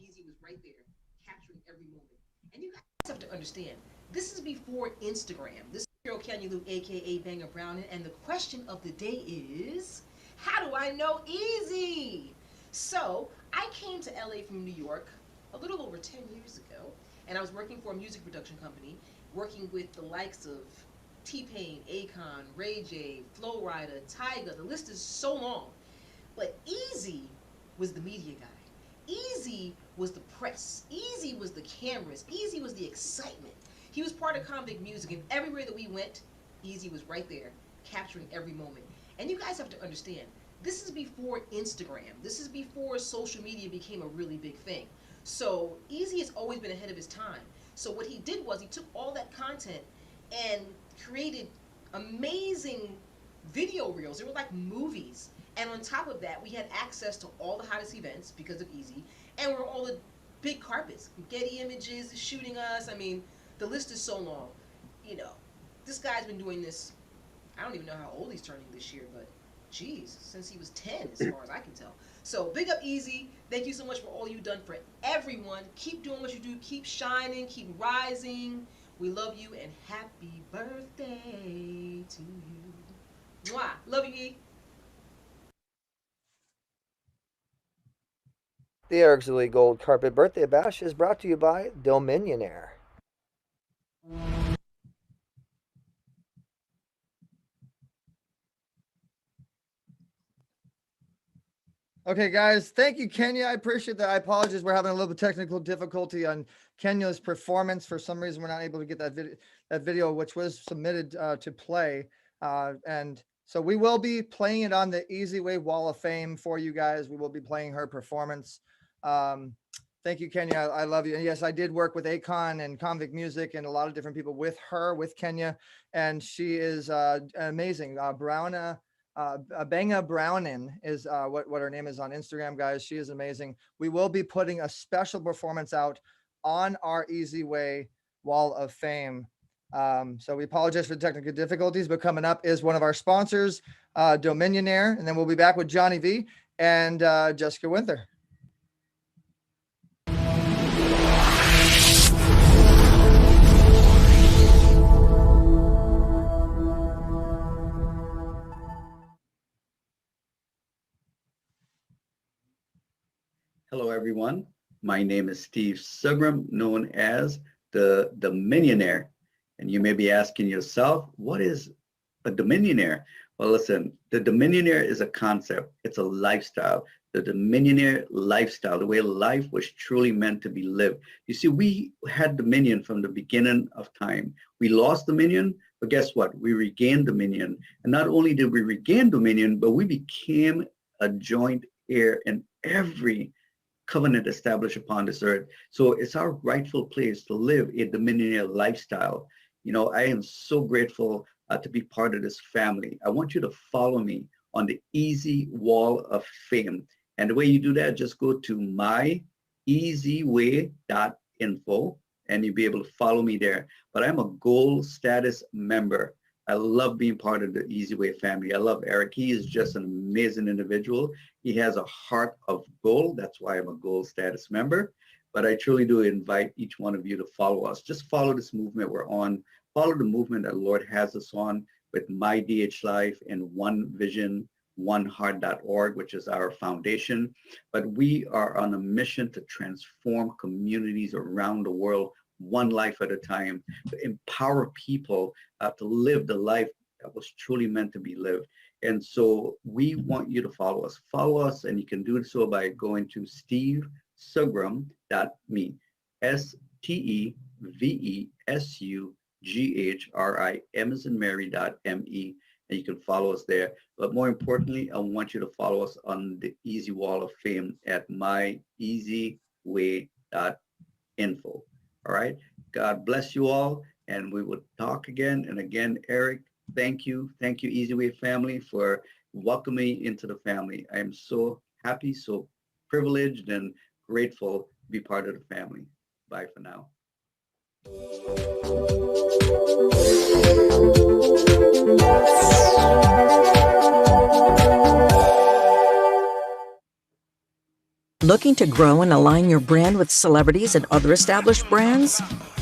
eZWay was right there, capturing every moment. And you guys have to understand, this is before Instagram. This is girl Kenya Lou, aka Banger Browning, and the question of the day is, how do I know eZWay? So I came to LA from New York a little over 10 years ago, and I was working for a music production company, working with the likes of T-Pain, Akon, Ray J, Flo Rida, Tyga. The list is so long. But eZWay was the media guy. eZWay Easy was the press. Easy was the cameras. Easy was the excitement. He was part of Convict Music, and everywhere that we went, Easy was right there, capturing every moment. And you guys have to understand, this is before Instagram. This is before social media became a really big thing. So Easy has always been ahead of his time. So what he did was he took all that content and created amazing video reels. They were like movies. And on top of that, we had access to all the hottest events because of Easy, and we're all the big carpets. Getty Images is shooting us. I mean, the list is so long. You know, this guy's been doing this, I don't even know how old he's turning this year, but geez, since he was 10, as far as I can tell. So big up Easy. Thank you so much for all you've done for everyone. Keep doing what you do. Keep shining. Keep rising. We love you, and happy birthday to you. Mwah. Love you, E. The Eric Zuley Gold Carpet Birthday Bash is brought to you by Dominionaire. Okay, guys, thank you, Kenya. I appreciate that. I apologize. We're having a little bit of technical difficulty on Kenya's performance. For some reason, we're not able to get that video, which was submitted to play. And so we will be playing it on the eZWay Wall of Fame for you guys. We will be playing her performance. Thank you, Kenya. I love you. And yes, I did work with Akon and Convict Music and a lot of different people with her, with Kenya. And she is amazing. Banga Brownin is what her name is on Instagram, guys. She is amazing. We will be putting a special performance out on our eZWay Wall of Fame. So we apologize for the technical difficulties, but coming up is one of our sponsors, Dominionaire. And then we'll be back with Johnny V and Jessica Winther. Hello, everyone. My name is Steve Sugram, known as the Dominionaire. And you may be asking yourself, what is a Dominionaire? Well, listen, the Dominionaire is a concept. It's a lifestyle. The Dominionaire lifestyle, the way life was truly meant to be lived. You see, we had dominion from the beginning of time. We lost dominion, but guess what? We regained dominion. And not only did we regain dominion, but we became a joint heir in every covenant established upon this earth. So it's our rightful place to live a Dominionaire lifestyle. You know, I am so grateful to be part of this family. I want you to follow me on the Easy Wall of Fame. And the way you do that, just go to myezway.info and you'll be able to follow me there. But I'm a gold status member. I love being part of the eZWay family. I love Eric. He is just an amazing individual. He has a heart of gold. That's why I'm a gold status member. But I truly do invite each one of you to follow us. Just follow this movement we're on. Follow the movement that the Lord has us on with My DH Life and One Vision, oneheart.org, which is our foundation. But we are on a mission to transform communities around the world, one life at a time, to empower people to live the life that was truly meant to be lived. And so we want you to follow us. Follow us, and you can do so by going to stevesugram.me, STEVESUGHRIM and you can follow us there. But more importantly, I want you to follow us on the Easy Wall of Fame at myezway.info. All right. God bless you all. And we will talk again. And again, Eric, thank you. Thank you, eZWay family, for welcoming me into the family. I am so happy, so privileged and grateful to be part of the family. Bye for now. Looking to grow and align your brand with celebrities and other established brands?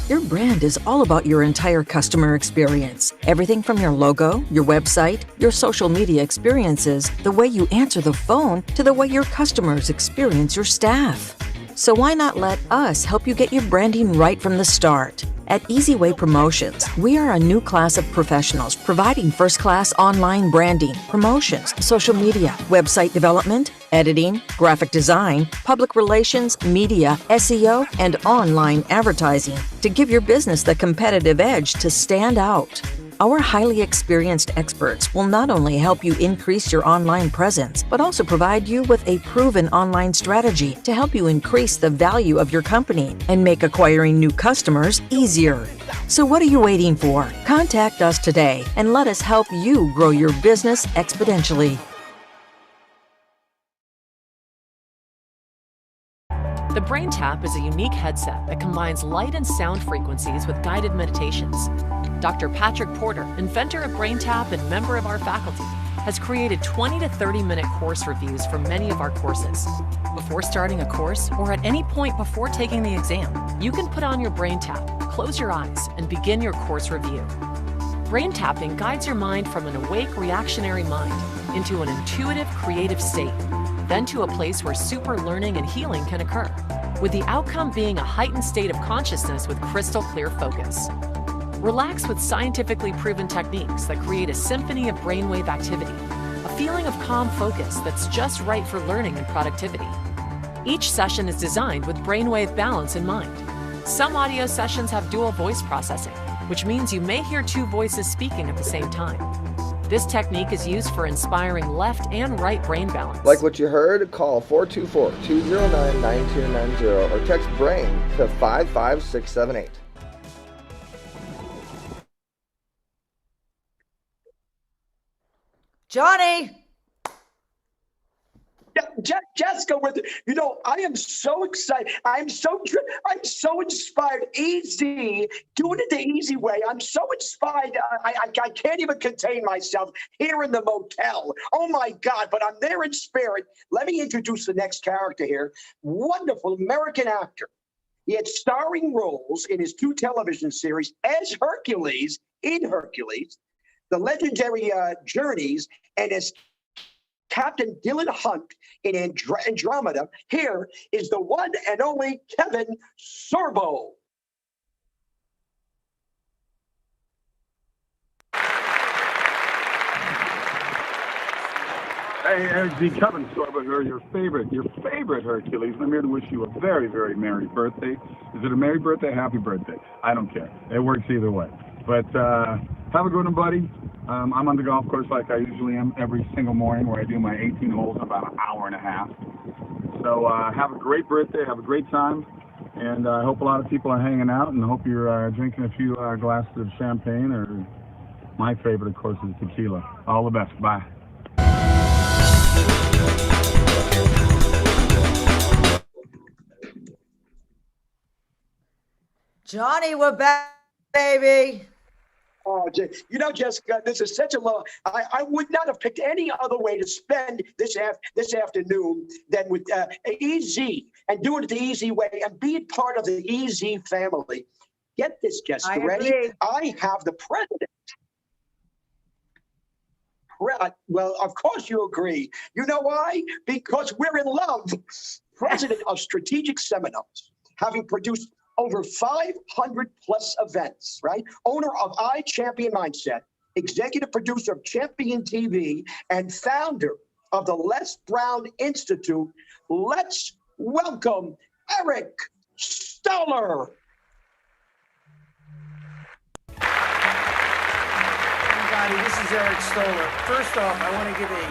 Your brand is all about your entire customer experience. Everything from your logo, your website, your social media experiences, the way you answer the phone, to the way your customers experience your staff. So why not let us help you get your branding right from the start? At eZWay Promotions, we are a new class of professionals providing first-class online branding, promotions, social media, website development, editing, graphic design, public relations, media, SEO, and online advertising to give your business the competitive edge to stand out. Our highly experienced experts will not only help you increase your online presence, but also provide you with a proven online strategy to help you increase the value of your company and make acquiring new customers easier. So what are you waiting for? Contact us today and let us help you grow your business exponentially. The BrainTap is a unique headset that combines light and sound frequencies with guided meditations. Dr. Patrick Porter, inventor of BrainTap and member of our faculty, has created 20 to 30-minute course reviews for many of our courses. Before starting a course or at any point before taking the exam, you can put on your BrainTap, close your eyes, and begin your course review. Brain tapping guides your mind from an awake, reactionary mind into an intuitive, creative state, then to a place where super learning and healing can occur, with the outcome being a heightened state of consciousness with crystal clear focus. Relax with scientifically proven techniques that create a symphony of brainwave activity, a feeling of calm focus that's just right for learning and productivity. Each session is designed with brainwave balance in mind. Some audio sessions have dual voice processing, which means you may hear two voices speaking at the same time. This technique is used for inspiring left and right brain balance. Like what you heard? Call 424-209-9290 or text BRAIN to 55678. Johnny. Jessica, I am so excited. I'm so inspired. Easy, doing it the easy way. I'm so inspired. I can't even contain myself here in the motel. Oh my God! But I'm there in spirit. Let me introduce the next character here. Wonderful American actor. He had starring roles in his 2 television series as Hercules in Hercules, The Legendary Journeys, and as Captain Dylan Hunt in Andromeda. Here is the one and only Kevin Sorbo. Hey, Eric Z. Kevin Sorbo here, your favorite Hercules. I'm here to wish you a very, very merry birthday. Is it a merry birthday, happy birthday? I don't care. It works either way. But have a good one, buddy. I'm on the golf course like I usually am every single morning, where I do my 18 holes in about an hour and a half. So have a great birthday, have a great time, and I hope a lot of people are hanging out, and I hope you're drinking a few glasses of champagne, or my favorite, of course, is tequila. All the best. Bye. Johnny, we're back, baby. Oh, Jessica, this is such a low. I would not have picked any other way to spend this afternoon than with EZ and doing it the easy way and being part of the EZ family. Get this, Jessica, ready? I have the president. Well, of course you agree. You know why? Because we're in love. President of Strategic Seminars, having produced over 500 plus events, right? Owner of iChampion Mindset, executive producer of Champion TV, and founder of the Les Brown Institute. Let's welcome Eric Stoller. Everybody, this is Eric Stoller. First off, I want to give a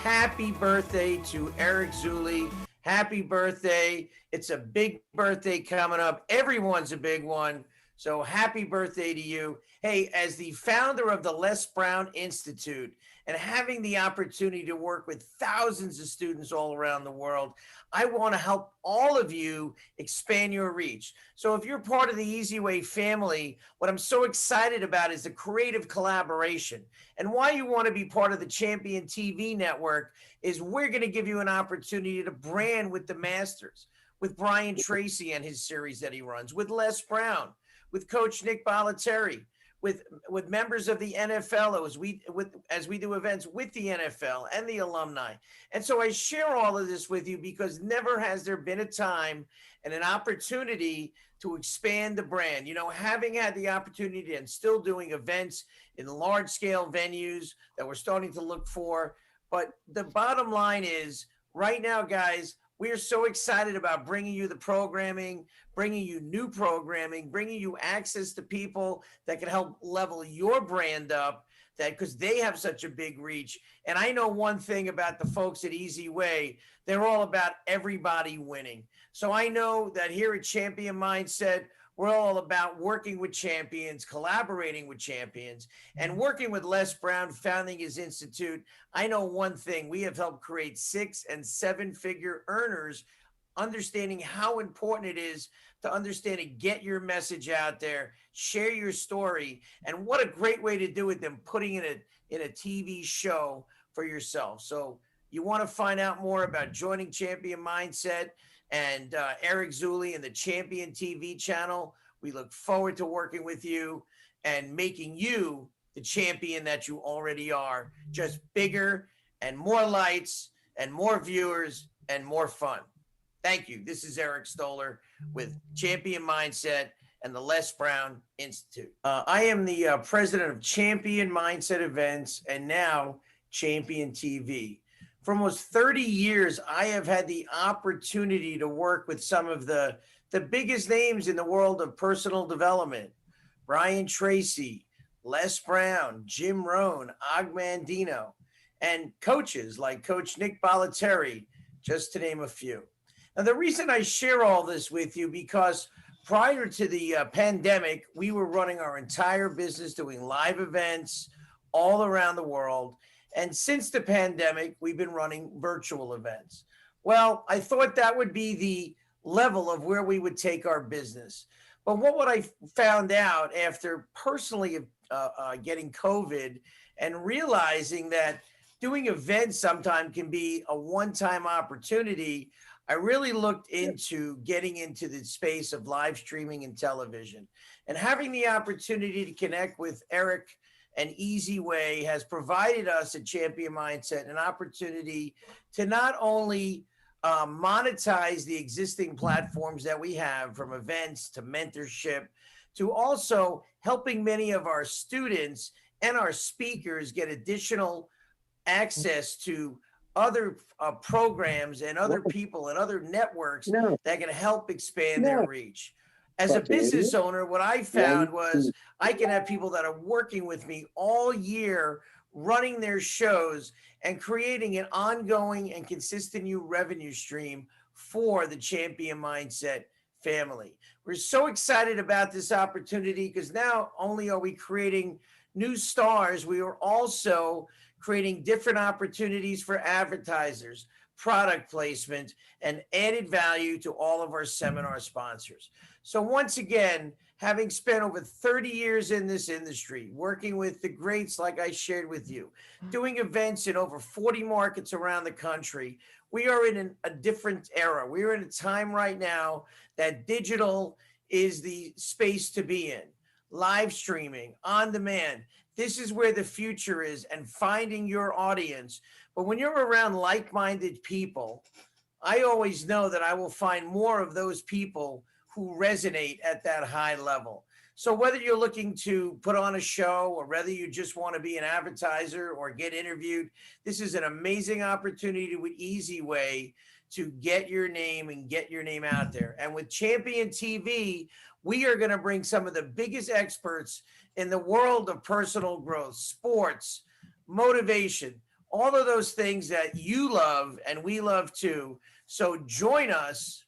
happy birthday to Eric Zuley. Happy birthday. It's a big birthday coming up. Everyone's a big one. So happy birthday to you. Hey, as the founder of the Les Brown Institute and having the opportunity to work with thousands of students all around the world, I want to help all of you expand your reach. So if you're part of the eZWay family, what I'm so excited about is the creative collaboration. And why you want to be part of the Champion TV network is we're going to give you an opportunity to brand with the masters, with Brian Tracy and his series that he runs, with Les Brown, with Coach Nick Bollettieri, with members of the NFL as we do events with the NFL and the alumni. And so I share all of this with you because never has there been a time and an opportunity to expand the brand. You know, having had the opportunity and still doing events in large scale venues that we're starting to look for. But the bottom line is right now, guys, we are so excited about bringing you the programming, bringing you new programming, bringing you access to people that can help level your brand up, that because they have such a big reach. And I know one thing about the folks at eZWay, they're all about everybody winning. So I know that here at Champion Mindset, we're all about working with champions, collaborating with champions, and working with Les Brown, founding his institute. I know one thing, we have helped create 6- and 7-figure earners, understanding how important it is to understand and get your message out there, share your story, and what a great way to do it than putting it in a TV show for yourself. So you want to find out more about joining Champion Mindset and Eric Zuley and the Champion TV channel. We look forward to working with you and making you the champion that you already are, just bigger and more lights and more viewers and more fun. Thank you. This is Eric Stoller with Champion Mindset and the Les Brown Institute. I am the president of Champion Mindset Events and now Champion TV. For almost 30 years, I have had the opportunity to work with some of the biggest names in the world of personal development. Brian Tracy, Les Brown, Jim Rohn, Og Mandino, and coaches like Coach Nick Bollettieri, just to name a few. Now, the reason I share all this with you, because prior to the pandemic, we were running our entire business doing live events all around the world. And since the pandemic, we've been running virtual events. Well, I thought that would be the level of where we would take our business. But what I found out after personally getting COVID and realizing that doing events sometimes can be a one-time opportunity, I really looked into getting into the space of live streaming and television. And having the opportunity to connect with Eric and eZWay has provided us at Champion Mindset an opportunity to not only monetize the existing platforms that we have, from events to mentorship, to also helping many of our students and our speakers get additional access to other programs and other people and other networks that can help expand their reach. As a business owner, what I found was I can have people that are working with me all year, running their shows and creating an ongoing and consistent new revenue stream for the Champion Mindset family. We're so excited about this opportunity because not only are we creating new stars, we are also creating different opportunities for advertisers, product placement, and added value to all of our seminar sponsors. So once again, having spent over 30 years in this industry, working with the greats like I shared with you, doing events in over 40 markets around the country, we are in a different era. We are in a time right now that digital is the space to be in. Live streaming, on demand. This is where the future is, and finding your audience. But when you're around like-minded people, I always know that I will find more of those people who resonate at that high level. So whether you're looking to put on a show or whether you just want to be an advertiser or get interviewed, this is an amazing opportunity with eZWay to get your name and get your name out there. And with Champion TV, we are going to bring some of the biggest experts in the world of personal growth, sports, motivation, all of those things that you love and we love too. So join us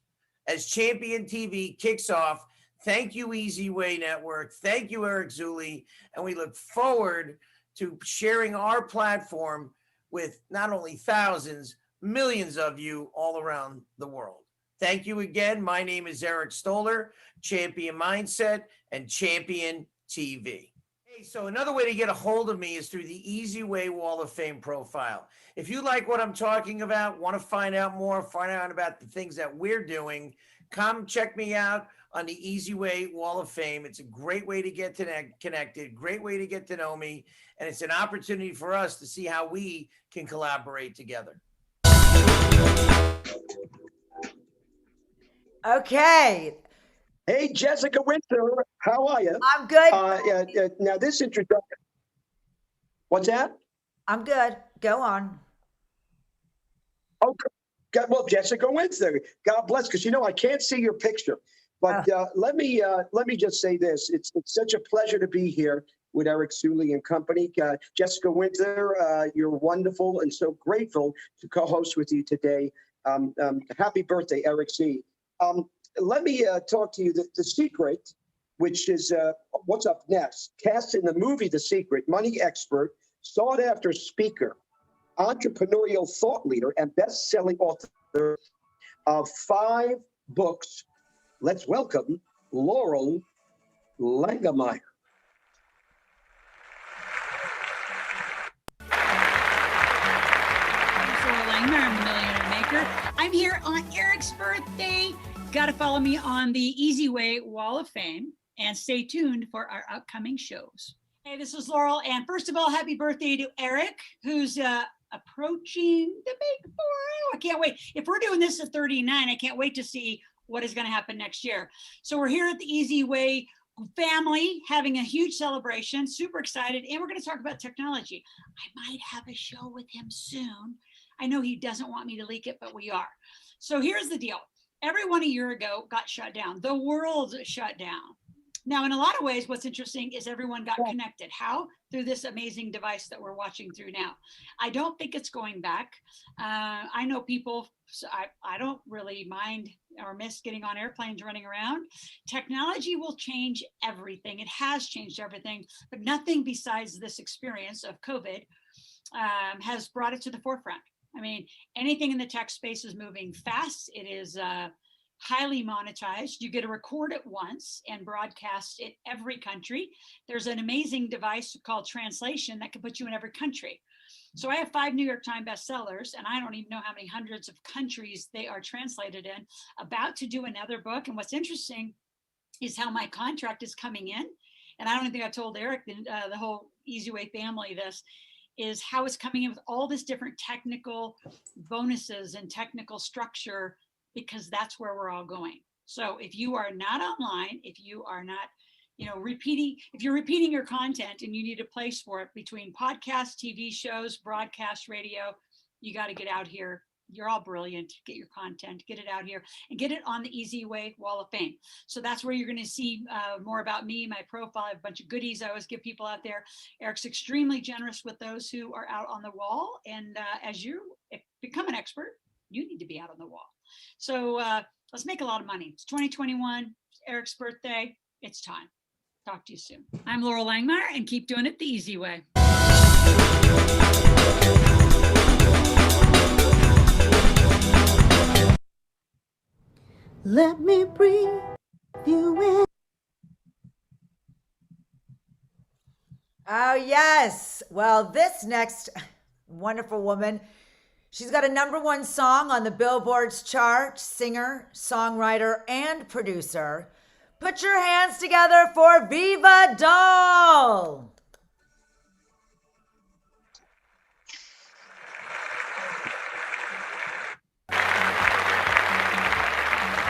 as Champion TV kicks off. Thank you, eZWay Network. Thank you, Eric Zuley. And we look forward to sharing our platform with not only thousands, millions of you all around the world. Thank you again. My name is Eric Stoller, Champion Mindset and Champion TV. Hey, so another way to get a hold of me is through the eZWay Wall of Fame profile. If you like what I'm talking about, want to find out more, find out about the things that we're doing, come check me out on the eZWay Wall of Fame. It's a great way to get connected, great way to get to know me, and it's an opportunity for us to see how we can collaborate together. Okay. Hey, Jessica Winter, how are you? I'm good. Now, this introduction. What's that? I'm good. Go on. Oh, well, Jessica Winter, God bless, because I can't see your picture. But let me just say this: it's such a pleasure to be here with Eric Zuley and company. Jessica Winter, you're wonderful, and so grateful to co-host with you today. Happy birthday, Eric Z. Let me talk to you. The secret, which is what's up next, cast in the movie The Secret, money expert, sought-after speaker, entrepreneurial thought leader, and best-selling author of 5 books. Let's welcome Laurel Langemeier. I'm the Millionaire Maker. I'm here on Eric's birthday. Got to follow me on the eZWay Wall of Fame and stay tuned for our upcoming shows. Hey, this is Laurel. And first of all, happy birthday to Eric, who's approaching the big 4. I can't wait. If we're doing this at 39, I can't wait to see what is going to happen next year. So we're here at the eZWay family having a huge celebration, super excited. And we're going to talk about technology. I might have a show with him soon. I know he doesn't want me to leak it, but we are. So here's the deal. Everyone a year ago got shut down. The world shut down. Now, in a lot of ways, what's interesting is everyone got connected. How? Through this amazing device that we're watching through now. I don't think it's going back. I know people, so I don't really mind or miss getting on airplanes running around. Technology will change everything. It has changed everything, but nothing besides this experience of COVID has brought it to the forefront. I mean, anything in the tech space is moving fast. It is highly monetized. You get to record it once and broadcast it every country. There's an amazing device called translation that can put you in every country. So I have 5 New York Times bestsellers, and I don't even know how many hundreds of countries they are translated in. About to do another book. And what's interesting is how my contract is coming in. And I don't think I told Eric, the whole eZWay family this, is how it's coming in with all this different technical bonuses and technical structure, because that's where we're all going. So if you are not online, if you are not, if you're repeating your content and you need a place for it between podcasts, TV shows, broadcast, radio, you got to get out here. You're all brilliant. Get your content, get it out here, and get it on the eZWay Wall of Fame. So that's where you're going to see more about me, my profile. I have a bunch of goodies I always give people out there. Eric's extremely generous with those who are out on the wall. And as you become an expert, you need to be out on the wall. So let's make a lot of money. It's 2021, it's Eric's birthday. It's time. Talk to you soon. I'm Laurel Langemeier, and keep doing it the easy way. Let me breathe you in. Oh, yes. Well, this next wonderful woman, she's got a #1 song on the Billboard's chart, singer, songwriter, and producer. Put your hands together for Viva Doll.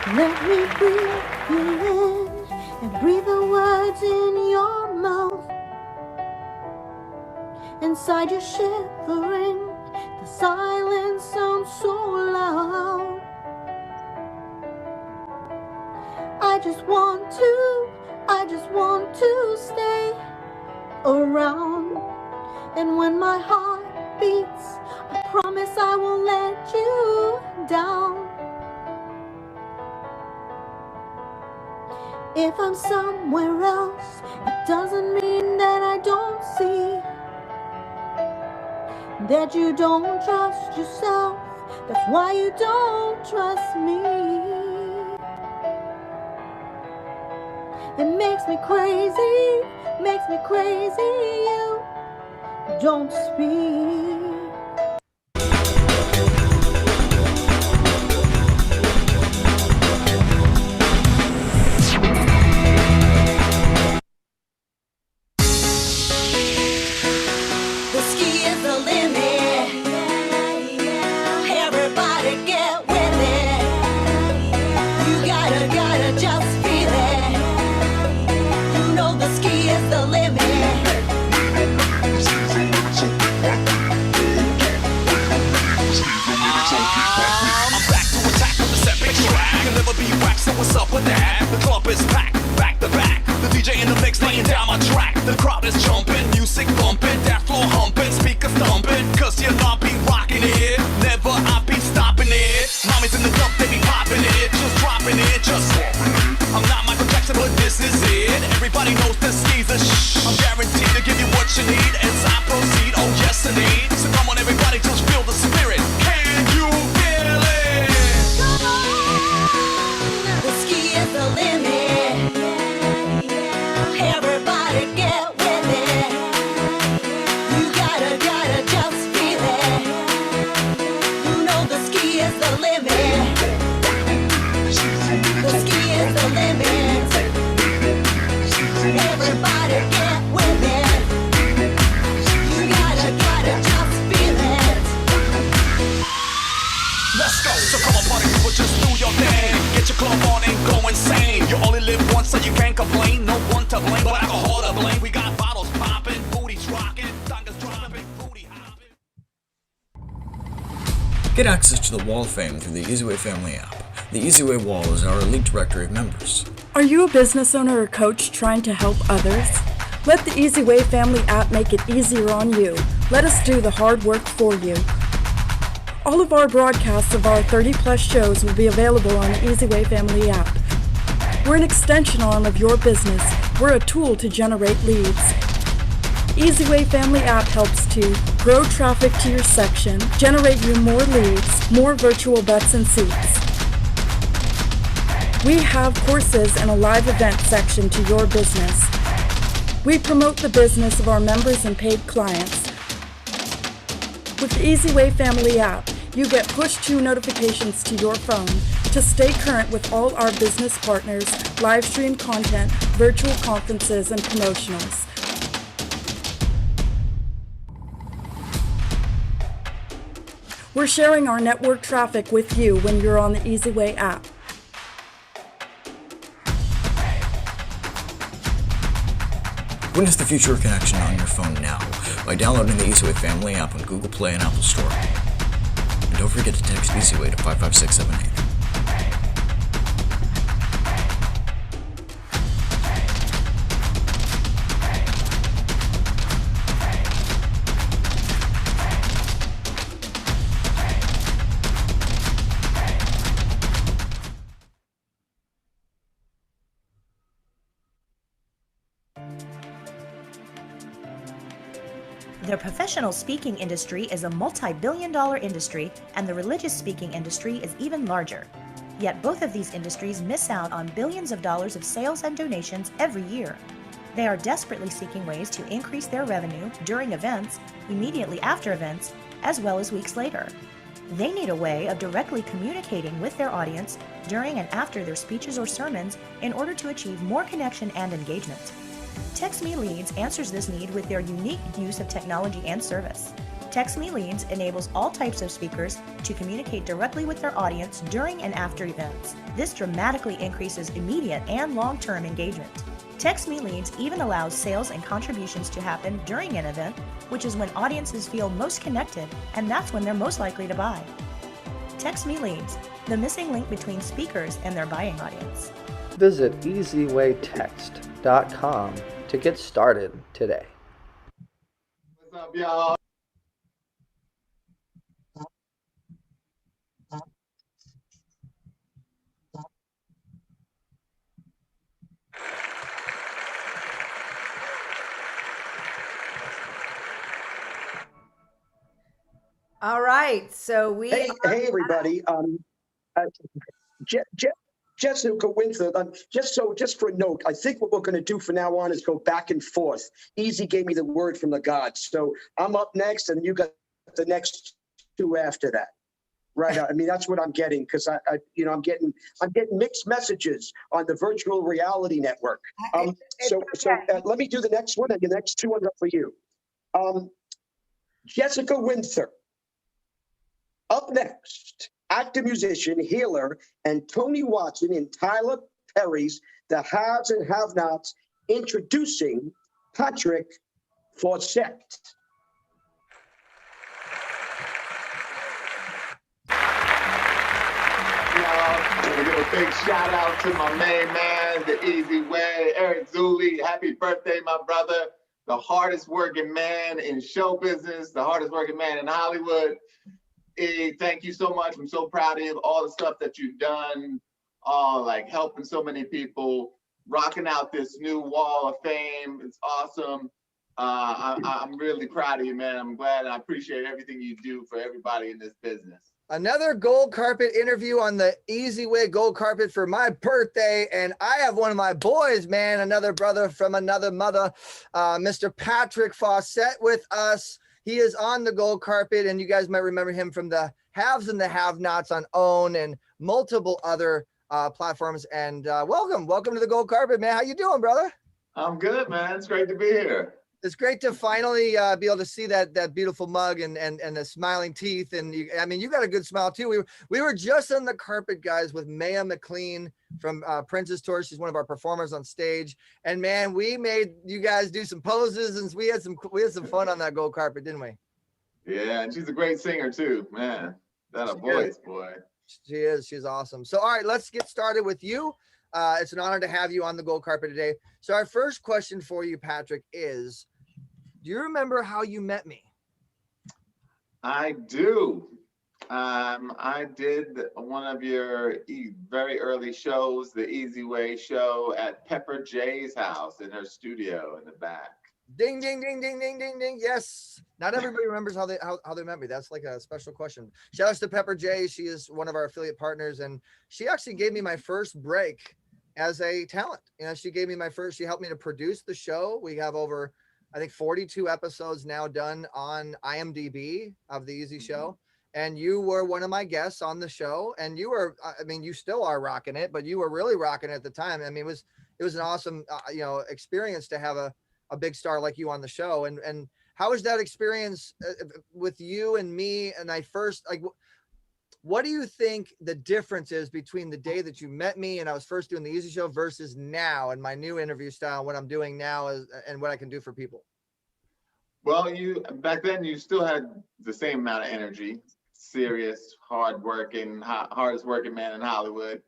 Let me breathe you in and breathe the words in your mouth. Inside you shivering, the silence sounds so loud. I just want to stay around. And when my heart beats, I promise I won't let you down. If I'm somewhere else, it doesn't mean that I don't see that you don't trust yourself. That's why you don't trust me. It makes me crazy, makes me crazy. You don't speak. The ski is the limit. Everybody get with it. You gotta just feel it. You know the ski is the limit. I'm back to attack with the epic track. You'll never be whacked, so what's up with that? The club is packed, back to back. The DJ in the mix laying down my track. The crowd is jumping, music bumping, dance floor humping, speakers thumping. Cause you'll not be rocking it. Never I'll be stopping it. Mommy's in the club, they be popping it. Just dropping it, just I'm not Michael Jackson, but this is it. Everybody knows the skis are I'm guaranteed to give you what you need as I proceed. Oh yes, indeed. So come on, everybody, just feel the spirit. Can you feel it? The ski is the limit. Everybody get with it. You gotta just feel it. You know the ski is the limit. The ski is the limit. Everybody get with it. You gotta just feel it. Let's go. So come on, party people, just do your thing. Get your club on and go insane. You only live once, so you can't complain. No one to blame, but alcohol to blame. We got bottles popping, booties rocking, tongues dropping, booty hopping. Get access to the Wall of Fame through the eZWay family app. The eZWay Wall is our elite directory of members. Are you a business owner or coach trying to help others? Let the eZWay family app make it easier on you. Let us do the hard work for you. All of our broadcasts of our 30-plus shows will be available on the eZWay family app. We're an extension arm of your business. We're a tool to generate leads. eZWay family app helps to grow traffic to your section, generate you more leads, more virtual butts and seats. We have courses and a live event section to your business. We promote the business of our members and paid clients. With the eZWay family app, you get push-to notifications to your phone to stay current with all our business partners, live stream content, virtual conferences, and promotionals. We're sharing our network traffic with you when you're on the eZWay app. Witness the future of connection on your phone now by downloading the eZWay family app on Google Play and Apple Store. And don't forget to text eZWay to 55678. The professional speaking industry is a multi-billion-dollar industry, and the religious speaking industry is even larger. Yet both of these industries miss out on billions of dollars of sales and donations every year. They are desperately seeking ways to increase their revenue during events, immediately after events, as well as weeks later. They need a way of directly communicating with their audience during and after their speeches or sermons in order to achieve more connection and engagement. TextMe Leads answers this need with their unique use of technology and service. TextMe Leads enables all types of speakers to communicate directly with their audience during and after events. This dramatically increases immediate and long-term engagement. TextMe Leads even allows sales and contributions to happen during an event, which is when audiences feel most connected, and that's when they're most likely to buy. TextMe Leads, the missing link between speakers and their buying audience. Visit eZWayText.com to get started today. What's up, y'all? All right, so we Hey, everybody. Jessica Winther, just for a note, I think what we're going to do from now on is go back and forth. Easy gave me the word from the gods. So I'm up next, and you got the next two after that. Right. I mean, that's what I'm getting, because I'm getting mixed messages on the virtual reality network. So let me do the next one, and the next two are for you. Jessica Winther. Up next, actor, musician, healer, and Tony Watson in Tyler Perry's The Haves and Have-Nots, introducing Patrick Fawcett. I'm gonna give a big shout out to my main man, the eZWay, Eric Zuley. Happy birthday, my brother. The hardest working man in show business, the hardest working man in Hollywood. Thank you so much. I'm so proud of you, all the stuff that you've done, like helping so many people, rocking out this new wall of fame. It's awesome. I'm really proud of you, man. I'm glad, and I appreciate everything you do for everybody in this business. Another gold carpet interview on the eZWay gold carpet for my birthday. And I have one of my boys, man, another brother from another mother, Mr. Patrick Fawcett with us. He is on the gold carpet, and you guys might remember him from the Haves and the Have-Nots on OWN and multiple other platforms. And welcome to the gold carpet, man. How you doing, brother? I'm good, man. It's great to be here. It's great to finally be able to see that beautiful mug and the smiling teeth. And you got a good smile too. We were just on the carpet, guys, with Maya McLean from Princess Tour. She's one of our performers on stage. And man, we made you guys do some poses, and we had some fun on that gold carpet, didn't we? Yeah, and she's a great singer too, man. That a voice, boy. She is. She's awesome. So, all right, let's get started with you. It's an honor to have you on the gold carpet today. So our first question for you, Patrick, is, do you remember how you met me? I do. I did one of your very early shows, the eZWay show, at Pepper J's house in her studio in the back. Ding, ding, ding, ding, ding, ding, ding. Yes. Not everybody remembers how they met me. That's like a special question. Shout out to Pepper J. She is one of our affiliate partners, and she actually gave me my first break as a talent. She gave me she helped me to produce the show. We have over, I think, 42 episodes now done on IMDb of the Easy Show. And you were one of my guests on the show, and you were, you still are rocking it, but you were really rocking it at the time. It was an awesome, experience to have a big star like you on the show. And how was that experience with you and me? And what do you think the difference is between the day that you met me and I was first doing the Easy Show versus now and my new interview style, what I'm doing now and what I can do for people? Well, back then you still had the same amount of energy, serious, hardest working man in Hollywood.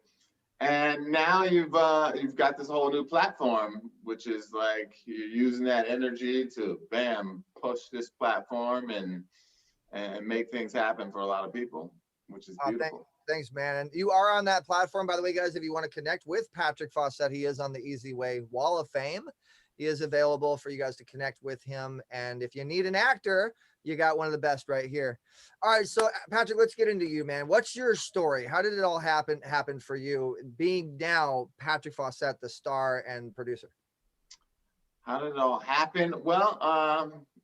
And now you've got this whole new platform, which is like you're using that energy to push this platform and make things happen for a lot of people, which is beautiful. Thanks, man. And you are on that platform, by the way, guys. If you want to connect with Patrick Fawcett, he is on the eZWay Wall of Fame. He is available for you guys to connect with him. And if you need an actor, you got one of the best right here. All right, so Patrick, let's get into you, man. What's your story? How did it all happen for you, being now Patrick Fawcett, the star and producer? How did it all happen? Well,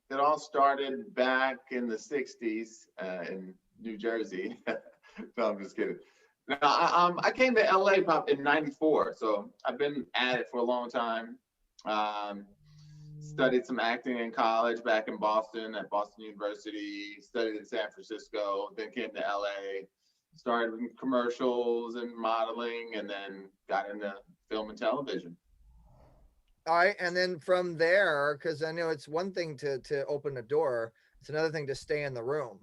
it all started back in the 60s in New Jersey. No, I'm just kidding. No, I came to LA in '94, so I've been at it for a long time. Studied some acting in college back in Boston at Boston University, studied in San Francisco, then came to LA, started in commercials and modeling, and then got into film and television. All right, and then from there, because I know it's one thing to open a door, it's another thing to stay in the room.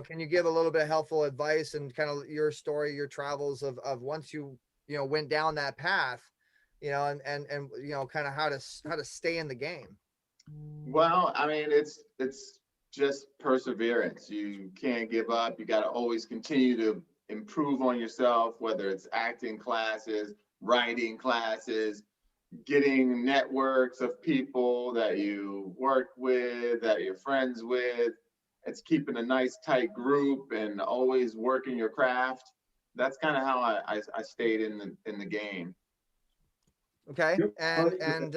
Can you give a little bit of helpful advice and kind of your story, your travels of once you went down that path, and kind of how to stay in the game? Well, it's just perseverance. You can't give up. You got to always continue to improve on yourself, whether it's acting classes, writing classes, getting networks of people that you work with, that you're friends with. It's keeping a nice tight group and always working your craft. that's kind of how I stayed in the game. Okay. And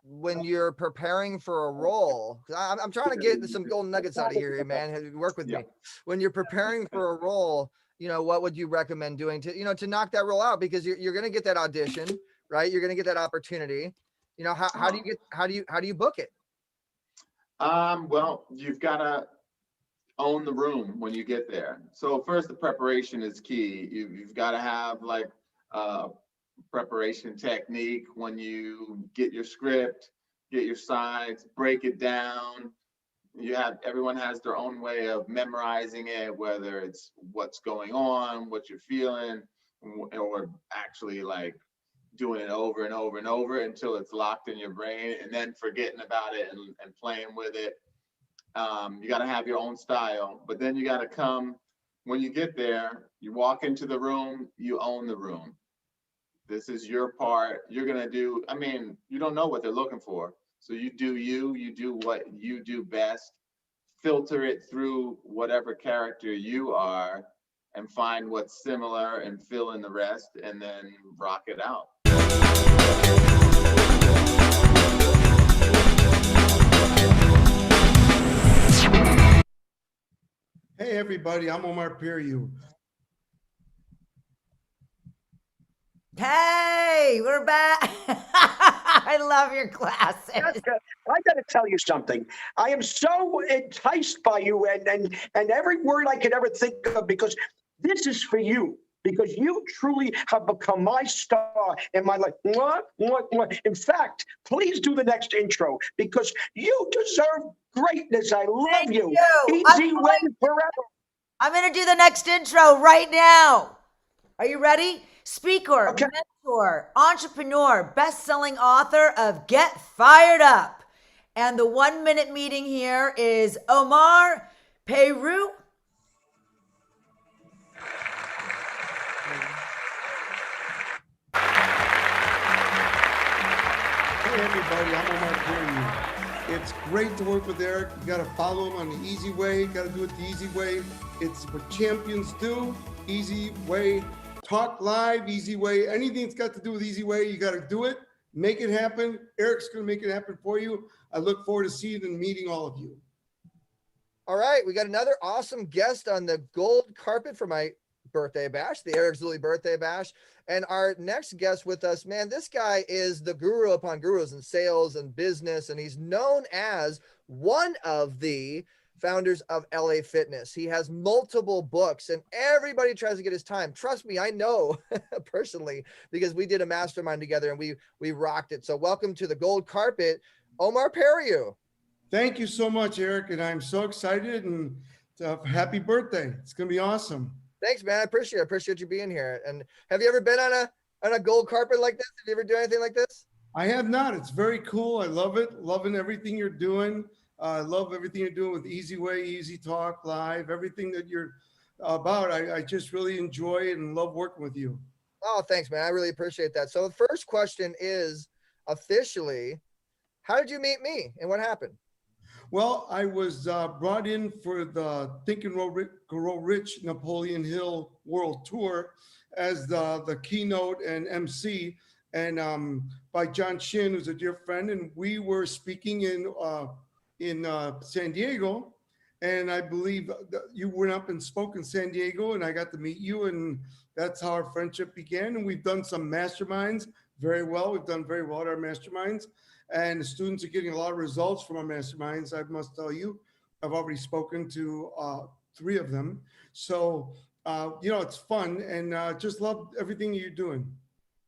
when you're preparing for a role, 'cause I'm trying to get some golden nuggets out of here, man. Work with me. When you're preparing for a role, what would you recommend doing to knock that role out? Because you're going to get that audition, right? You're going to get that opportunity. How do you book it? Well, you've got to own the room when you get there. So first, the preparation is key. You've got to have like preparation technique when you get your script, get your sides, break it down. Everyone has their own way of memorizing it, whether it's what's going on, what you're feeling, or actually like doing it over and over and over until it's locked in your brain, and then forgetting about it and playing with it. You got to have your own style, but then you got to come when you get there, you walk into the room, you own the room. This is your part. You're going to do, you don't know what they're looking for. So you do what you do best, filter it through whatever character you are and find what's similar and fill in the rest and then rock it out. Hey everybody, I'm Omar Periu. Hey, we're back. I love your classes. Jessica, I got to tell you something. I am so enticed by you and every word I could ever think of, because this is for you. Because you truly have become my star in my life. Mwah, mwah, mwah. In fact, please do the next intro, because you deserve greatness. I love you. eZWay forever. I'm going to do the next intro right now. Are you ready? Speaker, mentor, entrepreneur, best-selling author of Get Fired Up. And the 1-minute meeting here is Omar Periu. Hey everybody, I'm Omar Periu. It's great to work with Eric. You got to follow him on the eZWay. You got to do it the eZWay. It's what champions do. eZWay. Talk live, eZWay. Anything that's got to do with eZWay, you got to do it. Make it happen. Eric's going to make it happen for you. I look forward to seeing and meeting all of you. All right. We got another awesome guest on the gold carpet for my birthday bash, the Eric Zuley birthday bash. And our next guest with us, man, this guy is the guru upon gurus in sales and business. And he's known as one of the founders of LA Fitness. He has multiple books and everybody tries to get his time. Trust me, I know personally, because we did a mastermind together and we rocked it. So welcome to the gold carpet, Omar Periu. Thank you so much, Eric. And I'm so excited and happy birthday. It's going to be awesome. Thanks, man. I appreciate you being here. And have you ever been on a gold carpet like this? Have you ever done anything like this? I have not. It's very cool. I love it. Loving everything you're doing. I love everything you're doing with eZWay, Easy Talk Live, everything that you're about. I just really enjoy it and love working with you. Oh, thanks, man. I really appreciate that. So the first question is, officially, how did you meet me and what happened? Well, I was brought in for the Think and Grow Rich Napoleon Hill World Tour as the keynote and MC, and by John Shin, who's a dear friend, and we were speaking in San Diego, and I believe you went up and spoke in San Diego, and I got to meet you, and that's how our friendship began. And we've done some masterminds very well. We've done very well at our masterminds, and the students are getting a lot of results from our masterminds. I must tell you, I've already spoken to 3 of them. So, it's fun, and just love everything you're doing.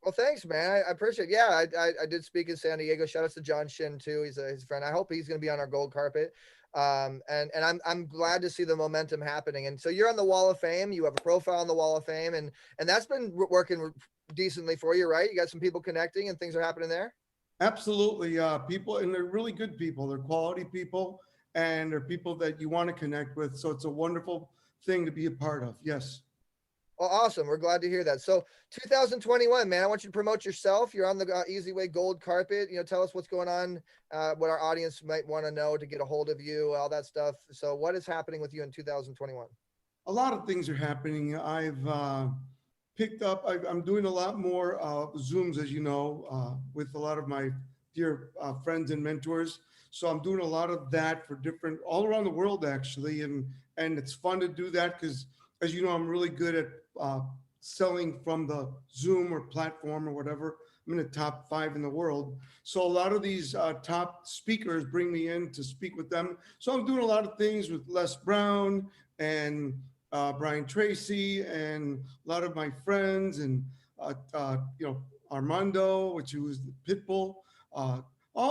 Well, thanks, man. I appreciate it. Yeah, I did speak in San Diego. Shout out to John Shin too. He's a friend. I hope he's going to be on our gold carpet. And I'm glad to see the momentum happening. And so you're on the Wall of Fame. You have a profile on the Wall of Fame, and that's been working decently for you, right? You got some people connecting and things are happening there. Absolutely. People, and they're really good people. They're quality people, and they're people that you want to connect with. So it's a wonderful thing to be a part of. Yes. Well, awesome. We're glad to hear that. So 2021, man, I want you to promote yourself. You're on the eZWay gold carpet. Tell us what's going on, what our audience might want to know to get a hold of you, all that stuff. So what is happening with you in 2021? A lot of things are happening. picked up, I'm doing a lot more Zooms, as you know, with a lot of my dear friends and mentors. So I'm doing a lot of that for different, all around the world actually. And it's fun to do that because, as you know, I'm really good at selling from the Zoom or platform or whatever. I'm in the top 5 in the world. So a lot of these top speakers bring me in to speak with them. So I'm doing a lot of things with Les Brown and Brian Tracy and a lot of my friends and, you know, Armando, which was the Pitbull,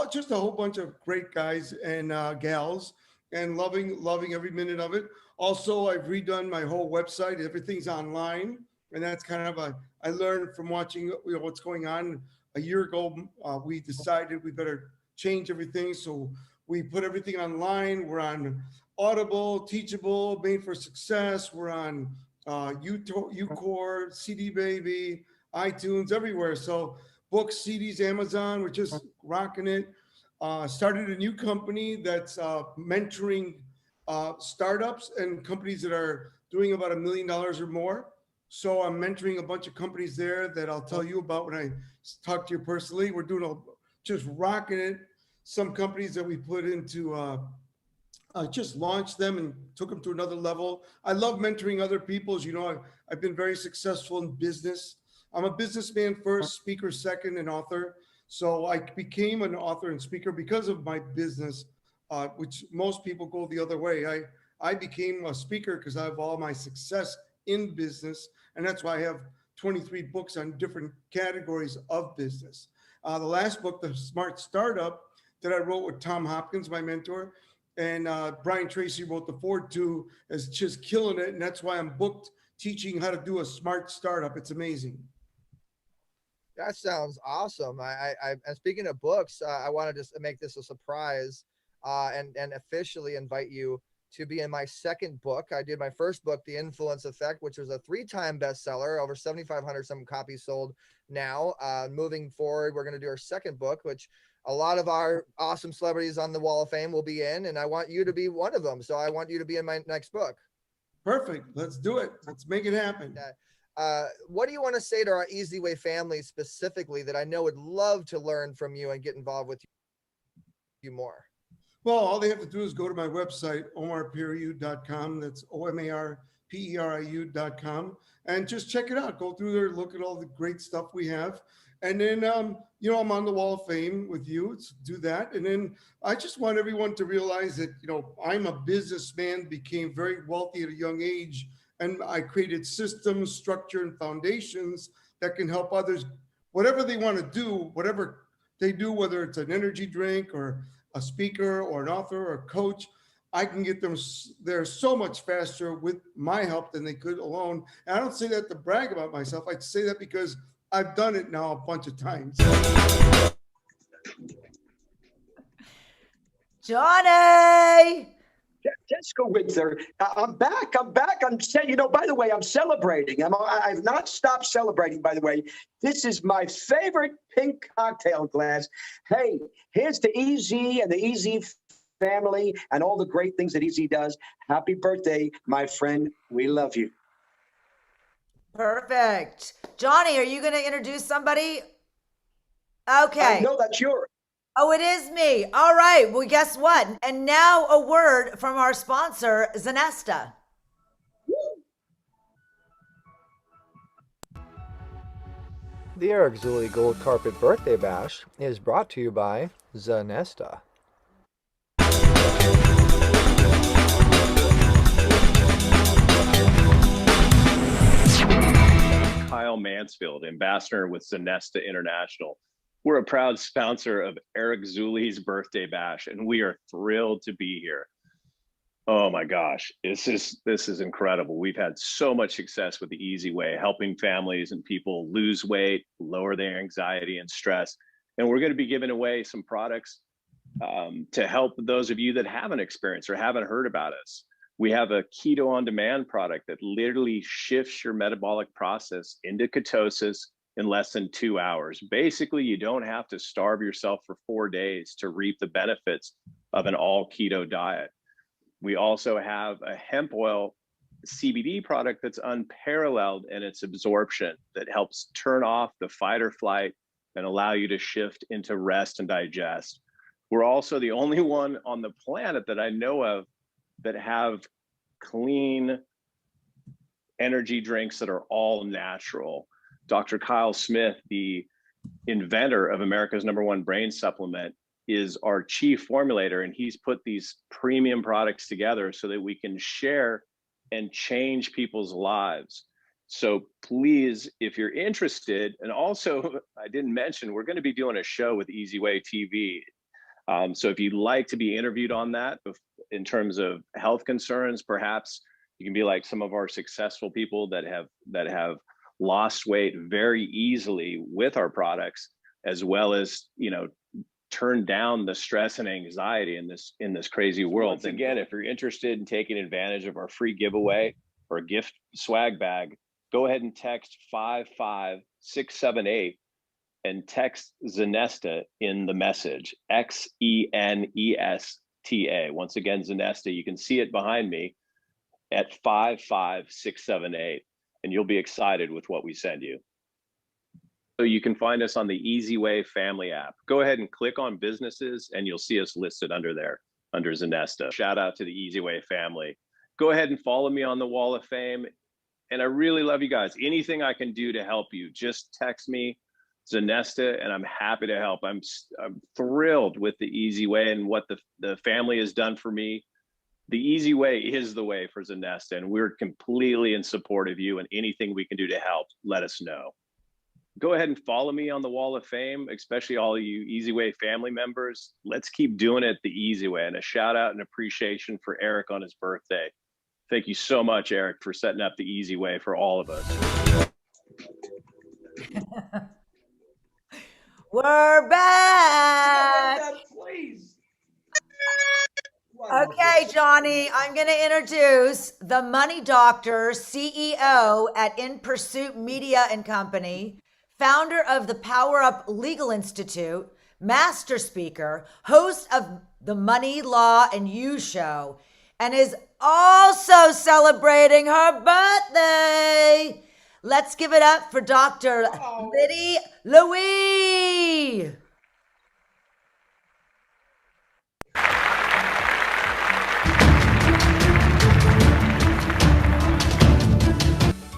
just a whole bunch of great guys and gals, and loving every minute of it. Also, I've redone my whole website. Everything's online. And that's kind of I learned from watching, you know, what's going on. A year ago, we decided we better change everything. So we put everything online. We're on Audible, Teachable, Made for Success. We're on UCore, CD Baby, iTunes, everywhere. So books, CDs, Amazon, we're just rocking it. Started a new company that's mentoring startups and companies that are doing about $1 million or more. So I'm mentoring a bunch of companies there that I'll tell you about when I talk to you personally. We're doing just rocking it. Some companies that we put into just launched them and took them to another level. I love mentoring other people. As you know, I've been very successful in business. I'm a businessman first, speaker second, and author. So I became an author and speaker because of my business, which most people go the other way. I became a speaker because I have all my success in business. And that's why I have 23 books on different categories of business. The last book, The Smart Startup, that I wrote with Tom Hopkins, my mentor, and Brian Tracy wrote the forward to, is just killing it. And that's why I'm booked teaching how to do a smart startup. It's amazing. That sounds awesome. And speaking of books, I want to just make this a surprise and officially invite you to be in my second book. I did my first book, The Influence Effect, which was a 3-time bestseller, over 7,500 some copies sold now. Moving forward, we're going to do our second book, which a lot of our awesome celebrities on the Wall of Fame will be in, and I want you to be one of them. So I want you to be in my next book. Perfect. Let's do it. Let's make it happen. What do you want to say to our eZWay family specifically that I know would love to learn from you and get involved with you more? Well, all they have to do is go to my website, omarperiu.com. That's OMARPERIU.com, and just check it out. Go through there, look at all the great stuff we have. And then, you know, I'm on the Wall of Fame with you. Let's do that. And then I just want everyone to realize that, you know, I'm a businessman, became very wealthy at a young age, and I created systems, structure, and foundations that can help others, whatever they want to do, whatever they do, whether it's an energy drink or a speaker or an author or a coach, I can get them there so much faster with my help than they could alone. And I don't say that to brag about myself. I say that because I've done it now a bunch of times. Johnny! Jessica Windsor, I'm back. I'm saying, you know, by the way, I'm celebrating. I've not stopped celebrating, by the way. This is my favorite pink cocktail glass. Hey, here's to EZ and the EZ family and all the great things that EZ does. Happy birthday, my friend. We love you. Perfect. Johnny, are you going to introduce somebody? Okay. No, that's yours. Oh, it is me. All right. Well, guess what? And now a word from our sponsor, Zanesta. The Eric Zuley Gold Carpet Birthday Bash is brought to you by Zanesta. Kyle Mansfield, ambassador with Zanesta International. We're a proud sponsor of Eric Zuley's Birthday Bash, and we are thrilled to be here. Oh my gosh, this is incredible. We've had so much success with the eZWay, helping families and people lose weight, lower their anxiety and stress. And we're going to be giving away some products to help those of you that haven't experienced or haven't heard about us. We have a keto on demand product that literally shifts your metabolic process into ketosis in less than 2 hours. Basically, you don't have to starve yourself for 4 days to reap the benefits of an all keto diet. We also have a hemp oil CBD product that's unparalleled in its absorption, that helps turn off the fight or flight and allow you to shift into rest and digest. We're also the only one on the planet that I know of that have clean energy drinks that are all natural. Dr. Kyle Smith, the inventor of America's #1 brain supplement, is our chief formulator, and he's put these premium products together so that we can share and change people's lives. So please, if you're interested, and also I didn't mention, we're going to be doing a show with eZWay TV. So if you'd like to be interviewed on that in terms of health concerns, perhaps you can be like some of our successful people that have lost weight very easily with our products, as well as, you know, turn down the stress and anxiety in this crazy world. Once again, if you're interested in taking advantage of our free giveaway or a gift swag bag, go ahead and text 55678 and text Zenesta in the message, XENESTA. Once again, Zenesta, you can see it behind me at 55678, and you'll be excited with what we send you. So you can find us on the eZWay family app. Go ahead and click on businesses and you'll see us listed under there, under Zenesta. Shout out to the eZWay family. Go ahead and follow me on the Wall of Fame. And I really love you guys. Anything I can do to help you, just text me, Zenesta, and I'm happy to help. I'm thrilled with the eZWay and what the family has done for me. The eZWay is the way for Zenesta, and we're completely in support of you, and anything we can do to help, let us know. Go ahead and follow me on the Wall of Fame, especially all of you eZWay family members. Let's keep doing it the eZWay. And a shout out and appreciation for Eric on his birthday. Thank you so much, Eric, for setting up the eZWay for all of us. We're back. Please. Okay, Johnny, I'm going to introduce the Money Doctor, CEO at In Pursuit Media and Company, founder of the Power Up Legal Institute, master speaker, host of the Money, Law, and You show, and is also celebrating her birthday. Let's give it up for Dr. Liddy Louie.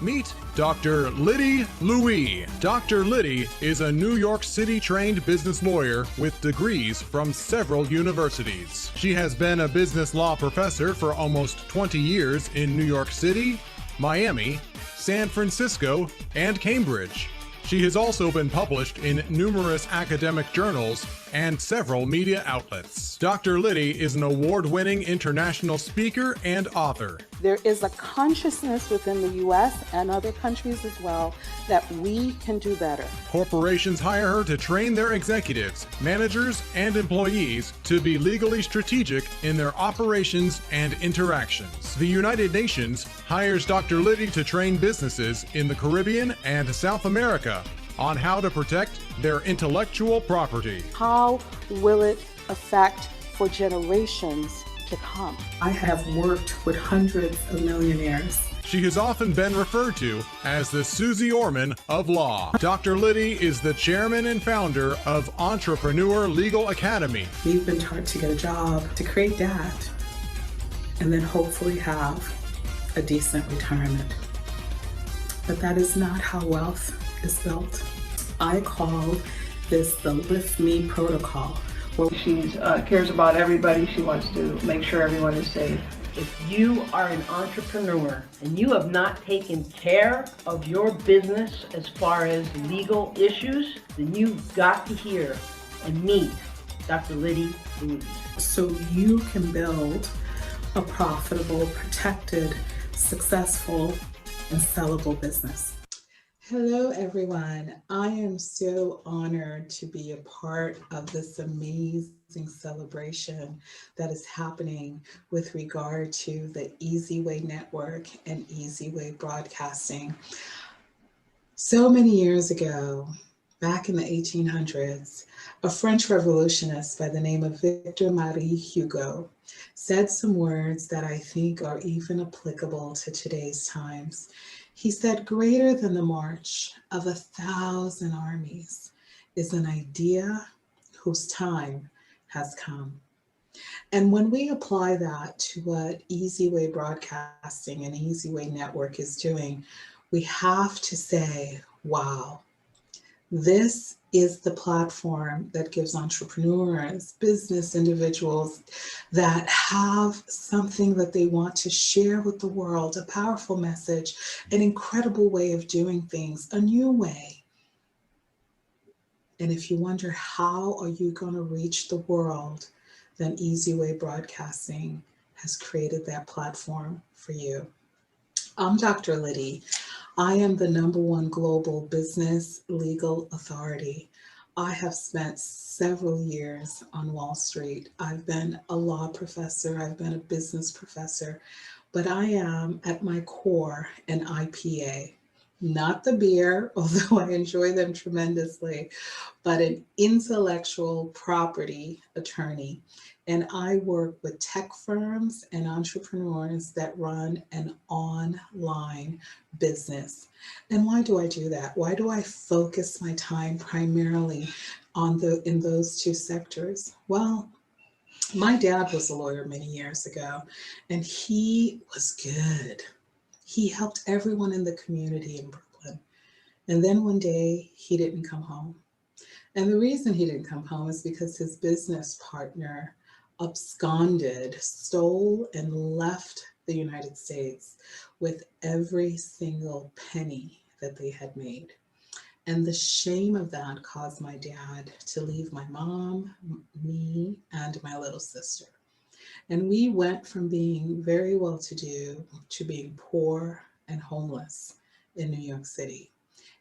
Meet Dr. Liddy Louie. Dr. Liddy is a New York City trained business lawyer with degrees from several universities. She has been a business law professor for almost 20 years in New York City, Miami, San Francisco, and Cambridge. She has also been published in numerous academic journals and several media outlets. Dr. Liddy is an award-winning international speaker and author. There is a consciousness within the U.S. and other countries as well that we can do better. Corporations hire her to train their executives, managers, and employees to be legally strategic in their operations and interactions. The United Nations hires Dr. Liddy to train businesses in the Caribbean and South America on how to protect their intellectual property. How will it affect for generations to come? I have worked with hundreds of millionaires. She has often been referred to as the Susie Orman of law. Dr. Liddy is the chairman and founder of Entrepreneur Legal Academy. We've been taught to get a job, to create that, and then hopefully have a decent retirement. But that is not how wealth is built. I call this the Lift Me protocol. She cares about everybody. She wants to make sure everyone is safe. If you are an entrepreneur and you have not taken care of your business as far as legal issues, then you've got to hear and meet Dr. Liddy Louise. So you can build a profitable, protected, successful, and sellable business. Hello, everyone. I am so honored to be a part of this amazing celebration that is happening with regard to the eZWay Network and eZWay Broadcasting. So many years ago, back in the 1800s, a French revolutionist by the name of Victor Marie Hugo said some words that I think are even applicable to today's times. He said, greater than the march of 1,000 armies is an idea whose time has come. And when we apply that to what eZWay Broadcasting and eZWay Network is doing, we have to say, wow, this is the platform that gives entrepreneurs, business individuals that have something that they want to share with the world, a powerful message, an incredible way of doing things, a new way. And if you wonder how are you going to reach the world, then eZWay Broadcasting has created that platform for you. I'm Dr. Liddy. I am the #1 global business legal authority. I have spent several years on Wall Street. I've been a law professor, I've been a business professor, but I am at my core an IPA, not the beer, although I enjoy them tremendously, but an intellectual property attorney. And I work with tech firms and entrepreneurs that run an online business. And why do I do that? Why do I focus my time primarily in those two sectors? Well, my dad was a lawyer many years ago, and he was good. He helped everyone in the community in Brooklyn. And then one day he didn't come home. And the reason he didn't come home is because his business partner absconded, stole, and left the United States with every single penny that they had made. And the shame of that caused my dad to leave my mom, me, and my little sister. And we went from being very well-to-do to being poor and homeless in New York City.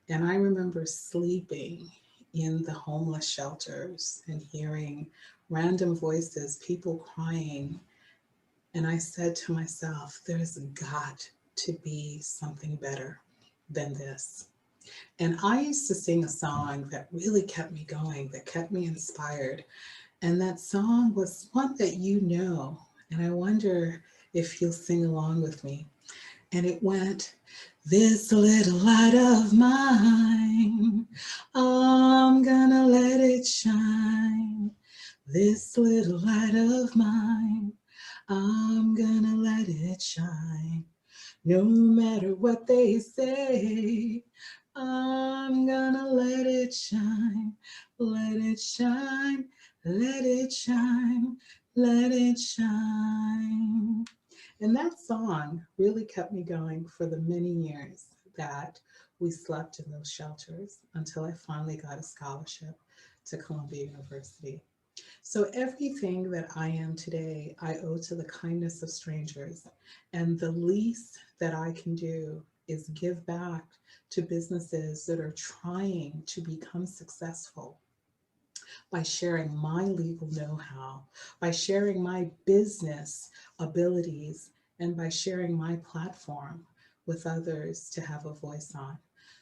And I remember sleeping in the homeless shelters and hearing random voices, people crying. And I said to myself, there's got to be something better than this. And I used to sing a song that really kept me going, that kept me inspired. And that song was one that you know, and I wonder if you'll sing along with me. And it went, this little light of mine, I'm gonna let it shine. This little light of mine, I'm gonna let it shine. No matter what they say, I'm gonna let it shine, let it shine, let it shine, let it shine. And that song really kept me going for the many years that we slept in those shelters until I finally got a scholarship to Columbia University. So everything that I am today, I owe to the kindness of strangers. And the least that I can do is give back to businesses that are trying to become successful by sharing my legal know-how, by sharing my business abilities, and by sharing my platform with others to have a voice on.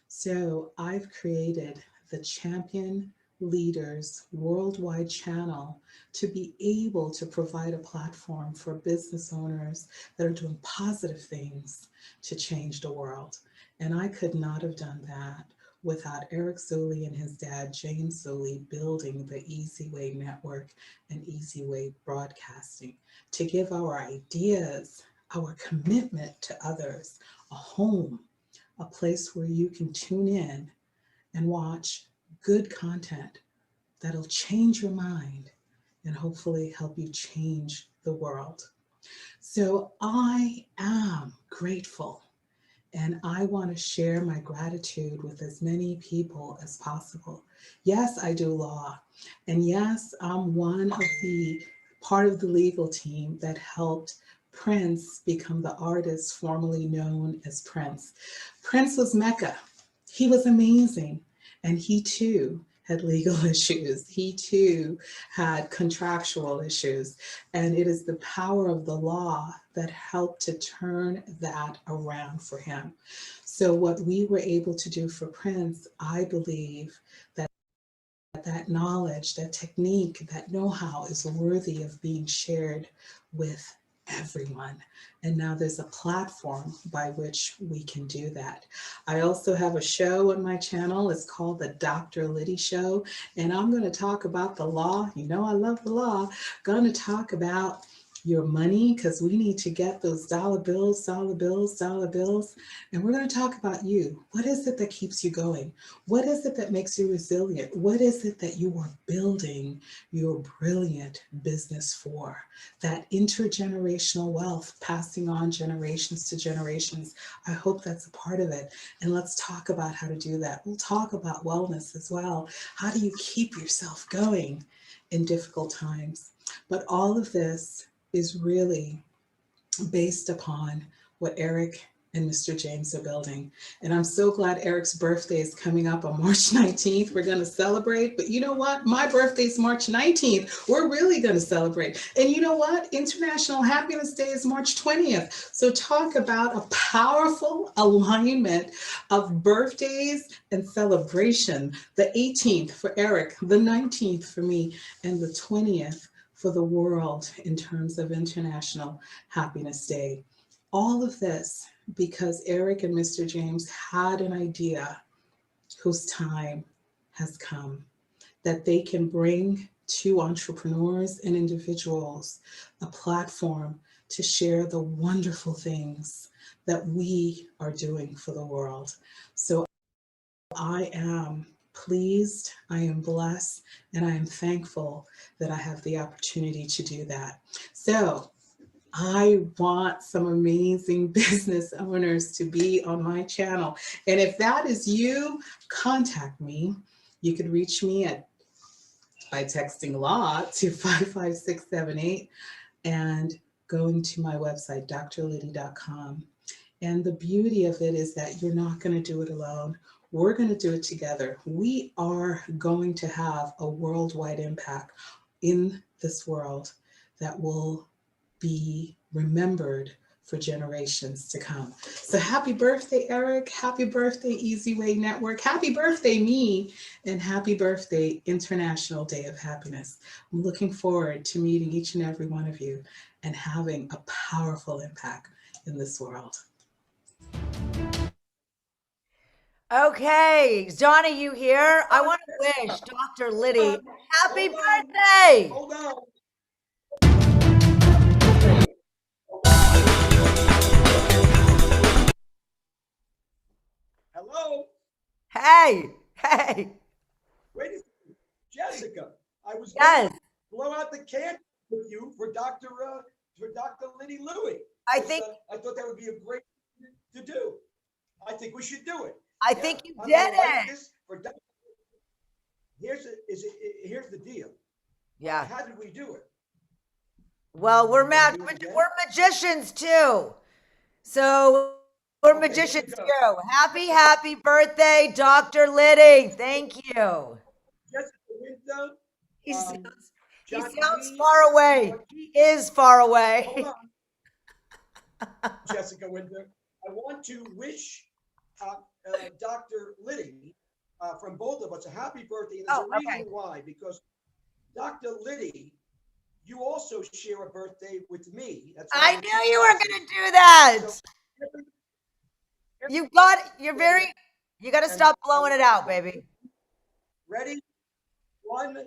So I've created the Champion Leaders Worldwide channel to be able to provide a platform for business owners that are doing positive things to change the world. And I could not have done that without Eric Zuley and his dad, James Zuley, building the eZWay Network and eZWay Broadcasting to give our ideas, our commitment to others, a home, a place where you can tune in and watch good content that'll change your mind and hopefully help you change the world. So I am grateful, and I want to share my gratitude with as many people as possible. Yes, I do law. And yes, I'm part of the legal team that helped Prince become the artist formerly known as Prince. Prince was Mecca. He was amazing. And he too had legal issues. He too had contractual issues. And it is the power of the law that helped to turn that around for him. So what we were able to do for Prince, I believe that that knowledge, that technique, that know-how is worthy of being shared with everyone. And now there's a platform by which we can do that. I also have a show on my channel. It's called the Dr. Liddy Show. And I'm going to talk about the law. You know, I love the law. Going to talk about your money, because we need to get those dollar bills, dollar bills, dollar bills. And we're going to talk about you. What is it that keeps you going? What is it that makes you resilient? What is it that you are building your brilliant business for? That intergenerational wealth, passing on generations to generations. I hope that's a part of it. And let's talk about how to do that. We'll talk about wellness as well. How do you keep yourself going in difficult times? But all of this is really based upon what Eric and Mr. James are building. And I'm so glad Eric's birthday is coming up on March 19th. We're going to celebrate. But you know what? My birthday is March 19th. We're really going to celebrate. And you know what? International Happiness Day is March 20th. So talk about a powerful alignment of birthdays and celebration. The 18th for Eric, the 19th for me, and the 20th for the world in terms of International Happiness Day. All of this because Eric and Mr. James had an idea whose time has come, that they can bring to entrepreneurs and individuals a platform to share the wonderful things that we are doing for the world. So I am pleased, I am blessed, and I am thankful that I have the opportunity to do that. So I want some amazing business owners to be on my channel. And if that is you, contact me. You could reach me by texting law to 55678 and going to my website, drliddy.com. And the beauty of it is that you're not going to do it alone. We're going to do it together. We are going to have a worldwide impact in this world that will be remembered for generations to come. So happy birthday, Eric. Happy birthday, eZWay Network. Happy birthday, me. And happy birthday, International Day of Happiness. I'm looking forward to meeting each and every one of you and having a powerful impact in this world. Okay, Johnny, you here? I want to wish Dr. Liddy happy birthday. Hold on. Hello. Hey. Wait a second. Jessica, I was Yes. going to blow out the candle with you for Dr. Liddy Louie. I think I thought that would be a great thing to do. I think we should do it. I think you I'm did gonna write it. this for Dr. Here's the deal. Yeah. How did we do it? Well, we're magicians too. So we're magicians too. Happy birthday, Dr. Liddy. Thank you. Jessica Winter. He sounds far away. He is far away. Hold on. Jessica Winter, I want to wish Dr. Liddy from both of us a happy birthday. And there's a reason why, because Dr. Liddy, you also share a birthday with me. That's I knew you were going to do that. You got to stop blowing it out, baby. Ready? 1,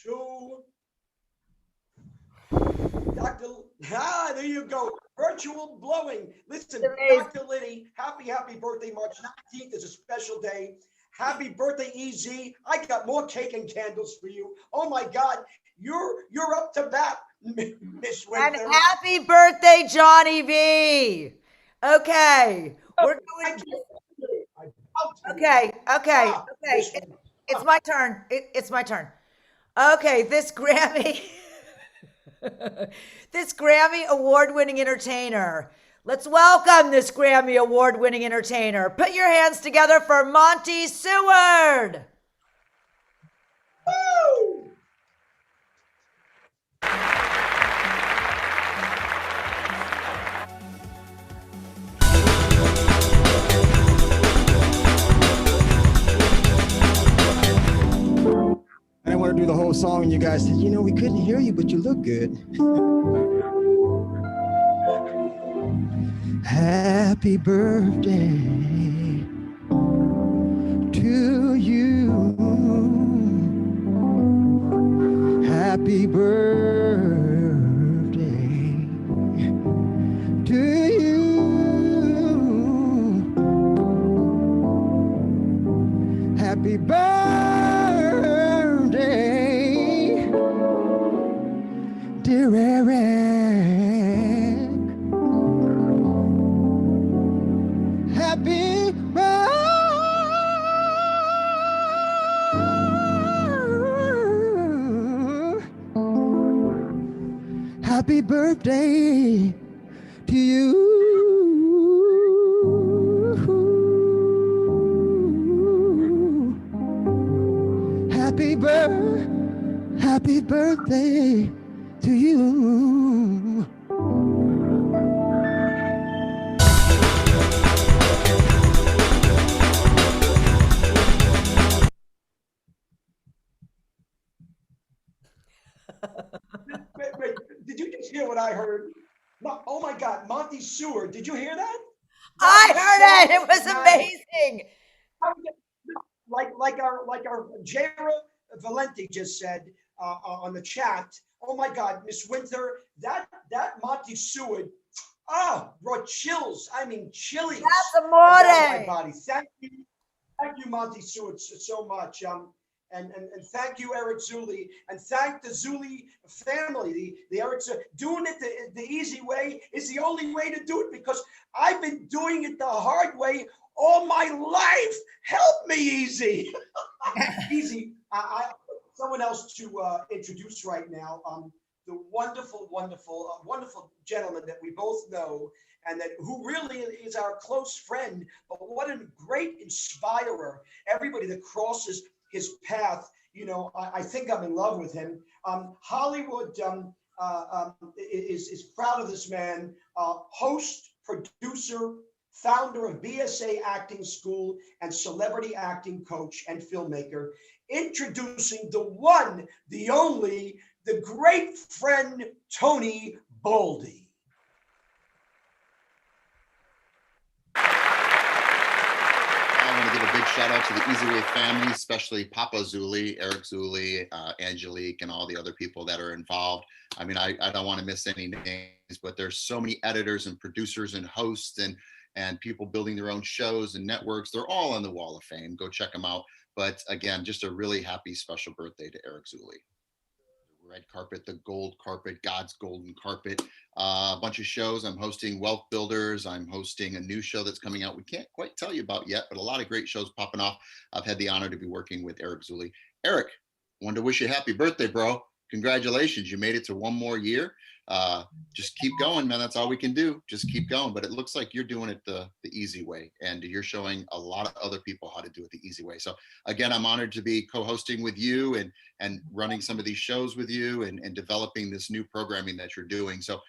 2. There you go. Virtual blowing. Listen, Dr. Liddy, happy birthday. March 19th is a special day. Happy birthday, EZ. I got more cake and candles for you. Oh my God, you're up to bat, Miss Winter. And happy birthday, Johnny V. Okay. We're going Okay. It's my turn. It's my turn. Okay, this Grammy award-winning entertainer. Let's welcome this Grammy award-winning entertainer. Put your hands together for Monty Seward. Woo! to do the whole song, and you guys said, we couldn't hear you, but you look good. Happy birthday to you. Happy birthday to you. Happy birthday, dear Eric. Happy happy birthday to you. Happy birthday to you. Wait, did you just hear what I heard? Oh my God, Monty Stewart, did you hear that? I heard it. It was amazing. Like our Jara Valenti just said on the chat. Oh my God, Miss Winter, that Monty Stewart, brought chills. I mean, chillies. That's amore. Down my body. Thank you, Monty Stewart, so much. And thank you, Eric Zuley, and thank the Zuley family. The Eric doing it the easy way is the only way to do it, because I've been doing it the hard way all my life. Help me, Easy. Easy. Someone else to introduce right now. The wonderful gentleman that we both know, and who really is our close friend. But what a great inspirer! Everybody that crosses his path, I think I'm in love with him. Hollywood is proud of this man. Host, producer, founder of BSA Acting School, and celebrity acting coach and filmmaker. Introducing the one, the only, the great friend, Tony Boldy. Big shout out to the eZWay family, especially Papa Zuley, Eric Zuley, Angelique, and all the other people that are involved. I mean, I don't want to miss any names, but there's so many editors and producers and hosts and people building their own shows and networks. They're all on the Wall of Fame. Go check them out. But again, just a really happy special birthday to Eric Zuley. Red carpet, the gold carpet, God's golden carpet, a bunch of shows. I'm hosting Wealth Builders. I'm hosting a new show that's coming out. We can't quite tell you about yet, but a lot of great shows popping off. I've had the honor to be working with Eric Zuley. Eric, wanted to wish you a happy birthday, bro. Congratulations. You made it to one more year. Just keep going, man. That's all we can do. Just keep going. But it looks like you're doing it the easy way, and you're showing a lot of other people how to do it the easy way. So again, I'm honored to be co-hosting with you and running some of these shows with you and developing this new programming that you're doing. So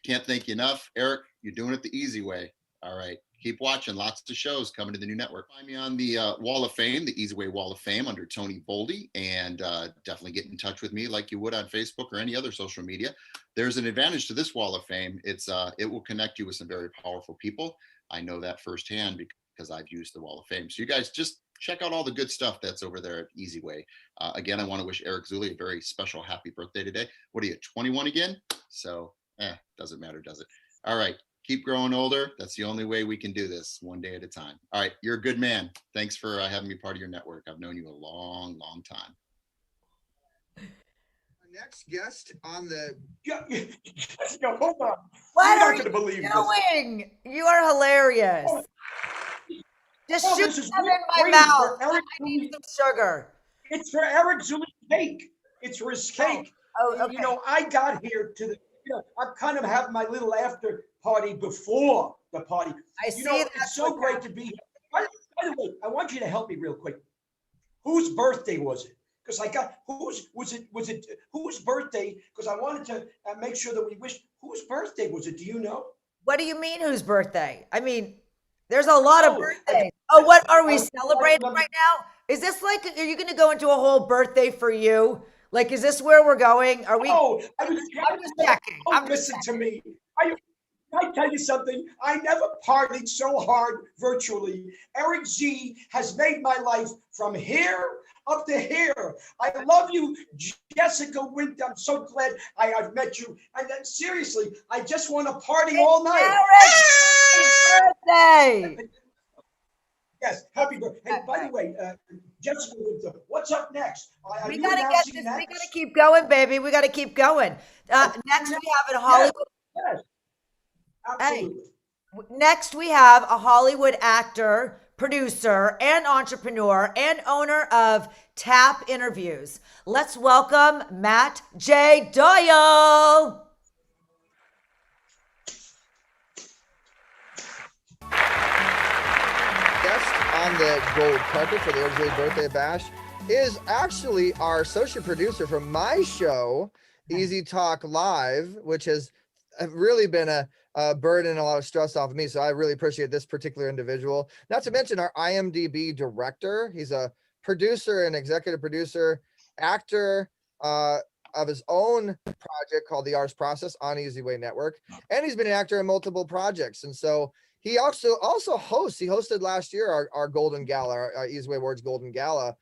can't thank you enough. Eric, you're doing it the easy way. All right. Keep watching. Lots of shows coming to the new network. Find me on the Wall of Fame, the eZWay Wall of Fame under Tony Boldy, and definitely get in touch with me like you would on Facebook or any other social media. There's an advantage to this Wall of Fame. It will connect you with some very powerful people. I know that firsthand because I've used the Wall of Fame. So you guys just check out all the good stuff that's over there at eZWay. Again, I want to wish Eric Zuley a very special happy birthday today. What are you, 21 again? So, doesn't matter, does it? All right. Keep growing older. That's the only way we can do this, one day at a time. All right. You're a good man. Thanks for having me part of your network. I've known you a long, long time. Our next guest on the... Hold on. What are you doing? You are hilarious. Just shoot them in my mouth. I need some sugar. It's for Eric Zuley's cake. It's for his cake. Oh, okay. I got here to the... I'm kind of having my little after party before the party. I see that. It's so great to be here. By the way, I want you to help me real quick. Whose birthday was it? Because I got whose birthday? Because I wanted to make sure that we wish. Whose birthday was it? Do you know? What do you mean whose birthday? I mean, there's a lot of birthdays. What are we celebrating right now? Is this like, are you going to go into a whole birthday for you? Like, is this where we're going? Are we? Oh, I'm just checking. Oh, listen to me. Can I tell you something? I never partied so hard virtually. Eric Z has made my life from here up to here. I love you, Jessica Winter. I'm so glad I've met you. And then seriously, I just want to party all night. Eric's birthday! Yes, happy birthday. Hey, by the way, Jessica Winter, what's up next? Are We you gotta get announcing this. next? We gotta keep going, baby. We gotta keep going. Next, we have a Hollywood. Yes, absolutely. Next, we have a Hollywood actor, producer, and entrepreneur, and owner of Tap Interviews. Let's welcome Matt J. Doyle. Guest on the gold carpet for the eZWay birthday bash is actually our associate producer from my show, Easy Talk Live, which has really been a burden and a lot of stress off of me. So I really appreciate this particular individual. Not to mention our IMDb director. He's a producer and executive producer, actor of his own project called The Artist Process on eZWay Network. And he's been an actor in multiple projects. And so he also hosts. He hosted last year our Golden Gala, our eZWay Awards Golden Gala,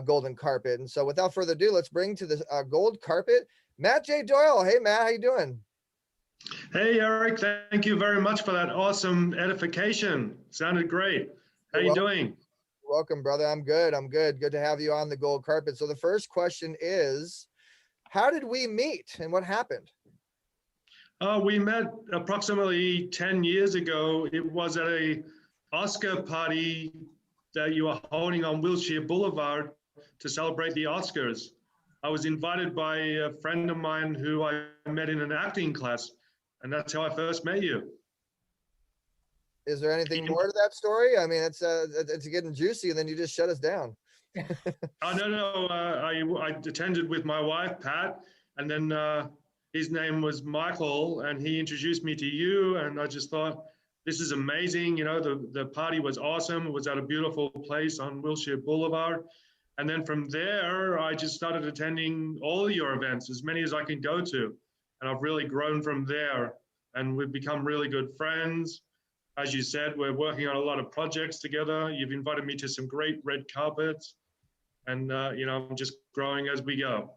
Golden Carpet. And so without further ado, let's bring to the gold carpet Matt J. Doyle. Hey, Matt, how you doing? Hey, Eric, thank you very much for that awesome edification. Sounded great. How you doing? Welcome, brother. I'm good. Good to have you on the gold carpet. So the first question is, how did we meet and what happened? We met approximately 10 years ago. It was at a Oscar party that you were holding on Wilshire Boulevard to celebrate the Oscars. I was invited by a friend of mine who I met in an acting class, and that's how I first met you. Is there anything more to that story? I mean, it's getting juicy, and then you just shut us down. Oh, no. I attended with my wife, Pat, and then his name was Michael, and he introduced me to you, and I just thought, this is amazing. You know, the party was awesome. It was at a beautiful place on Wilshire Boulevard. And then from there, I just started attending all of your events, as many as I can go to. And I've really grown from there, and we've become really good friends. As you said, we're working on a lot of projects together. You've invited me to some great red carpets, and you know, I'm just growing as we go.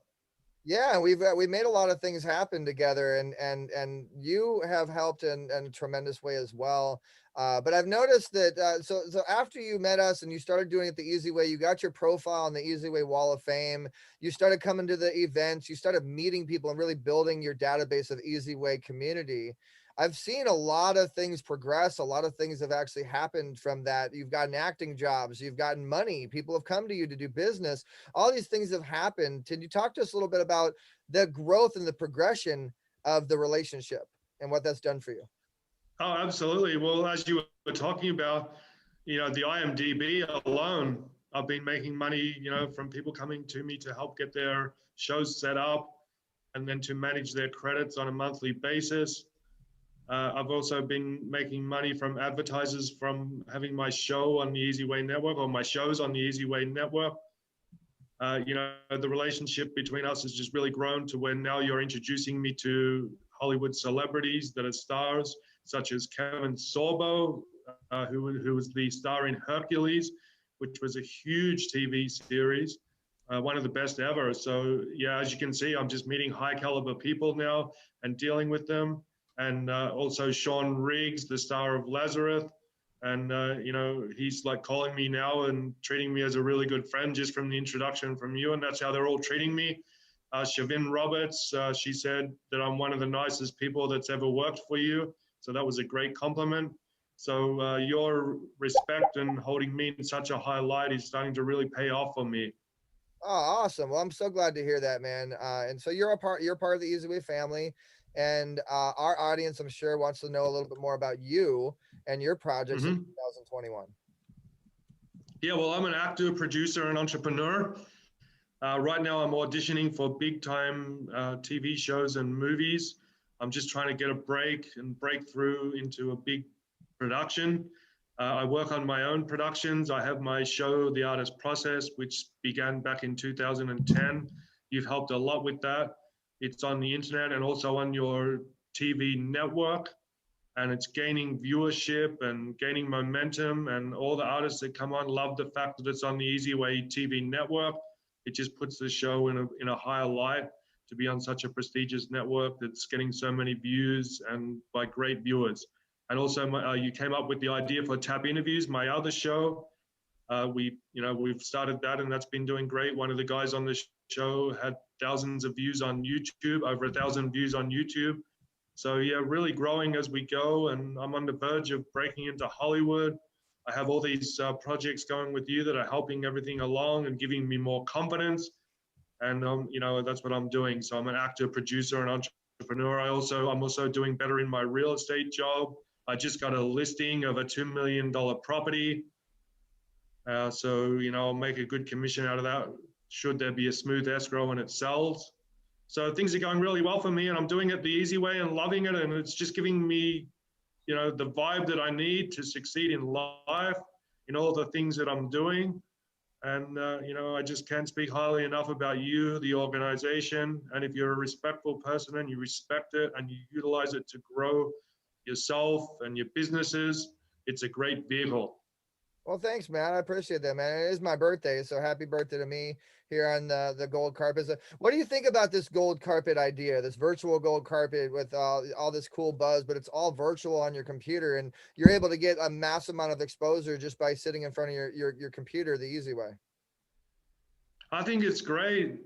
Yeah, we've made a lot of things happen together, and you have helped in a tremendous way as well. But I've noticed that so after you met us and you started doing it the eZWay, you got your profile on the eZWay Wall of Fame. You started coming to the events. You started meeting people and really building your database of eZWay community. I've seen a lot of things progress. A lot of things have actually happened from that. You've gotten acting jobs. You've gotten money. People have come to you to do business. All these things have happened. Can you talk to us a little bit about the growth and the progression of the relationship and what that's done for you? Oh, absolutely. Well, as you were talking about, you know, the IMDb alone, I've been making money, you know, from people coming to me to help get their shows set up and then to manage their credits on a monthly basis. I've also been making money from advertisers from having my show on the eZWay Network, or my shows on the eZWay Network. You know, the relationship between us has just really grown to where now you're introducing me to Hollywood celebrities that are stars, such as Kevin Sorbo, who was the star in Hercules, which was a huge TV series, one of the best ever. So yeah, as you can see, I'm just meeting high caliber people now and dealing with them. And also Sean Riggs, the star of Lazarus. And, you know, he's like calling me now and treating me as a really good friend just from the introduction from you. And that's how they're all treating me. Shavin Roberts, she said that I'm one of the nicest people that's ever worked for you. So that was a great compliment. So your respect and holding me in such a high light is starting to really pay off for me. Oh, awesome. Well, I'm so glad to hear that, man. And so you're part of the eZWay family. And our audience, I'm sure, wants to know a little bit more about you and your projects in 2021. Yeah, well, I'm an actor, producer, and entrepreneur. Right now, I'm auditioning for big-time TV shows and movies. I'm just trying to get a break and break through into a big production. I work on my own productions. I have my show, The Artist Process, which began back in 2010. You've helped a lot with that. It's on the internet and also on your TV network, and it's gaining viewership and gaining momentum, and all the artists that come on love the fact that it's on the eZWay TV network. It just puts the show in a higher light to be on such a prestigious network that's getting so many views and by great viewers. And also, you came up with the idea for Tap Interviews, my other show. We've started that, and that's been doing great. One of the guys on the show had thousands of views on YouTube, over 1,000 views on YouTube. So yeah, really growing as we go, and I'm on the verge of breaking into Hollywood. I have all these projects going with you that are helping everything along and giving me more confidence. And that's what I'm doing. So I'm an actor, producer, and entrepreneur. I'm also doing better in my real estate job. I just got a listing of a $2 million property. So I'll make a good commission out of that, should there be a smooth escrow and it sells. So things are going really well for me, and I'm doing it the easy way and loving it. And it's just giving me, the vibe that I need to succeed in life, in all the things that I'm doing. And, I just can't speak highly enough about you, the organization. And if you're a respectful person and you respect it and you utilize it to grow yourself and your businesses, it's a great vehicle. Well, thanks, man. I appreciate that, man. It is my birthday, so happy birthday to me here on the gold carpet. What do you think about this gold carpet idea, this virtual gold carpet with all this cool buzz, but it's all virtual on your computer, and you're able to get a massive amount of exposure just by sitting in front of your computer the easy way? I think it's great.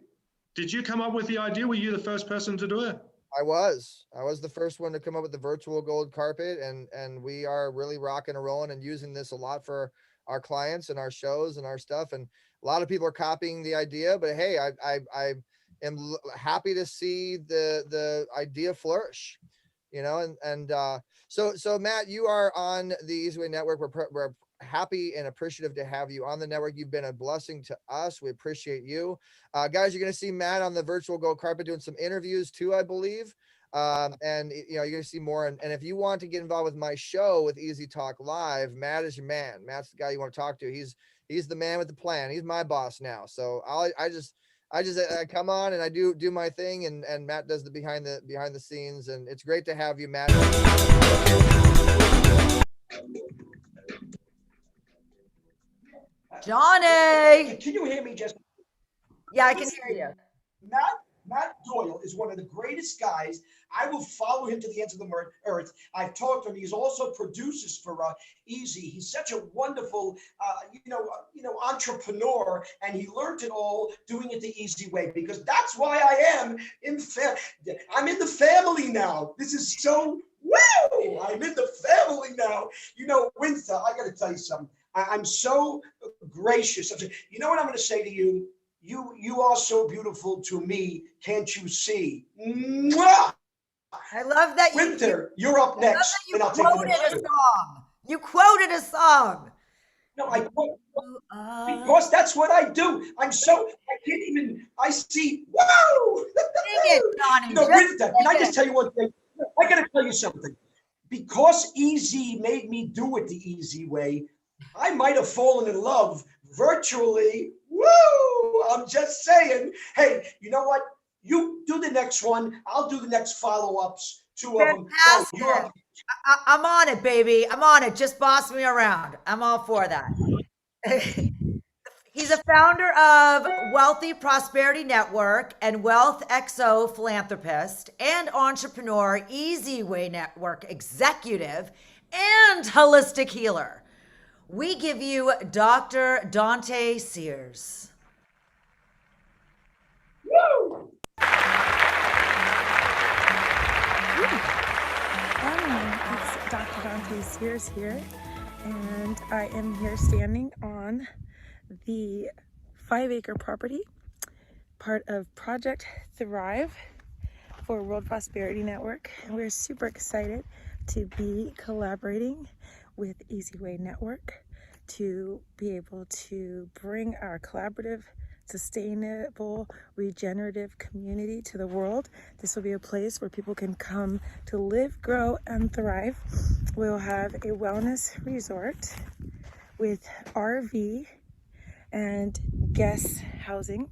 Did you come up with the idea? Were you the first person to do it? I was the first one to come up with the virtual gold carpet, and we are really rocking and rolling and using this a lot for our clients and our shows and our stuff. And a lot of people are copying the idea, but hey, I am happy to see the idea flourish, so Matt, you are on the eZWay network. We're happy and appreciative to have you on the network. You've been a blessing to us. We appreciate you. Guys, you're going to see Matt on the virtual gold carpet doing some interviews too, I believe. And you're going to see more. And if you want to get involved with my show with Easy Talk Live, Matt is your man. Matt's the guy you want to talk to. He's the man with the plan. He's my boss now. So I just come on and I do my thing, and Matt does the behind the scenes, and it's great to have you, Matt. Johnny, can you hear me? Just yeah, I can hear you. Matt Doyle is one of the greatest guys. I will follow him to the ends of the earth. I've talked to him. He's also produces for Easy. He's such a wonderful, entrepreneur, and he learned it all doing it the easy way, because that's why I am I'm in the family now. This is so woo! I'm in the family now. Winter, I got to tell you something. I'm so gracious. You know what I'm going to say to you? You are so beautiful to me. Can't you see? Mwah! I love that. Winter, you're up next. You quoted a song. You quoted a song. No, because that's what I do. I see. Whoa! Sing it, Johnny. Winter, can I just tell you one thing? I got to tell you something. Because Easy made me do it the easy way, I might have fallen in love virtually. Woo! I'm just saying. Hey, you know what? You do the next one. I'll do the next follow-ups. 2 of them. Fantastic. I'm on it, baby. I'm on it. Just boss me around. I'm all for that. He's a founder of Wealthy Prosperity Network and Wealth XO philanthropist and entrepreneur, eZWay Network executive, and holistic healer. We give you Dr. Dante Sears. Woo! Hi, it's Dr. Dante Sears here, and I am here standing on the 5-acre property, part of Project Thrive for World Prosperity Network. And we're super excited to be collaborating with eZWay Network to be able to bring our collaborative sustainable, regenerative community to the world. This will be a place where people can come to live, grow, and thrive. We'll have a wellness resort with RV and guest housing.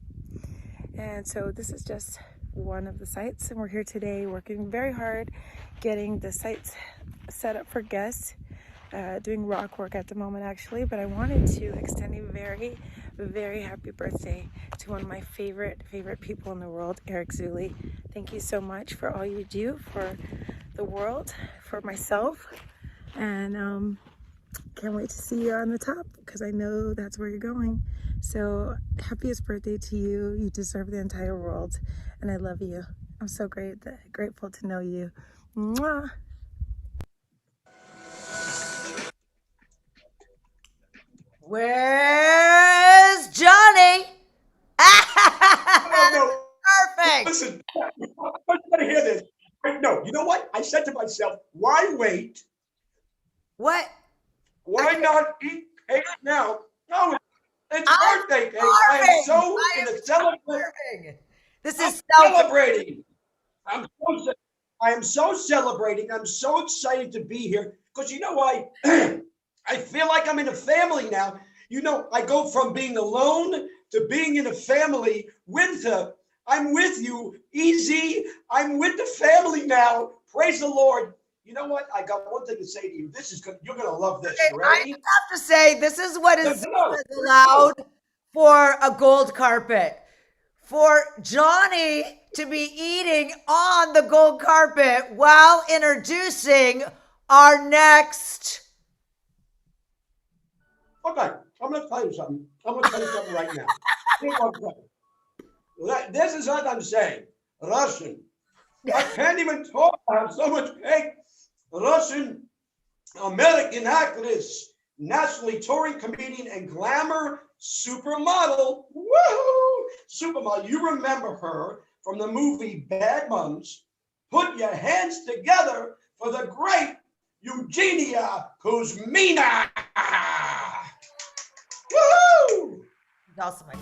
And so this is just one of the sites, and we're here today working very hard getting the sites set up for guests, doing rock work at the moment actually, but I wanted to extend a very, very happy birthday to one of my favorite people in the world, Eric Zuley. Thank you so much for all you do for the world, for myself, and can't wait to see you on the top because I know that's where you're going. So happiest birthday to you. You deserve the entire world, and I love you. I'm so grateful to know you. Mwah. Where's Johnny? No. Perfect. Listen, I want you to hear this. No, you know what? I said to myself, why wait? What? Why not eat cake now? No, it's birthday cake. I am so in a celebration. This is celebrating. I am so celebrating. I'm so excited to be here because you know why? I feel like I'm in a family now. You know, I go from being alone to being in a family with I'm with you, easy. I'm with the family now. Praise the Lord. You know what? I got one thing to say to you. This is good. You're gonna love this. Okay, Ready? I have to say, this is what is allowed for a gold carpet. For Johnny to be eating on the gold carpet while introducing our next. Okay, I'm gonna tell you something. I'm gonna tell you something right now. Here's what I'm saying. This is what I'm saying. Russian. I can't even talk. I have so much cake. Russian American actress, nationally touring comedian, and glamour supermodel. Woohoo! Supermodel. You remember her from the movie Bad Moms. Put your hands together for the great Eugenia Kuzmina. Woohoo! That's my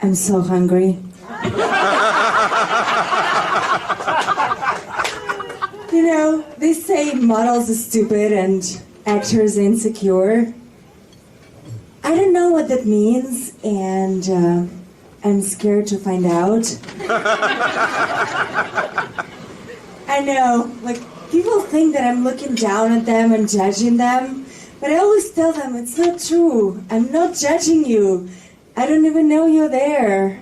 I'm so hungry. You know, they say models are stupid and actors insecure. I don't know what that means, and I'm scared to find out. I know, like, people think that I'm looking down at them and judging them, but I always tell them it's not true. I'm not judging you. I don't even know you're there.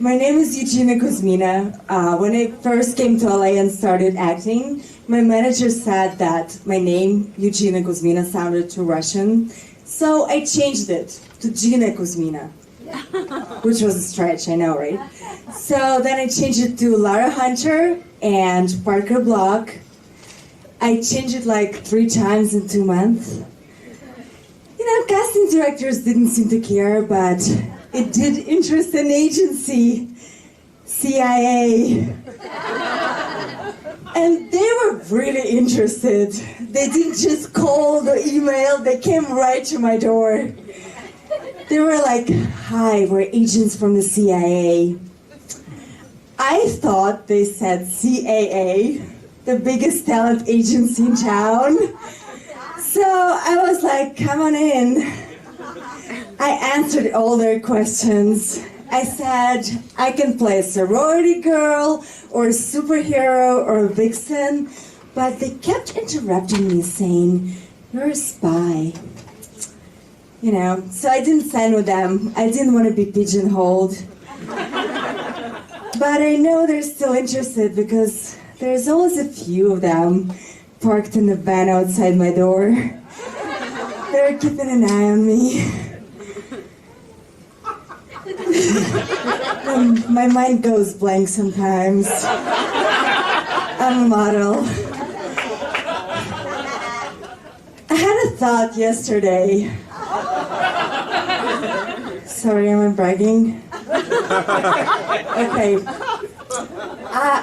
My name is Eugenia Kuzmina. When I first came to LA and started acting, my manager said that my name, Eugenia Kuzmina, sounded too Russian. So I changed it to Gina Kuzmina, which was a stretch, I know, right? So then I changed it to Lara Hunter and Parker Block. I changed it like 3 times in 2 months. You know, casting directors didn't seem to care, but it did interest an agency, CIA. And they were really interested. They didn't just call or email, they came right to my door. They were like, hi, we're agents from the CIA. I thought they said CAA, the biggest talent agency in town. So I was like, come on in. I answered all their questions. I said, I can play a sorority girl or a superhero or a vixen, but they kept interrupting me saying, you're a spy. You know, so I didn't sign with them. I didn't want to be pigeonholed. But I know they're still interested because there's always a few of them parked in the van outside my door. They're keeping an eye on me. My mind goes blank sometimes. I'm a model. I had a thought yesterday. sorry, am I bragging? Okay.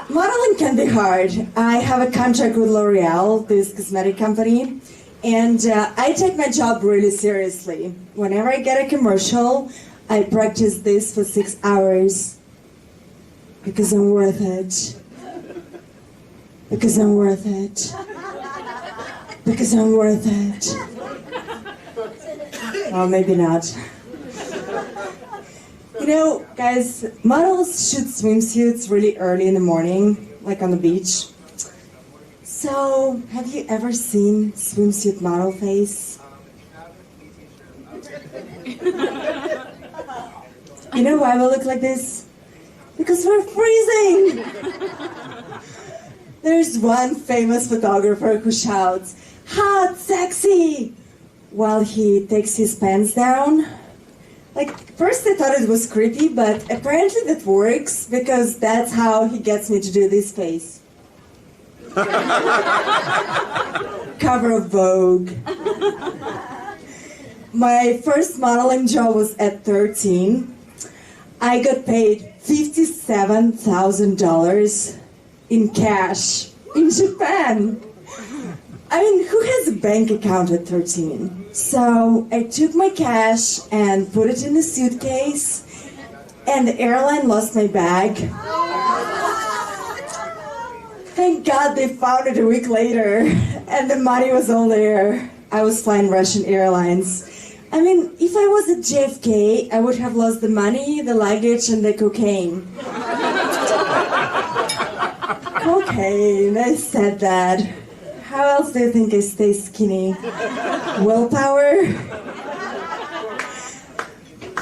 Modeling can be hard. I have a contract with L'Oreal, this cosmetic company, and I take my job really seriously. Whenever I get a commercial, I practice this for 6 hours because I'm worth it. Because I'm worth it. Because I'm worth it. Oh, maybe not. You know, guys, models shoot swimsuits really early in the morning, like on the beach. So, have you ever seen swimsuit model face? You know why we look like this? Because we're freezing! There's one famous photographer who shouts, "Hot, sexy!" while he takes his pants down. Like, first I thought it was creepy, but apparently that works because that's how he gets me to do this face. Cover of Vogue. My first modeling job was at 13. I got paid $57,000 in cash in Japan. I mean, who has a bank account at 13? So I took my cash and put it in a suitcase, and the airline lost my bag. Thank God they found it a week later, and the money was all there. I was flying Russian Airlines. I mean, if I was at JFK, I would have lost the money, the luggage, and the cocaine. Cocaine, I said that. How else do you think I stay skinny? Willpower?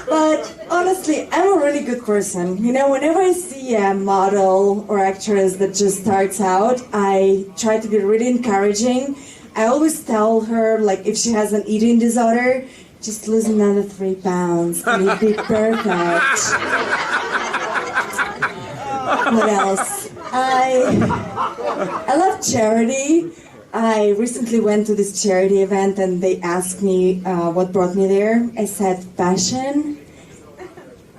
But honestly, I'm a really good person. You know, whenever I see a model or actress that just starts out, I try to be really encouraging. I always tell her, like, if she has an eating disorder, just lose another 3 pounds and you'd be perfect. What else? I love charity. I recently went to this charity event and they asked me what brought me there. I said, fashion.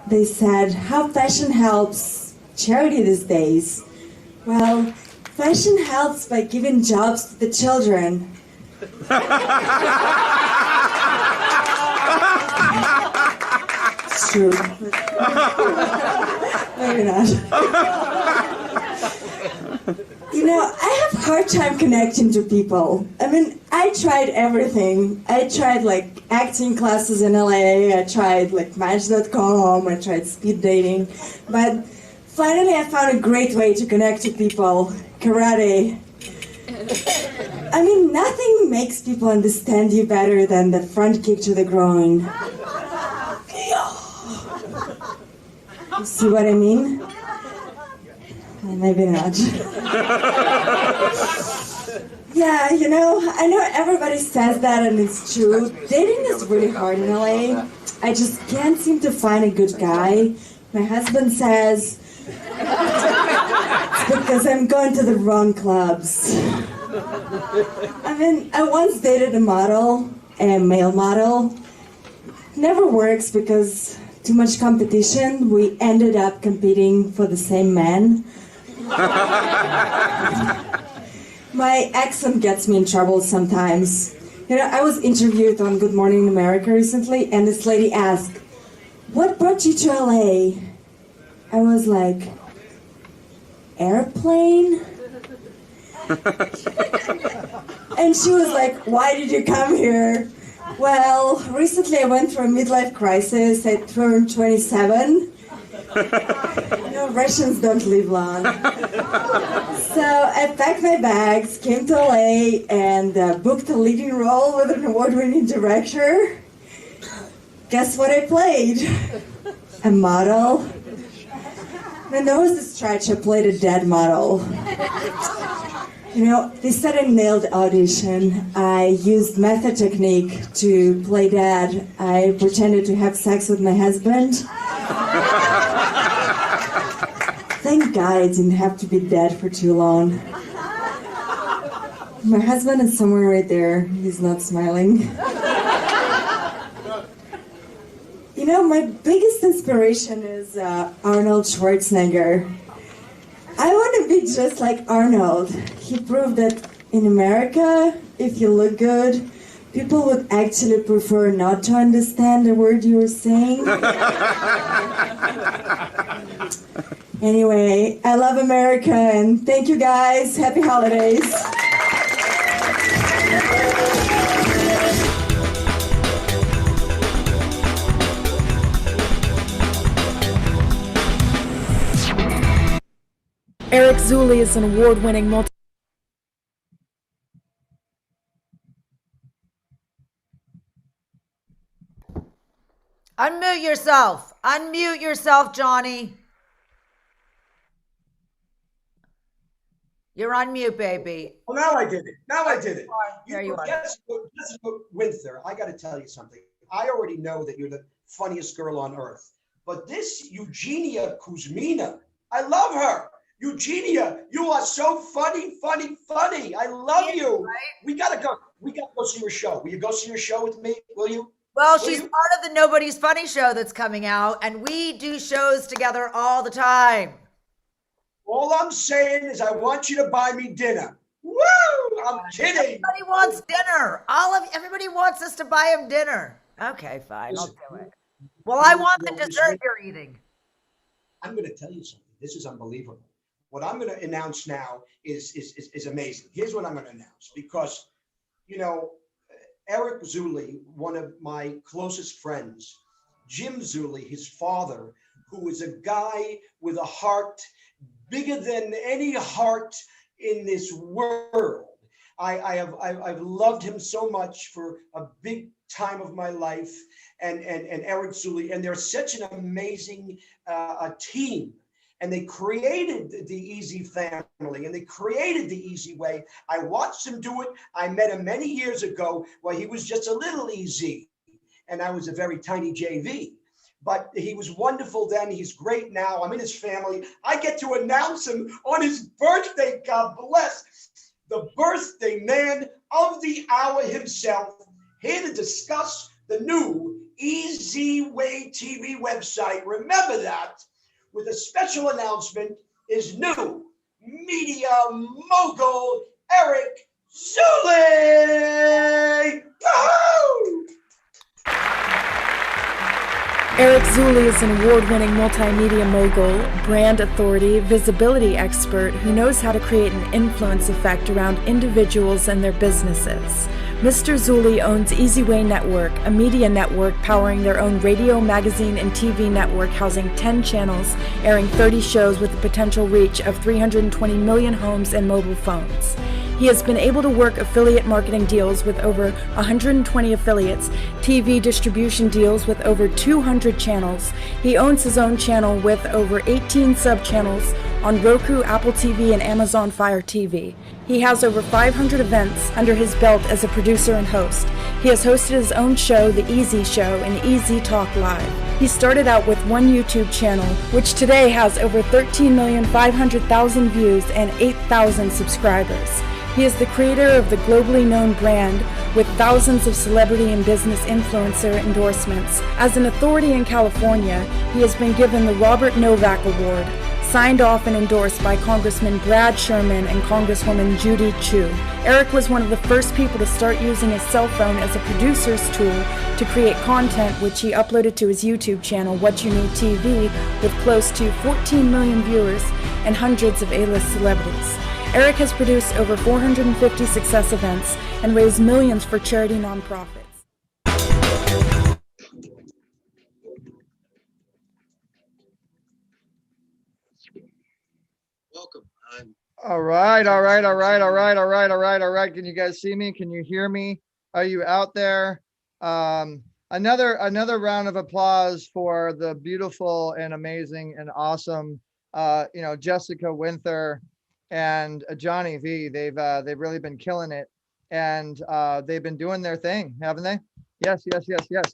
They said, how fashion helps charity these days? Well, fashion helps by giving jobs to the children. It's true. Maybe not. You know, I have a hard time connecting to people. I mean, I tried everything. I tried like acting classes in LA, I tried like Match.com, I tried speed dating, but finally I found a great way to connect to people, karate. I mean, nothing makes people understand you better than the front kick to the groin. You see what I mean? Maybe not. Yeah, you know, I know everybody says that and it's true. Dating is really hard in LA. I just can't seem to find a good guy. My husband says it's because I'm going to the wrong clubs. I mean, I once dated a model, a male model. Never works because too much competition. We ended up competing for the same man. My accent gets me in trouble sometimes. You know, I was interviewed on Good Morning America recently, and this lady asked, "What brought you to LA?" I was like, "Airplane?" And she was like, "Why did you come here?" Well, recently I went through a midlife crisis. I turned 27. You know, Russians don't live long. So I packed my bags, came to LA, and booked a leading role with an award-winning director. Guess what I played? A model. And there was this stretch, I played a dead model. You know, they said I nailed the audition. I used method technique to play dead. I pretended to have sex with my husband. Thank God I didn't have to be dead for too long. My husband is somewhere right there. He's not smiling. You You know, my biggest inspiration is Arnold Schwarzenegger. I want to be just like Arnold. He proved that in America, if you look good, people would actually prefer not to understand the word you were saying. Anyway, I love America and thank you guys. Happy holidays. Eric Zuley is an award-winning Unmute yourself. Unmute yourself, Johnny. You're on mute, baby. Well, now I did it. Now I did it. There you are. Jessica Winther, I got to tell you something. I already know that you're the funniest girl on earth. But this Eugenia Kuzmina, I love her. Eugenia, you are so funny, funny, funny. I love you. Right? We gotta go. We gotta go see your show. Will you go see your show with me? Will you? Well, she's part of the Nobody's Funny show that's coming out, and we do shows together all the time. All I'm saying is I want you to buy me dinner. Woo! I'm kidding. Everybody wants dinner. Everybody wants us to buy him dinner. Okay, fine. I'll do it. Well, I want the dessert you're eating. I'm going to tell you something. This is unbelievable. What I'm going to announce now is amazing. Here's what I'm going to announce because, you know, Eric Zuley, one of my closest friends, Jim Zuley, his father, who is a guy with a heart bigger than any heart in this world. I've loved him so much for a big time of my life, and Eric Zuley, and they're such an amazing team. And they created the eZ family, and they created the eZWay. I watched him do it. I met him many years ago when he was just a little EZ, and I was a very tiny JV. But he was wonderful then. He's great now. I'm in his family. I get to announce him on his birthday. God bless. The birthday man of the hour himself, here to discuss the new eZWay TV website. Remember that. With a special announcement, is new media mogul Eric Zuley. Woo! Eric Zuley is an award-winning multimedia mogul, brand authority, visibility expert who knows how to create an influence effect around individuals and their businesses. Mr. Zuley owns eZWay Network, a media network powering their own radio, magazine, and TV network housing 10 channels, airing 30 shows with a potential reach of 320 million homes and mobile phones. He has been able to work affiliate marketing deals with over 120 affiliates, TV distribution deals with over 200 channels. He owns his own channel with over 18 sub-channels on Roku, Apple TV, and Amazon Fire TV. He has over 500 events under his belt as a producer and host. He has hosted his own show, The eZ Show, and eZ Talk Live. He started out with one YouTube channel, which today has over 13,500,000 views and 8,000 subscribers. He is the creator of the globally known brand with thousands of celebrity and business influencer endorsements. As an authority in California, he has been given the Robert Novak Award, signed off and endorsed by Congressman Brad Sherman and Congresswoman Judy Chu. Eric was one of the first people to start using his cell phone as a producer's tool to create content, which he uploaded to his YouTube channel, What You Need TV, with close to 14 million viewers and hundreds of A-list celebrities. Eric has produced over 450 success events and raised millions for charity nonprofits. Welcome. All right. Can you guys see me? Can you hear me? Are you out there? Another round of applause for the beautiful and amazing and awesome, Jessica Winther and Johnny V. They've really been killing it, and they've been doing their thing, haven't they? Yes.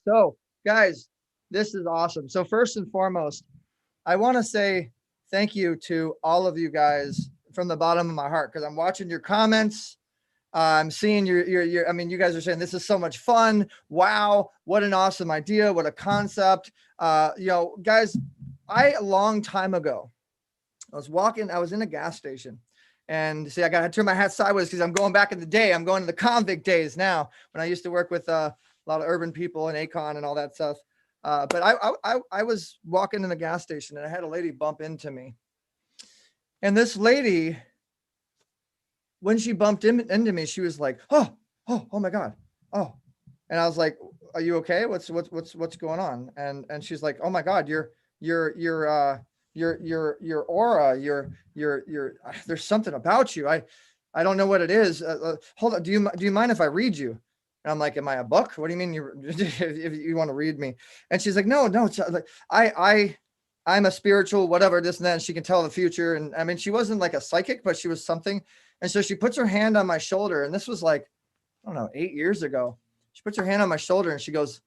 So, guys, this is awesome. So first and foremost, I want to say thank you to all of you guys from the bottom of my heart, because I'm watching your comments. I'm seeing I mean, you guys are saying this is so much fun. Wow. What an awesome idea. What a concept. You know, guys, a long time ago, I was in a gas station, and see, I got to turn my hat sideways because I'm going back in the day. I'm going to the convict days now when I used to work with a lot of urban people and Akon and all that stuff. But I was walking in the gas station, and I had a lady bump into me. And this lady, when she bumped into me, she was like, oh my God. Oh. And I was like, are you okay? What's going on? And she's like, oh my God, your aura, there's something about you. I don't know what it is. Hold on. Do you mind if I read you? And I'm like, am I a book? What do you mean if you want to read me? And she's like, no, it's like, I'm a spiritual, whatever, this and that. And she can tell the future. And I mean, she wasn't like a psychic, but she was something. And so she puts her hand on my shoulder. And this was like, I don't know, 8 years ago. She puts her hand on my shoulder and she goes,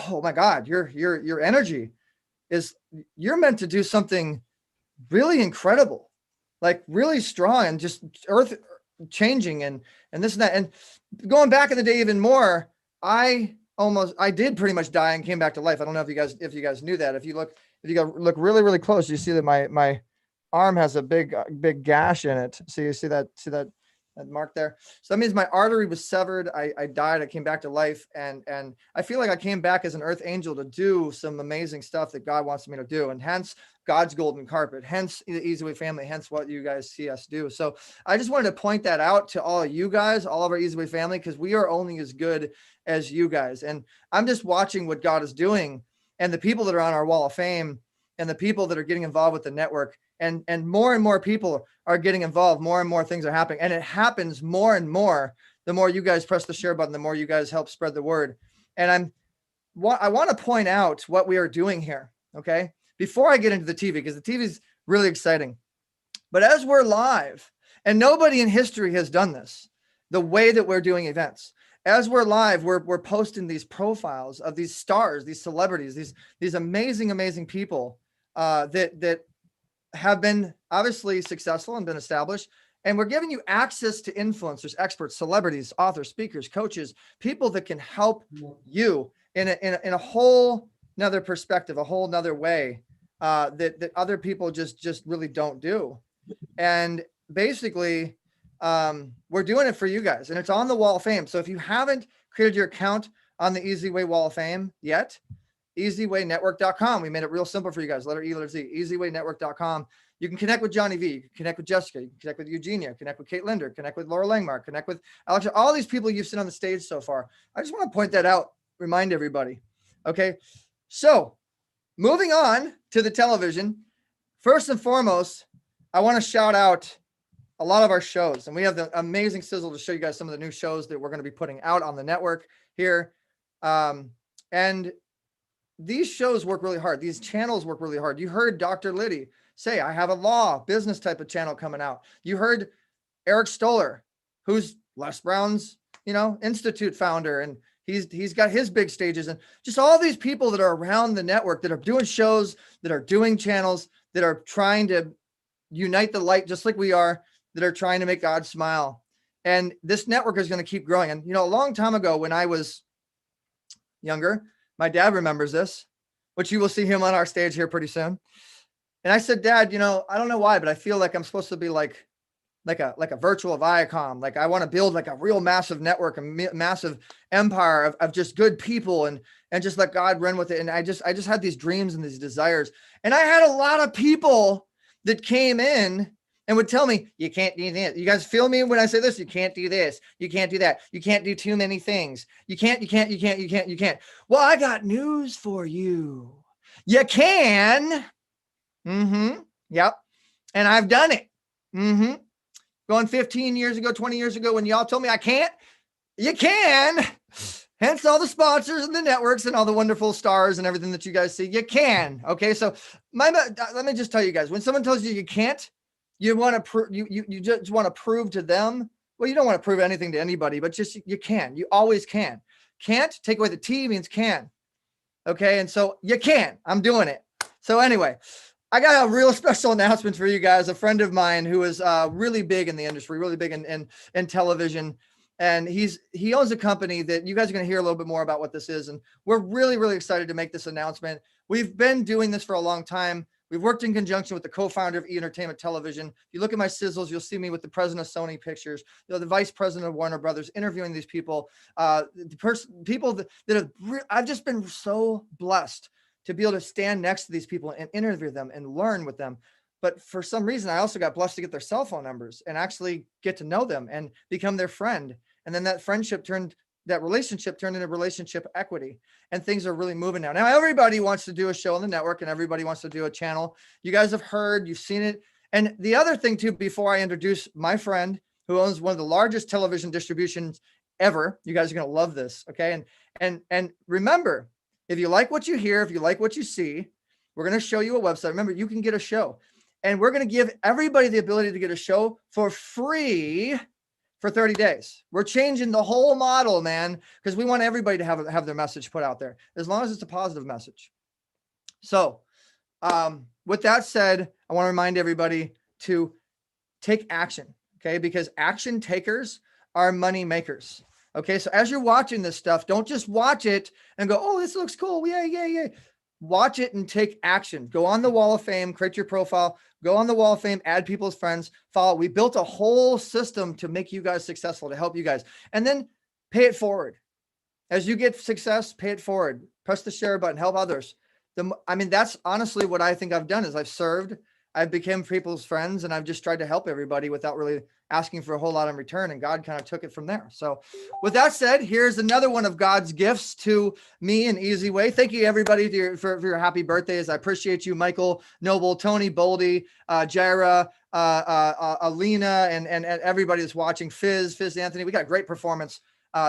oh my God, your energy you're meant to do something really incredible, like really strong and just earth changing and this and that. And going back in the day even more, I did pretty much die and came back to life. I don't know if you guys knew that. If you look really, really close, you see that my arm has a big gash in it. So you see that mark there. So that means my artery was severed. I died. I came back to life. And I feel like I came back as an earth angel to do some amazing stuff that God wants me to do. And hence God's golden carpet, hence the eZWay family, hence what you guys see us do. So I just wanted to point that out to all of you guys, all of our eZWay family, because we are only as good as you guys. And I'm just watching what God is doing and the people that are on our wall of fame and the people that are getting involved with the network. And more people are getting involved. More and more things are happening. And it happens more and more the more you guys press the share button, the more you guys help spread the word. And I want to point out what we are doing here, okay? Before I get into the TV, because the TV is really exciting. But as we're live, and nobody in history has done this, the way that we're doing events. As we're live, we're posting these profiles of these stars, these celebrities, these amazing people that have been obviously successful and been established. And we're giving you access to influencers, experts, celebrities, authors, speakers, coaches, people that can help you in a whole nother perspective, a whole nother way that other people just really don't do. And basically, we're doing it for you guys, and it's on the Wall of Fame. So if you haven't created your account on the eZWay Wall of Fame yet, eZWayNetwork.com. We made it real simple for you guys. Letter E, letter Z, eZWayNetwork.com. You can connect with Johnny V. You can connect with Jessica. You can connect with Eugenia, connect with Kate Linder, connect with Laura Langmark, connect with Alexa, all these people you've seen on the stage so far. I just want to point that out, remind everybody. Okay. So moving on to the television, first and foremost, I want to shout out a lot of our shows, and we have the amazing sizzle to show you guys some of the new shows that we're going to be putting out on the network here. And these shows work really hard. These channels work really hard. You heard Dr. Liddy say, I have a law business type of channel coming out. You heard Eric Stoller, who's Les Brown's, Institute founder, and he's got his big stages, and just all these people that are around the network that are doing shows, that are doing channels, that are trying to unite the light, just like we are, that are trying to make God smile. And this network is going to keep growing. And, a long time ago when I was younger, my dad remembers this, which you will see him on our stage here pretty soon. And I said, Dad, I don't know why, but I feel like I'm supposed to be like a virtual Viacom. Like I want to build like a real massive network, a massive empire of just good people and just let God run with it. And I just had these dreams and these desires. And I had a lot of people that came in and would tell me, you can't do this. You guys feel me when I say this? You can't do this. You can't do that. You can't do too many things. You can't. Well, I got news for you. You can. Yep. And I've done it. Going 15 years ago, 20 years ago, when y'all told me I can't, you can. Hence all the sponsors and the networks and all the wonderful stars and everything that you guys see. You can. Okay. So let me just tell you guys, when someone tells you you can't, you want to you just want to prove to them. Well, you don't want to prove anything to anybody, but just you can. You always can. Can't, take away the T, means can. Okay, and so you can. I'm doing it. So anyway, I got a real special announcement for you guys. A friend of mine who is really big in the industry, really big in television. And he owns a company that you guys are going to hear a little bit more about what this is. And we're really, really excited to make this announcement. We've been doing this for a long time. We've worked in conjunction with the co-founder of E! Entertainment Television. If you look at my sizzles, you'll see me with the president of Sony Pictures, the vice president of Warner Brothers, interviewing these people, people that have, I've just been so blessed to be able to stand next to these people and interview them and learn with them. But for some reason, I also got blessed to get their cell phone numbers and actually get to know them and become their friend. And then that relationship turned into relationship equity, and things are really moving now. Now everybody wants to do a show on the network and everybody wants to do a channel. You guys have heard, you've seen it. And the other thing too, before I introduce my friend who owns one of the largest television distributions ever, you guys are going to love this. Okay. And remember, if you like what you hear, if you like what you see, we're going to show you a website. Remember, you can get a show, and we're going to give everybody the ability to get a show for free for 30 days. We're changing the whole model, man, because we want everybody to have their message put out there, as long as it's a positive message. So with that said, I want to remind everybody to take action, okay? Because action takers are money makers. Okay, so as you're watching this stuff, don't just watch it and go, oh, this looks cool. Yeah. Watch it and take action. Go on the Wall of Fame, create your profile, go on the Wall of Fame, add people's friends, follow. We built a whole system to make you guys successful, to help you guys. And then pay it forward. As you get success, pay it forward. Press the share button, help others. That's honestly what I think I've done is I've served, I've become people's friends, and I've just tried to help everybody without really asking for a whole lot in return. And God kind of took it from there. So with that said, here's another one of God's gifts to me and eZWay. Thank you everybody for your happy birthdays. I appreciate you, Michael Noble, Tony Boldy, Jaira, Alina, and everybody that's watching, Fizz Anthony. We got a great performance.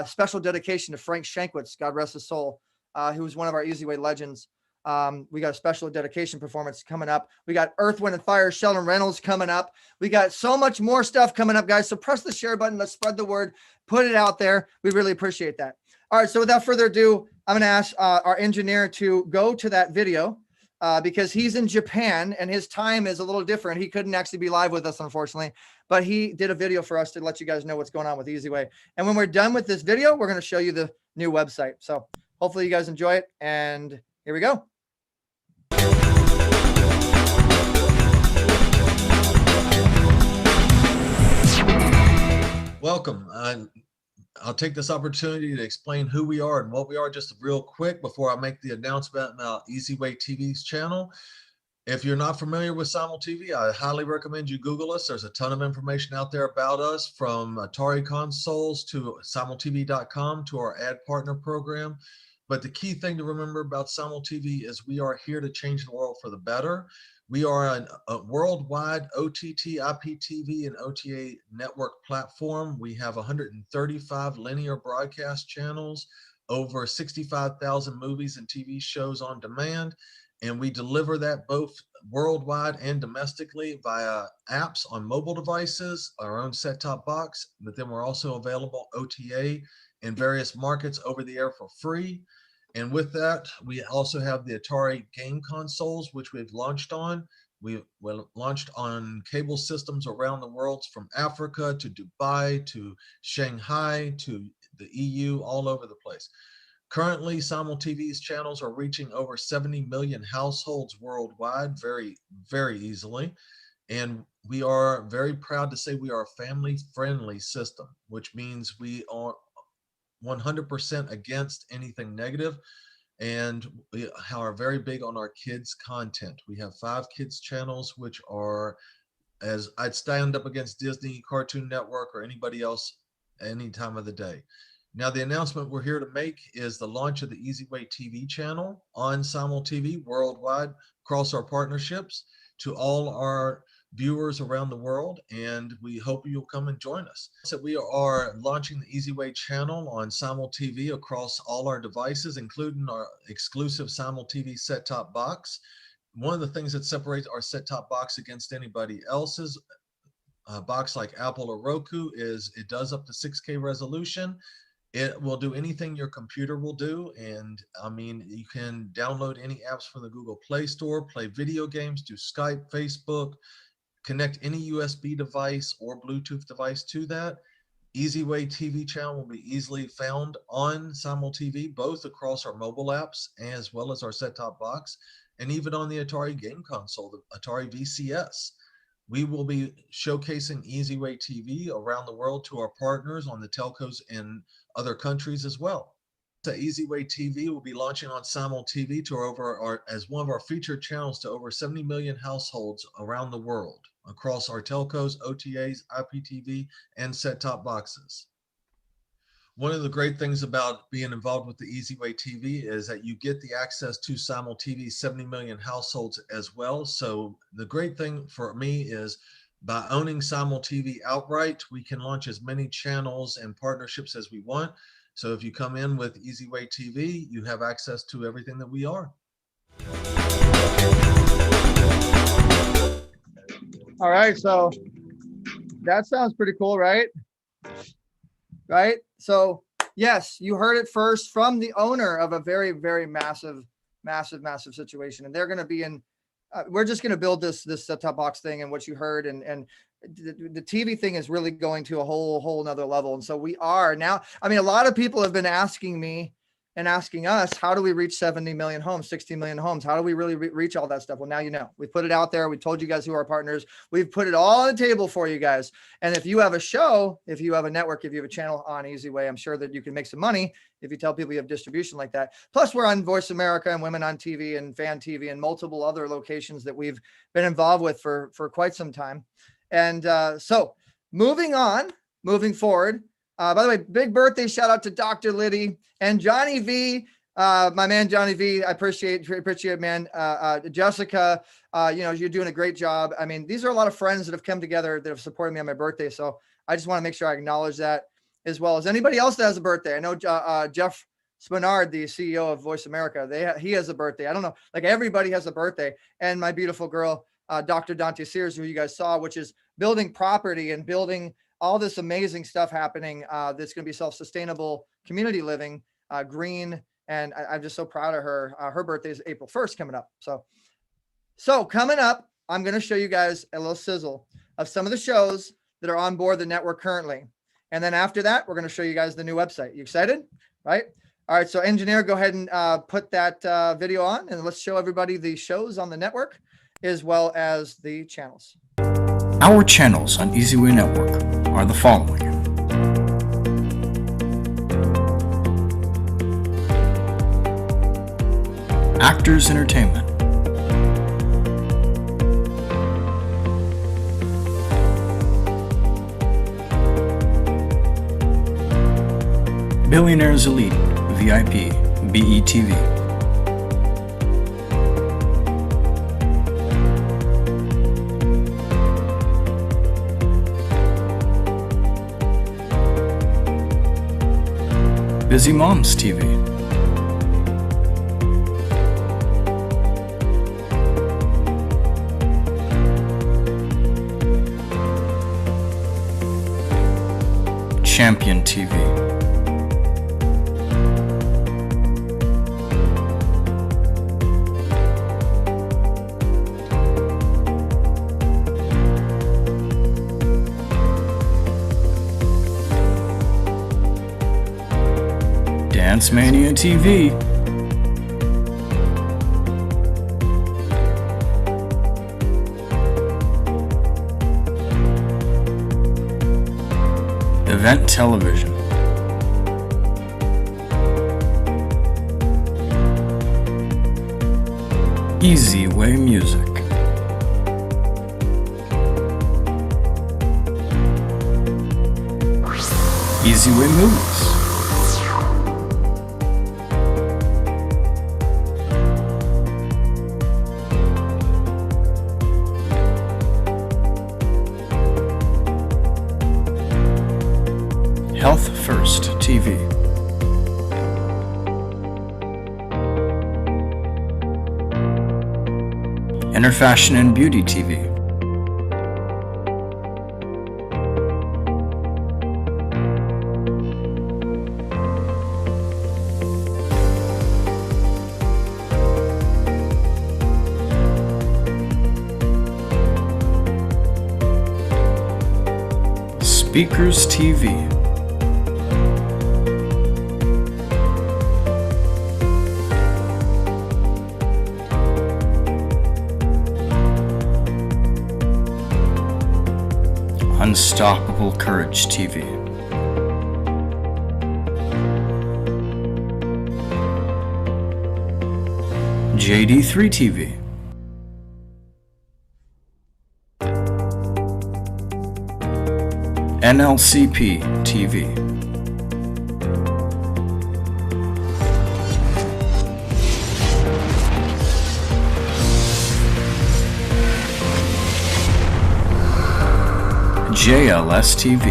Special dedication to Frank Shankwitz, God rest his soul, who was one of our eZWay legends. We got a special dedication performance coming up. We got Earth, Wind, and Fire, Sheldon Reynolds coming up. We got so much more stuff coming up, guys. So press the share button. Let's spread the word. Put it out there. We really appreciate that. All right. So without further ado, I'm going to ask our engineer to go to that video because he's in Japan and his time is a little different. He couldn't actually be live with us, unfortunately, but he did a video for us to let you guys know what's going on with eZWay. And when we're done with this video, we're going to show you the new website. So hopefully you guys enjoy it. And here we go. Welcome. I'll take this opportunity to explain who we are and what we are just real quick before I make the announcement about eZWay TV's channel. If you're not familiar with Simul TV, I highly recommend you Google us. There's a ton of information out there about us, from Atari consoles to simultv.com to our ad partner program. But the key thing to remember about Simul TV is we are here to change the world for the better. We are a worldwide OTT, IPTV, and OTA network platform. We have 135 linear broadcast channels, over 65,000 movies and TV shows on demand, and we deliver that both worldwide and domestically via apps on mobile devices, our own set-top box, but then we're also available OTA in various markets over the air for free. And with that, we also have the Atari game consoles, which we've launched on. We launched on cable systems around the world, from Africa to Dubai to Shanghai to the EU, all over the place. Currently, Simul TV's channels are reaching over 70 million households worldwide very, very easily. And we are very proud to say we are a family-friendly system, which means we are 100% against anything negative, and we are very big on our kids content. We have 5 kids channels, which are, as I'd stand up against Disney, Cartoon Network, or anybody else any time of the day. Now, the announcement we're here to make is the launch of the eZWay TV channel on Simul TV worldwide across our partnerships to all our viewers around the world, and we hope you'll come and join us. So we are launching the eZWay channel on Simul TV across all our devices, including our exclusive Simul TV set-top box. One of the things that separates our set-top box against anybody else's box like Apple or Roku is it does up to 6K resolution. It will do anything your computer will do. And I mean, you can download any apps from the Google Play Store, play video games, do Skype, Facebook, connect any USB device or Bluetooth device to that. eZWay TV channel will be easily found on Simul TV, both across our mobile apps as well as our set-top box, and even on the Atari game console, the Atari VCS. We will be showcasing eZWay TV around the world to our partners on the telcos in other countries as well. So eZWay TV will be launching on Simul TV to as one of our featured channels to over 70 million households around the world across our telcos, OTAs, IPTV, and set-top boxes. One of the great things about being involved with the eZWay TV is that you get the access to Simul TV 70 million households as well. So the great thing for me is by owning Simul TV outright, we can launch as many channels and partnerships as we want. So if you come in with eZWay TV, you have access to everything that we are. All right, so that sounds pretty cool, right? Right? So yes, you heard it first from the owner of a very, very massive situation. And they're going to be in, we're just going to build this set-top box thing and what you heard. And the TV thing is really going to a whole nother level. And so we are now, I mean, a lot of people have been asking me and asking us, how do we reach 70 million homes, 60 million homes? How do we really reach all that stuff? Well, now you know. We put it out there. We told you guys who are our partners. We've put it all on the table for you guys. And if you have a show, if you have a network, if you have a channel on eZWay, I'm sure that you can make some money if you tell people you have distribution like that. Plus, we're on Voice America and Women on TV and Fan TV and multiple other locations that we've been involved with for quite some time. And so moving forward, by the way, big birthday shout out to Dr. Liddy and Johnny V, my man, Johnny V. I appreciate it, man. Jessica, you're doing a great job. I mean, these are a lot of friends that have come together that have supported me on my birthday. So I just want to make sure I acknowledge that, as well as anybody else that has a birthday. I know Jeff Spinard, the CEO of Voice America, he has a birthday. I don't know, like everybody has a birthday. And my beautiful girl, Dr. Dante Sears, who you guys saw, which is building property and building all this amazing stuff happening that's going to be self-sustainable community living, green. And I'm just so proud of her. Her birthday is April 1st coming up. So coming up, I'm going to show you guys a little sizzle of some of the shows that are on board the network currently. And then after that, we're going to show you guys the new website. You excited? Right? All right. So engineer, go ahead and put that video on, and let's show everybody the shows on the network as well as the channels. Our channels on eZWay Network are the following. Actors Entertainment, Billionaires Elite VIP BETV, Busy Moms TV, Champion TV, Dance Mania TV, Event Television, eZWay Music, eZWay Movies, Health First TV, Inner Fashion and Beauty TV, Speakers TV. Unstoppable Courage TV. JD3 TV. NLCP TV. JLS TV.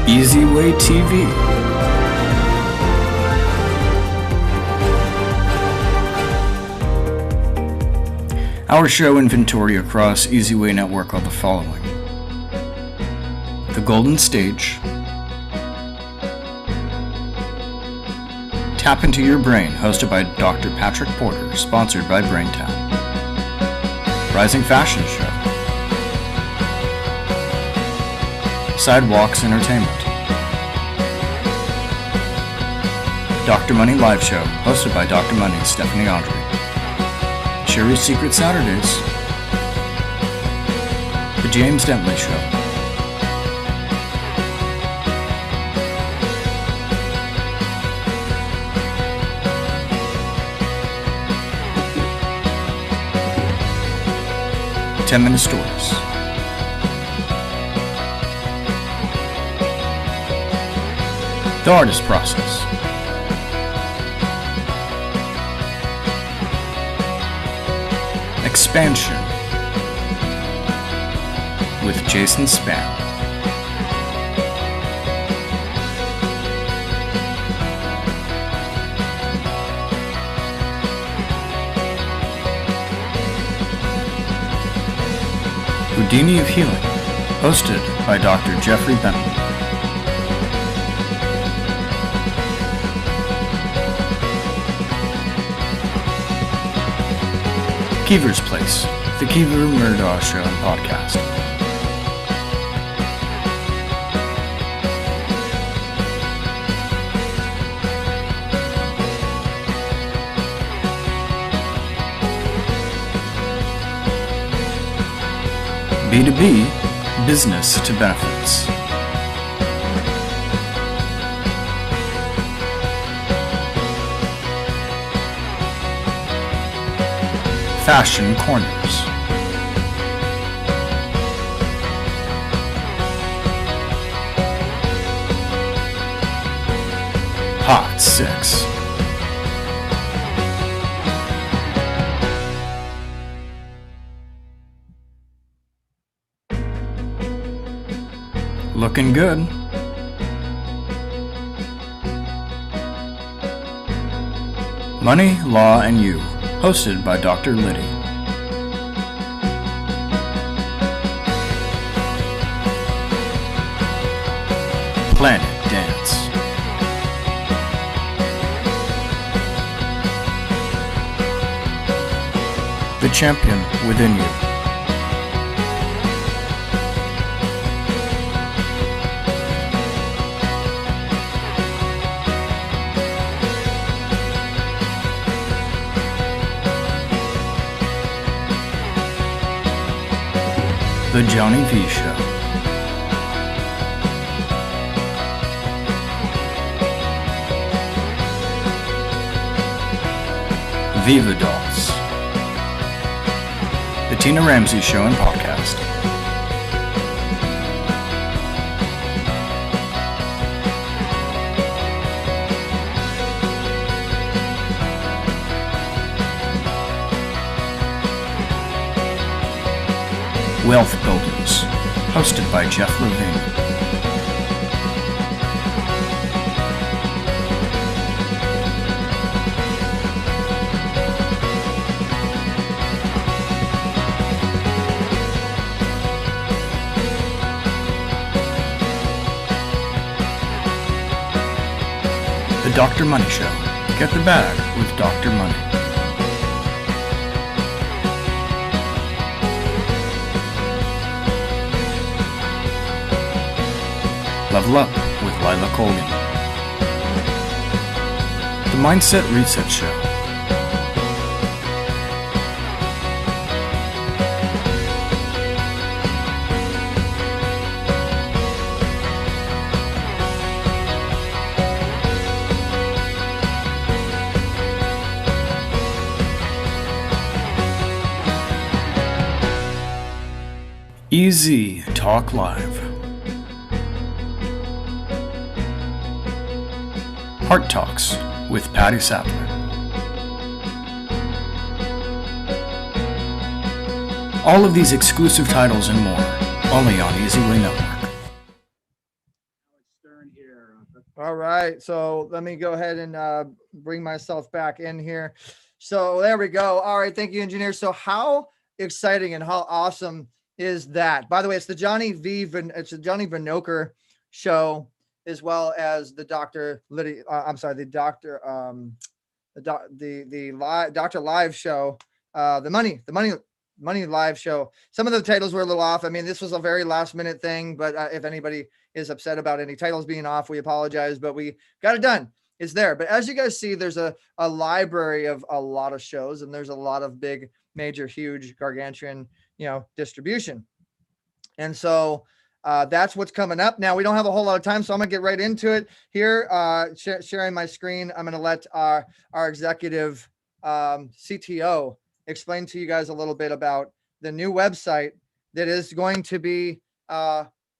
eZWay TV. Our show inventory across eZWay Network are the following: The Golden Stage, Tap Into Your Brain, hosted by Dr. Patrick Porter, sponsored by BrainTap, Rising Fashion Show, Sidewalks Entertainment, Dr. Money Live Show, hosted by Dr. Money and Stephanie Audrey, Sherry's Secret Saturdays, The James Dentley Show, "10-Minute Stories", The Artist Process, Expansion with Jason Spann, Houdini of Healing, hosted by Dr. Jeffrey Benton, Keever's Place, the Keever Murdaugh Show and Podcast, B2B, Business to Benefits, Fashion Corners, Hot 6, Looking Good, Money, Law, and You, hosted by Dr. Liddy, Planet Dance, The Champion Within You, The Johnny V Show, Viva Dolls, The Tina Ramsey Show and Podcast, Wealth Builders, hosted by Jeff Levine, The Dr. Money Show, Get the Bag with Dr. Money, Level Up with Lila Colgan. The Mindset Reset Show. EZ Talk Live. Heart Talks with Patty Sattler. All of these exclusive titles and more, only on eZWay Network. All right, so let me go ahead and bring myself back in here. So there we go. All right, thank you, engineer. So how exciting and how awesome is that? By the way, it's the Johnny Vinoker show, as well as the Dr. Liddy. Dr. Live show, the money live show. Some of the titles were a little off. I mean, this was a very last minute thing, but if anybody is upset about any titles being off, we apologize, but we got it done. It's there. But as you guys see, there's a library of a lot of shows, and there's a lot of big, major, huge, gargantuan, distribution. And so that's what's coming up. Now, we don't have a whole lot of time, so I'm gonna get right into it here. Sharing my screen. I'm gonna let our executive CTO explain to you guys a little bit about the new website that is going to be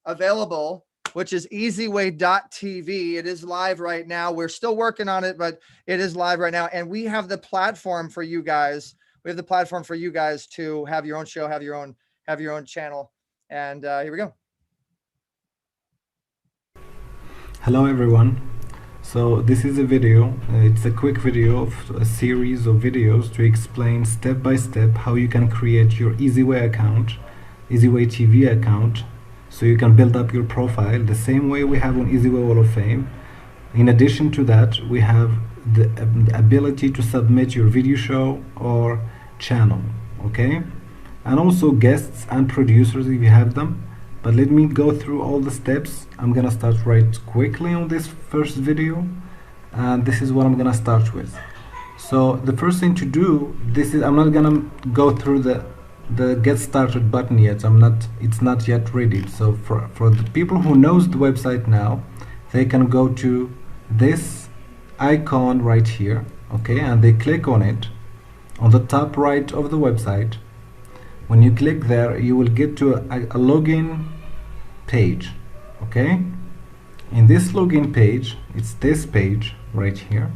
available, which is eZWay.tv. It is live right now. We're still working on it, but it is live right now. And we have the platform for you guys. We have the platform for you guys to have your own show, have your own channel. And here we go. Hello everyone. So this is a video. It's a quick video of a series of videos to explain step by step how you can create your eZWay account, eZWay TV account, so you can build up your profile the same way we have on eZWay Wall of Fame. In addition to that, we have the ability to submit your video show or channel, okay? And also guests and producers if you have them. But let me go through all the steps. I'm gonna start right quickly on this first video, and this is what I'm gonna start with. So the first thing to do, I'm not gonna go through the get started button yet. It's not yet ready. So for the people who knows the website now, they can go to this icon right here, okay, and they click on it on the top right of the website. When you click there, you will get to a login page, okay? In this login page, it's this page right here.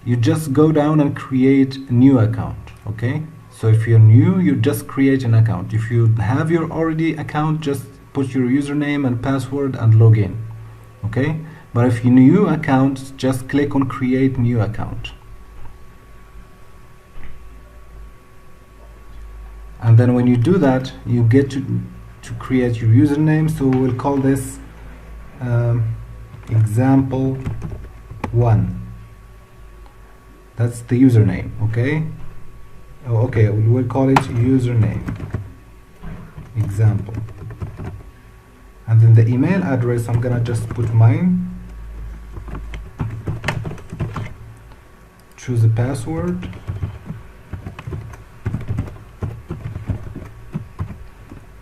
You just go down and create a new account, okay? So if you're new, you just create an account. If you have your already account, just put your username and password and log in, okay? But if you're new account, just click on create new account. And then when you do that, you get to create your username. So we'll call this example 1. That's the username, okay? Okay, we'll call it username example. And then the email address, I'm gonna just put mine. Choose a password.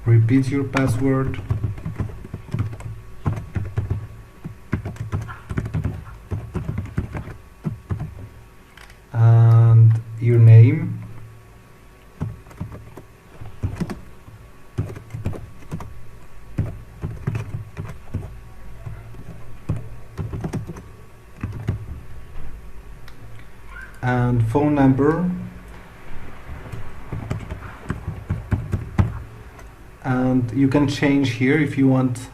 Repeat your password. And your name. And phone number. And you can change here if you want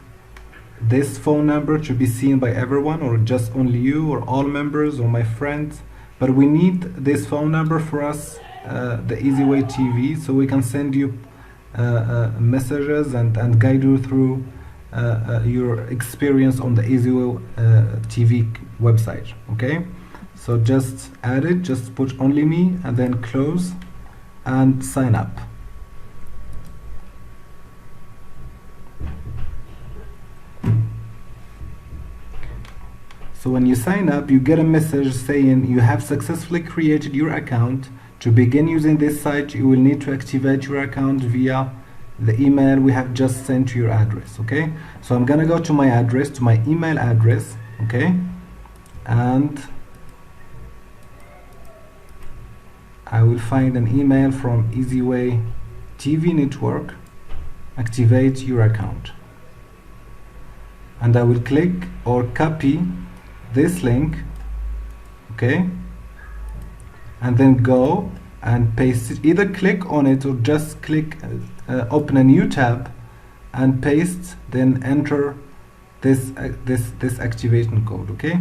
this phone number to be seen by everyone, or just only you, or all members, or my friends. But we need this phone number for us, the eZWay TV, so we can send you messages and guide you through your experience on the eZWay TV website, okay? So just add it, just put only me, and then close and sign up. So when you sign up, you get a message saying you have successfully created your account. To begin using this site, you will need to activate your account via the email we have just sent to your address. Okay, so I'm gonna go to my address, to my email address. Okay, and I will find an email from eZWay TV network. Activate your account, and I will click or copy this link. Okay, and then go and paste it. Either click on it or just click open a new tab and paste, then enter this activation code. Okay,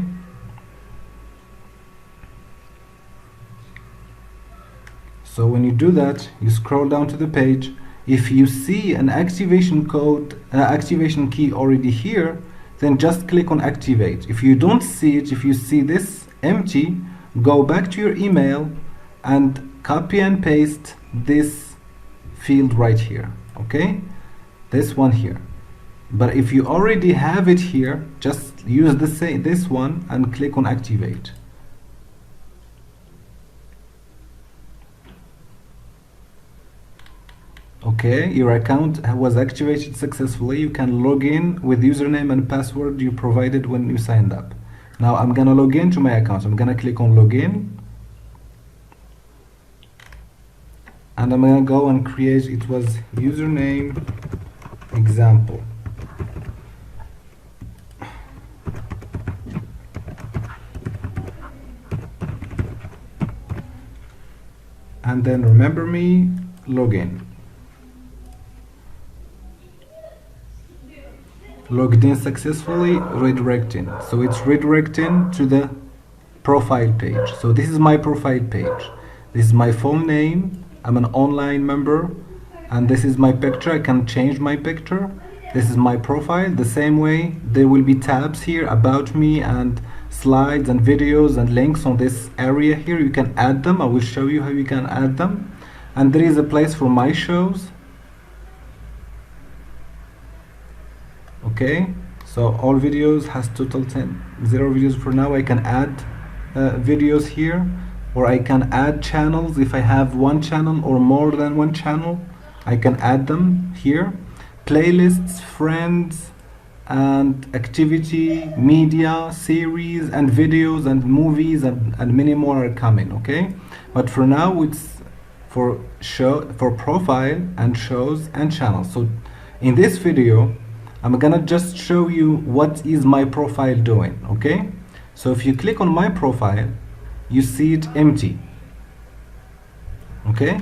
so when you do that, you scroll down to the page. If you see an activation code, activation key already here, then just click on activate. If you don't see it, if you see this empty, go back to your email and copy and paste this field right here. Okay, this one here. But if you already have it here, just use this one and click on activate. Okay, your account was activated successfully. You can log in with username and password you provided when you signed up. Now I'm gonna log in to my account. I'm gonna click on login, and I'm gonna go and create, it was username example. And then remember me, login. Logged in successfully, redirecting. So it's redirecting to the profile page. So this is my profile page. This is my full name. I'm an online member, and this is my picture. I can change my picture. This is my profile. The same way, there will be tabs here about me and slides and videos and links on this area here. You can add them. I will show you how you can add them. And there is a place for my shows. Okay, so all videos has total 0 videos for now. I can add videos here, or I can add channels. If I have one channel or more than one channel, I can add them here. Playlists, friends, and activity, media, series, and videos, and movies, and many more are coming. Okay, but for now it's for profile and shows and channels. So in this video, I'm gonna just show you what is my profile doing. Okay, so if you click on my profile, you see it empty. Okay,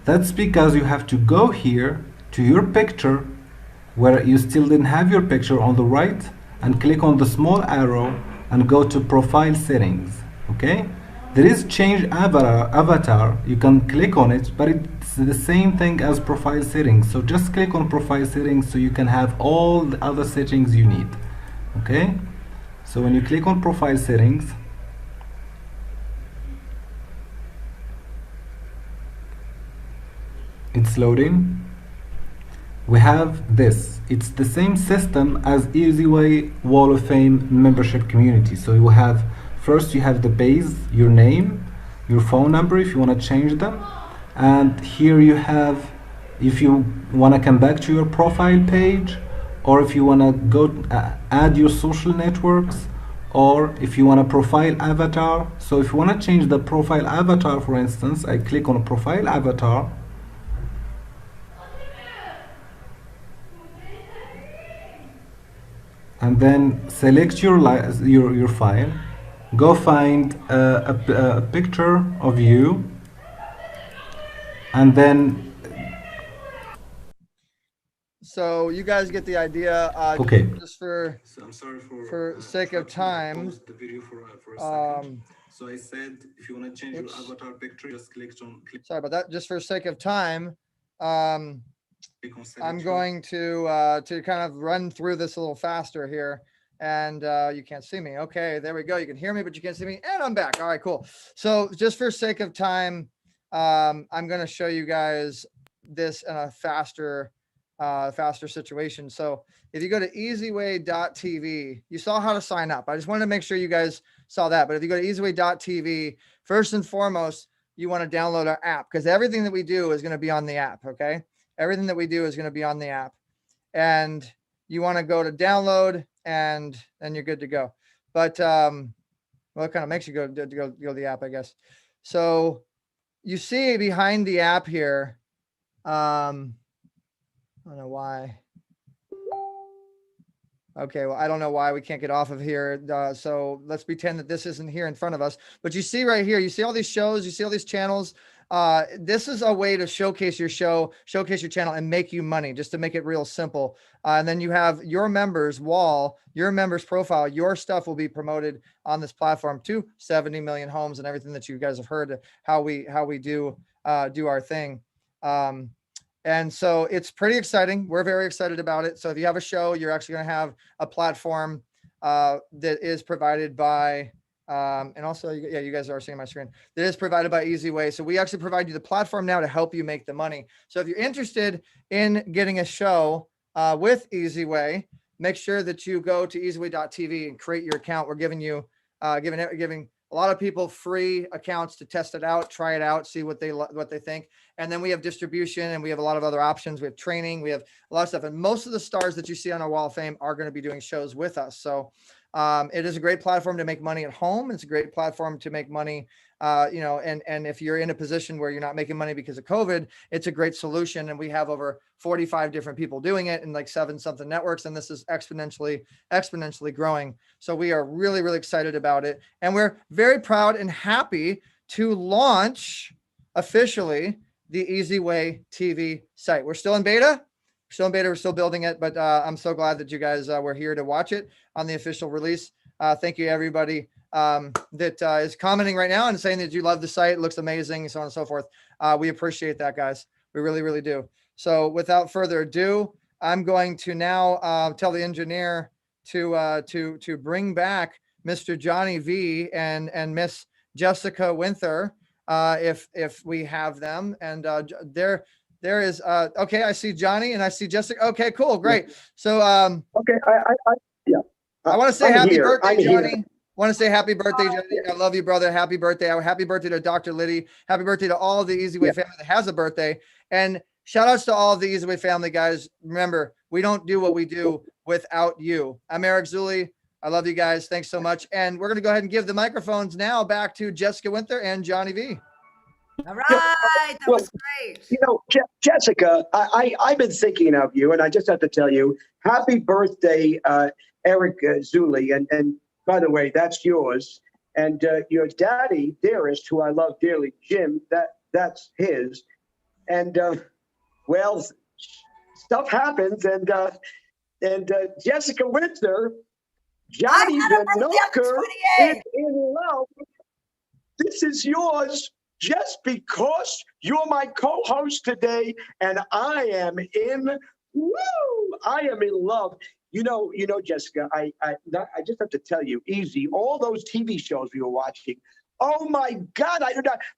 that's because you have to go here to your picture where you still didn't have your picture on the right, and click on the small arrow and go to profile settings. Okay, there is change avatar. You can click on it, but it's the same thing as profile settings. So just click on profile settings so you can have all the other settings you need. Okay, so when you click on profile settings, it's loading. We have this. It's the same system as eZWay Wall of Fame membership community. So you have, first you have the base, your name, your phone number if you want to change them, and here you have if you want to come back to your profile page, or if you want to go add your social networks, or if you want a profile avatar. So if you want to change the profile avatar, for instance, I click on a profile avatar, and then select your file, go find a picture of you, and then so you guys get the idea. Okay. Just for I'm sorry for sake of time. The video for a second. So I said if you want to change your avatar picture, just click on. Sorry about that. Just for sake of time, I'm going to kind of run through this a little faster here, and you can't see me. Okay, there we go. You can hear me, but you can't see me, and I'm back. All right, cool. So just for sake of time, I'm going to show you guys this in a faster faster situation. So if you go to eZWay.tv, you saw how to sign up. I just wanted to make sure you guys saw that. But if you go to eZWay.tv, first and foremost, you want to download our app, because everything that we do is going to be on the app. Okay. Everything that we do is going to be on the app, and you want to go to download, and then you're good to go. But, well, it kind of makes you go to the app, I guess. So you see behind the app here, I don't know why. Okay, well, I don't know why we can't get off of here. So let's pretend that this isn't here in front of us. But you see right here, you see all these shows, you see all these channels. This is a way to showcase your show, showcase your channel, and make you money, just to make it real simple. And then you have your members wall, your members profile, your stuff will be promoted on this platform to 70 million homes and everything that you guys have heard how we do our thing. And so it's pretty exciting. We're very excited about it. So if you have a show, you're actually going to have a platform that is provided by, and also, yeah, you guys are seeing my screen, that is provided by eZWay. So we actually provide you the platform now to help you make the money. So if you're interested in getting a show with eZWay, make sure that you go to eZWay.tv and create your account. We're giving you, giving a lot of people free accounts to test it out, try it out, see what they think. And then we have distribution, and we have a lot of other options. We have training, we have a lot of stuff. And most of the stars that you see on our wall of fame are going to be doing shows with us. So it is a great platform to make money at home. It's a great platform to make money, and if you're in a position where you're not making money because of COVID, it's a great solution. And we have over 45 different people doing it in like 7-something networks. And this is exponentially growing. So we are really, really excited about it. And we're very proud and happy to launch officially the eZWay TV site. We're still in beta. We're still building it, but I'm so glad that you guys were here to watch it on the official release. Thank you, everybody that is commenting right now and saying that you love the site. It looks amazing, so on and so forth. We appreciate that, guys. We really, really do. So without further ado, I'm going to now tell the engineer to bring back Mr. Johnny V and Miss Jessica Winther, if we have them. And there is okay, I see Johnny and I see Jessica. Okay, cool, great. So okay, yeah. I want to say happy birthday, Johnny. Here. Want to say happy birthday, Johnny. I love you, brother. Happy birthday. Happy birthday to Dr. Liddy. Happy birthday to all of the eZWay family that has a birthday. And shout outs to all of the eZWay family, guys. Remember, we don't do what we do without you. I'm Eric Zuley. I love you guys. Thanks so much. And we're going to go ahead and give the microphones now back to Jessica Winther and Johnny V. All right, that was great. You know, Jessica, I've been thinking of you, and I just have to tell you, happy birthday, Eric Zuley. And by the way, that's yours. And your daddy, dearest, who I love dearly, Jim, that's his. And well, stuff happens, and Jessica Winther, Johnny the Knocker is in love. This is yours. Just because you're my co-host today, and I am in love. You know, Jessica, I just have to tell you, easy, all those TV shows we were watching. Oh my God,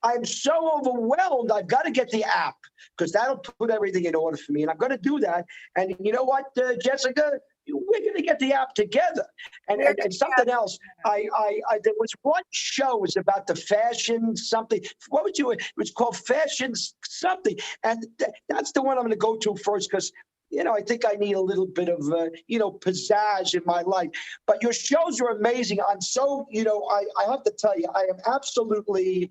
I'm so overwhelmed. I've got to get the app, because that'll put everything in order for me. And I'm going to do that. And you know what, Jessica? We're going to get the app together. And something else, there was one show, it was about the fashion something. What would you, it was called Fashion Something. And that's the one I'm going to go to first, because, I think I need a little bit of, pizzazz in my life. But your shows are amazing. I'm so, I have to tell you, I am absolutely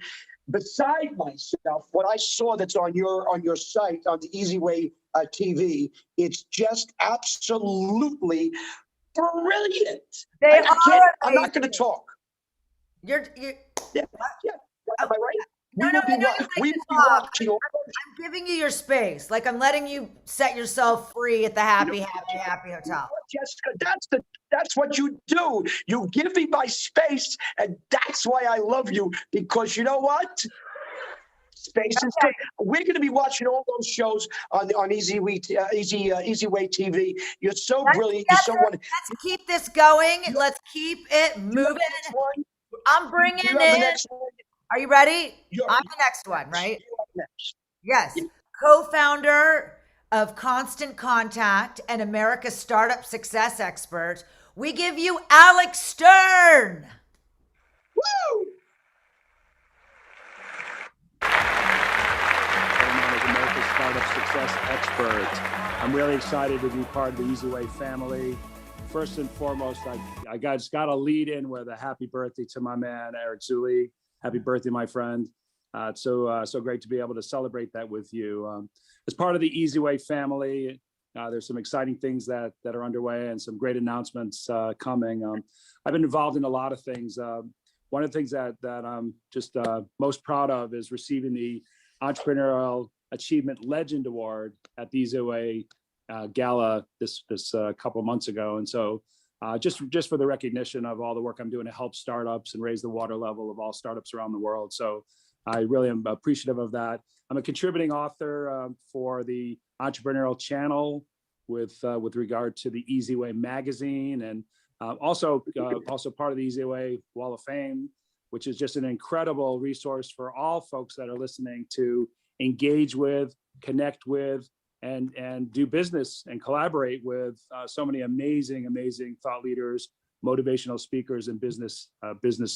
beside myself. What I saw that's on your site, on the eZWay TV, it's just absolutely brilliant. I'm not going to talk. You're yeah. Am I right? No, I'm giving you your space. Like, I'm letting you set yourself free at the Happy Hotel. Jessica, that's what you do. You give me my space, and that's why I love you. Because you know what? Space is good. We're going to be watching all those shows on eZWay TV. You're so brilliant. You're so wonderful. Let's keep this going. Let's keep it moving. I'm bringing in. Are you ready? I'm the next one, right? Next. Yes. Co-founder of Constant Contact and America's Startup Success Expert, we give you Alex Stern. Woo! As America's Startup Success Expert. I'm really excited to be part of the eZWay family. First and foremost, I just got to lead in with a happy birthday to my man, Eric Zuley. Happy birthday, my friend. It's so great to be able to celebrate that with you. As part of the eZWay family, there's some exciting things that are underway and some great announcements coming. I've been involved in a lot of things. One of the things that I'm just most proud of is receiving the Entrepreneurial Achievement Legend Award at the eZWay gala this couple of months ago. And so just for the recognition of all the work I'm doing to help startups and raise the water level of all startups around the world. So I really am appreciative of that. I'm a contributing author for the Entrepreneurial Channel with regard to the eZWay magazine, and also part of the eZWay Wall of Fame, which is just an incredible resource for all folks that are listening to engage with, connect with, and do business and collaborate with so many amazing thought leaders, motivational speakers, and business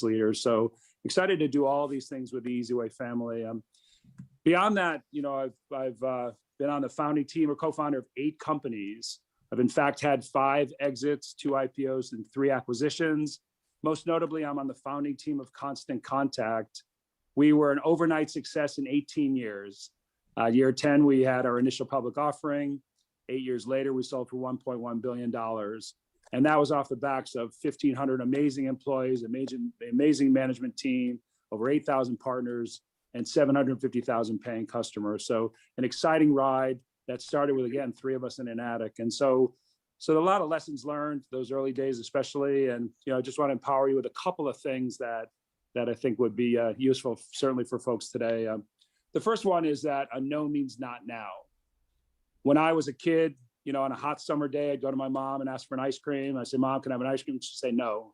leaders. So excited to do all these things with the eZWay family. Beyond that, I've been on the founding team or co-founder of 8 companies. I've in fact had 5 exits, 2 IPOs, and 3 acquisitions. Most notably, I'm on the founding team of Constant Contact. We were an overnight success in 18 years. Year 10, we had our initial public offering. 8 years later, we sold for $1.1 billion. And that was off the backs of 1,500 amazing employees, amazing management team, over 8,000 partners, and 750,000 paying customers. So an exciting ride that started with, again, 3 of us in an attic. And so a lot of lessons learned those early days, especially. And I just want to empower you with a couple of things that I think would be useful, certainly for folks today. The first one is that a no means not now. When I was a kid, on a hot summer day, I'd go to my mom and ask for an ice cream. I say, "Mom, can I have an ice cream?" She'd say no.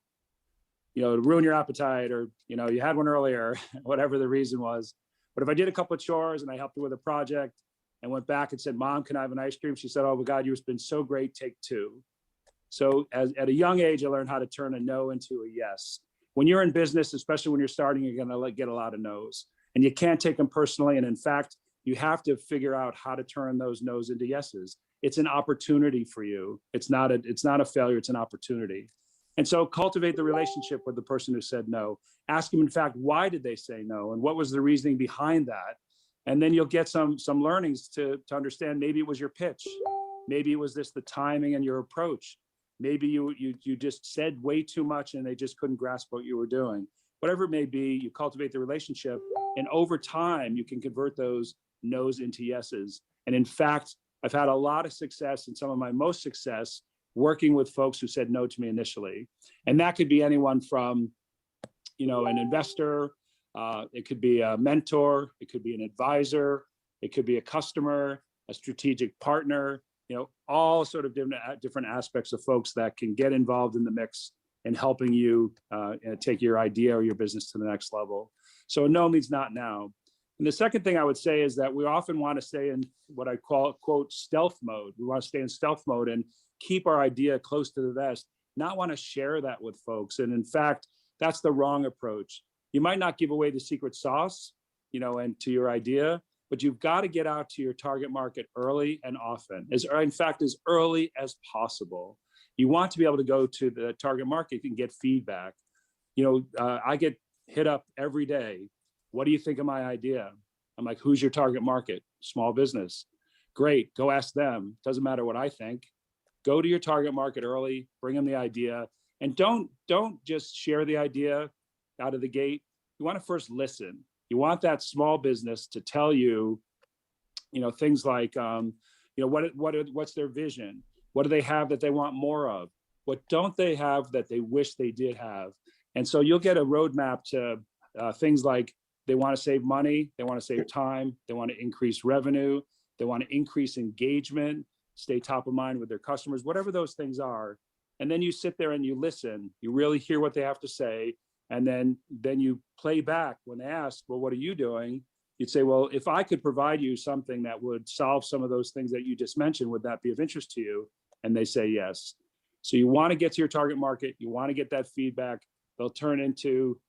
To ruin your appetite, or you had one earlier, whatever the reason was. But if I did a couple of chores and I helped her with a project and went back and said, "Mom, can I have an ice cream?" She said, "Oh my God, you've been so great, take 2. So at a young age, I learned how to turn a no into a yes. When you're in business, especially when you're starting, you're going to get a lot of no's, and you can't take them personally. And in fact, you have to figure out how to turn those no's into yeses. It's an opportunity for you. It's not a failure. It's an opportunity. And so cultivate the relationship with the person who said no. Ask them, in fact, why did they say no? And what was the reasoning behind that? And then you'll get some learnings to understand. Maybe it was your pitch. Maybe it was the timing and your approach. Maybe you just said way too much and they just couldn't grasp what you were doing. Whatever it may be, you cultivate the relationship, and over time, you can convert those no's into yeses. And in fact, I've had a lot of success, and some of my most success, working with folks who said no to me initially. And that could be anyone from, an investor, it could be a mentor, it could be an advisor, it could be a customer, a strategic partner, all sort of different aspects of folks that can get involved in the mix in helping you take your idea or your business to the next level. So no means not now. And the second thing I would say is that we often want to stay in what I call, quote, stealth mode. We want to stay in stealth mode and keep our idea close to the vest, not want to share that with folks. And in fact, that's the wrong approach. You might not give away the secret sauce, and to your idea, but you've got to get out to your target market early and often, as early as possible. You want to be able to go to the target market and get feedback. I get hit up every day. What do you think of my idea? I'm like, who's your target market? Small business. Great, go ask them. Doesn't matter what I think. Go to your target market early, bring them the idea, and don't just share the idea out of the gate. You want to first listen. You want that small business to tell you, things like, what's their vision? What do they have that they want more of? What don't they have that they wish they did have? And so you'll get a roadmap to things like, they want to save money, they want to save time, they want to increase revenue, they want to increase engagement, stay top of mind with their customers, whatever those things are. And then you sit there and you listen, you really hear what they have to say. And then you play back when they ask, well, what are you doing? you'd say, well, if I could provide you something that would solve some of those things that you just mentioned, would that be of interest to you? And they say yes. So you want to get to your target market. You want to get that feedback. They'll turn into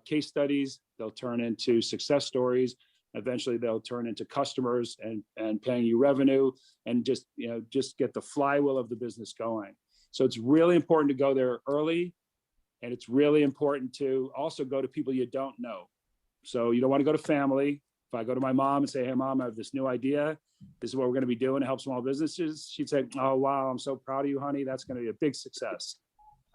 case studies. They'll turn into success stories. Eventually, they'll turn into customers and paying you revenue, and just get the flywheel of the business going. So it's really important to go there early, and it's really important to also go to people you don't know. So you don't want to go to family. If I go to my mom and say, hey, Mom, I have this new idea. This is what we're going to be doing to help small businesses. She'd say, oh, wow, I'm so proud of you, honey. That's going to be a big success.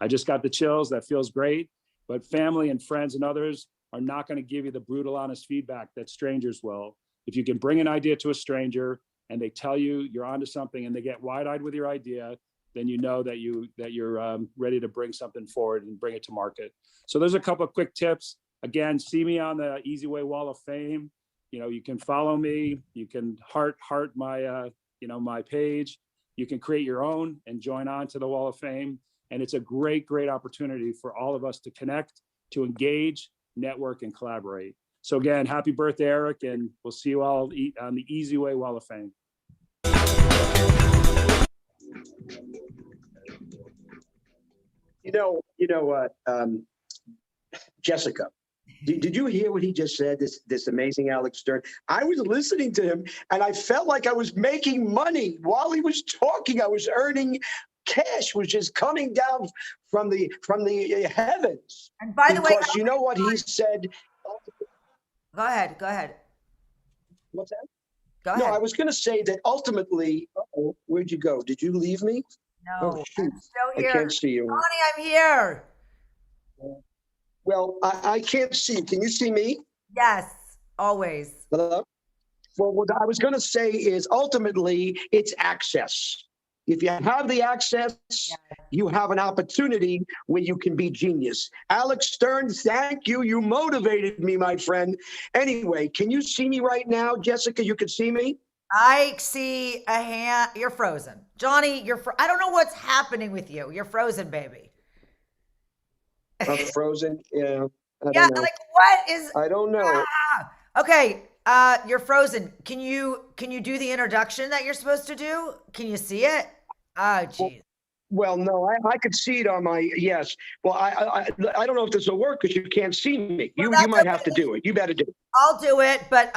I just got the chills. That feels great. But family and friends and others are not going to give you the brutal, honest feedback that strangers will. If you can bring an idea to a stranger and they tell you you're onto something and they get wide-eyed with your idea, then you know that you're ready to bring something forward and bring it to market. So there's a couple of quick tips. Again, see me on the eZWay Wall of Fame. You can follow me. You can heart my my page. You can create your own and join on to the Wall of Fame. And it's a great opportunity for all of us to connect, to engage, network, and collaborate. So again, happy birthday, Eric, and we'll see you all on the eZWay Wall of Fame. You know what, Jessica, did you hear what he just said? This amazing Alex Stern. I was listening to him, and I felt like I was making money while he was talking. I was earning cash, was just coming down from the heavens. And by the way, because you know what he said. Go ahead. What's that? Go ahead. No, I was going to say that ultimately. Uh-oh, where'd you go? Did you leave me? No, oh, shoot. I'm still here. I can't see you. Connie, I'm here. Well, I can't see you. Can you see me? Yes, always. Hello? Well, what I was going to say is ultimately it's access. If you have the access, you have an opportunity where you can be genius. Alex Stern, thank you. You motivated me, my friend. Anyway, can you see me right now? Jessica, you can see me? I see a hand. You're frozen. Johnny, I don't know what's happening with you. You're frozen, baby. I'm frozen. Yeah. I Yeah, don't know. like what is? I don't know. Okay, you're frozen. Can you do the introduction that you're supposed to do? Can you see it? Oh, geez. Well, no, I could see it on my, yes. Well, I don't know if this will work because you can't see me. You might have to do it. You better do it. I'll do it, but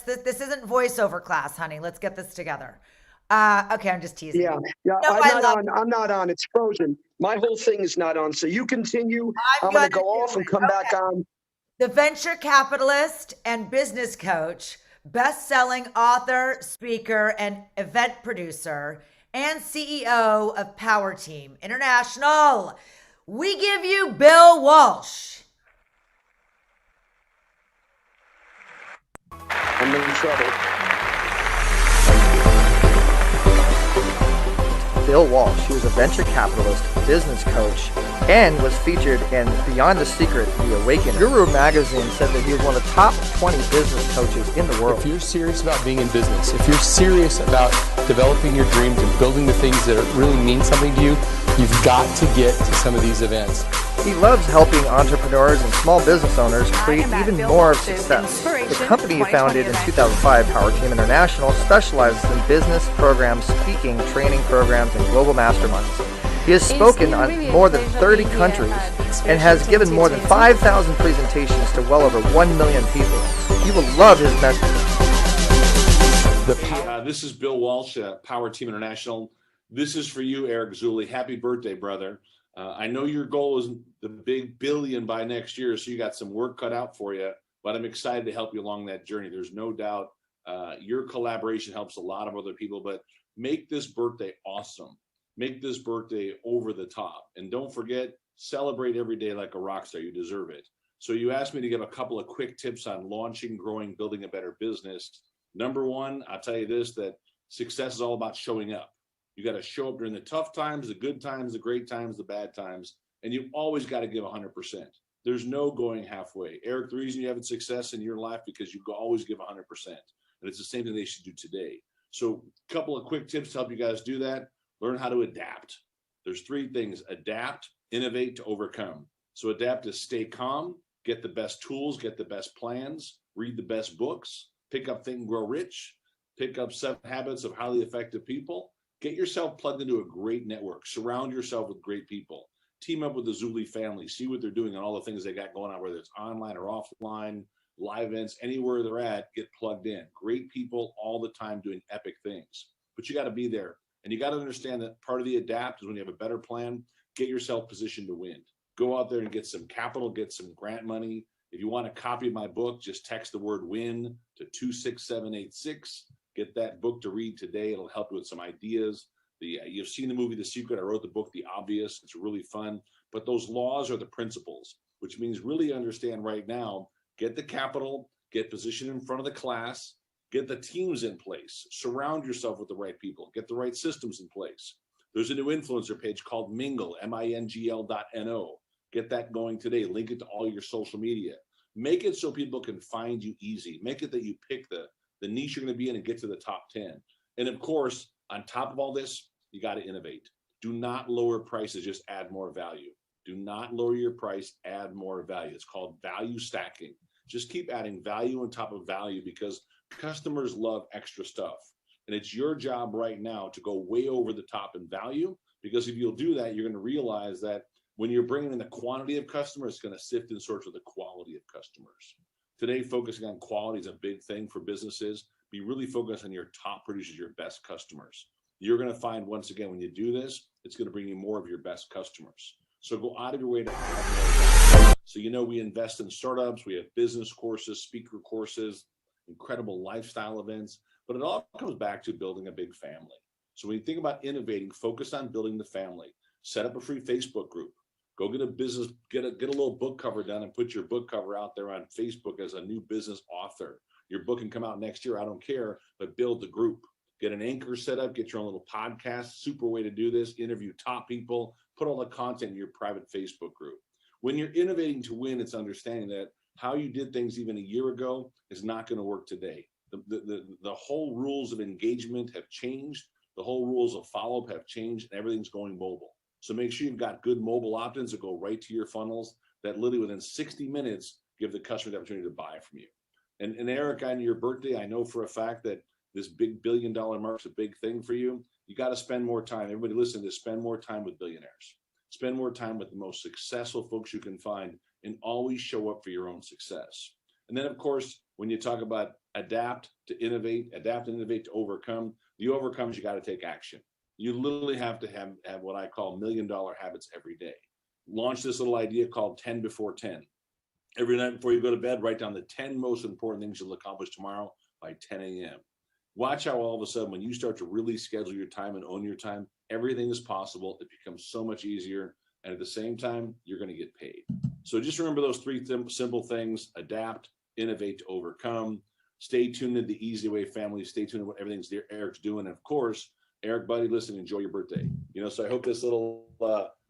this isn't voiceover class, honey. Let's get this together. Okay, I'm just teasing. Yeah, No, I'm not on. It's frozen. My whole thing is not on. So you continue. I'm going to go off and come back on. The venture capitalist and business coach, best-selling author, speaker, and event producer, and CEO of Power Team International. We give you Bill Walsh. I'm in trouble. Bill Walsh. He was a venture capitalist, business coach, and was featured in Beyond the Secret, The Awakening. Guru Magazine said that he was one of the top 20 business coaches in the world. If you're serious about being in business, if you're serious about developing your dreams and building the things that really mean something to you, you've got to get to some of these events. He loves helping entrepreneurs and small business owners create even more success. The company he founded in 2005, Power Team International, specializes in business programs, speaking, training programs, and global masterminds. He has spoken on more than 30 countries and has given more than 5,000 presentations to well over 1 million people. You will love his message. This is Bill Walsh at Power Team International. This is for you, Eric Zuley. Happy birthday, brother. I know your goal is the big billion by next year, so you got some work cut out for you, but I'm excited to help you along that journey. There's no doubt your collaboration helps a lot of other people, but make this birthday awesome. Make this birthday over the top. And don't forget, celebrate every day like a rock star. You deserve it. So you asked me to give a couple of quick tips on launching, growing, building a better business. Number one, I'll tell you this, that success is all about showing up. You got to show up during the tough times, the good times, the great times, the bad times, and you always got to give 100%. There's no going halfway. Eric, the reason you have success in your life because you always give 100%. And it's the same thing they should do today. So a couple of quick tips to help you guys do that. Learn how to adapt. There's three things: adapt, innovate, to overcome. So adapt is stay calm, get the best tools, get the best plans, read the best books, pick up Think and Grow Rich, pick up 7 Habits of Highly Effective People. Get yourself plugged into a great network. Surround yourself with great people. Team up with the Zuley family. See what they're doing and all the things they got going on, whether it's online or offline, live events, anywhere they're at, get plugged in. Great people all the time doing epic things. But you got to be there. And you got to understand that part of the adapt is when you have a better plan, get yourself positioned to win. Go out there and get some capital, get some grant money. If you want a copy of my book, just text the word WIN to 26786. Get that book to read today. It'll help you with some ideas. You've seen the movie The Secret. I wrote the book The Obvious. It's really fun. But those laws are the principles, which means really understand right now, get the capital, get positioned in front of the class, get the teams in place, surround yourself with the right people, get the right systems in place. There's a new influencer page called Mingle, MINGL.NO. Get that going today. Link it to all your social media. Make it so people can find you easy. Make it that you pick the niche you're going to be in and get to the top 10. And of course, on top of all this, you got to innovate. Do not lower prices, just add more value. Do not lower your price, add more value. It's called value stacking. Just keep adding value on top of value because customers love extra stuff. And it's your job right now to go way over the top in value, because if you'll do that, you're going to realize that when you're bringing in the quantity of customers, it's going to sift in sorts of the quality of customers. Today, focusing on quality is a big thing for businesses. Be really focused on your top producers, your best customers. You're going to find, once again, when you do this, it's going to bring you more of your best customers. So go out of your way to have more. So, we invest in startups. We have business courses, speaker courses, incredible lifestyle events. But it all comes back to building a big family. So when you think about innovating, focus on building the family. Set up a free Facebook group. Go get a business, get a little book cover done and put your book cover out there on Facebook as a new business author. Your book can come out next year, I don't care, but build the group. Get an anchor set up, get your own little podcast, super way to do this, interview top people, put all the content in your private Facebook group. When you're innovating to win, it's understanding that how you did things even a year ago is not going to work today. The whole rules of engagement have changed. The whole rules of follow-up have changed, and everything's going mobile. So make sure you've got good mobile opt-ins that go right to your funnels that literally within 60 minutes give the customer the opportunity to buy from you. And Eric, on your birthday, I know for a fact that this big $1 billion mark's a big thing for you. You got to spend more time. Everybody listen to this, spend more time with billionaires. Spend more time with the most successful folks you can find, and always show up for your own success. And then, of course, when you talk about adapt to innovate, adapt and innovate to overcome, the overcomes, you got to take action. You literally have to have what I call $1 million habits every day. Launch this little idea called 10 before 10. Every night before you go to bed, write down the 10 most important things you'll accomplish tomorrow by 10 a.m. Watch how all of a sudden, when you start to really schedule your time and own your time, everything is possible. It becomes so much easier. And at the same time, you're going to get paid. So just remember those 3 simple things: adapt, innovate to overcome. Stay tuned to the eZWay family. Stay tuned to what everything's Eric's doing. And of course, Eric, buddy, listen, enjoy your birthday. So I hope this little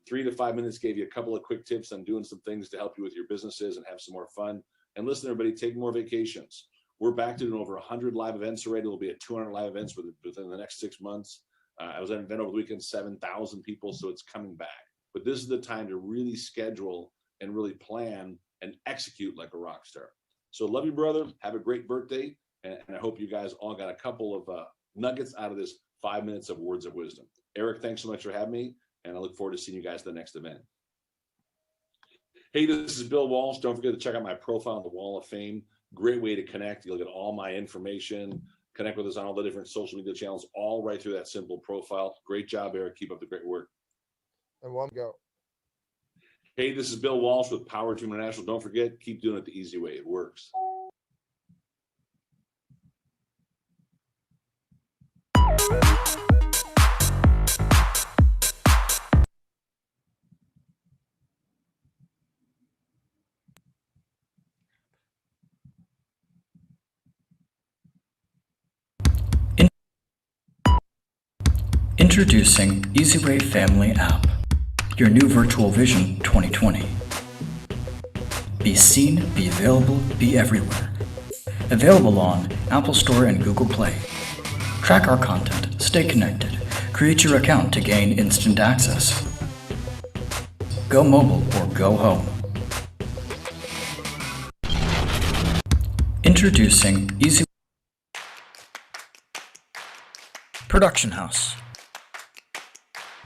3 to 5 minutes gave you a couple of quick tips on doing some things to help you with your businesses and have some more fun. And listen, everybody, take more vacations. We're back to doing over 100 live events already. There'll be 200 live events within the next 6 months. I was at an event over the weekend, 7,000 people, so it's coming back. But this is the time to really schedule and really plan and execute like a rock star. So love you, brother. Have a great birthday. And I hope you guys all got a couple of nuggets out of this 5 minutes of words of wisdom. Eric, thanks so much for having me. And I look forward to seeing you guys at the next event. Hey, this is Bill Walsh. Don't forget to check out my profile on the Wall of Fame. Great way to connect. You'll get all my information. Connect with us on all the different social media channels, all right through that simple profile. Great job, Eric. Keep up the great work. And one go. Hey, this is Bill Walsh with Power Team International. Don't forget, keep doing it the easy way. It works. Introducing eZWay Family App, your new virtual vision 2020. Be seen, be available, be everywhere. Available on Apple Store and Google Play. Track our content, stay connected, create your account to gain instant access. Go mobile or go home. Introducing eZWay Production House.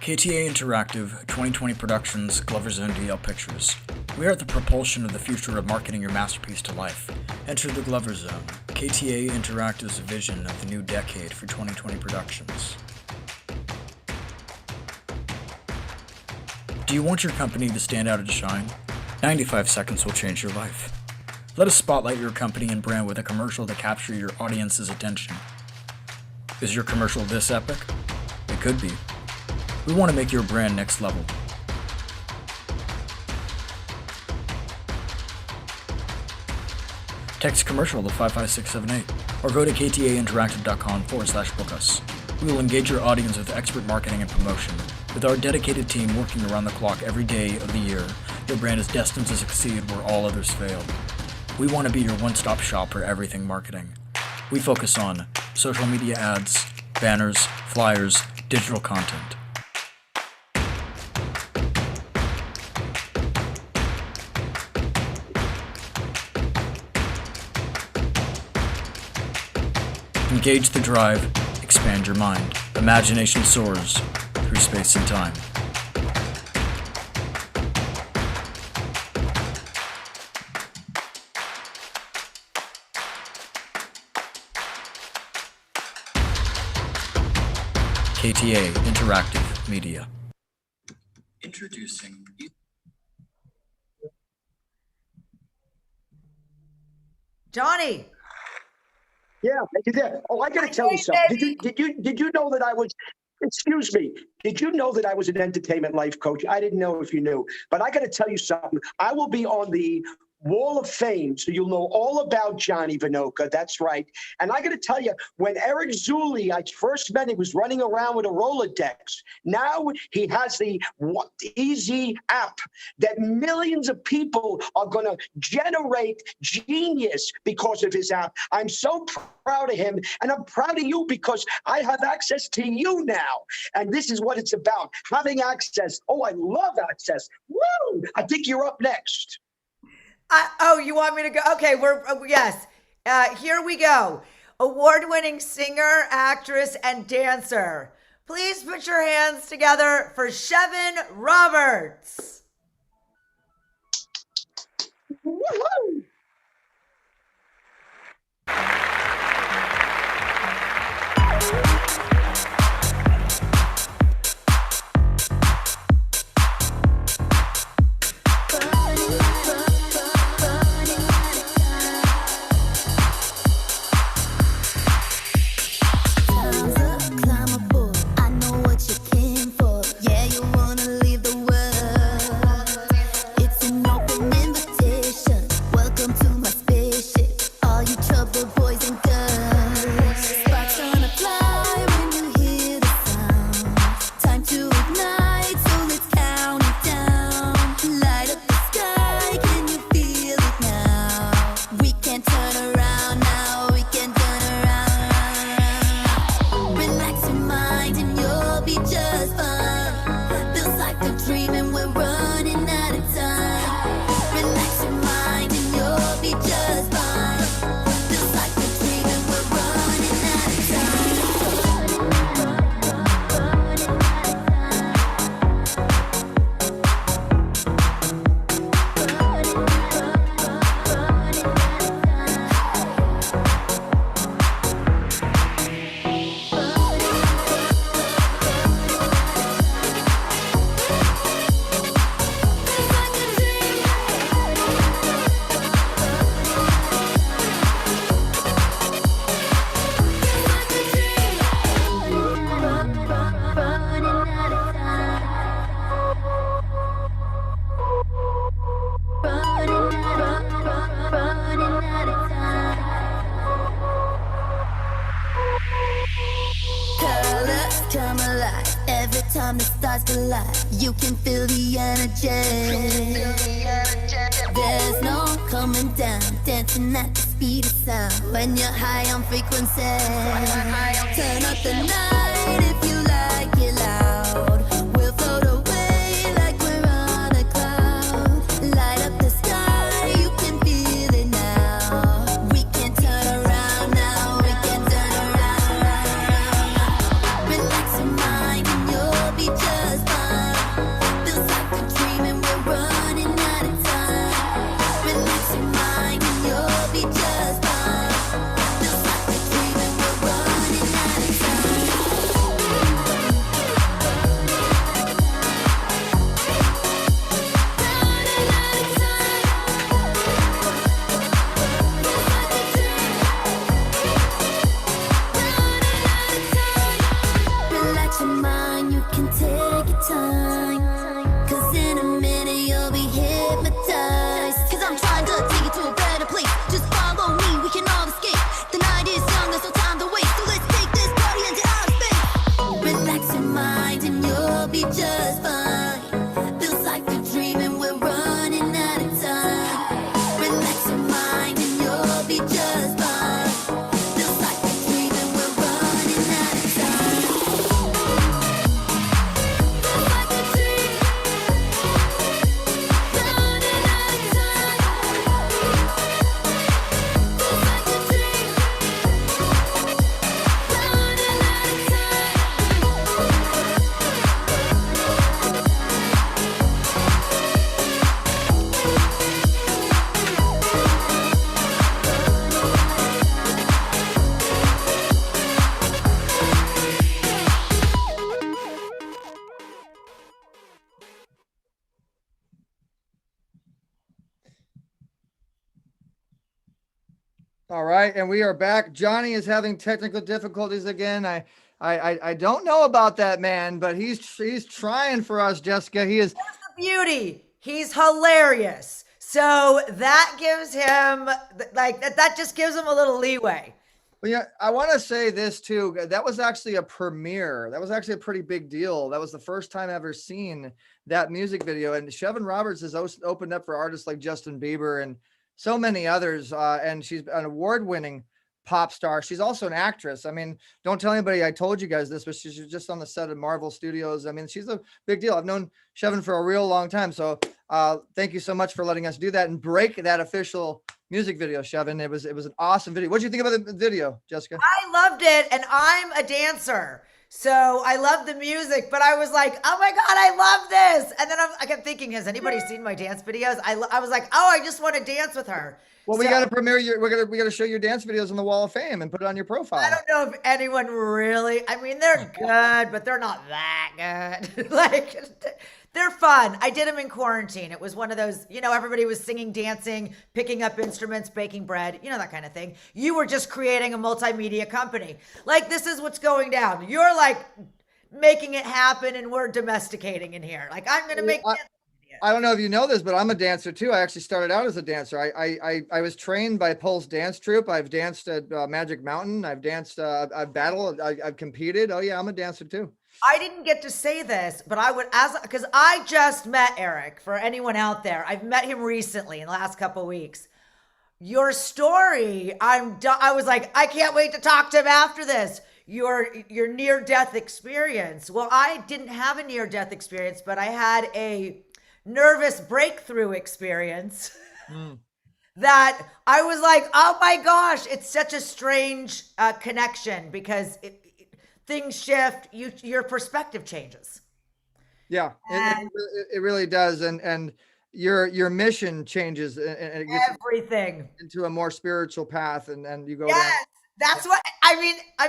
KTA Interactive 2020 Productions, Glover Zone DL Pictures. We are the propulsion of the future of marketing your masterpiece to life. Enter the Glover Zone, KTA Interactive's vision of the new decade for 2020 productions. Do you want your company to stand out and shine? 95 seconds will change your life. Let us spotlight your company and brand with a commercial to capture your audience's attention. Is your commercial this epic? It could be. We want to make your brand next level. Text commercial to 55678 or go to ktainteractive.com/book us. We will engage your audience with expert marketing and promotion. With our dedicated team working around the clock every day of the year, your brand is destined to succeed where all others failed. We want to be your one-stop shop for everything marketing. We focus on social media ads, banners, flyers, digital content. Engage the drive, expand your mind. Imagination soars through space and time. KTA Interactive Media. Introducing Johnny. Yeah, you did. Oh, I got to tell you something. Did you know that I was? Excuse me. Did you know that I was an entertainment life coach? I didn't know if you knew, but I got to tell you something. I will be on the Wall of Fame, so you'll know all about Johnny Vinoka. That's right. And I got to tell you, when Eric Zuley, I first met, he was running around with a Rolodex. Now he has the Easy app that millions of people are going to generate genius because of his app. I'm so proud of him, and I'm proud of you because I have access to you now. And this is what it's about, having access. Oh, I love access. Woo! I think you're up next. Oh, you want me to go? Okay, yes. Here we go. Award-winning singer, actress, and dancer. Please put your hands together for Chevin Roberts. Woohoo! time the stars collide, you can feel the energy. There's no coming down, dancing at the speed of sound. When you're high on frequency, turn up the night if you like it loud. We'll float away like we're on a cloud. Light up the sky, you can feel it now. We can All right, and we are back. Johnny is having technical difficulties again. I don't know about that man, but he's trying for us, Jessica. He is. That's the beauty. He's hilarious. So that gives him like that just gives him a little leeway. Well, yeah, I want to say this too. That was actually a premiere. That was actually a pretty big deal. That was the first time I've ever seen that music video. And Chevin Roberts has opened up for artists like Justin Bieber and so many others. And she's an award-winning pop star. She's also an actress. I mean, don't tell anybody I told you guys this, but she's just on the set of Marvel Studios. I mean, she's a big deal. I've known Chevin for a real long time. So thank you so much for letting us do that and break that official music video, Chevin. It was an awesome video. What did you think about the video, Jessica? I loved it, and I'm a dancer, so I love the music. But I was like, oh my god, I love this! And then I kept thinking, has anybody seen my dance videos? I was like, oh, I just want to dance with her. Well, we got to premiere we got to show your dance videos on the Wall of Fame and put it on your profile. I don't know if anyone really. I mean, they're good, but they're not that good. Like. They're fun. I did them in quarantine. It was one of those, everybody was singing, dancing, picking up instruments, baking bread, that kind of thing. You were just creating a multimedia company. Like, this is what's going down. You're like making it happen and we're domesticating in here. Like, I'm going to make I don't know if you know this, but I'm a dancer too. I actually started out as a dancer. I was trained by Pulse Dance Troupe. I've danced at Magic Mountain. I've danced, I've battled, I've competed. Oh yeah, I'm a dancer too. I didn't get to say this, but I would, because I just met Eric. For anyone out there, I've met him recently in the last couple of weeks. Your story, I was like, I can't wait to talk to him after this. Your near-death experience. Well, I didn't have a near-death experience, but I had a nervous breakthrough experience that I was like, oh my gosh, it's such a strange connection because things shift, your perspective changes. Yeah, it really does. And your mission changes and it gets everything into a more spiritual path and you go yes, down. That's what I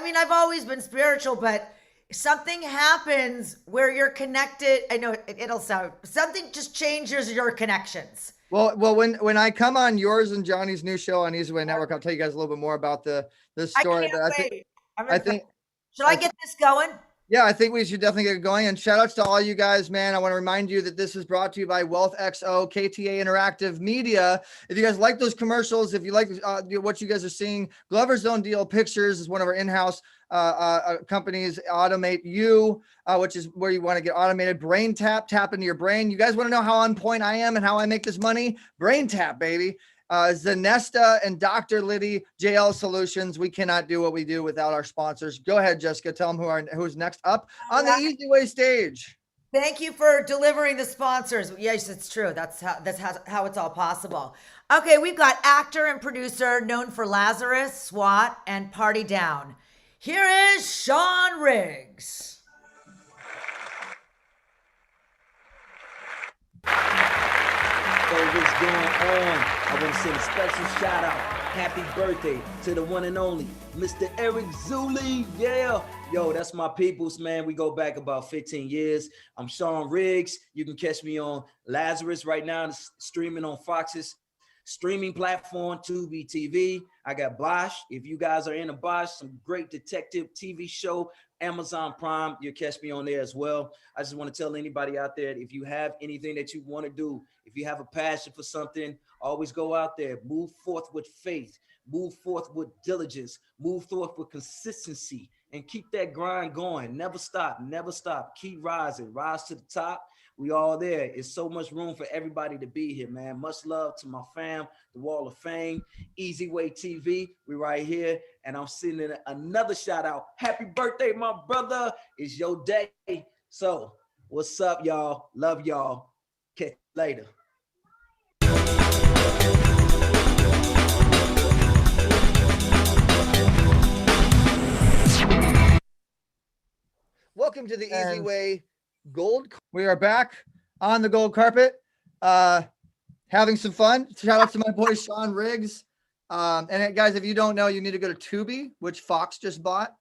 mean, I've always been spiritual, but something happens where you're connected. I know it'll sound, something just changes your connections. Well, when I come on yours and Johnny's new show on eZWay Network, I'll tell you guys a little bit more about the story. I think should I get this going? Yeah, I think we should definitely get going. And shout outs to all you guys, man. I want to remind you that this is brought to you by Wealth XO, KTA Interactive Media. If you guys like those commercials, if you like what you guys are seeing, Glover's Own Deal Pictures is one of our in-house companies. Automate You, which is where you want to get automated. Brain Tap, tap into your brain. You guys want to know how on point I am and how I make this money? Brain Tap, baby. Zanesta and Dr. Liddy, JL Solutions. We cannot do what we do without our sponsors. Go ahead, Jessica. Tell them who's next up on the eZWay stage. Thank you for delivering the sponsors. Yes, it's true. That's how it's all possible. Okay, we've got actor and producer known for Lazarus, SWAT, and Party Down. Here is Sean Riggs. What's going on? I want to send a special shout out. Happy birthday to the one and only Mr. Eric Zuley. Yeah. Yo, that's my peoples, man. We go back about 15 years. I'm Sean Riggs. You can catch me on Lazarus right now. It's streaming on Fox's streaming platform, Tubi TV. I got Bosch. If you guys are into Bosch, some great detective TV show, Amazon Prime, you'll catch me on there as well. I just want to tell anybody out there, if you have anything that you want to do, if you have a passion for something, always go out there, move forth with faith, move forth with diligence, move forth with consistency, and keep that grind going. Never stop, keep rising, rise to the top. We all there. It's so much room for everybody to be here, man. Much love to my fam, the Wall of Fame, eZWay TV. We right here, and I'm sending another shout out. Happy birthday, my brother. It's your day. So what's up, y'all? Love y'all. Catch you later. Welcome to the eZWay Gold. We are back on the gold carpet, having some fun. Shout out to my boy Sean Riggs. And guys, if you don't know, you need to go to Tubi, which Fox just bought,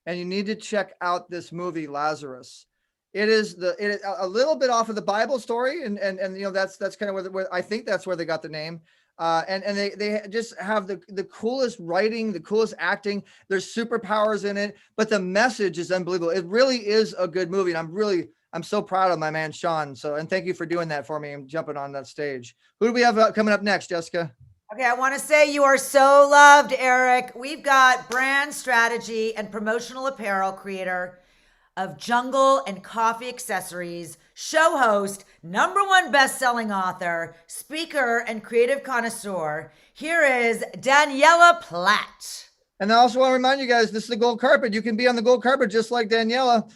and you need to check out this movie Lazarus. It is a little bit off of the Bible story, and you know that's kind of where I think that's where they got the name. And they just have the coolest writing, the coolest acting. There's superpowers in it, but the message is unbelievable. It really is a good movie, and I'm so proud of my man Sean. So, and thank you for doing that for me and jumping on that stage. Who do we have coming up next, Jessica? Okay, I want to say you are so loved, Eric. We've got brand strategy and promotional apparel creator of Jungle and Coffee Accessories, show host, #1 best-selling author, speaker, and creative connoisseur. Here is Daniela Platt. And I also want to remind you guys, this is the gold carpet. You can be on the gold carpet just like Daniela.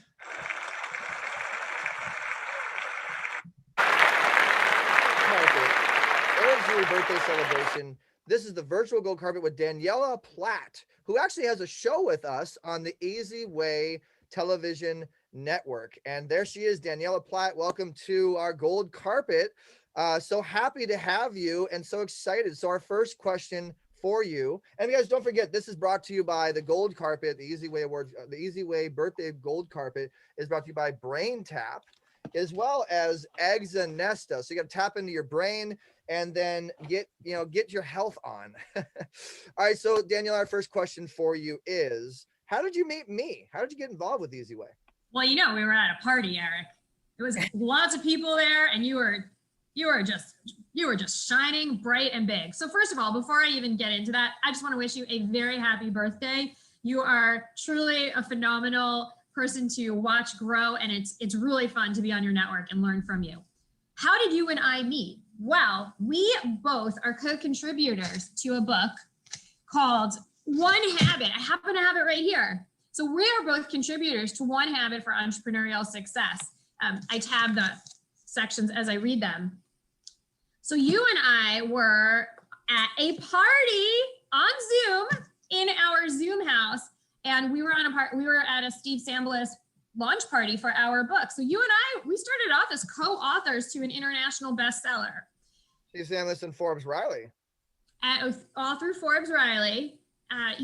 Birthday celebration. This is the virtual gold carpet with Daniela Platt, who actually has a show with us on the eZWay television network. And there she is, Daniela Platt. Welcome to our gold carpet. So happy to have you and so excited. So our first question for you, and you guys don't forget, this is brought to you by the gold carpet, the eZWay Awards, the eZWay birthday gold carpet is brought to you by Brain Tap, as well as Eggs and Nesta. So you got to tap into your brain and then get your health on. All right, so Danielle, our first question for you is, how did you meet me? How did you get involved with eZWay? Well, we were at a party, Eric. It was lots of people there, and you were just shining bright and big. So first of all, before I even get into that, I just want to wish you a very happy birthday. You are truly a phenomenal person to watch grow, and it's really fun to be on your network and learn from you. How did you and I meet? Well, we both are co-contributors to a book called One Habit. I happen to have it right here. So we are both contributors to One Habit for Entrepreneurial Success. I tab the sections as I read them. So you and I were at a party on Zoom in our Zoom house, and we were at a Steve Sambalis launch party for our book. So you and I, we started off as co-authors to an international bestseller. Steve Sambalis and Forbes Riley. All through Forbes Riley. The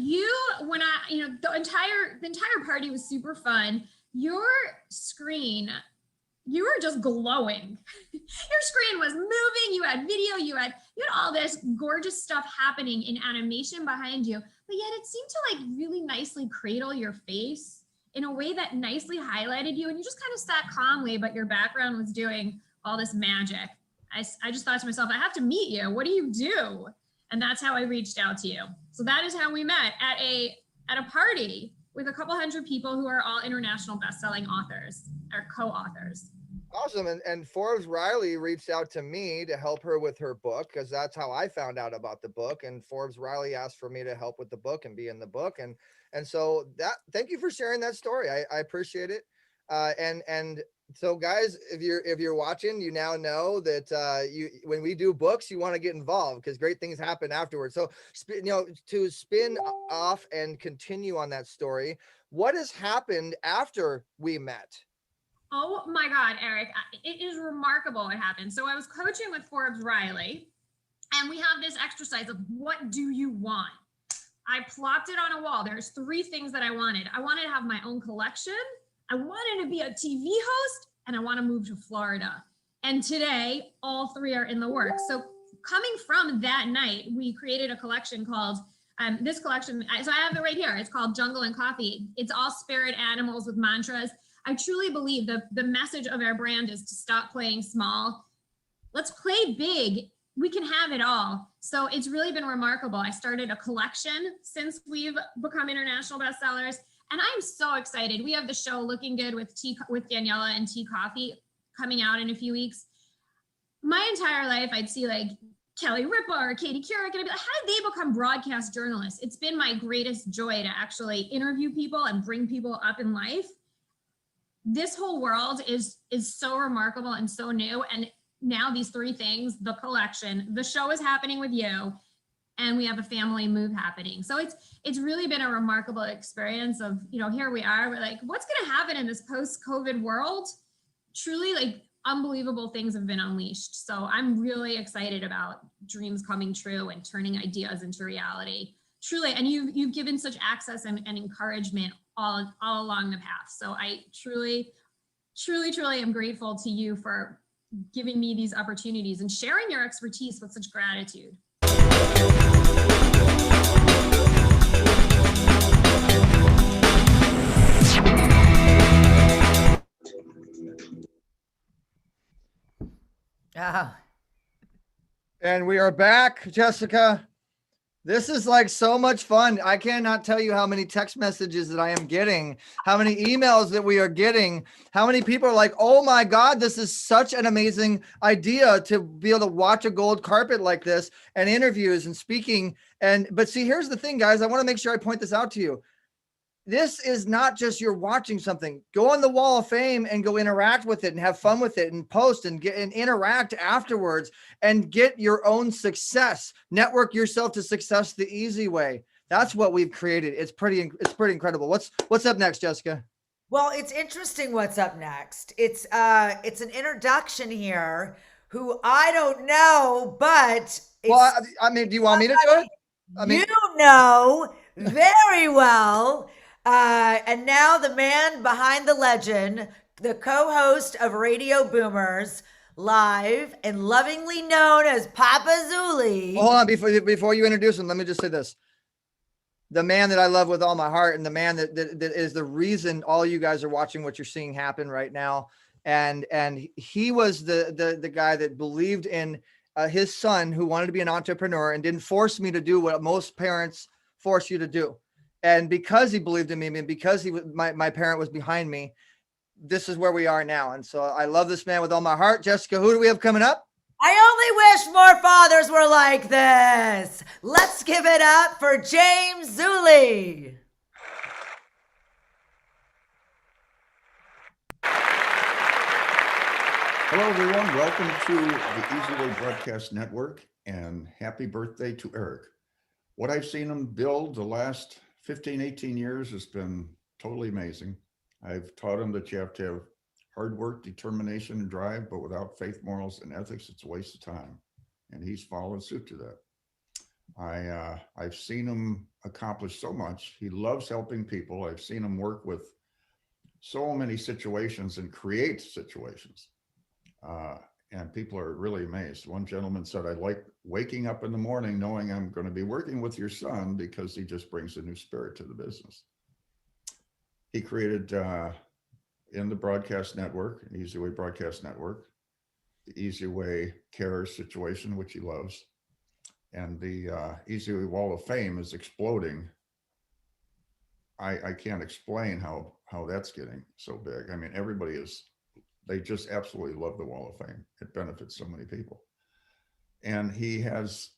entire party was super fun. Your screen, you were just glowing. Your screen was moving. You had video. You had all this gorgeous stuff happening in animation behind you, but yet it seemed to like really nicely cradle your face in a way that nicely highlighted you, and you just kind of sat calmly, but your background was doing all this magic. I just thought to myself, I have to meet you. What do you do? And that's how I reached out to you. So that is how we met at a party with a couple hundred people who are all international best-selling authors or co-authors. Awesome. And Forbes Riley reached out to me to help her with her book, because that's how I found out about the book. And Forbes Riley asked for me to help with the book and be in the book. And so thank you for sharing that story. I appreciate it. And so guys, if you're watching, you now know that when we do books, you want to get involved because great things happen afterwards. So, to spin off and continue on that story, what has happened after we met? Oh my God, Eric, it is remarkable what happened. So I was coaching with Forbes Riley, and we have this exercise of what do you want? I plopped it on a wall. There's 3 things that I wanted. I wanted to have my own collection. I wanted to be a TV host, and I want to move to Florida. And today, all 3 are in the works. So coming from that night, we created a collection called, this collection, so I have it right here. It's called Jungle and Coffee. It's all spirit animals with mantras. I truly believe the message of our brand is to stop playing small. Let's play big. We can have it all. So it's really been remarkable. I started a collection since we've become international bestsellers, and I'm so excited. We have the show Looking Good with Daniela and Tea Coffee coming out in a few weeks. My entire life, I'd see like Kelly Ripa or Katie Couric, and I'd be like, how did they become broadcast journalists? It's been my greatest joy to actually interview people and bring people up in life. This whole world is so remarkable and so new. And now these 3 things, the collection, the show is happening with you, and we have a family move happening. So it's really been a remarkable experience of, here we are, we're like, what's going to happen in this post-COVID world? Truly, like, unbelievable things have been unleashed. So I'm really excited about dreams coming true and turning ideas into reality. Truly, and you've given such access and encouragement all along the path. So I truly am grateful to you for giving me these opportunities and sharing your expertise with such gratitude. And we are back, Jessica. This is like so much fun. I cannot tell you how many text messages that I am getting, how many emails that we are getting, how many people are like, oh my God, this is such an amazing idea to be able to watch a gold carpet like this and interviews and speaking. But see, here's the thing, guys. I want to make sure I point this out to you. This is not just you're watching something. Go on the Wall of Fame and go interact with it and have fun with it and post and get and interact afterwards and get your own success. Network yourself to success the easy way. That's what we've created. It's pretty incredible. What's up next, Jessica? Well, it's interesting what's up next. It's an introduction here who I don't know, but well, I mean, do you want me to do it? I mean, you know very well. And now the man behind the legend, the co-host of Radio Boomers Live and lovingly known as Papa Zuley. Hold on, before you introduce him, let me just say this. The man that I love with all my heart and the man that is the reason all you guys are watching what you're seeing happen right now. And he was the guy that believed in his son who wanted to be an entrepreneur and didn't force me to do what most parents force you to do. And because he believed in me and because my parent was behind me, this is where we are now. And so I love this man with all my heart. Jessica, who do we have coming up? I only wish more fathers were like this. Let's give it up for James Zuley. Hello, everyone. Welcome to the eZWay Broadcast Network and happy birthday to Eric. What I've seen him build the last 15, 18 years has been totally amazing. I've taught him that you have to have hard work, determination, and drive, but without faith, morals, and ethics, it's a waste of time. And he's followed suit to that. I've seen him accomplish so much. He loves helping people. I've seen him work with so many situations and create situations. And people are really amazed. One gentleman said, I like waking up in the morning knowing I'm going to be working with your son because he just brings a new spirit to the business. He created in the broadcast network, eZWay Broadcast Network, the eZWay Cares situation, which he loves. And the eZWay Wall of Fame is exploding. I can't explain how that's getting so big. I mean, they just absolutely love the Wall of Fame. It benefits so many people. And he has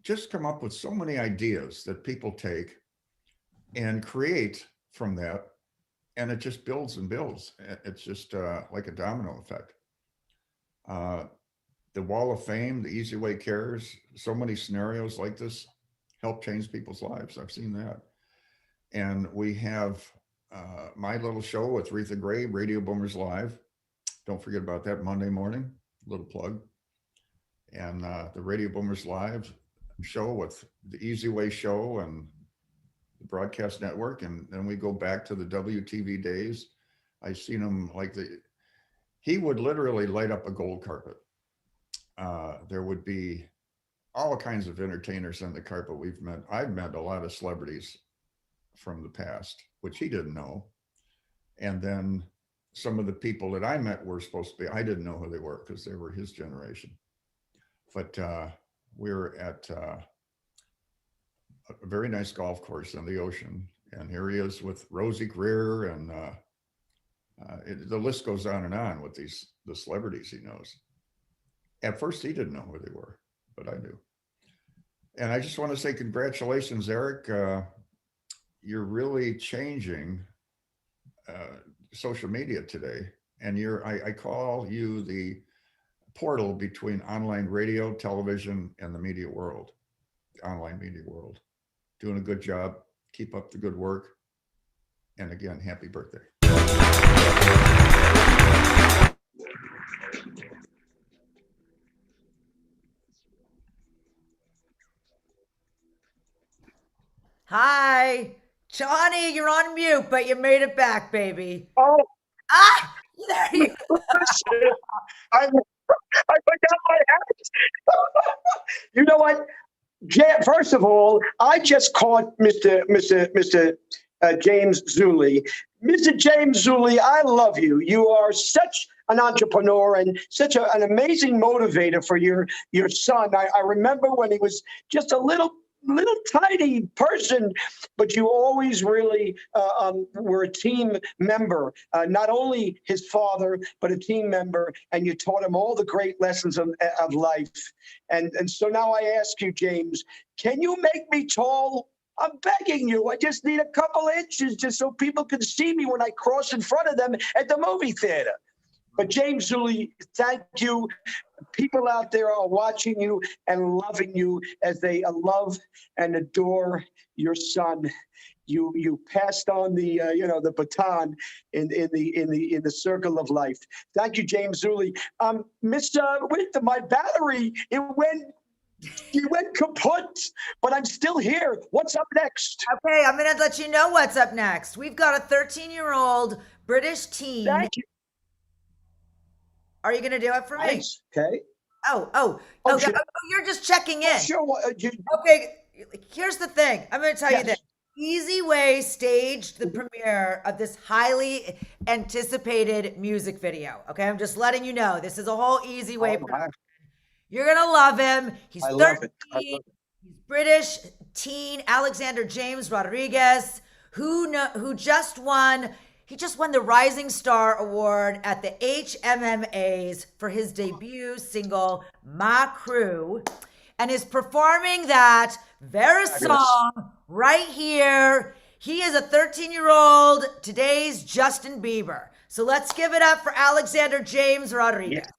just come up with so many ideas that people take and create from that. And it just builds and builds. It's just like a domino effect. The Wall of Fame, the eZWay Cares, so many scenarios like this help change people's lives. I've seen that. And we have my little show with Retha Gray, Radio Boomers Live. Don't forget about that Monday morning, little plug. And the Radio Boomers Live show with the eZWay show and the broadcast network. And then we go back to the WTV days. I've seen him he would literally light up a gold carpet. There would be all kinds of entertainers on the carpet we've met. I've met a lot of celebrities from the past, which he didn't know. And then some of the people that I met were supposed to be, I didn't know who they were because they were his generation. But we were at a very nice golf course on the ocean. And here he is with Rosie Greer and the list goes on with the celebrities he knows. At first, he didn't know who they were, but I knew. And I just want to say congratulations, Eric. You're really changing social media today. And I call you the portal between online radio, television, and the media world, the online media world. Doing a good job. Keep up the good work. And again, happy birthday. Hi, Johnny, you're on mute, but you made it back, baby. Oh. There you go. I forgot my hat. You know what? First of all, I just caught Mr. James Zuley. Mr. James Zuley, I love you. You are such an entrepreneur and such an amazing motivator for your son. I remember when he was just a little tiny person, but you always really were a team member, not only his father, but a team member, and you taught him all the great lessons of life. And so now I ask you, James, can you make me tall? I'm begging you. I just need a couple inches just so people can see me when I cross in front of them at the movie theater. But James Zuley, thank you. People out there are watching you and loving you as they love and adore your son. You passed on the the baton in the circle of life. Thank you, James Zuley. With my battery, it went kaput, but I'm still here. What's up next? Okay, I'm going to let you know what's up next. We've got a 13-year-old British teen. Thank you. Are you going to do it for me? Nice. Okay. Oh, you're just checking in. Sure. Okay, here's the thing. I'm going to tell you this. eZWay staged the premiere of this highly anticipated music video. Okay, I'm just letting you know. This is a whole eZWay production. You're going to love him. He's 13. He's British teen Alexander James Rodriguez, who just won. He just won the Rising Star Award at the HMMAs for his debut single, My Crew, and is performing that very song right here. He is a 13-year-old, today's Justin Bieber. So let's give it up for Alexander James Rodriguez. Yeah.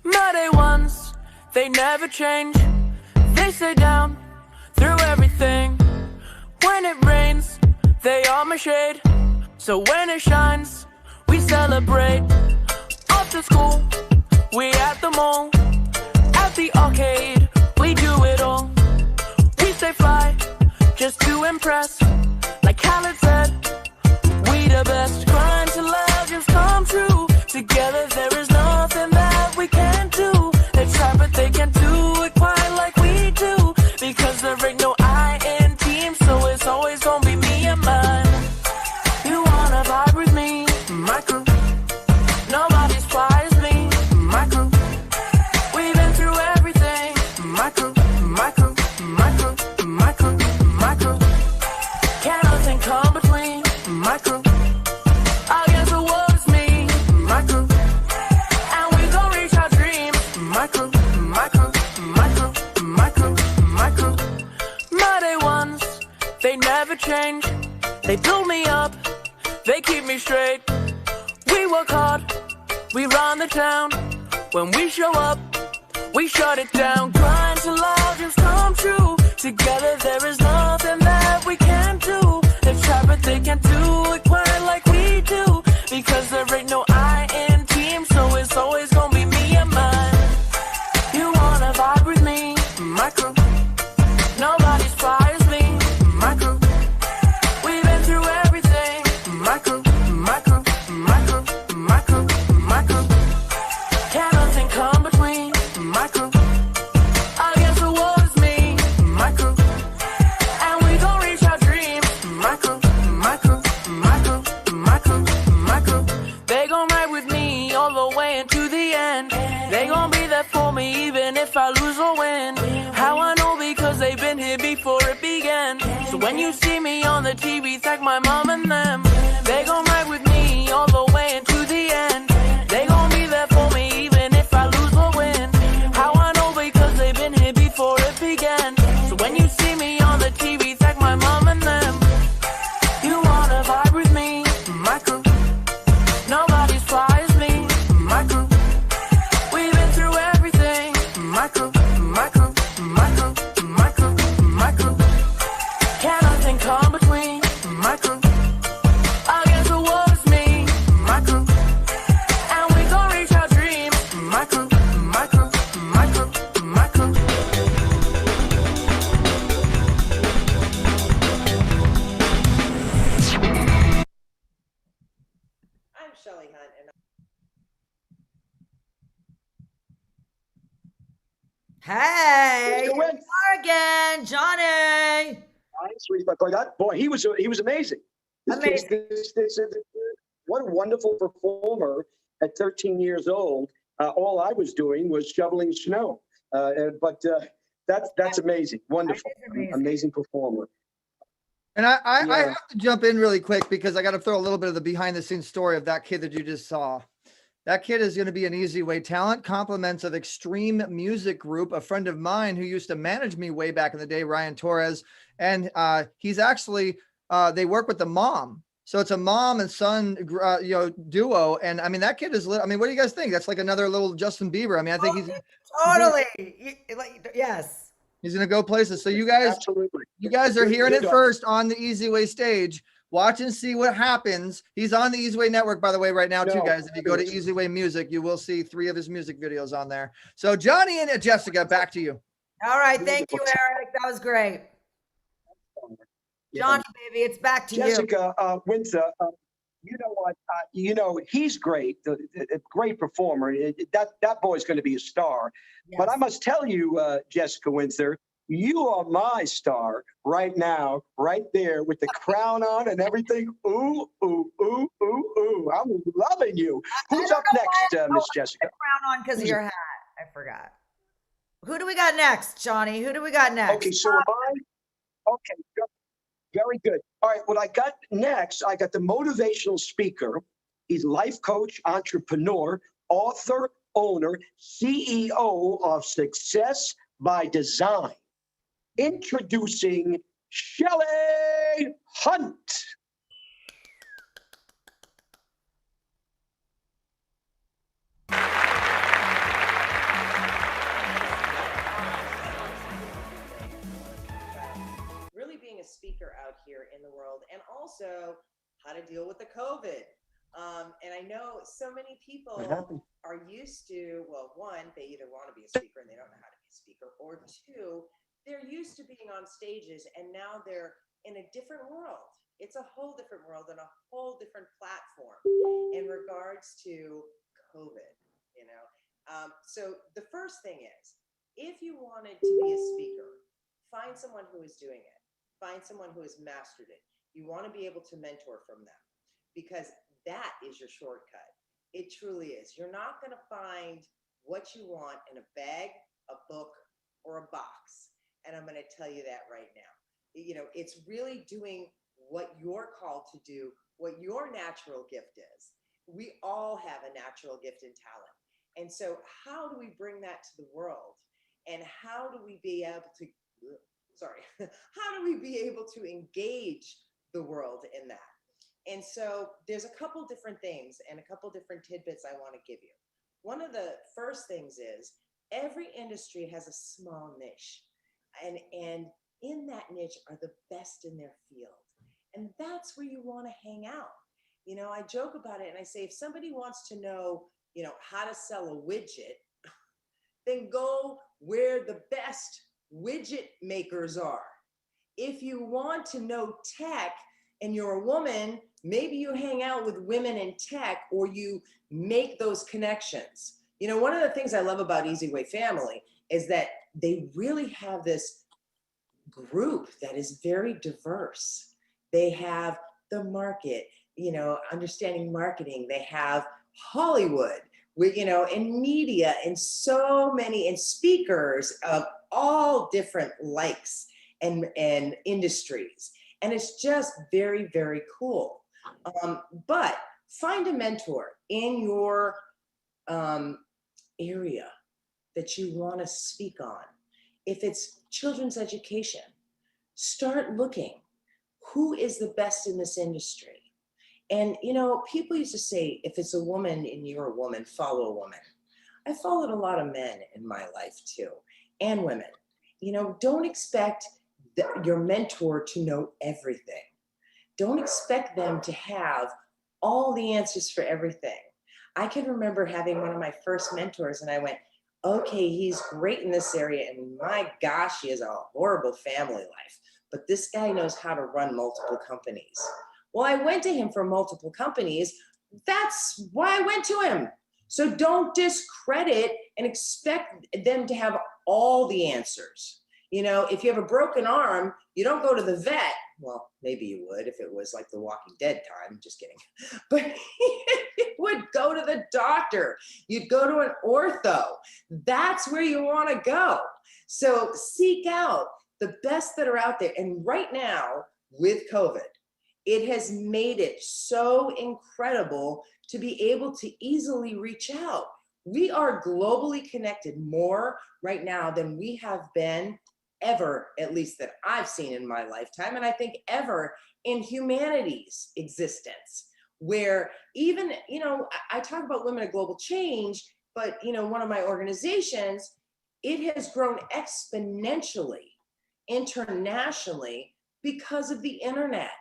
My day ones, they never change. They stay down through everything. When it rains, they are my shade. So when it shines, we celebrate. After school, we at the mall. At the arcade, we do it all. We stay fly, just to impress. Like Khaled said, we the best. Grind to love just come true. Together there is nothing that we can't do. They try but they can't do it quite like we do. Because there ain't no I in team, so it's always gonna be me and mine. You wanna vibe with me, my crew. Nobody's fly as me, my crew. We've been through everything, my crew, my crew, my crew, my crew, my crew. Can't nothing come between, my crew. I guess the world is me, my crew. And we gon' reach our dreams, my crew, my crew, my crew, my crew, my crew. My day ones, they never change. They build me up, they keep me straight. We work hard, we run the town. When we show up, we shut it down. Grind to love just come true. Together there is nothing that we can't do. They try but they can't do it quite like we do. Because there ain't no I in team, so it's always gonna be me and mine. You wanna vibe with me, my crew. Nobody's fly as me, my crew. We've been through everything, my crew, my crew, my crew, my crew, my crew. Can't nothing come between, my crew. I guess the world is me, my crew. And we gon' reach our dreams, my crew, my crew, my crew, my crew, my crew. They gon' ride with me all the way into the end. They gon' be there for me even if I lose or win. How I know, because they've been here before it began. So when you see me on the TV, thank my mom and them. They gon' ride with me all the way into the end. They gon' be there for me even if I lose or win. How I know, because they've been here before it began. So when you see me on the TV, thank my mom and them. You wanna vibe with me, my crew. Nobody's fly as me, my crew. We've been through everything, my crew, my crew, my crew, my crew, my crew. Can't nothing come between, my crew. I guess the world is Hey, here we Wentz. are again, Johnny. Boy, he was amazing. Amazing. What a wonderful performer at 13 years old. All I was doing was shoveling snow. But that's amazing. Wonderful. Amazing performer. And I Yeah. have to jump in really quick because I got to throw a little bit of the behind the scenes story of that kid that you just saw. That kid is going to be an eZWay talent, compliments of Extreme Music Group, a friend of mine who used to manage me way back in the day, Ryan Torres. And he's actually, they work with the mom. So it's a mom and son, duo. And I mean, that kid is, I mean, what do you guys think? That's like another little Justin Bieber. I mean, I think he's Yes. He's going to go places. So you guys, you guys are hearing it first on the eZWay stage. Watch and see what happens. He's on the eZWay network, by the way, right now, too, guys. If you go to eZWay Music, you will see 3 of his music videos on there. So Johnny and Jessica, back to you. All right. Thank you, Eric. That was great. Johnny, baby, it's back to Jessica, Windsor, you know what? He's great, a great performer. That boy's going to be a star. Yes. But I must tell you, Jessica Windsor, you are my star right now, right there with the crown on and everything. Ooh, ooh, ooh, ooh, ooh. I'm loving you. Who's up next, Miss Jessica? Crown on because of your hat. I forgot. Who do we got next, Johnny? Who do we got next? Okay, so okay, very good. All right, what I got next, I got the motivational speaker. He's life coach, entrepreneur, author, owner, CEO of Success by Design. Introducing Shelley Hunt. Really being a speaker out here in the world, and also how to deal with the COVID. And I know so many people are used to, well, one, they either want to be a speaker and they don't know how to be a speaker, or two, they're used to being on stages and now they're in a different world. It's a whole different world and a whole different platform in regards to COVID, you know? So the first thing is, if you wanted to be a speaker, find someone who is doing it. Find someone who has mastered it. You want to be able to mentor from them because that is your shortcut. It truly is. You're not going to find what you want in a bag, a book, or a box. And I'm going to tell you that right now. You know, it's really doing what you're called to do, what your natural gift is. We all have a natural gift and talent. And so how do we bring that to the world? And how do we be able to, how do we be able to engage the world in that? And so there's a couple different things and a couple different tidbits I want to give you. One of the first things is every industry has a small niche. And in that niche are the best in their field. And that's where you want to hang out. You know, I joke about it and I say, if somebody wants to know, you know, how to sell a widget, then go where the best widget makers are. If you want to know tech and you're a woman, maybe you hang out with women in tech or you make those connections. You know, one of the things I love about eZWay Family is that they really have this group that is very diverse. They have the market, you know, understanding marketing. They have Hollywood, with, you know, and media, and so many, and speakers of all different likes and industries. And it's just very, very cool. But find a mentor in your area that you want to speak on. If it's children's education, start looking. Who is the best in this industry? And, you know, people used to say, if it's a woman and you're a woman, follow a woman. I followed a lot of men in my life too, and women. You know, don't expect your mentor to know everything. Don't expect them to have all the answers for everything. I can remember having one of my first mentors and I went, okay, he's great in this area, and my gosh, he has a horrible family life, but this guy knows how to run multiple companies. Well, I went to him for multiple companies. That's why I went to him. So don't discredit and expect them to have all the answers. You know, if you have a broken arm, you don't go to the vet. Well, maybe you would if it was like the Walking Dead time, just kidding. But you would go to the doctor. You'd go to an ortho. That's where you want to go. So seek out the best that are out there. And right now with COVID, it has made it so incredible to be able to easily reach out. We are globally connected more right now than we have been ever, at least that I've seen in my lifetime, and I think ever in humanity's existence, where even, you know, I talk about Women of Global Change, but, you know, one of my organizations, it has grown exponentially internationally because of the internet.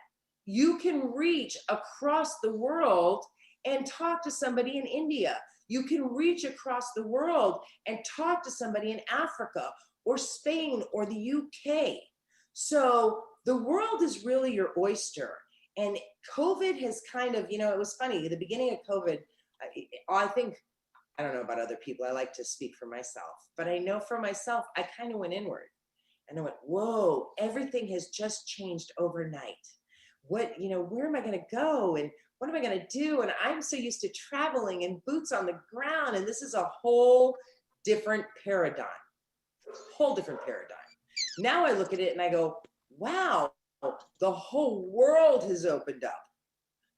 You can reach across the world and talk to somebody in India. You can reach across the world and talk to somebody in Africa or Spain or the UK. So the world is really your oyster. And COVID has kind of, you know, it was funny, at the beginning of COVID, I think, I don't know about other people, I like to speak for myself, but I know for myself, I kind of went inward. And I went, whoa, everything has just changed overnight. What, you know, where am I going to go? And what am I going to do? And I'm so used to traveling and boots on the ground. And this is a whole different paradigm, Now I look at it and I go, wow, the whole world has opened up.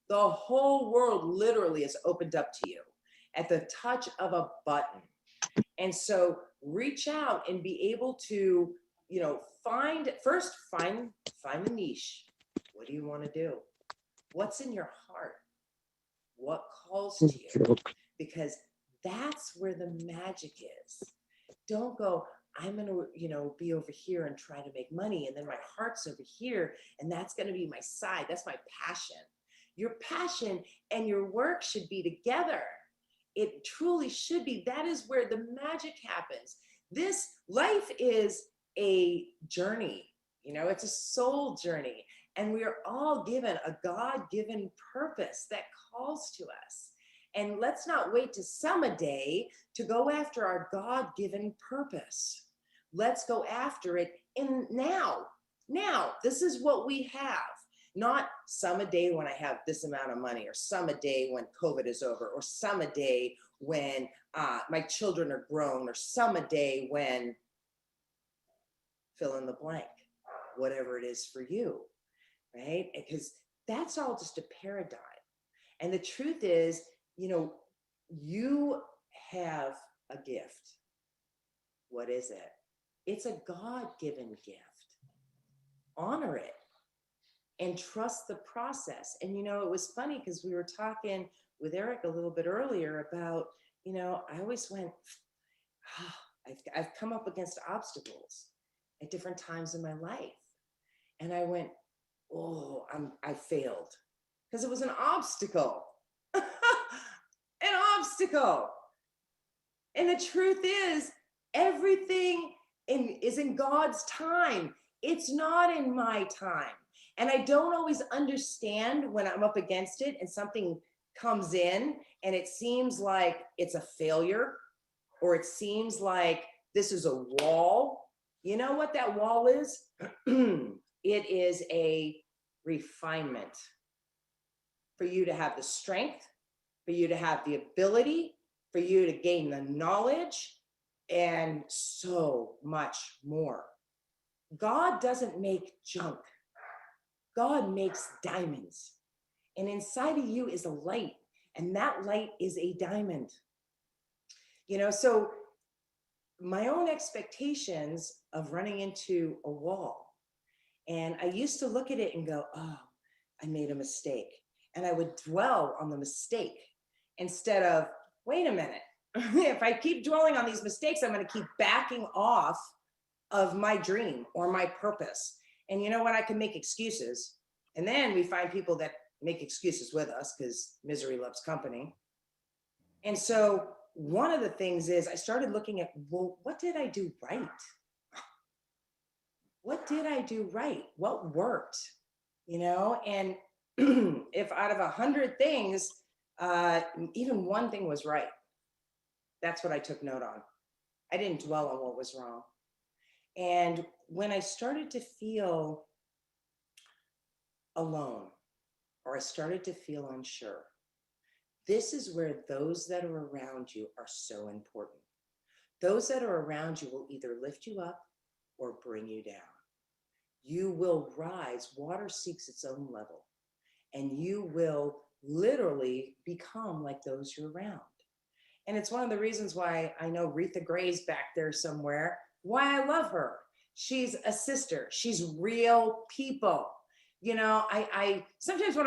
The whole world literally has opened up to you at the touch of a button. And so reach out and be able to, you know, find the niche. What do you want to do? What's in your heart? What calls to you? Because that's where the magic is. Don't go, I'm going to, you know, be over here and try to make money. And then my heart's over here. And that's going to be my side. That's my passion. Your passion and your work should be together. It truly should be. That is where the magic happens. This life is a journey. You know, it's a soul journey. And we are all given a God-given purpose that calls to us. And let's not wait to some day to go after our God-given purpose. Let's go after it in now. Now, this is what we have. Not some a day when I have this amount of money, or some a day when COVID is over, or some a day when my children are grown, or some a day when fill in the blank, whatever it is for you, right? Because that's all just a paradigm. And the truth is, you know, you have a gift. What is it? It's a God-given gift. Honor it and trust the process. And, you know, it was funny because we were talking with Eric a little bit earlier about, you know, I always went, I've come up against obstacles at different times in my life. And I went, oh, I failed because it was an obstacle. An obstacle. And the truth is, everything is in God's time. It's not in my time. And I don't always understand when I'm up against it and something comes in and it seems like it's a failure, or it seems like this is a wall. You know what that wall is? It is a refinement for you to have the strength, for you to have the ability, for you to gain the knowledge, and so much more. God doesn't make junk. God makes diamonds. And inside of you is a light, and that light is a diamond. You know, so my own expectations of running into a wall, and I used to look at it and go, oh, I made a mistake. And I would dwell on the mistake instead of, wait a minute, if I keep dwelling on these mistakes, I'm going to keep backing off of my dream or my purpose. And you know what? I can make excuses. And then we find people that make excuses with us because misery loves company. And so one of the things is I started looking at, well, what did I do right? What did I do right? What worked? You know, and if out of 100 things, even one thing was right, that's what I took note on. I didn't dwell on what was wrong. And when I started to feel alone, or I started to feel unsure, this is where those that are around you are so important. Those that are around you will either lift you up or bring you down. You will rise. Water seeks its own level, and you will literally become like those you're around. And it's one of the reasons why I know Retha Gray's back there somewhere, why I love her. She's a sister. She's real people. You know, I sometimes when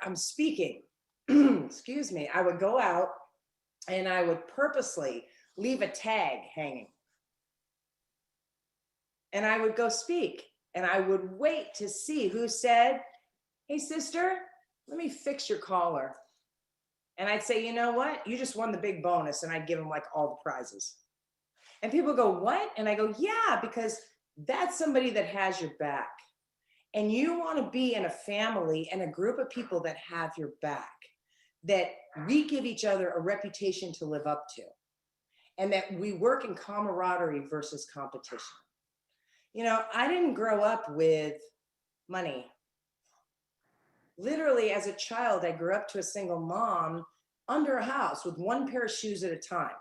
I'm speaking, excuse me, I would go out and I would purposely leave a tag hanging. And I would go speak, and I would wait to see who said, "Hey, sister, let me fix your collar." And I'd say, "You know what? You just won the big bonus." And I'd give them like all the prizes. And people go, "What?" And I go, "Yeah, because that's somebody that has your back. And you want to be in a family and a group of people that have your back, that we give each other a reputation to live up to, and that we work in camaraderie versus competition." You know, I didn't grow up with money. Literally, as a child, I grew up to a single mom under a house with one pair of shoes at a time.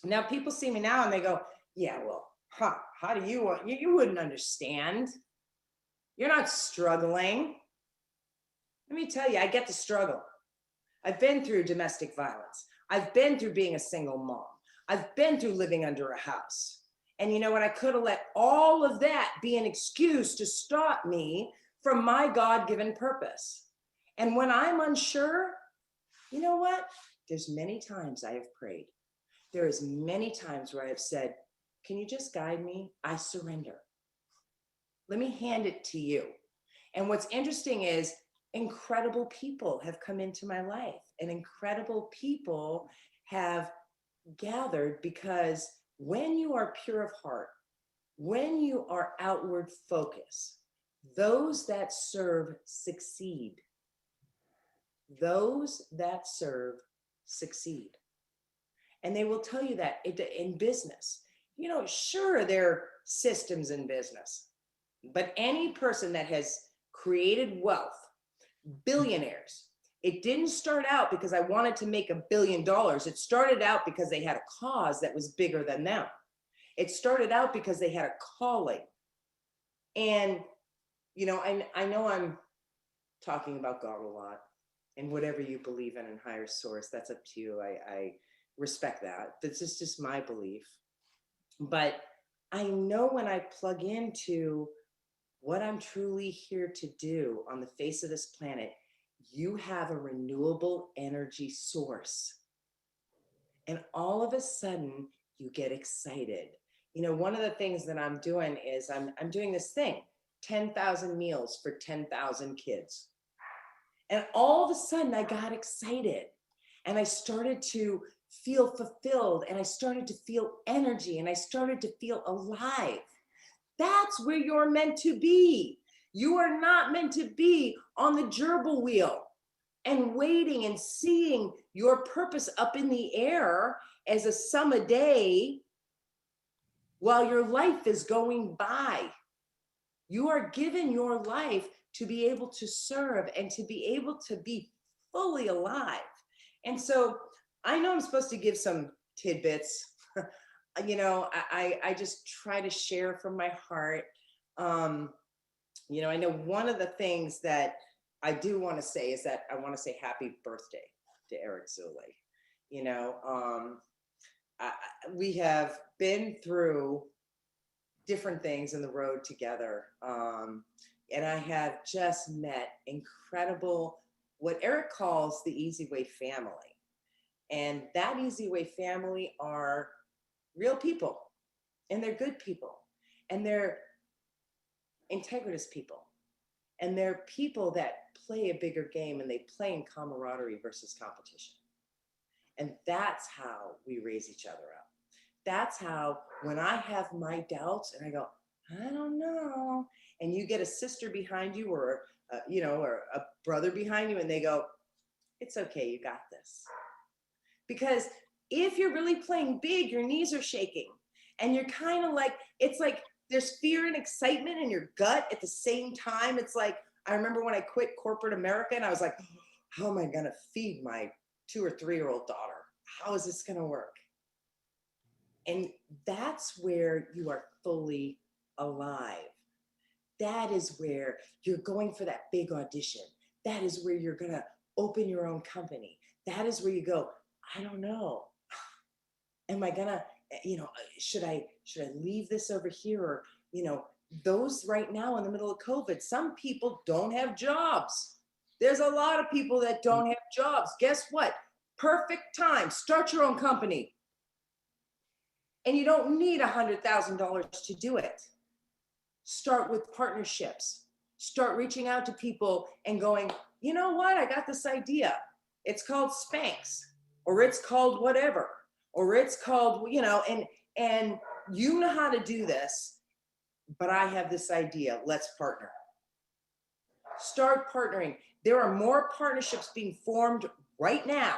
Now, people see me now and they go, "Yeah, well, how do you wouldn't understand. You're not struggling." Let me tell you, I get to struggle. I've been through domestic violence. I've been through being a single mom. I've been through living under a house. And you know what? I could have let all of that be an excuse to stop me from my God-given purpose. And when I'm unsure, you know what? There's many times I have prayed. There is many times where I have said, "Can you just guide me? I surrender. Let me hand it to you." And what's interesting is incredible people have come into my life, and incredible people have gathered, because when you are pure of heart, when you are outward focused, those that serve succeed. Those that serve succeed. And they will tell you that in business. You know, sure, there are systems in business, but any person that has created wealth, billionaires, it didn't start out because I wanted to make $1 billion. It started out because they had a cause that was bigger than them. It started out because they had a calling. And, you know, I know I'm talking about God a lot, and whatever you believe in higher source, that's up to you. I respect that. This is just my belief. But I know when I plug into what I'm truly here to do on the face of this planet, you have a renewable energy source. And all of a sudden, you get excited. You know, one of the things that I'm doing is I'm doing this thing, 10,000 meals for 10,000 kids. And all of a sudden, I got excited. And I started to feel fulfilled. And I started to feel energy. And I started to feel alive. That's where you're meant to be. You are not meant to be on the gerbil wheel and waiting and seeing your purpose up in the air as a sum a day while your life is going by. You are given your life to be able to serve and to be able to be fully alive. And so I know I'm supposed to give some tidbits. You know, I just try to share from my heart. You know, I know one of the things that I do want to say is that I want to say happy birthday to Eric Zuley. You know, we have been through different things in the road together. And I have just met incredible, what Eric calls the eZWay family. And that eZWay family are real people, and they're good people, and they're integritous people, and they're people that play a bigger game, and they play in camaraderie versus competition. And that's how we raise each other up. That's how, when I have my doubts and I go, I don't know, and you get a sister behind you, or you know, or a brother behind you, and they go, it's okay, you got this. Because If you're really playing big, your knees are shaking and you're kind of like, it's like there's fear and excitement in your gut at the same time. It's like, I remember when I quit corporate America and I was like, how am I going to feed my 2 or 3-year-old daughter? How is this going to work? And that's where you are fully alive. That is where you're going for that big audition. That is where you're going to open your own company. That is where you go, I don't know. Am I gonna, should I leave this over here? Or, those right now in the middle of COVID, some people don't have jobs. There's a lot of people that don't have jobs. Guess what? Perfect time. Start your own company. And you don't need $100,000 to do it. Start with partnerships. Start reaching out to people and going, you know what? I got this idea. It's called Spanx, or it's called whatever, or it's called, and you know how to do this, but I have this idea. Let's partner. Start partnering. There are more partnerships being formed right now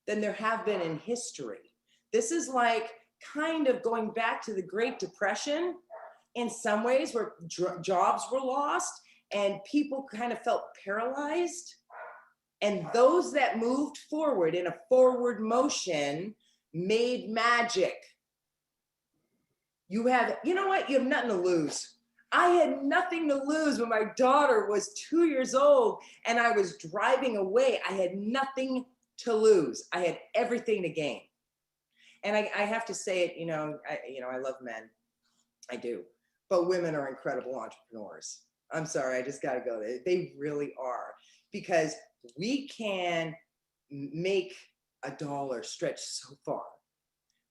than there have been in history. This is like kind of going back to the Great Depression in some ways, where jobs were lost and people kind of felt paralyzed. And those that moved forward in a forward motion made magic. You know what? You have nothing to lose. I had nothing to lose when my daughter was 2 years old and I was driving away. I had nothing to lose. I had everything to gain. And I have to say it, I love men. I do. But women are incredible entrepreneurs. I'm sorry, I just got to go there. They really are. Because we can make $1 stretch so far.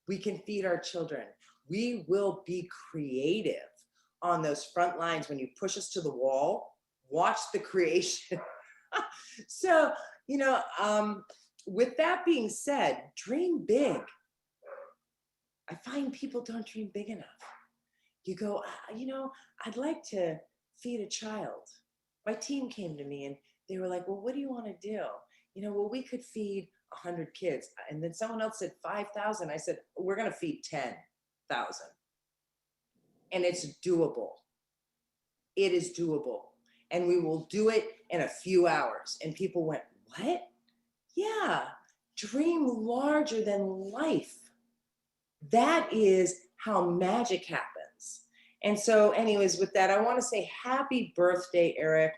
We can feed our children. We will be creative on those front lines. When you push us to the wall, watch the creation. So, with that being said, dream big. I find people don't dream big enough. You go, I'd like to feed a child. My team came to me and they were like, well, what do you want to do? Well, we could feed 100 kids. And then someone else said 5,000. I said, we're going to feed 10,000. And it's doable. It is doable. And we will do it in a few hours. And people went, what? Yeah, dream larger than life. That is how magic happens. And so anyways, with that, I want to say happy birthday, Eric.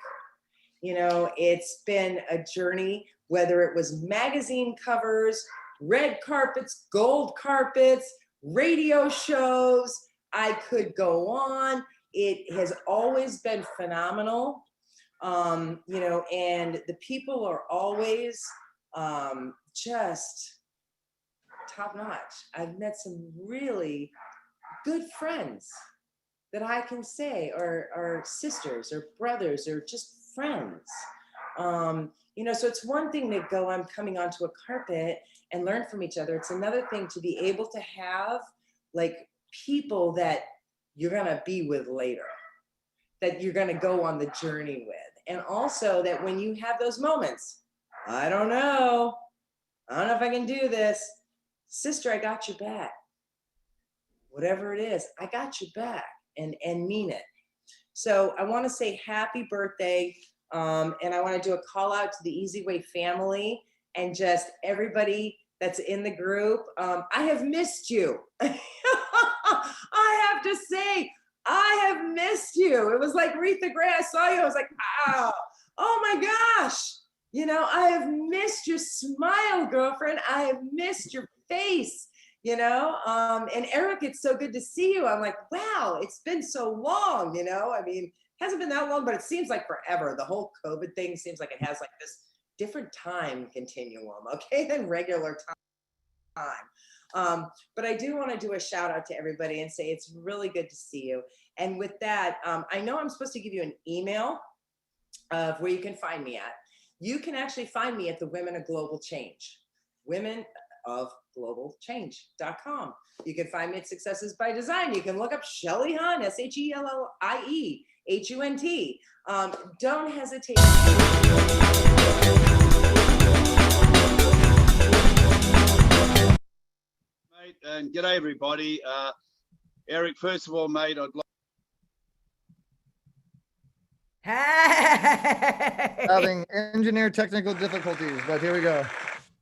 It's been a journey, whether it was magazine covers, red carpets, gold carpets, radio shows, I could go on. It has always been phenomenal. And the people are always just top notch. I've met some really good friends that I can say are sisters or brothers or just friends. So it's one thing to go, I'm coming onto a carpet and learn from each other. It's another thing to be able to have like people that you're going to be with later, that you're going to go on the journey with. And also that when you have those moments, I don't know if I can do this. Sister, I got your back. Whatever it is, I got your back, and mean it. So I want to say happy birthday. And I want to do a call out to the eZWay family and just everybody that's in the group. I have missed you. I have to say, I have missed you. It was like Aretha Gray, I saw you. I was like, oh my gosh. I have missed your smile, girlfriend. I have missed your face, and Eric, it's so good to see you. I'm like, wow, it's been so long, hasn't been that long, but it seems like forever. The whole COVID thing seems like it has like this different time continuum, okay, than regular time. But I do want to do a shout out to everybody and say it's really good to see you. And with that, I know I'm supposed to give you an email of where you can find me at. You can actually find me at the Women of Global Change, womenofglobalchange.com. You can find me at Successes by Design. You can look up Shelly Hunt, SHELLIEHUNT. Don't hesitate. and g'day everybody. Eric, first of all, mate, I'd like. Hey! Having engineer technical difficulties, but here we go.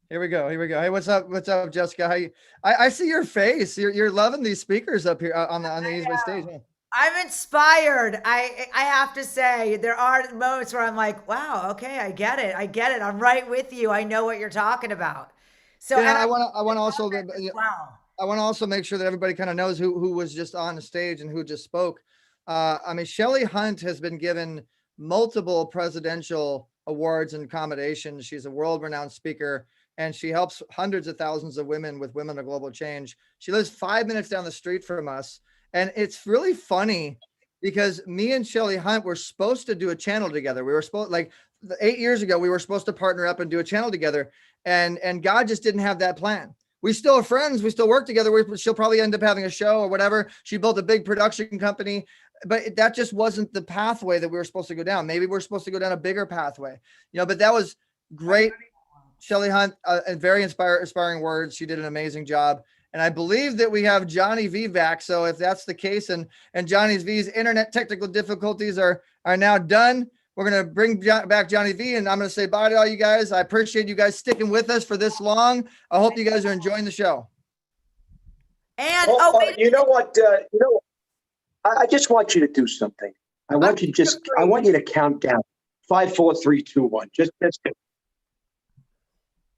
Here we go. Here we go. Hey, what's up? What's up, Jessica? How you? I see your face. You're loving these speakers up here on the eZWay stage. Huh? I'm inspired. I have to say, there are moments where I'm like, wow, okay, I get it. I get it. I'm right with you. I know what you're talking about. So Yeah, and I want to also wow. I want to also make sure that everybody kind of knows who was just on the stage and who just spoke. I mean, Shelley Hunt has been given multiple presidential awards and commendations. She's a world-renowned speaker, and she helps hundreds of thousands of women with Women of Global Change. She lives 5 minutes down the street from us. And it's really funny because me and Shelley Hunt were supposed to do a channel together. We were supposed, like 8 years ago, we were supposed to partner up and do a channel together. And God just didn't have that plan. We still are friends. We still work together. She'll probably end up having a show or whatever. She built a big production company, but that just wasn't the pathway that we were supposed to go down. Maybe we're supposed to go down a bigger pathway, but that was great. Shelley Hunt, and very inspiring words. She did an amazing job. And I believe that we have Johnny V back. So if that's the case, and Johnny V's internet technical difficulties are now done, we're going to bring back Johnny V, and I'm going to say bye to all you guys. I appreciate you guys sticking with us for this long. I hope you guys are enjoying the show. And you know what? I just want you to do something. I want you to count down 5, 4, 3, 2, 1. Just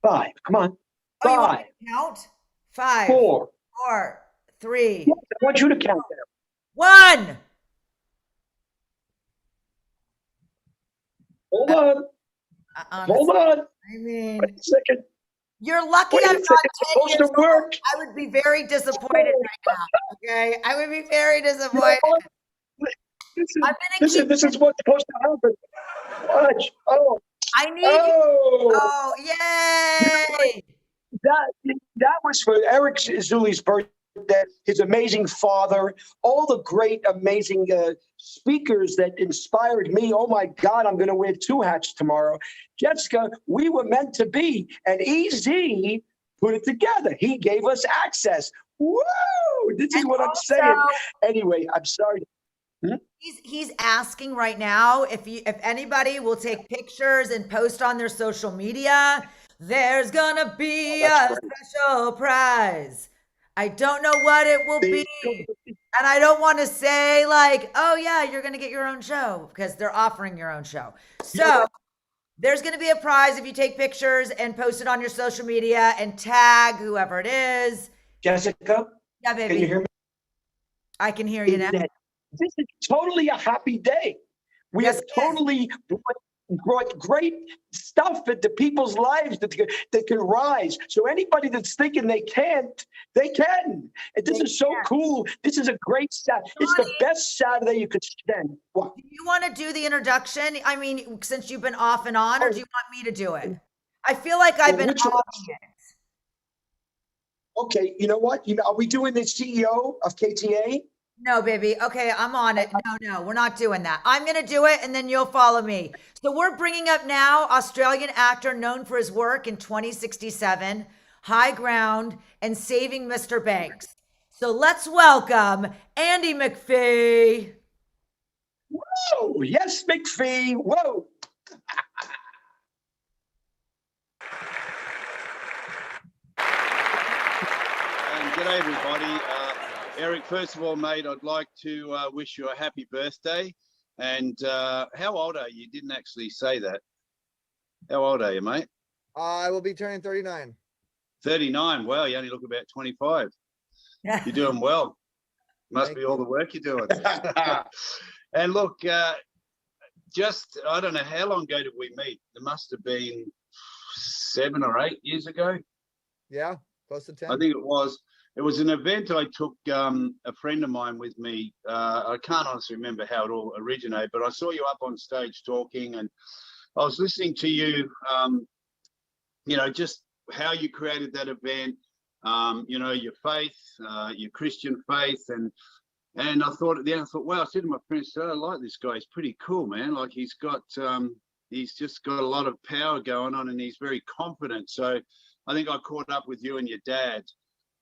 5. Come on. 5. You want me to count? 5, 4, 4, 3. Yes, I want you to count down. 1. Hold on. Hold on. I mean, wait a second. You're lucky Wait a I'm second. not It's 10 supposed years to work. old. I would be very disappointed right now. Okay, I would be very disappointed. This is what's supposed to happen. Watch. Oh. I need you. Oh, yay! That was for Eric Zuley's birthday. His amazing father, all the great, amazing speakers that inspired me. Oh my God, I'm going to wear 2 hats tomorrow. Jessica, we were meant to be, and EZ put it together. He gave us access. Woo! This is what I'm saying. Anyway, I'm sorry. He's asking right now if anybody will take pictures and post on their social media. There's gonna be a special prize. I don't know what it will be. And I don't want to say like, oh yeah, you're going to get your own show, because they're offering your own show. So there's going to be a prize if you take pictures and post it on your social media and tag whoever it is. Jessica? Yeah, baby. Can you hear me? I can hear you now. This is totally a happy day. We have totally brought great stuff into people's lives that can rise. So anybody that's thinking they can't, they can. And this is so cool. This is a great Saturday. It's the best Saturday you could spend. What? Do you want to do the introduction? I mean, since you've been off and on, or do you want me to do it? I feel like I've been off it. Okay, you know what? Are we doing the CEO of KTA? No, baby. Okay, I'm on it. No, we're not doing that. I'm going to do it, and then you'll follow me. So we're bringing up now Australian actor known for his work in 2067, High Ground, and Saving Mr. Banks. So let's welcome Andy McPhee. Whoa, yes, McPhee. Whoa. G'day everybody. Eric, first of all, mate, I'd like to wish you a happy birthday. And how old are you? You didn't actually say that. How old are you, mate? I will be turning 39. 39. Wow, you only look about 25. You're doing well. Must be all the work you're doing. And look, I don't know, how long ago did we meet? It must have been 7 or 8 years ago. Yeah, close to 10. I think it was. It was an event I took a friend of mine with me. I can't honestly remember how it all originated, but I saw you up on stage talking, and I was listening to you, just how you created that event, your faith, your Christian faith. And I thought at the end, wow, I said to my friends, I like this guy. He's pretty cool, man. Like he's just got a lot of power going on, and he's very confident. So I think I caught up with you and your dad.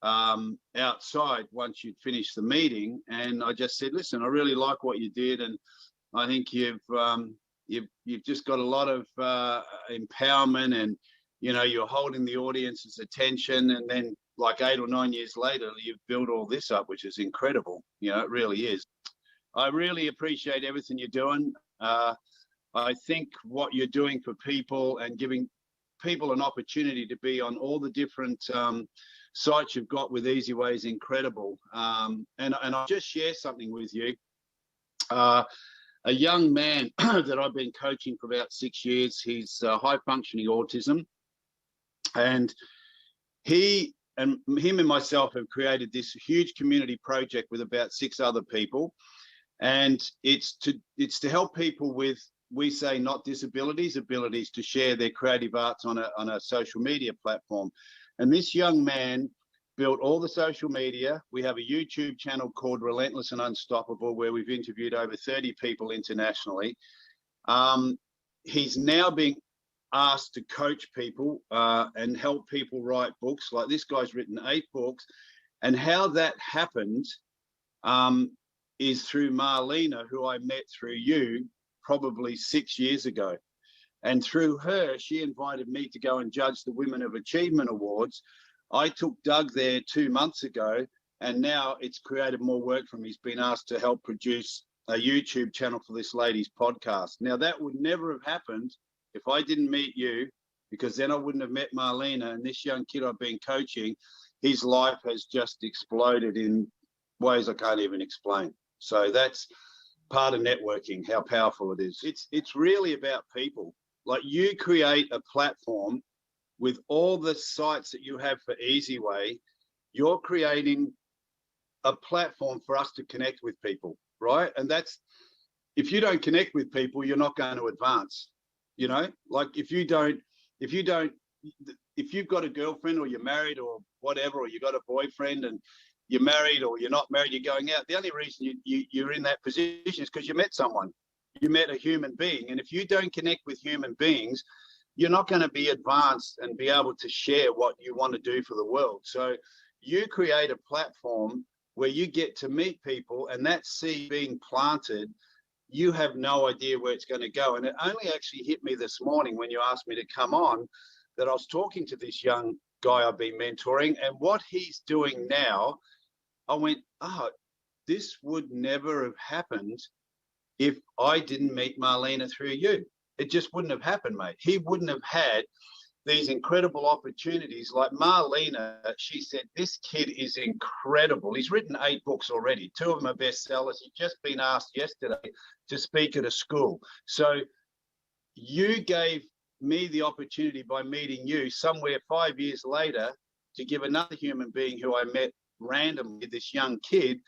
outside once you'd finished the meeting, and I just said, listen, I really like what you did, and I think you've just got a lot of empowerment, and you're holding the audience's attention, and then like 8 or 9 years later, you've built all this up, which is incredible. It really is. I really appreciate everything you're doing. I think what you're doing for people and giving people an opportunity to be on all the different sites you've got with eZWay is incredible. And I'll just share something with you. A young man that I've been coaching for about 6 years, he's high functioning autism, and him and myself have created this huge community project with about 6 other people, and it's to help people with, we say, not disabilities, abilities to share their creative arts on a social media platform. And this young man built all the social media. We have a YouTube channel called Relentless and Unstoppable, where we've interviewed over 30 people internationally. He's now being asked to coach people and help people write books. Like, this guy's written 8 books. And how that happened is through Marlena, who I met through you probably 6 years ago. And through her, she invited me to go and judge the Women of Achievement Awards. I took Doug there 2 months ago, and now it's created more work for him. He's been asked to help produce a YouTube channel for this lady's podcast. Now, that would never have happened if I didn't meet you, because then I wouldn't have met Marlena. And this young kid I've been coaching, his life has just exploded in ways I can't even explain. So that's part of networking, how powerful it is. It's really about people. Like, you create a platform with all the sites that you have for eZWay. You're creating a platform for us to connect with people, right? And that's, if you don't connect with people, you're not going to advance. Like, if you've got a girlfriend, or you're married, or whatever, or you got a boyfriend and you're married, or you're not married, you're going out, the only reason you're in that position is because you met someone. You met a human being. And if you don't connect with human beings, you're not going to be advanced and be able to share what you want to do for the world. So you create a platform where you get to meet people, and that seed being planted, you have no idea where it's going to go. And it only actually hit me this morning when you asked me to come on, that I was talking to this young guy I've been mentoring, and what he's doing now, I went, oh, this would never have happened if I didn't meet Marlena through you. It just wouldn't have happened, mate. He wouldn't have had these incredible opportunities. Like Marlena, she said, this kid is incredible. He's written 8 books already. 2 of them are bestsellers. He's just been asked yesterday to speak at a school. So you gave me the opportunity by meeting you somewhere 5 years later to give another human being who I met randomly, this young kid.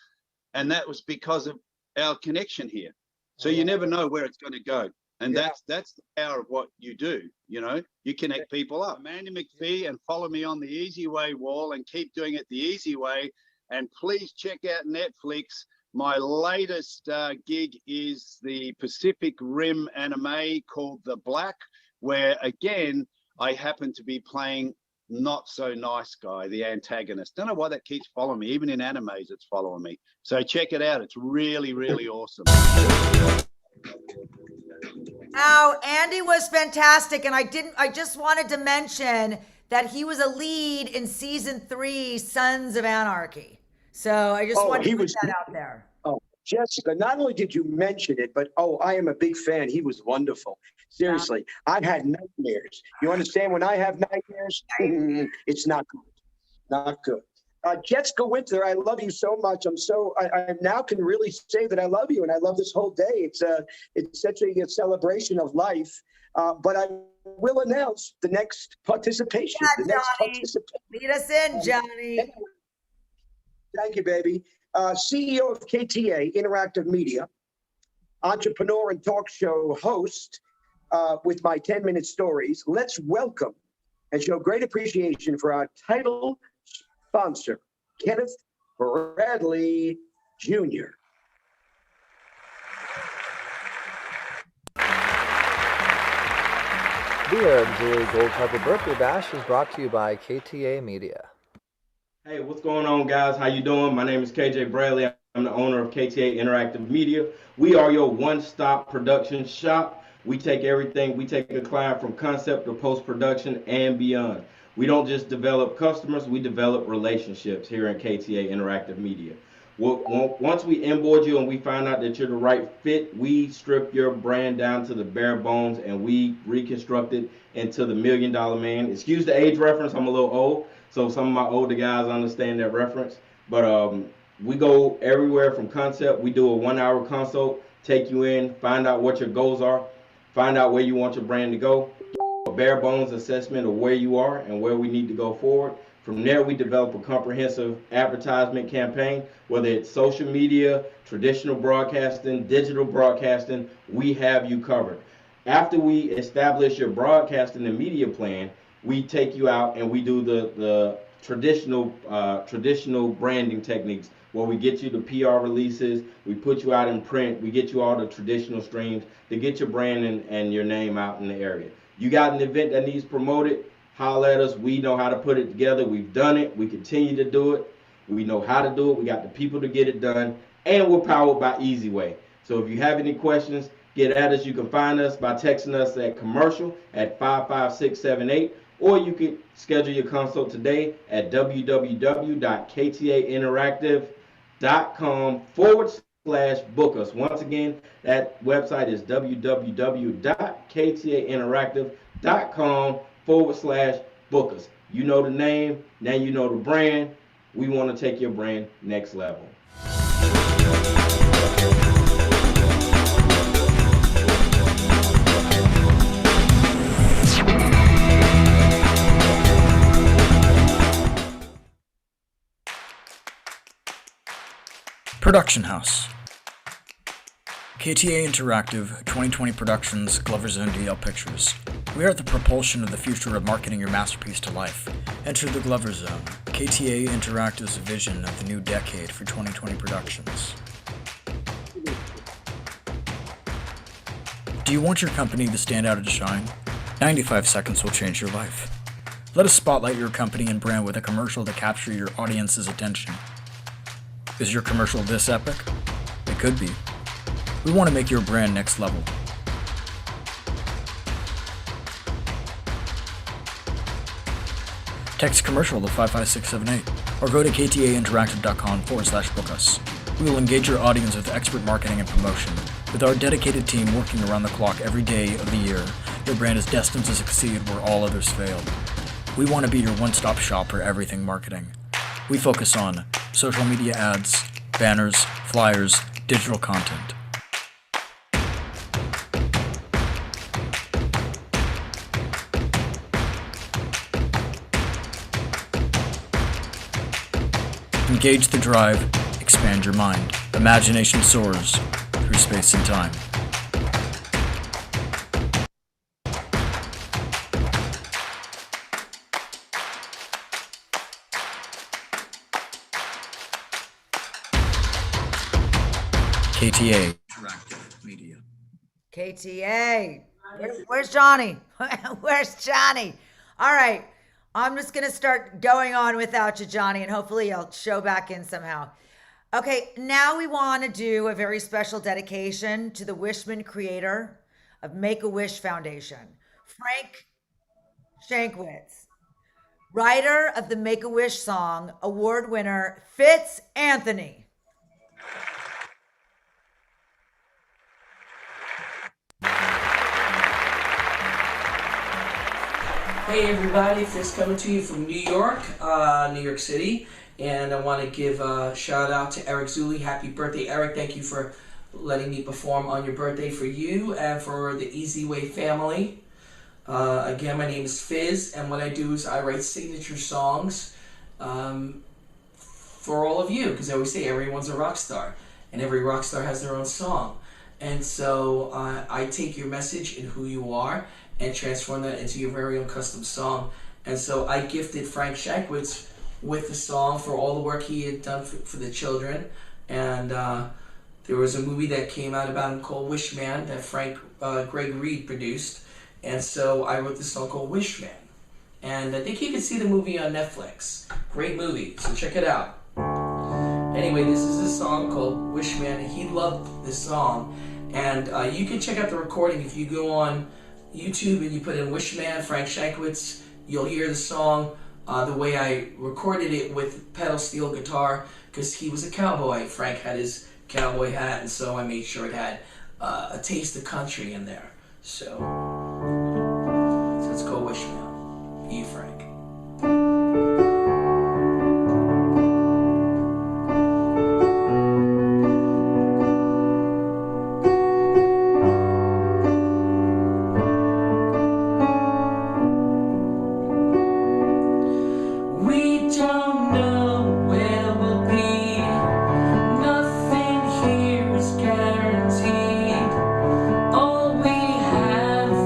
And that was because of our connection here. So you never know where it's going to go. And that's the power of what you do. You connect people up. I'm Andy McPhee, and follow me on the eZWay wall, and keep doing it the easy way. And please check out Netflix. My latest gig is the Pacific Rim anime called The Black, where, again, I happen to be playing not so nice guy, the antagonist. Don't know why that keeps following me. Even in animes, it's following me. So check it out. It's really, really awesome. Now, Andy was fantastic, and I just wanted to mention that he was a lead in season 3, Sons of Anarchy. So I just wanted to put that out there. Oh, Jessica, not only did you mention it, but I am a big fan. He was wonderful. Seriously, I've had nightmares. You understand? When I have nightmares, it's not good. Not good. Jessica Winter, I love you so much. I now can really say that I love you, and I love this whole day. It's such a celebration of life. But I will announce the next participation. Yeah, lead us in, Johnny. Thank you, baby. CEO of KTA Interactive Media, entrepreneur and talk show host with my 10-minute stories. Let's welcome and show great appreciation for our title sponsor, Kenneth Bradley Jr. The eZWay Gold Carpet Birthday Bash is brought to you by KTA Media. Hey, what's going on, guys? How you doing? My name is KJ Bradley. I'm the owner of KTA Interactive Media. We are your one-stop production shop. We take everything. We take a client from concept to post-production and beyond. We don't just develop customers, we develop relationships here in KTA Interactive Media. Once we onboard you and we find out that you're the right fit, we strip your brand down to the bare bones and we reconstruct it into the $1 Million Man. Excuse the age reference, I'm a little old, so some of my older guys understand that reference. But we go everywhere from concept. We do a 1-hour consult, take you in, find out what your goals are, find out where you want your brand to go, a bare bones assessment of where you are and where we need to go forward. From there, we develop a comprehensive advertisement campaign, whether it's social media, traditional broadcasting, digital broadcasting, we have you covered. After we establish your broadcasting and media plan, we take you out and we do the traditional branding techniques where we get you the PR releases, we put you out in print, we get you all the traditional streams to get your brand and your name out in the area. You got an event that needs promoted, holler at us. We know how to put it together. We've done it. We continue to do it. We know how to do it. We got the people to get it done. And we're powered by eZWay. So if you have any questions, get at us. You can find us by texting us at commercial at 55678, or you can schedule your consult today at www.ktainteractive.com/book us. Once again, that website is www.ktainteractive.com/book us. You know the name, now you know the brand. We want to take your brand next level. Production House. KTA Interactive 2020 Productions Glover Zone DL Pictures. We are the propulsion of the future of marketing your masterpiece to life. Enter the Glover Zone, KTA Interactive's vision of the new decade for 2020 productions. Do you want your company to stand out and shine? 95 seconds will change your life. Let us spotlight your company and brand with a commercial to capture your audience's attention. Is your commercial this epic? It could be. We want to make your brand next level. Text commercial to 55678 or go to ktainteractive.com/book us. We will engage your audience with expert marketing and promotion. With our dedicated team working around the clock every day of the year, your brand is destined to succeed where all others failed. We want to be your one-stop shop for everything marketing. We focus on social media ads, banners, flyers, digital content. Engage the drive, expand your mind. Imagination soars through space and time. KTA Interactive Media. KTA. Where's Johnny? Where's Johnny? All right. I'm just going to start going on without you, Johnny, and hopefully I'll show back in somehow. Okay, now we want to do a very special dedication to the Wishman creator of Make-A-Wish Foundation, Frank Shankwitz, writer of the Make-A-Wish song, award winner Fitz Anthony. Hey everybody, Fitz coming to you from New York City, and I want to give a shout out to Eric Zuley. Happy birthday, Eric. Thank you for letting me perform on your birthday for you and for the eZWay family. Again, my name is Fizz, and what I do is I write signature songs for all of you, because I always say everyone's a rock star, and every rock star has their own song. And so I take your message and who you are and transform that into your very own custom song. And so I gifted Frank Shankwitz with the song for all the work he had done for the children. And there was a movie that came out about him called Wishman that Greg Reed produced. And so I wrote this song called Wishman. And I think you can see the movie on Netflix. Great movie, so check it out. Anyway, this is a song called Wish Man, and he loved this song. And you can check out the recording if you go on YouTube and you put in Wish Man, Frank Shankwitz. You'll hear the song the way I recorded it with pedal steel guitar, because he was a cowboy. Frank had his cowboy hat, and so I made sure it had a taste of country in there. So let's go Wish Man. You, Frank. All we have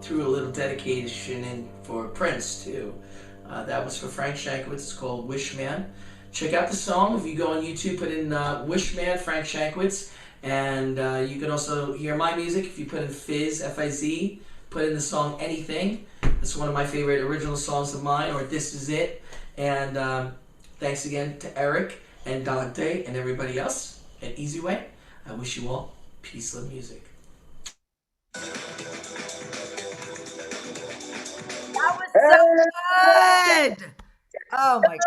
threw a little dedication in for Prince too. That was for Frank Shankwitz. It's called Wishman. Check out the song. If you go on YouTube, put in Wishman, Frank Shankwitz. And you can also hear my music if you put in Fizz, F-I-Z, put in the song Anything. It's one of my favorite original songs of mine, or This Is It. And thanks again to Eric and Dante and everybody else at eZWay. I wish you all peace, love, music. That was so good. Oh my God.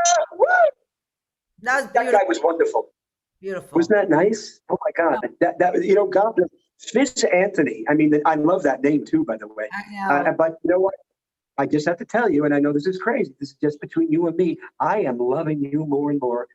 That was beautiful. That guy was wonderful. Beautiful. Wasn't that nice? Oh my God. That you know, God bless Fizz Anthony. I mean, I love that name too, by the way. I know. But you know what? I just have to tell you, and I know this is crazy. This is just between you and me. I am loving you more and more.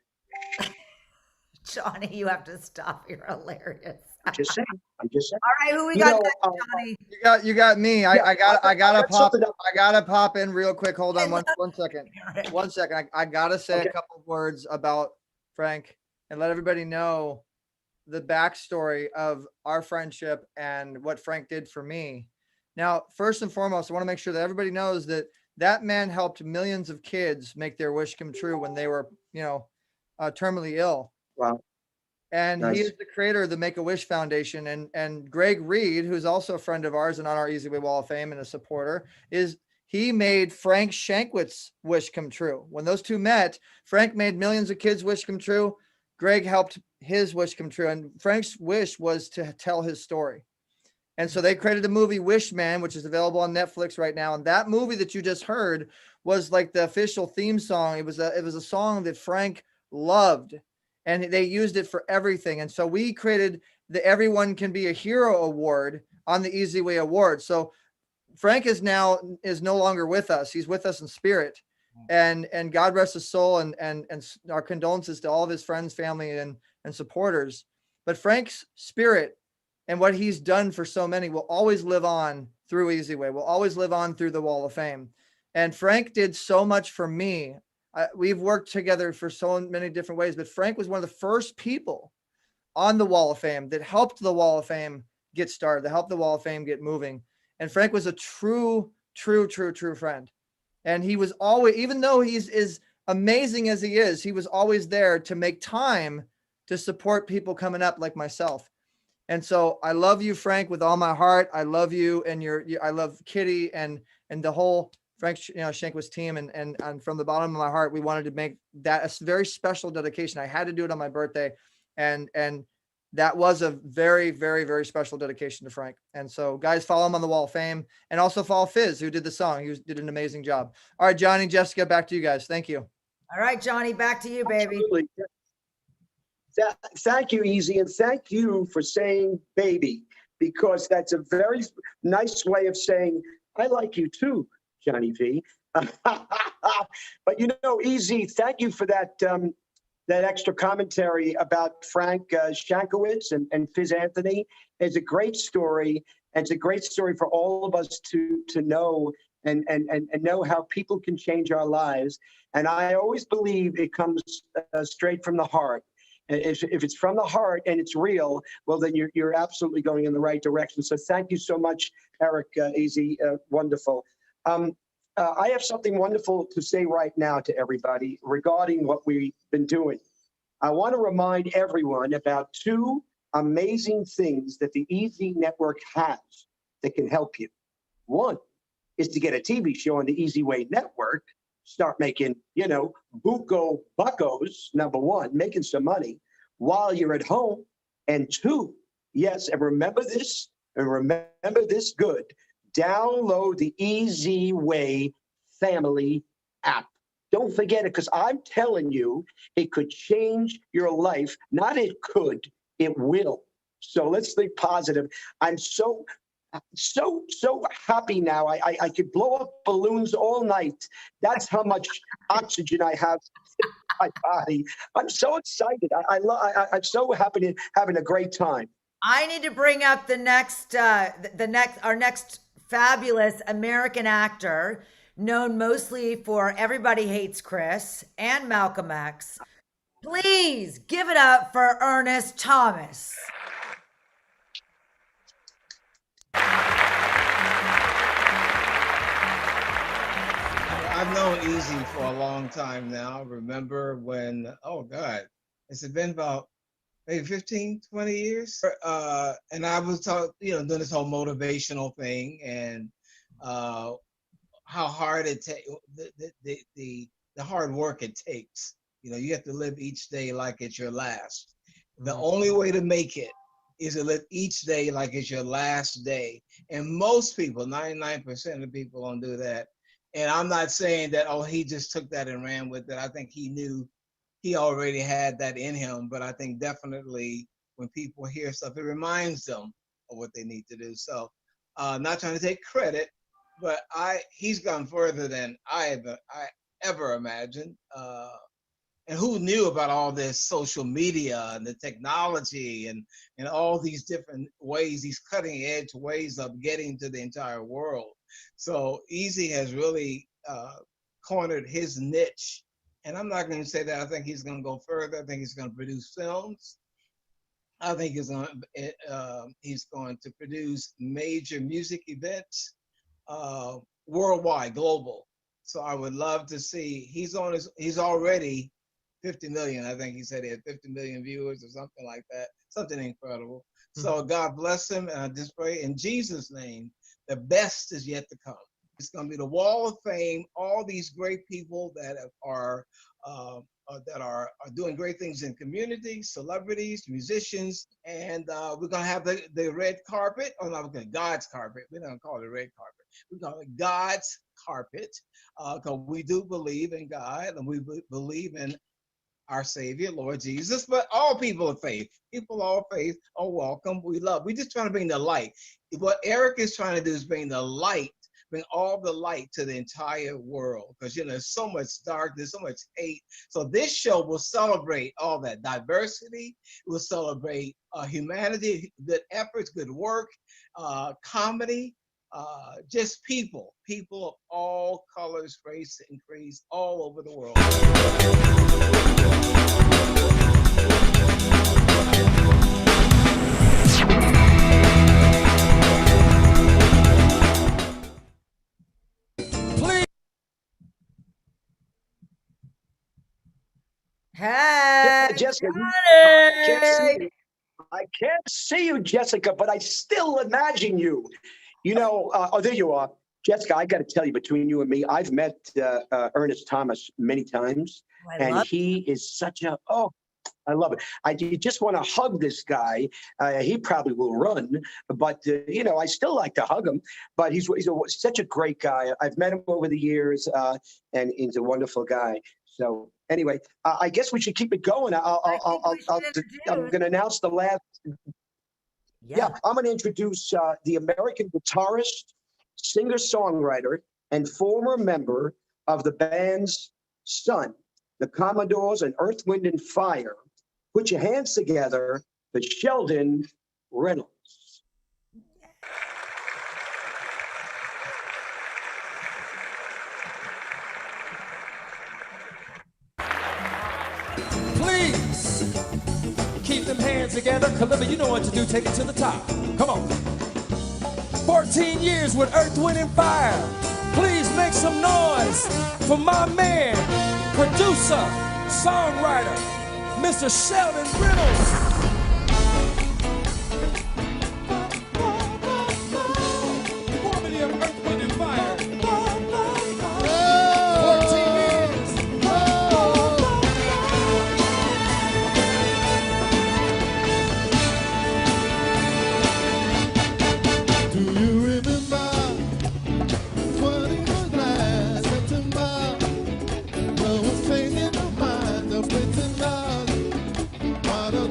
Johnny, you have to stop. You're hilarious. I'm just saying. I'm just saying. All right, who we got next, Johnny? You got me. I gotta pop in real quick. Hold on one second. 1 second. I gotta say a couple of words about Frank and let everybody know the backstory of our friendship and what Frank did for me. Now, first and foremost, I want to make sure that everybody knows that that man helped millions of kids make their wish come true when they were, terminally ill. Wow. And Nice. he is the creator of the Make-A-Wish Foundation. And Greg Reed, who's also a friend of ours and on our eZWay Wall of Fame and a supporter, he made Frank Shankwitz's wish come true. When those two met, Frank made millions of kids' wish come true. Greg helped his wish come true. And Frank's wish was to tell his story. And so they created the movie Wishman, which is available on Netflix right now. And that movie that you just heard was like the official theme song. It was a song that Frank loved, and they used it for everything. And so we created the Everyone Can Be a Hero Award on the eZWay Award. So Frank is no longer with us. He's with us in spirit, and God rest his soul, and our condolences to all of his friends, family, and supporters. But Frank's spirit and what he's done for so many will always live on through eZWay, will always live on through the Wall of Fame. And Frank did so much for me. We've worked together for so many different ways, but Frank was one of the first people on the Wall of Fame that helped the Wall of Fame get started, that helped the Wall of Fame get moving. And Frank was a true friend. And he was always, even though he's as amazing as he is, he was always there to make time to support people coming up like myself. And so I love you, Frank, with all my heart. I love you, and I love Kitty and the whole Frank Shankwitz team. And from the bottom of my heart, we wanted to make that a very special dedication. I had to do it on my birthday, and that was a very, very, very special dedication to Frank. And so, guys, follow him on the Wall of Fame, and also follow Fizz, who did the song. He did an amazing job. All right, Johnny, Jessica, back to you guys. Thank you. All right, Johnny, back to you, baby. Absolutely. Thank you, Easy, and thank you for saying baby, because that's a very nice way of saying I like you too, Johnny V. But Easy, thank you for that extra commentary about Frank Shankowitz and Fizz Anthony. It's a great story, and it's a great story for all of us to know and know how people can change our lives. And I always believe it comes straight from the heart. If it's from the heart and it's real, well, then you're absolutely going in the right direction. So thank you so much, Eric, Easy, wonderful. I have something wonderful to say right now to everybody regarding what we've been doing. I want to remind everyone about two amazing things that the EZ Network has that can help you. One is to get a TV show on the eZWay Network, start making, buco buckos, number one, making some money while you're at home. And two, yes, and remember this good, download the eZWay family app. Don't forget it, because I'm telling you, it could change your life. Not it could, it will. So let's think positive. I'm so happy now. I could blow up balloons all night. That's how much oxygen I have in my body. I'm so excited. I'm so happy having a great time. I need to bring up our next fabulous American actor, known mostly for Everybody Hates Chris and Malcolm X. Please give it up for Ernest Thomas. known Easy for a long time now. Remember when, oh God, it's been about maybe 15, 20 years. And I was doing this whole motivational thing and how hard it takes, the hard work it takes. You have to live each day like it's your last. The only way to make it is to live each day like it's your last day. And most people, 99% of people don't do that. And I'm not saying that, oh, he just took that and ran with it. I think he knew he already had that in him. But I think definitely when people hear stuff, it reminds them of what they need to do. So not trying to take credit, but he's gone further than I ever imagined. And who knew about all this social media and the technology and all these different ways, these cutting edge ways of getting to the entire world. So Easy has really cornered his niche. And I'm not going to say that I think he's going to go further. I think he's going to produce films. I think he's going to produce major music events worldwide, global. So I would love to see, he's already 50 million. I think he said he had 50 million viewers or something like that. Something incredible. So God bless him. And I just pray in Jesus' name, the best is yet to come. It's going to be the wall of fame. All these great people that are doing great things in community, celebrities, musicians, and we're going to have the red carpet. Oh no, we're going to God's carpet. We don't call it red carpet. We call it God's carpet because we do believe in God and we believe in our Savior, Lord Jesus, but all people of faith, all are welcome. We just trying to bring the light. What Eric is trying to do is bring the light, bring all the light to the entire world, because there's so much darkness, so much hate. So this show will celebrate all that diversity. It will celebrate humanity, good efforts, good work, comedy, just people of all colors, race, and creeds all over the world. Hey, Jessica, I can't see you, Jessica, but I still imagine you. Oh, there you are. Jessica, I got to tell you, between you and me, I've met Ernest Thomas many times, and he is such a, I love it. You just want to hug this guy. He probably will run, but, I still like to hug him. But he's such a great guy. I've met him over the years, and he's a wonderful guy. So anyway, I guess we should keep it going. I'm going to announce the last. Yeah, I'm going to introduce the American guitarist, singer-songwriter, and former member of the band's Sun, the Commodores, and Earth, Wind, and Fire. Put your hands together for Sheldon Reynolds. Please keep them hands together. Kalimba, you know what to do. Take it to the top. Come on. 14 years with Earth, Wind, and Fire. Please make some noise for my man, producer, songwriter, Mr. Sheldon Reynolds. What a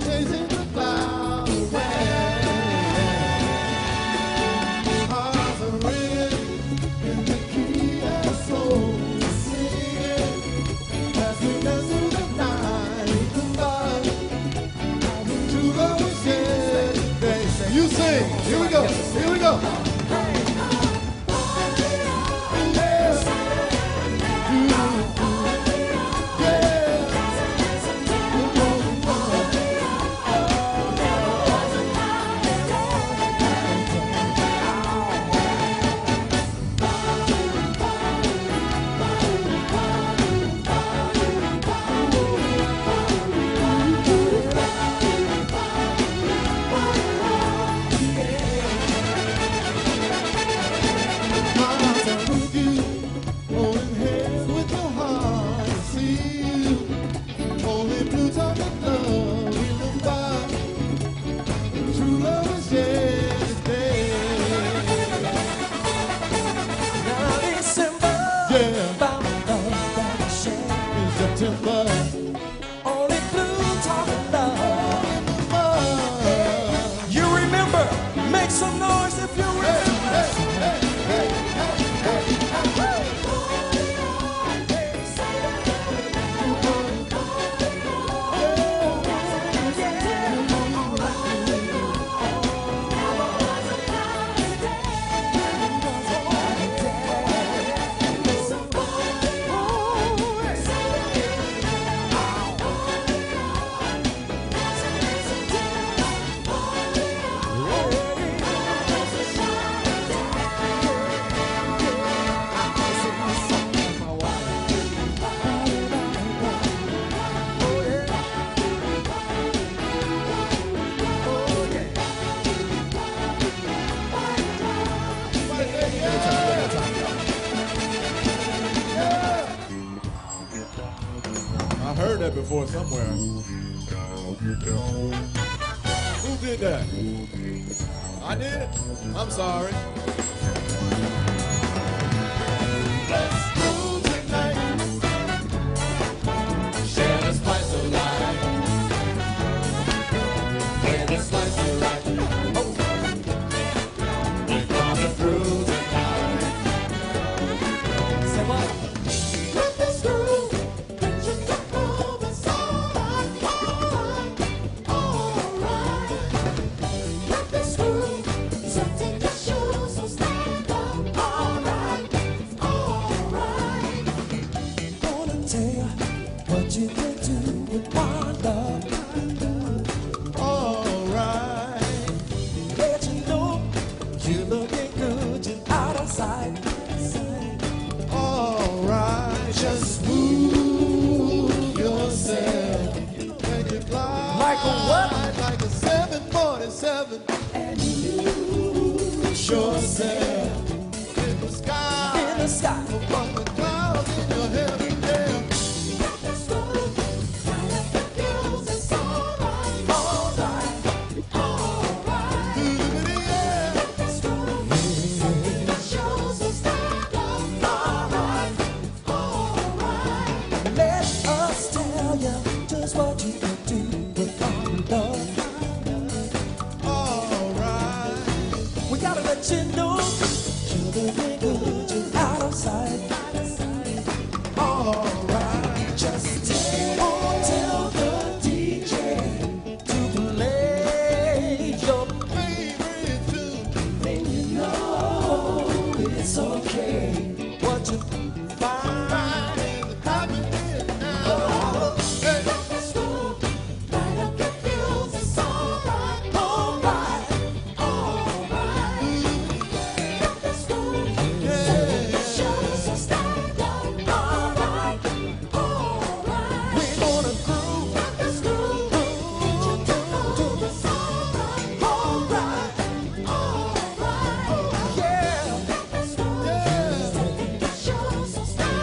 Yeah, found love that I share in September. Only blue talking love. You remember? Make some noise if you remember. I heard that before somewhere. Who did that? I did it. I'm sorry. Let's move tonight. Share the spice of life. Play the slice of life. We're coming through tonight. Say what? Let this groove. You can do with one love. Alright. Let you know you're looking good, you're out of sight. Alright. Just move yourself. Make it fly. Like a what? Like a 747. And lose yourself in the sky. In the sky. Above the clouds in your heaven.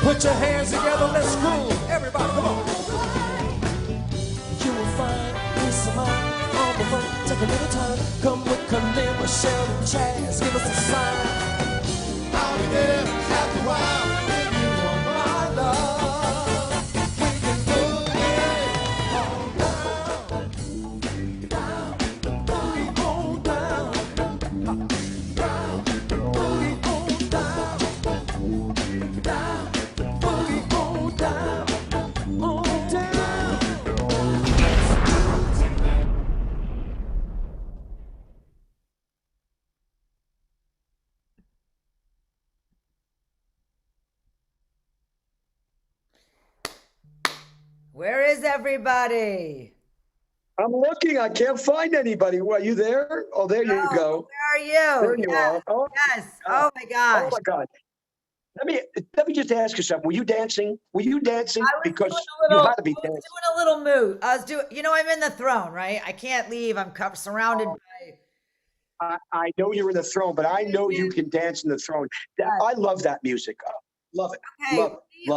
Put your hands together, let's groove. Everybody, come on. You will find peace of mind on the road. Take a little time. Come with Khalil, Michelle, and Chaz. Give us a sign. I'll be there after a while. If you want my love, we can do it all down. Boogie on down. Boogie on down. Where is everybody? I'm looking. I can't find anybody. Well, you there? Oh, there you go. Where are you? There you are. Oh, yes. Oh my gosh. Oh my God. Let me just ask you something. Were you dancing? Were you dancing? Because you had to be dancing. Doing a little move. I was doing. You know, I'm in the throne, right? I can't leave. I'm surrounded by. I know you're in the throne, but I know you can dance in the throne. I love that music. Love it. Okay, love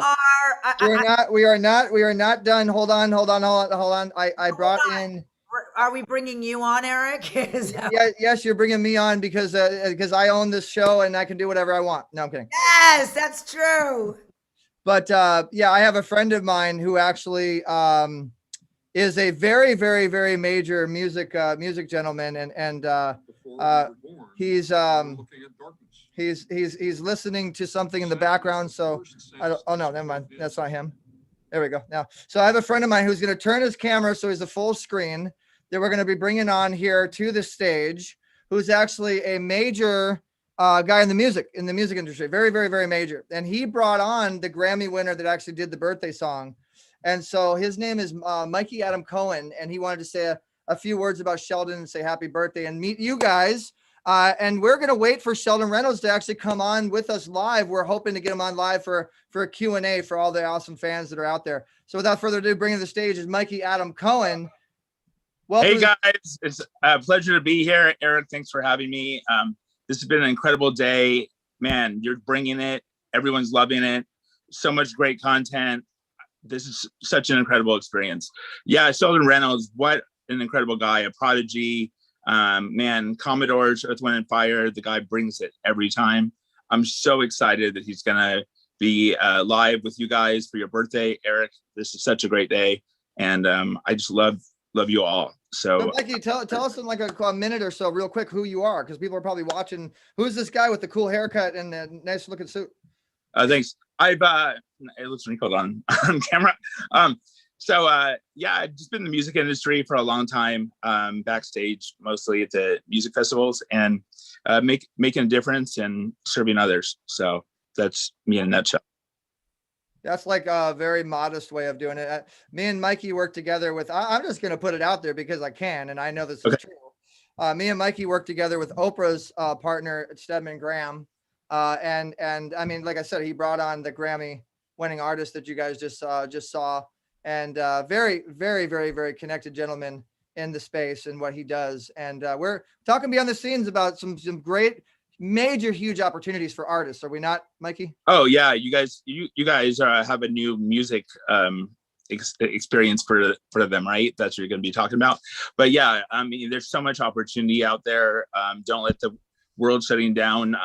it. We are not done. Hold on. I brought in. are we bringing you on, Eric? Yeah, yes, you're bringing me on because I own this show and I can do whatever I want. No, I'm kidding. Yes, that's true. But yeah, I have a friend of mine who actually is a very, very, very major music gentleman, and he's listening to something in the background. So oh no, never mind. That's not him. There we go. Now, so I have a friend of mine who's going to turn his camera so he's a full screen that we're going to be bringing on here to the stage, who's actually a major guy in the music industry, very, very, very major. And he brought on the Grammy winner that actually did the birthday song. And so his name is Mikey Adam Cohen, and he wanted to say a few words about Sheldon and say happy birthday and meet you guys. And we're going to wait for Sheldon Reynolds to actually come on with us live. We're hoping to get him on live for a Q&A for all the awesome fans that are out there. So without further ado, bringing to the stage is Mikey Adam Cohen. Welcome. Hey guys, it's a pleasure to be here. Eric, thanks for having me. This has been an incredible day. Man, you're bringing it. Everyone's loving it. So much great content. This is such an incredible experience. Yeah, Sheldon Reynolds, what an incredible guy, a prodigy. Man, Commodores, Earth, Wind, and Fire, the guy brings it every time. I'm so excited that he's gonna be live with you guys for your birthday, Eric. This is such a great day, and I just love you all. So Mikey, tell us in like a minute or so, real quick, who you are, because people are probably watching. Who's this guy with the cool haircut and the nice looking suit? Thanks. It looks wrinkled on camera. Yeah, I've just been in the music industry for a long time, backstage, mostly at the music festivals, and making a difference and serving others. So that's me in a nutshell. That's like a very modest way of doing it. Me and Mikey work together with, I'm just going to put it out there because I can, and I know this is true. Me and Mikey work together with Oprah's partner, Stedman Graham. And I mean, like I said, he brought on the Grammy winning artist that you guys just saw. And very, very, very, very connected gentleman in the space and what he does. And we're talking behind the scenes about some great, major, huge opportunities for artists. Are we not, Mikey? Oh yeah, you guys have a new music experience for them, right? That's what you're going to be talking about. But yeah, I mean, there's so much opportunity out there. Don't let the world shutting down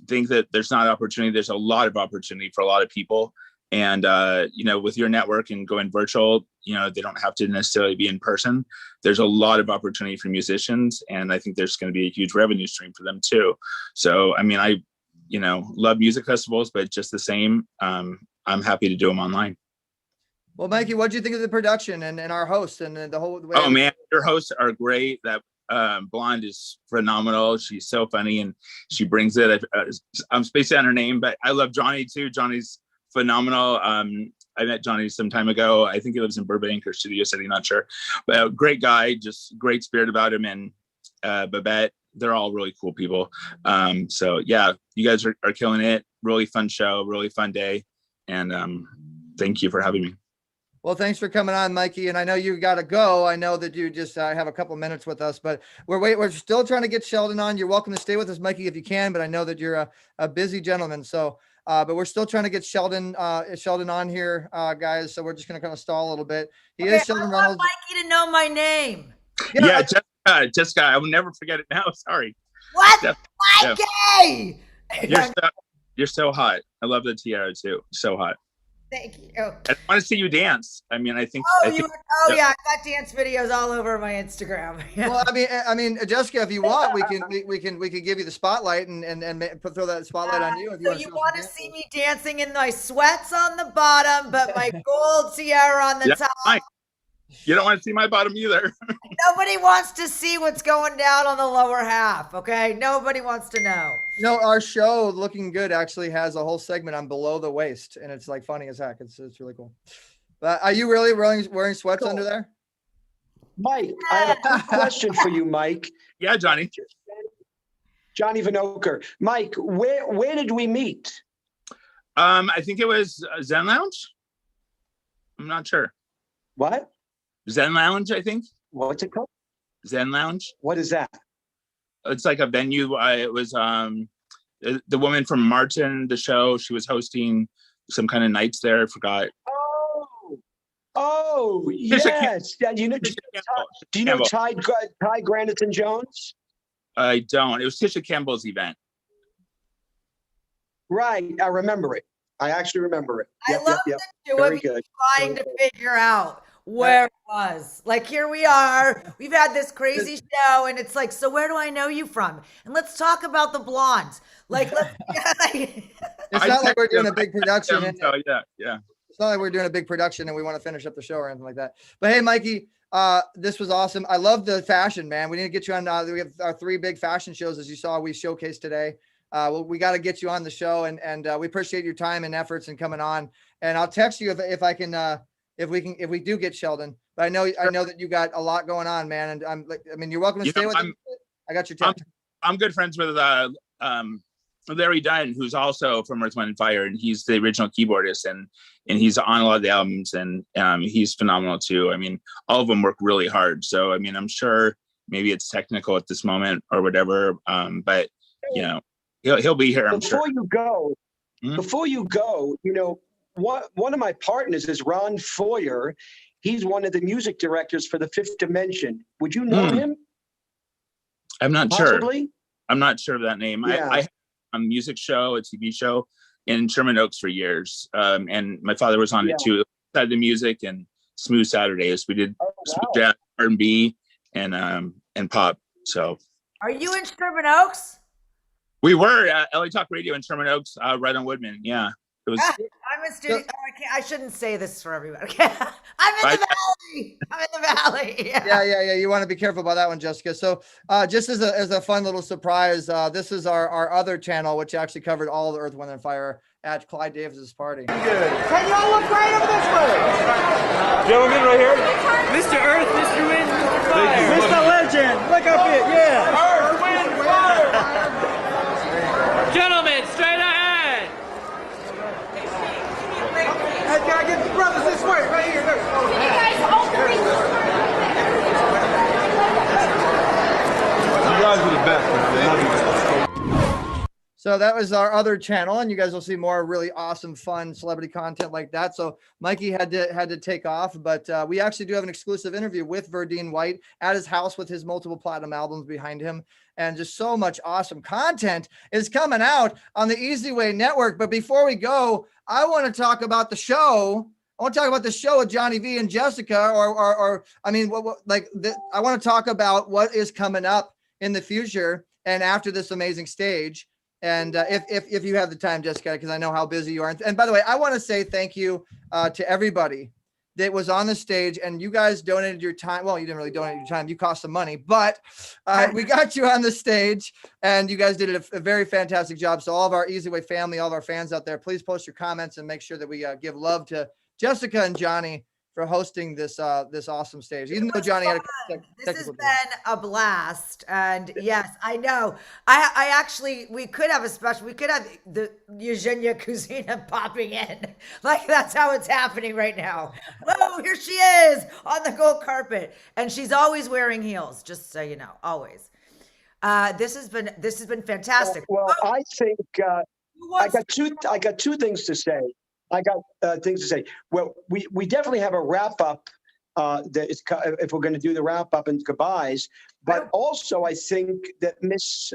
think that there's not opportunity. There's a lot of opportunity for a lot of people. And, with your network and going virtual, they don't have to necessarily be in person. There's a lot of opportunity for musicians. And I think there's going to be a huge revenue stream for them too. So, I mean, I love music festivals, but just the same, I'm happy to do them online. Well, Mikey, what do you think of the production and our host and the whole way? Oh man, your hosts are great. That blonde is phenomenal. She's so funny and she brings it. I'm spacing on her name, but I love Johnny too. Johnny's phenomenal. I met Johnny some time ago. I think he lives in Burbank or Studio City, not sure, but great guy, just great spirit about him. And Babette, they're all really cool people. So yeah, you guys are killing it. Really fun show, really fun day. And thank you for having me. Well, thanks for coming on, Mikey. And I know you got to go. I know that you just have a couple minutes with us, but we're still trying to get Sheldon on. You're welcome to stay with us, Mikey, if you can, but I know that you're a busy gentleman. So, but we're still trying to get Sheldon on here, guys. So we're just going to kind of stall a little bit. He is Sheldon Reynolds. Mikey to know my name. Yeah, Jessica, I will never forget it now. Sorry. What? Mikey! Yeah. You're so hot. I love the tiara too. So hot. Thank you. I want to see you dance. I mean, I think. Yeah, I got dance videos all over my Instagram. Well, I mean, Jessica, if you want, we can give you the spotlight and throw that spotlight on you. If you want to see me dancing in my sweats on the bottom, but my gold tiara on the top. Fine. You don't want to see my bottom either. Nobody wants to see what's going down on the lower half. Okay, nobody wants to know. No, our show Looking Good actually has a whole segment on below the waist, and it's like funny as heck. It's really cool. But are you really wearing sweats under there? Mike, I have a quick question for you, Mike. Yeah, Johnny. Johnny Vinokur. Mike, where did we meet? I think it was Zen Lounge. I'm not sure. What? Zen Lounge, I think. What's it called? Zen Lounge. What is that? It's like a venue. It was the woman from Martin, the show. She was hosting some kind of nights there. I forgot. Oh, yes. Yeah, do you know Ty Granderson Jones? I don't. It was Tisha Campbell's event. Right. I remember it. I actually remember it. I love the two of you trying to figure out where it was. Like, here we are. We've had this crazy show, and it's like, so where do I know you from? And let's talk about the blondes. Like, let's. It's not like we're doing a big production. So, yeah. It's not like we're doing a big production and we want to finish up the show or anything like that. But hey, Mikey, this was awesome. I love the fashion, man. We need to get you on. We have our 3 big fashion shows, as you saw, we showcased today. Well, we got to get you on the show, and we appreciate your time and efforts and coming on. And I'll text you if I can, if we do get Sheldon. But I know that you got a lot going on, man. And you're welcome to stay with us. I got your text. I'm good friends with Larry Dunn, who's also from Earth, Wind & Fire, and he's the original keyboardist, and he's on a lot of the albums, and he's phenomenal too. I mean, all of them work really hard. So, I mean, I'm sure maybe it's technical at this moment or whatever, but you know, he'll be here, I'm sure. Before you go, you know, one of my partners is Ron Foyer. He's one of the music directors for the Fifth Dimension. Would you know him? I'm not Possibly? sure. I'm not sure of that name. Yeah. I a music show, a TV show in Sherman Oaks for years. And my father was on it too. Side the music and Smooth Saturdays. We did smooth jazz, R&B, and pop. So Are you in Sherman Oaks? we were at LA Talk Radio in Sherman Oaks, right on Woodman. Yeah. It was I'm in studio. I shouldn't say this for everybody. I'm in the valley. I'm in the valley. Yeah. You want to be careful about that one, Jessica. So just as a fun little surprise, this is our other channel, which actually covered all the Earth, Wind & Fire at Clyde Davis's party. Can y'all look right over this way? Gentlemen, right here. Mr. Earth, Mr. Wind, Mr. Fire. Mr. Legend, look up here, yeah. Earth, Wind, Fire. Gentlemen, straight ahead. Hey, can I get the brothers this way? Right here, look. You guys, all 3. You guys are the best. So that was our other channel, and you guys will see more really awesome, fun celebrity content like that. So Mikey had to take off, but we actually do have an exclusive interview with Verdine White at his house with his multiple platinum albums behind him, and just so much awesome content is coming out on the eZWay network. But before we go, I want to talk about the show. I want to talk about the show with Johnny V and Jessica, I want to talk about what is coming up in the future and after this amazing stage. And if you have the time, Jessica, because I know how busy you are. And by the way, I want to say thank you to everybody that was on the stage, and you guys donated your time. Well, you didn't really donate your time. You cost some money, but we got you on the stage, and you guys did a very fantastic job. So all of our eZWay family, all of our fans out there, please post your comments and make sure that we give love to Jessica and Johnny for hosting this awesome stage. Even though Johnny had this has been a blast, and yes, I know. I actually, we could have the Eugenia Kuzina popping in, like that's how it's happening right now. Whoa, here she is on the gold carpet, and she's always wearing heels. Just so you know, always. This has been fantastic. Well, I think I got two things to say. Well, we definitely have a wrap up if we're going to do the wrap up and goodbyes. But also, I think that Miss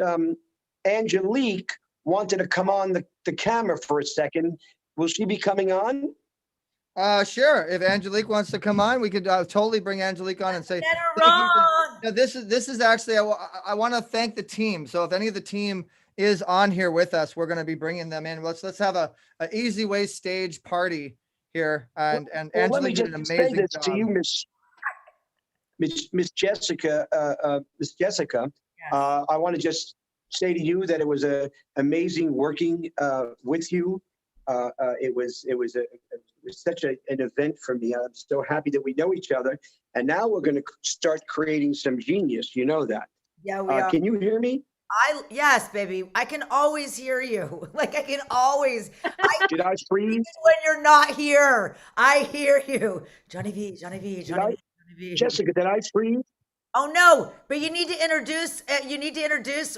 Angelique wanted to come on the camera for a second. Will she be coming on? Sure. If Angelique wants to come on, we could totally bring Angelique on and say, this is actually, I want to thank the team. So if any of the team is on here with us, we're going to be bringing them in. Let's have a eZWay stage party here, and Angelique did an amazing job. To you, Miss Jessica. I want to just say to you that it was amazing working with you. It was such an event for me. I'm so happy that we know each other, and now we're going to start creating some genius. You know that. Yeah, we are. Can you hear me? Yes, baby. I can always hear you. Like I can always. Did I freeze? Even when you're not here, I hear you. Johnny V. Jessica, did I freeze? Oh no! But you need to introduce.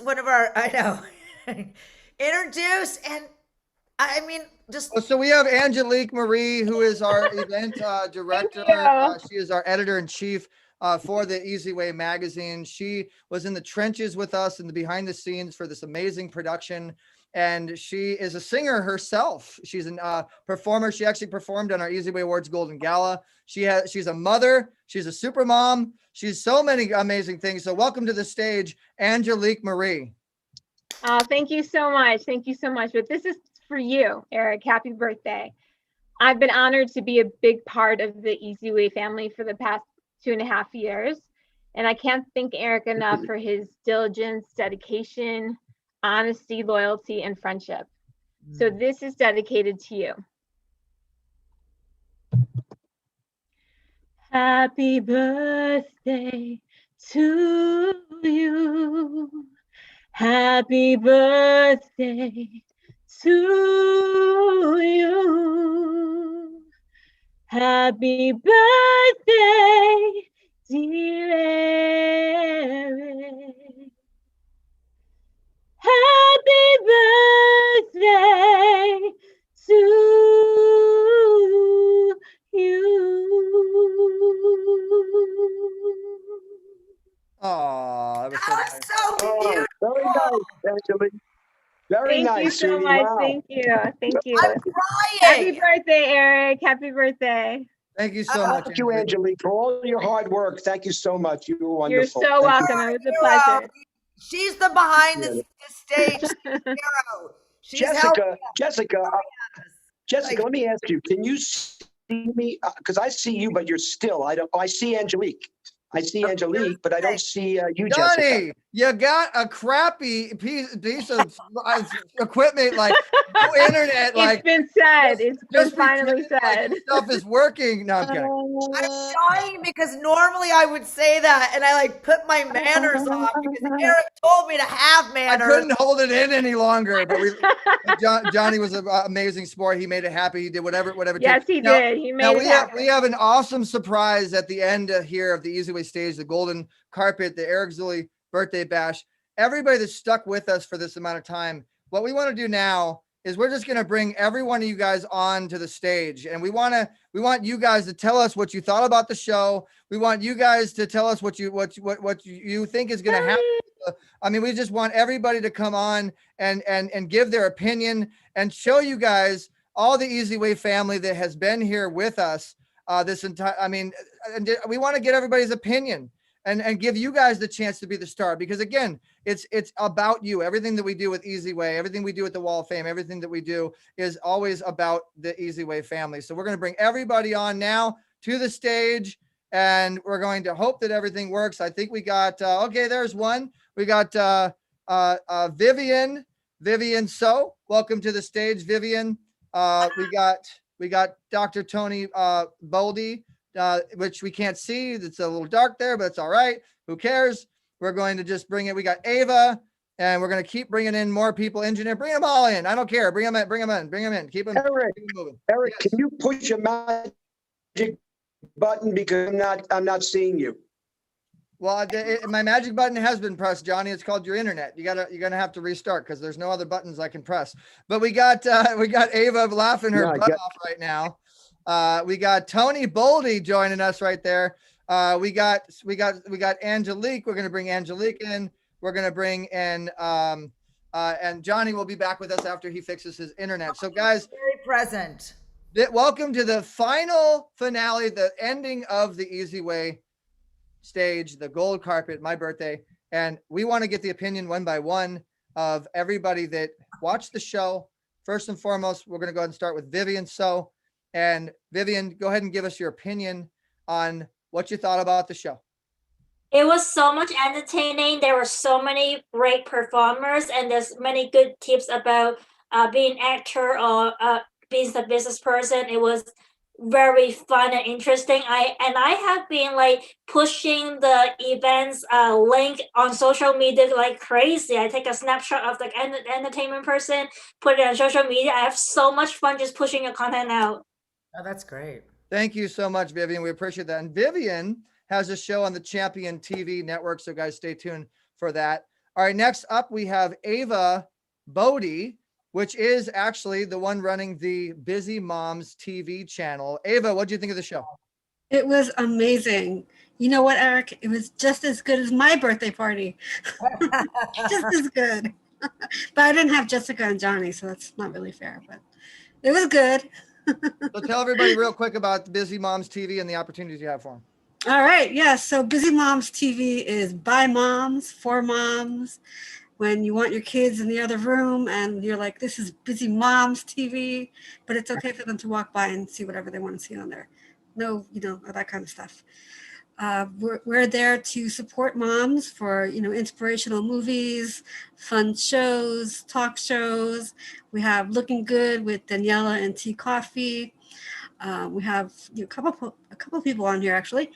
One of our. I know. Introduce and I mean, just. So we have Angelique Marie, who is our event director. She is our editor-in-chief for the eZWay magazine. She was in the trenches with us in the behind the scenes for this amazing production. And she is a singer herself. She's a performer. She actually performed on our eZWay Awards Golden Gala. She's a mother. She's a super mom. She's so many amazing things. So welcome to the stage, Angelique Marie. Oh, thank you so much. Thank you so much. But this is for you, Eric. Happy birthday. I've been honored to be a big part of the eZWay family for the past 2.5 years. And I can't thank Eric enough for his diligence, dedication, honesty, loyalty, and friendship. So this is dedicated to you. Happy birthday to you. Happy birthday to you. Happy birthday, dear Eric. Happy birthday to you. Oh, that was so nice. So beautiful. Very nice, Angelique. Very Thank nice. you so sweetie. much. Wow. Thank you. Thank you. I'm crying. Happy birthday, Eric. Happy birthday. Thank you so much. Thank you, Angelique, for all your hard work. Thank you so much. You were You're wonderful. so Thank you. welcome. It was a pleasure. She's the behind the stage hero. She's Jessica, Jessica, let me ask you, can you see me? Because I see you, but you're still, I see Angelique. I see Angelique, but I don't see you, Johnny, Jessica. you got a crappy piece of equipment like no internet. It's been said. It's been finally said. Like stuff is working. No, I'm kidding. I'm dying because normally I would say that and I like put my manners on because Eric told me to have manners. I couldn't hold it in any longer, but Johnny was an amazing sport. He made it happy. He did whatever. Yes, he did. He made it happen. We have an awesome surprise at the end here of the eZWay stage, the golden carpet, the Eric Zuley birthday bash. Everybody that's stuck with us for this amount of time, what we want to do now is we're just going to bring every one of you guys on to the stage, and we want you guys to tell us what you thought about the show. We want you guys to tell us what you think is going to happen. I mean, we just want everybody to come on and give their opinion and show you guys all the eZWay family that has been here with us this entire. I mean, and we want to get everybody's opinion and give you guys the chance to be the star, because again, it's about you. Everything that we do with eZWay, everything we do at the Wall of Fame, everything that we do is always about the eZWay family. So we're going to bring everybody on now to the stage, and we're going to hope that everything works. I think we got okay. There's one. We got Vivian So. Welcome to the stage, Vivian. We got Dr. Tony Boldy, which we can't see. It's a little dark there, but it's all right. Who cares? We're going to just bring it. We got Ava, and we're going to keep bringing in more people. Engineer, bring them all in. I don't care. Bring them in. Keep them moving. Eric, yes. Can you push your magic button, because I'm not seeing you. Well, my magic button has been pressed, Johnny. It's called your internet. You're gonna have to restart because there's no other buttons I can press. But we got Ava laughing her butt off right now. We got Tony Boldy joining us right there. We got Angelique. We're gonna bring Angelique in. We're gonna bring in and Johnny will be back with us after he fixes his internet. So guys, very present. Welcome to the final finale, the ending of the eZWay stage, the gold carpet, my birthday. And we want to get the opinion one by one of everybody that watched the show. First and foremost, we're going to go ahead and start with Vivian. So, and Vivian, go ahead and give us your opinion on what you thought about the show. It was so much entertaining. There were so many great performers, and there's many good tips about being an actor or being a business person. It was very fun and interesting. I have been like pushing the events link on social media like crazy. I take a snapshot of the entertainment person, put it on social media. I have so much fun just pushing your content out. Oh, that's great. Thank you so much, Vivian. We appreciate that. And Vivian has a show on the Champion TV network, so guys, stay tuned for that. All right, next up we have Ava Bodie. which is actually the one running the Busy Moms TV channel. Ava, what do you think of the show? It was amazing. You know what, Eric? It was just as good as my birthday party. Just as good. But I didn't have Jessica and Johnny, so that's not really fair, but it was good. So tell everybody real quick about the Busy Moms TV and the opportunities you have for them. All right. Yeah. So Busy Moms TV is by moms, for moms. When you want your kids in the other room and you're like, this is Busy Moms TV, but it's okay for them to walk by and see whatever they want to see on there. No, that kind of stuff. We're there to support moms for, inspirational movies, fun shows, talk shows. We have Looking Good with Daniela and Tea Coffee. We have a couple people on here actually.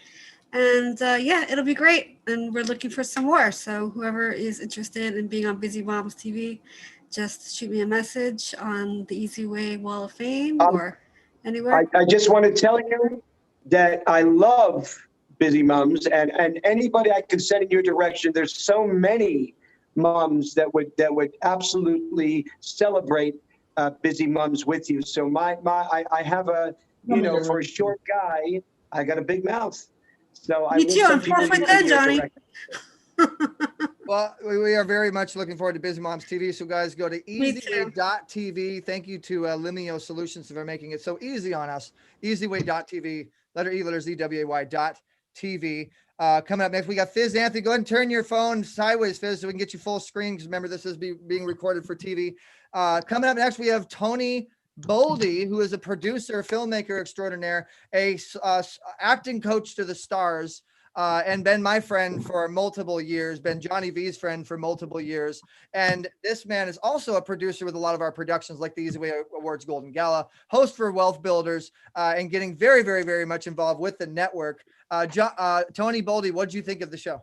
And it'll be great. And we're looking for some more. So whoever is interested in being on Busy Moms TV, just shoot me a message on the eZWay Wall of Fame or anywhere. I just want to tell you that I love Busy Moms and anybody I can send in your direction. There's so many moms that would absolutely celebrate Busy Moms with you. So I have for a short guy, I got a big mouth. So Me too. I'm 4 foot 10, Johnny. Well, we are very much looking forward to Busy Moms TV. So guys, go to eZWay.tv. Thank you to Limio Solutions for making it so easy on us. eZWay.tv, letter E, letter ZWAY.tv. Coming up next, we got Fizz Anthony. Go ahead and turn your phone sideways, Fizz, so we can get you full screen. Because remember, this is being recorded for TV. Coming up next, we have Tony Boldy, who is a producer, filmmaker extraordinaire, a acting coach to the stars, and been my friend for multiple years, been Johnny V's friend for multiple years. And this man is also a producer with a lot of our productions like the eZWay Awards Golden Gala, host for Wealth Builders, and getting very, very, very much involved with the network. Tony Boldy, what did you think of the show?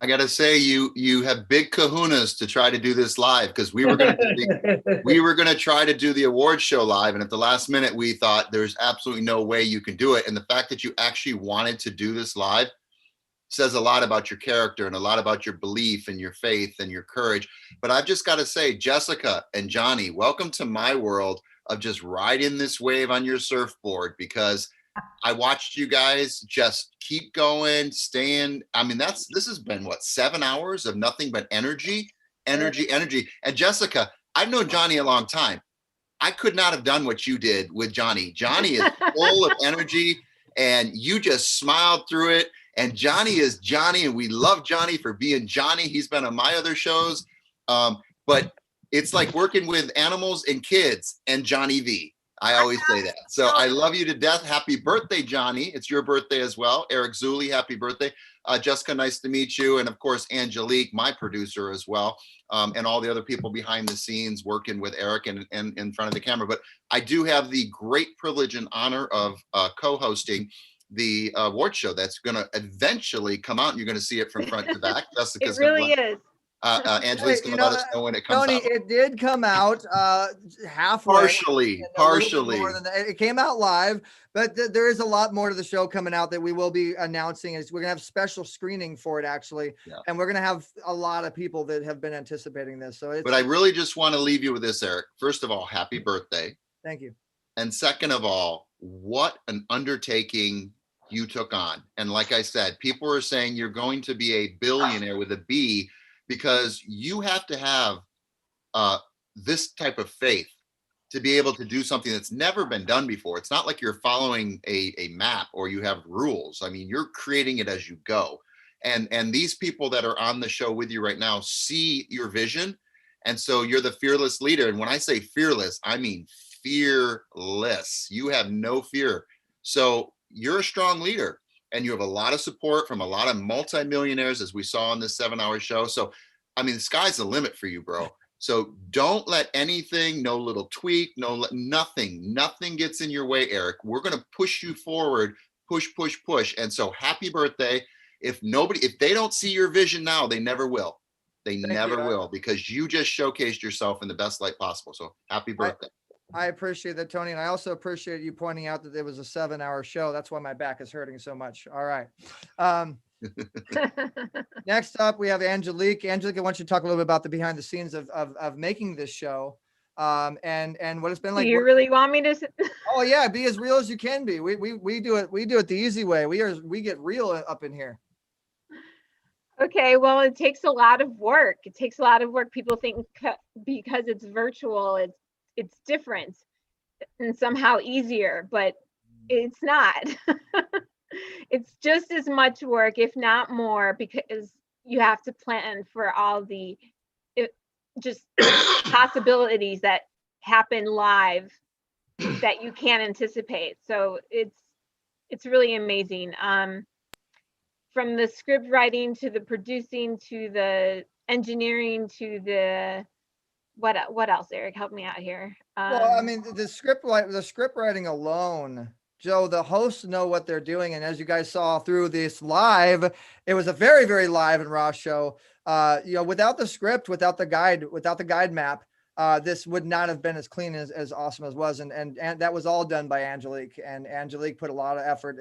I got to say, you have big kahunas to try to do this live, because we were going to try to do the award show live, and at the last minute we thought there's absolutely no way you can do it. And the fact that you actually wanted to do this live says a lot about your character and a lot about your belief and your faith and your courage. But I've just got to say, Jessica and Johnny, welcome to my world of just riding this wave on your surfboard, because I watched you guys just keep going, staying. I mean, this has been 7 hours of nothing but energy. And Jessica, I've known Johnny a long time. I could not have done what you did with Johnny. Johnny is full of energy, and you just smiled through it. And Johnny is Johnny, and we love Johnny for being Johnny. He's been on my other shows. But it's like working with animals and kids and Johnny V. I always say that. So I love you to death. Happy birthday, Johnny. It's your birthday as well. Eric Zuley, happy birthday. Jessica, nice to meet you. And of course, Angelique, my producer as well. And all the other people behind the scenes working with Eric and in front of the camera. But I do have the great privilege and honor of co-hosting the award show that's going to eventually come out, and you're going to see it from front to back. Jessica's it really is. Angelique's going to let us know when it comes Tony, out. it did come out halfway. Partially. More than that. It came out live, but there is a lot more to the show coming out that we will be announcing. We're going to have special screening for it, actually. Yeah. And we're going to have a lot of people that have been anticipating this. But I really just want to leave you with this, Eric. First of all, happy birthday. Thank you. And second of all, what an undertaking you took on. And like I said, people are saying you're going to be a billionaire with a B, because you have to have this type of faith to be able to do something that's never been done before. It's not like you're following a map or you have rules. I mean, you're creating it as you go. And these people that are on the show with you right now see your vision. And so you're the fearless leader. And when I say fearless, I mean fearless. You have no fear. So you're a strong leader. And you have a lot of support from a lot of multimillionaires, as we saw on this 7-hour show. So, I mean, the sky's the limit for you, bro. So don't let anything, no little tweak, nothing gets in your way, Eric. We're going to push you forward, push. And so happy birthday. If they don't see your vision now, they never will. They never will, because you just showcased yourself in the best light possible. So happy birthday. I appreciate that, Tony. And I also appreciate you pointing out that it was a 7-hour show. That's why my back is hurting so much. All right. Next up, we have Angelique. Angelique, I want you to talk a little bit about the behind the scenes of making this show. And what it's been Do like. you really want me to? Oh yeah, be as real as you can be. We do it the easy way. We get real up in here. Okay, well, it takes a lot of work. It takes a lot of work. People think because it's virtual, it's different and somehow easier, but it's not. It's just as much work, if not more, because you have to plan for all the just possibilities that happen live that you can't anticipate. So it's really amazing. From the script writing to the producing to the engineering to the what else, Eric? Help me out here. Well, I mean, the script writing alone, Joe, the hosts know what they're doing. And as you guys saw through this live, it was a very, very live and raw show. Without the script, without the guide map, this would not have been as clean as awesome as was. And that was all done by Angelique, and Angelique put a lot of effort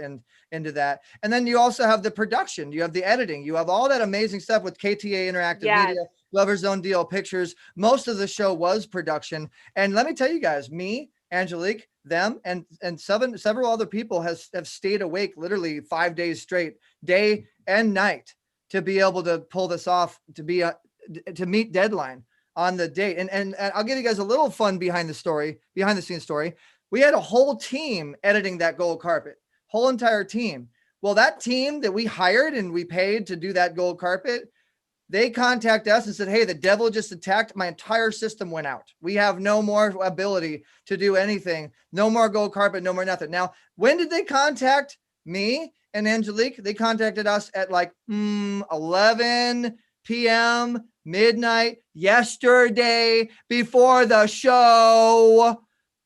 into that. And then you also have the production, you have the editing, you have all that amazing stuff with KTA Interactive Media, Lover's Own Deal Pictures. Most of the show was production. And let me tell you guys, me, Angelique, them, and several other people have stayed awake literally 5 days straight, day and night, to be able to pull this off, to meet deadline on the date. And I'll give you guys a little fun behind the scenes story. We had a whole team editing that gold carpet, whole entire team. Well, that team that we hired and we paid to do that gold carpet, they contacted us and said, hey, the devil just attacked. My entire system went out. We have no more ability to do anything. No more gold carpet, no more nothing. Now, when did they contact me and Angelique? They contacted us at like 11 p.m., midnight, yesterday, before the show.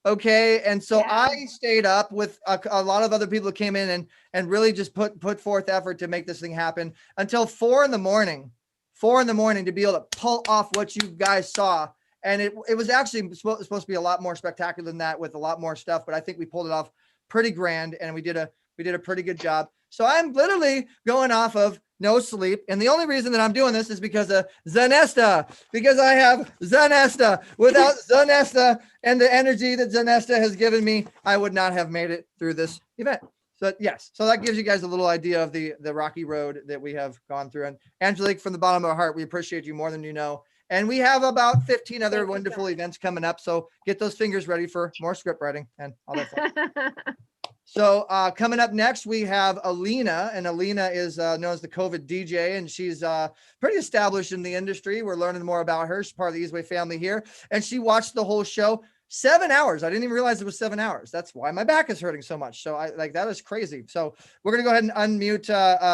Okay. And so I stayed up with a lot of other people who came in and really just put forth effort to make this thing happen until 4 in the morning to be able to pull off what you guys saw. And it was actually supposed to be a lot more spectacular than that, with a lot more stuff, but I think we pulled it off pretty grand, and we did a pretty good job. So I'm literally going off of no sleep. And the only reason that I'm doing this is because of Zanesta, because I have Zanesta. Without Zanesta and the energy that Zanesta has given me, I would not have made it through this event. So yes, so that gives you guys a little idea of the rocky road that we have gone through. And Angelique, from the bottom of our heart, we appreciate you more than you know. And we have about 15 other wonderful events coming up. So get those fingers ready for more script writing and all that fun. So coming up next, we have Alina, and Alina is known as the COVID DJ, and she's pretty established in the industry. We're learning more about her. She's part of the eZWay family here, and she watched the whole show. 7 hours. I didn't even realize it was 7 hours. That's why my back is hurting so much. So that is crazy. So we're going to go ahead and unmute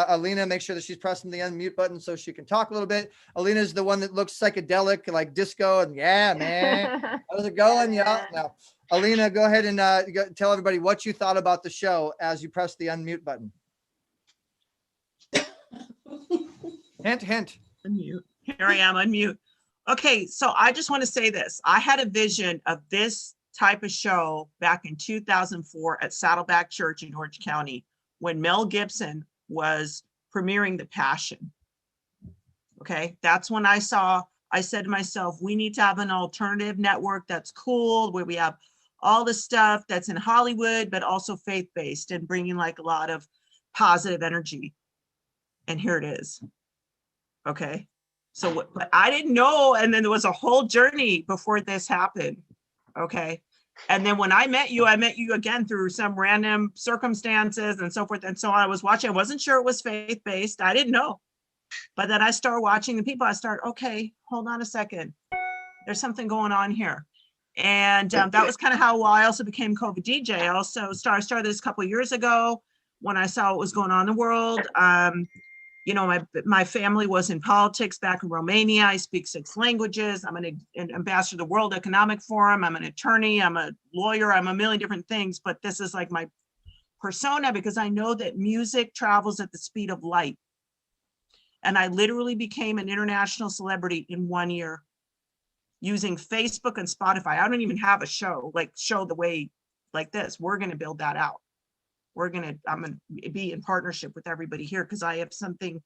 Alina, make sure that she's pressing the unmute button so she can talk a little bit. Alina is the one that looks psychedelic, like disco. And yeah, man, how's it going? Yeah. No. Alina, go ahead and tell everybody what you thought about the show as you press the unmute button. Hint, hint. Unmute. Here I am, unmute. Okay, so I just want to say this. I had a vision of this type of show back in 2004 at Saddleback Church in Orange County when Mel Gibson was premiering The Passion. Okay, that's when I said to myself, we need to have an alternative network that's cool, where we have all the stuff that's in Hollywood, but also faith-based and bringing like a lot of positive energy. And here it is. Okay. So but I didn't know. And then there was a whole journey before this happened. Okay. And then when I met you again through some random circumstances and so forth. And so I was watching, I wasn't sure it was faith-based. I didn't know. But then I started watching the people. I started, okay, hold on a second. There's something going on here. And that was kind of how I also became COVID DJ. I also started this a couple of years ago when I saw what was going on in the world. You know, my family was in politics back in Romania. I speak 6 languages. I'm an ambassador to the World Economic Forum. I'm an attorney. I'm a lawyer. I'm a million different things. But this is like my persona because I know that music travels at the speed of light. And I literally became an international celebrity in 1 year using Facebook and Spotify. I don't even have a show the way like this. We're going to build that out. I'm going to be in partnership with everybody here because I have something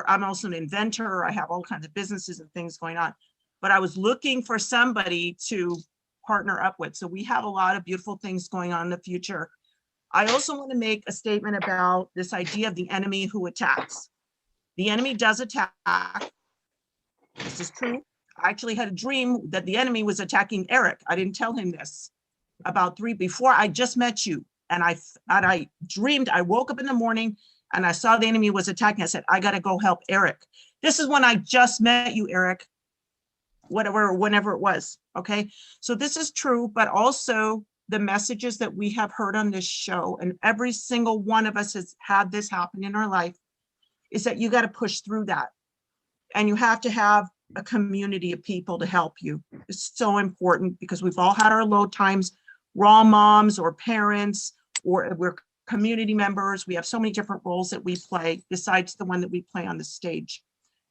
I'm also an inventor. I have all kinds of businesses and things going on. but I was looking for somebody to partner up with. So we have a lot of beautiful things going on in the future. I also want to make a statement about this idea of the enemy who attacks. The enemy does attack. This is true. I actually had a dream that the enemy was attacking Eric. I didn't tell him this before I just met you. And I dreamed, I woke up in the morning and I saw the enemy was attacking. I said, I got to go help Eric. This is when I just met you, Eric, whenever it was. Okay. So this is true, but also the messages that we have heard on this show, and every single one of us has had this happen in our life, is that you got to push through that. And you have to have a community of people to help you. It's so important because we've all had our low times, raw moms or parents, or we're community members. We have so many different roles that we play besides the one that we play on the stage.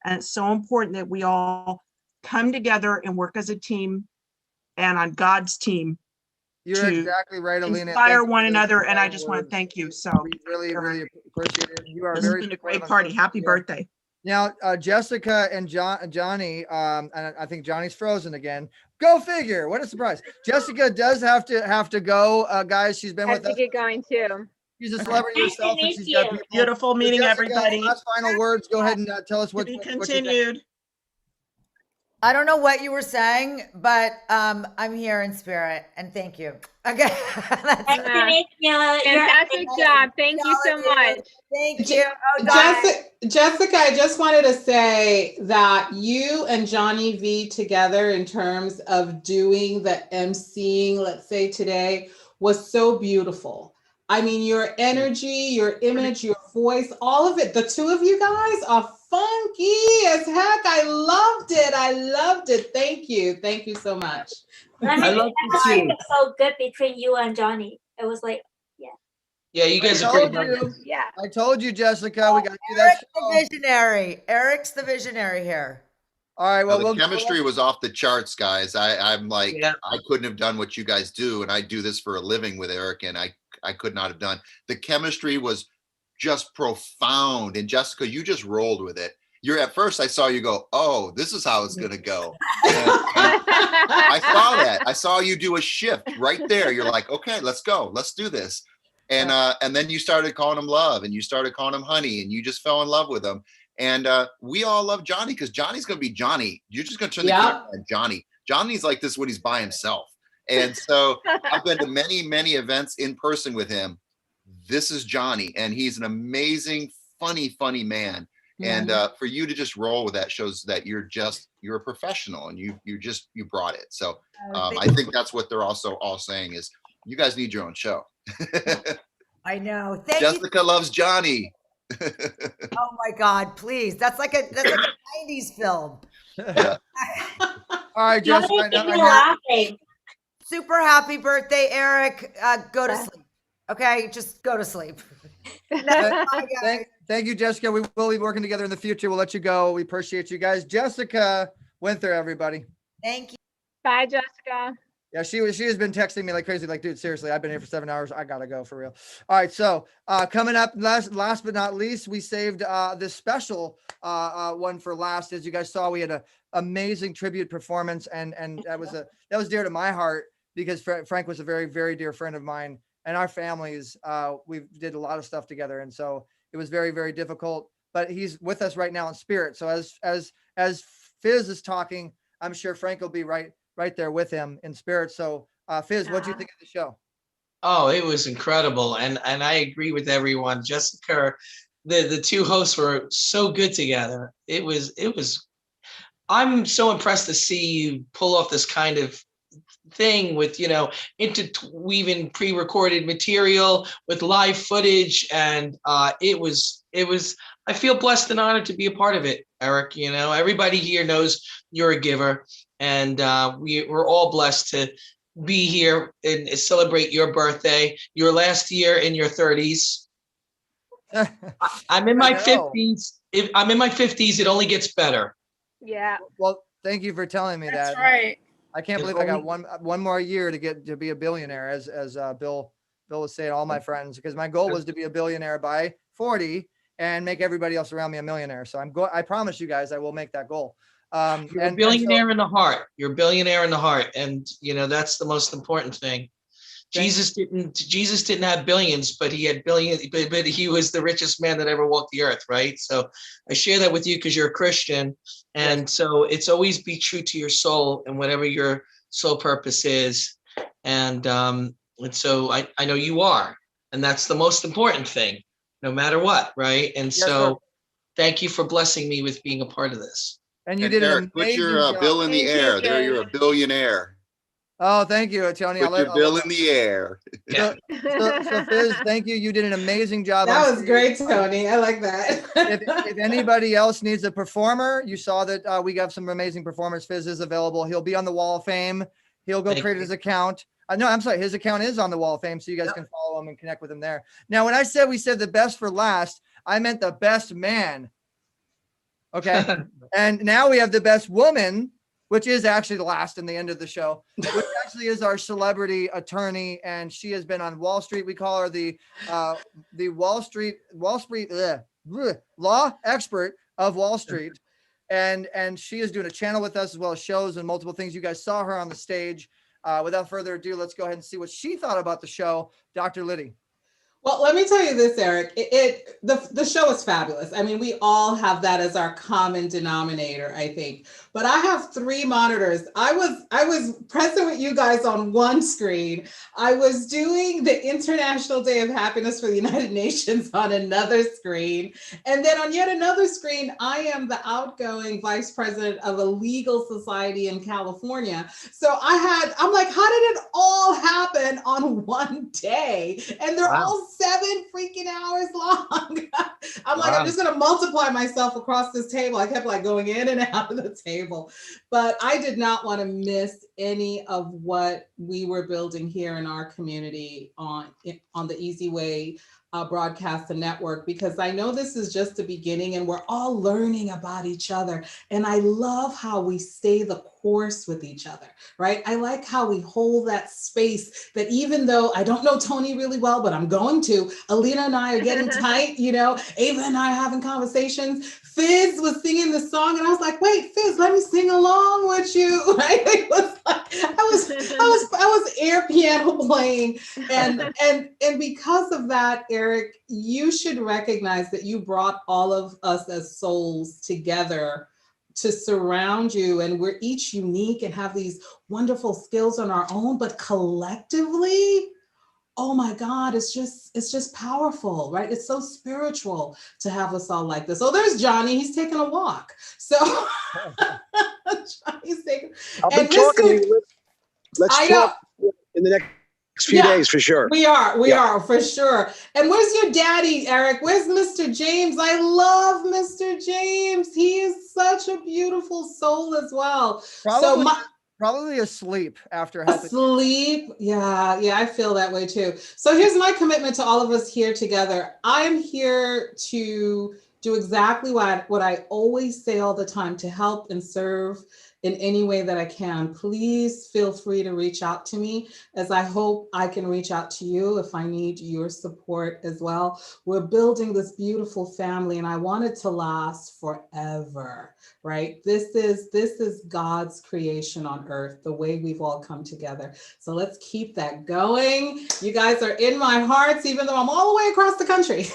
And it's so important that we all come together and work as a team and on God's team. You're exactly right, Alina. Inspire one another, and I just want to thank you. So we really appreciate it. You are this has very been a great party. Happy birthday. Now, Jessica and Johnny, and I think Johnny's frozen again. Go figure. What a surprise. Jessica does have to go, guys. She's been with us. I have to get going too. She's a celebrity herself, and she's got people. Beautiful meeting, Jessica, everybody. Last final words. Go ahead and tell us what To be what you think. continued. I don't know what you were saying, but I'm here in spirit, and thank you. Okay. Fantastic job. Thank you so much. Thank you. Oh, Jessica, I just wanted to say that you and Johnny V together in terms of doing the emceeing, let's say today, was so beautiful. I mean, your energy, your image, your voice, all of it. The two of you guys are funky as heck. I loved it. I loved it. Thank you. Thank you so much. I love it was so good between you and Johnny. It was like, yeah. Yeah, you guys are great. Yeah. I told you, Jessica, we got to do that. Eric's the visionary. Eric's the visionary here. All right. Well, the chemistry was off the charts, guys. I'm like, I couldn't have done what you guys do, and I do this for a living with Eric, and I could not have done. The chemistry was just profound, and Jessica, you just rolled with it. At first I saw you go, oh, this is how it's gonna go. And I saw that. I saw you do a shift right there. You're like, okay, let's go, let's do this. And then you started calling him love, and you started calling him honey, and you just fell in love with him. And we all love Johnny because Johnny's gonna be Johnny. You're just gonna turn the camera on Johnny. Johnny's like this when he's by himself. And so I've been to many, many events in person with him. This is Johnny, and he's an amazing, funny man. And for you to just roll with that shows that you're a professional, and you brought it. So I think that's what they're also all saying is you guys need your own show. I know. Thank you. Jessica loves Johnny. Oh my God, please. That's like a 90s film. Yeah. All right, Jessica. Super happy birthday, Eric. Go to sleep. Okay, just go to sleep. Thank you, Jessica. We will be working together in the future. We'll let you go. We appreciate you guys. Jessica Winther, everybody. Thank you. Bye, Jessica. Yeah, she has been texting me like crazy. Like, dude, seriously, I've been here for 7 hours. I gotta go for real. All right, so coming up, last but not least, we saved this special one for last. As you guys saw, we had an amazing tribute performance, and that was dear to my heart because Frank was a very, very dear friend of mine, and our families we did a lot of stuff together, and so it was very, very difficult. But he's with us right now in spirit. So as Fizz is talking, I'm sure Frank will be right there with him in spirit. So Fizz, what do you think of the show? Oh, it was incredible. And I agree with everyone. Jessica, the two hosts were so good together. It was, I'm so impressed to see you pull off this kind of thing with, interweaving pre-recorded material with live footage. And it was, I feel blessed and honored to be a part of it, Eric. Everybody here knows you're a giver, and we're all blessed to be here and celebrate your birthday, your last year in your 30s. I'm in my 50s. If I'm in my 50s, it only gets better. Yeah. Well, thank you for telling me That's that. right. I can't believe I got one more year to be a billionaire, as Bill was saying, all my friends, because my goal was to be a billionaire by 40 and make everybody else around me a millionaire. So I promise you guys, I will make that goal. You're a and so- billionaire in the heart. You're a billionaire in the heart, and that's the most important thing. Jesus didn't have billions, but he had billions. But he was the richest man that ever walked the earth, right? So I share that with you because you're a Christian, and so it's always be true to your soul and whatever your soul purpose is, and so I know you are, and that's the most important thing, no matter what, right? And so thank you for blessing me with being a part of this. And you did Eric, an put amazing your job. bill in the air. There, you're a billionaire. Oh, thank you, Tony. Put your bill in the air. So Fizz, thank you. You did an amazing job. That on was stage. great, Tony. I like that. if anybody else needs a performer, you saw that we got some amazing performers. Fizz is available. He'll be on the Wall of Fame. He'll go create his account. No, I'm sorry. His account is on the Wall of Fame, so you guys can follow him and connect with him there. Now, when I said we said the best for last, I meant the best man. Okay. And now we have the best woman, which is actually the last in the end of the show, which actually is our celebrity attorney. And she has been on Wall Street. We call her the Wall Street law expert of Wall Street. And she is doing a channel with us as well as shows and multiple things. You guys saw her on the stage. Without further ado, let's go ahead and see what she thought about the show. Dr. Liddy. Well, let me tell you this, Eric. The show is fabulous. I mean, we all have that as our common denominator, I think. But I have 3 monitors. I was present with you guys on one screen. I was doing the International Day of Happiness for the United Nations on another screen. And then on yet another screen, I am the outgoing vice president of a legal society in California. So I'm like, how did it all happen on one day? And they're all 7 freaking hours long. I'm like, I'm just going to multiply myself across this table. I kept like going in and out of the table, but I did not want to miss any of what we were building here in our community on the eZWay broadcast and network, because I know this is just the beginning and we're all learning about each other. And I love how we stay the course with each other, right? I like how we hold that space that even though I don't know Tony really well, but I'm going to, Alina and I are getting tight, Ava and I are having conversations. Fizz was singing the song and I was like, wait, Fizz, let me sing along with you. Right? It was like, I was air piano playing. And because of that, Eric, you should recognize that you brought all of us as souls together to surround you. And we're each unique and have these wonderful skills on our own, but collectively, oh my God, it's just powerful, right? It's so spiritual to have us all like this. Oh, there's Johnny, he's taking a walk. So Johnny's taking, I'll be talking to you. Let's talk in the next few days for sure. We are for sure. And where's your daddy, Eric? Where's Mr. James? I love Mr. James. He is such a beautiful soul as well. Probably asleep after helping. Asleep. Yeah, I feel that way too. So here's my commitment to all of us here together. I'm here to do exactly what I always say all the time, to help and serve in any way that I can. Please feel free to reach out to me, as I hope I can reach out to you if I need your support as well. We're building this beautiful family and I want it to last forever, right? This is God's creation on earth, the way we've all come together. So let's keep that going. You guys are in my hearts, even though I'm all the way across the country.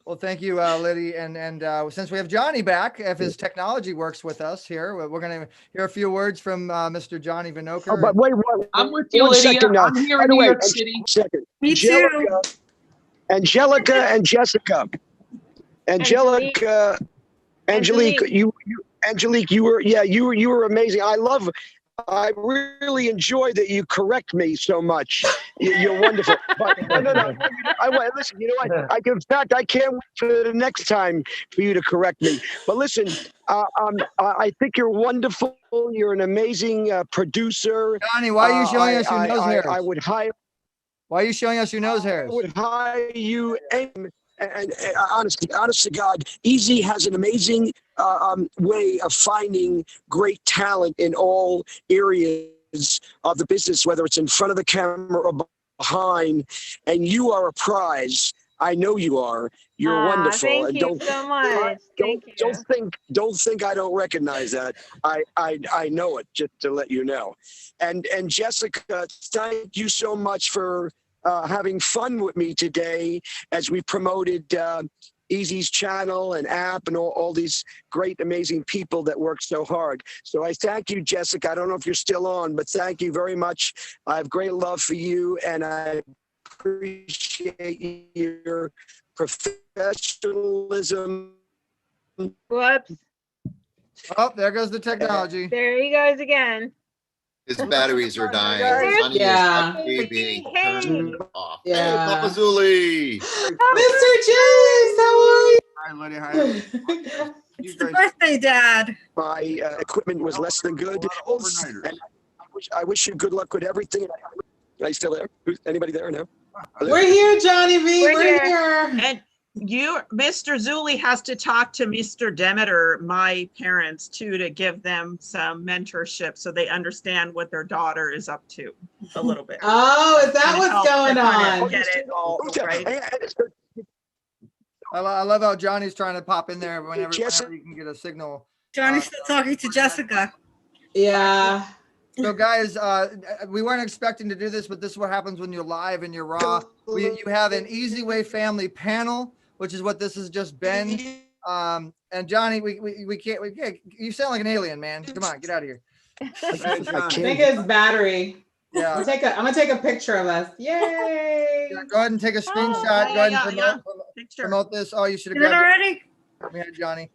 Well, thank you, Liddy. And since we have Johnny back, if his technology works with us here, we're going to hear a few words from Mr. Johnny Vinokur. Oh, but wait, I'm with you, Lydia. second, I'm here in New York City. Me too. Angelica and Jessica. Angelique, you were amazing. I really enjoy that you correct me so much. You're wonderful. But no. Listen, you know what? In fact, I can't wait for the next time for you to correct me. But listen, I think you're wonderful. You're an amazing producer. Johnny, why are you showing us your nose hairs? I would hire. Why are you showing us your nose hairs? I would hire you. And honest to God, eZ has an amazing way of finding great talent in all areas of the business, whether it's in front of the camera or behind, and you are a prize. I know you are. You're wonderful. Thank And you so much. Thank you. Don't think I don't recognize that. I know it, just to let you know. And Jessica, thank you so much for having fun with me today as we promoted Easy's channel and app and all these great, amazing people that work so hard. So I thank you, Jessica. I don't know if you're still on, but thank you very much. I have great love for you, and I appreciate your professionalism. Whoops. Oh, there goes the technology. There he goes again. His batteries are dying. Sonny Yeah. is being Hey. turned off. Yeah. Hey, Papa Zuley. Mr. James, how are you? Hi, Lydia. Hi. It's the birthday, Dad. My equipment was less than good. And I wish you good luck with everything. Are you still there? Anybody there now? We're here, Johnny V. We're here. And Mr. Zuley has to talk to Mr. Demeter, my parents, too, to give them some mentorship so they understand what their daughter is up to a little bit. Oh, is that what's going on? Get it all right. I love how Johnny's trying to pop in there whenever you can get a signal. Johnny's still talking to Jessica. Yeah. So guys, we weren't expecting to do this, but this is what happens when you're live and you're raw. You have an eZWay family panel, which is what this has just been. And Johnny, we can't. You sound like an alien, man. Come on, get out of here. I think it's battery. Yeah. I'm gonna take a picture of us. Yay! Yeah, go ahead and take a screenshot. Go ahead and promote this. Oh, you should have Did it grabbed already? Yeah, Johnny.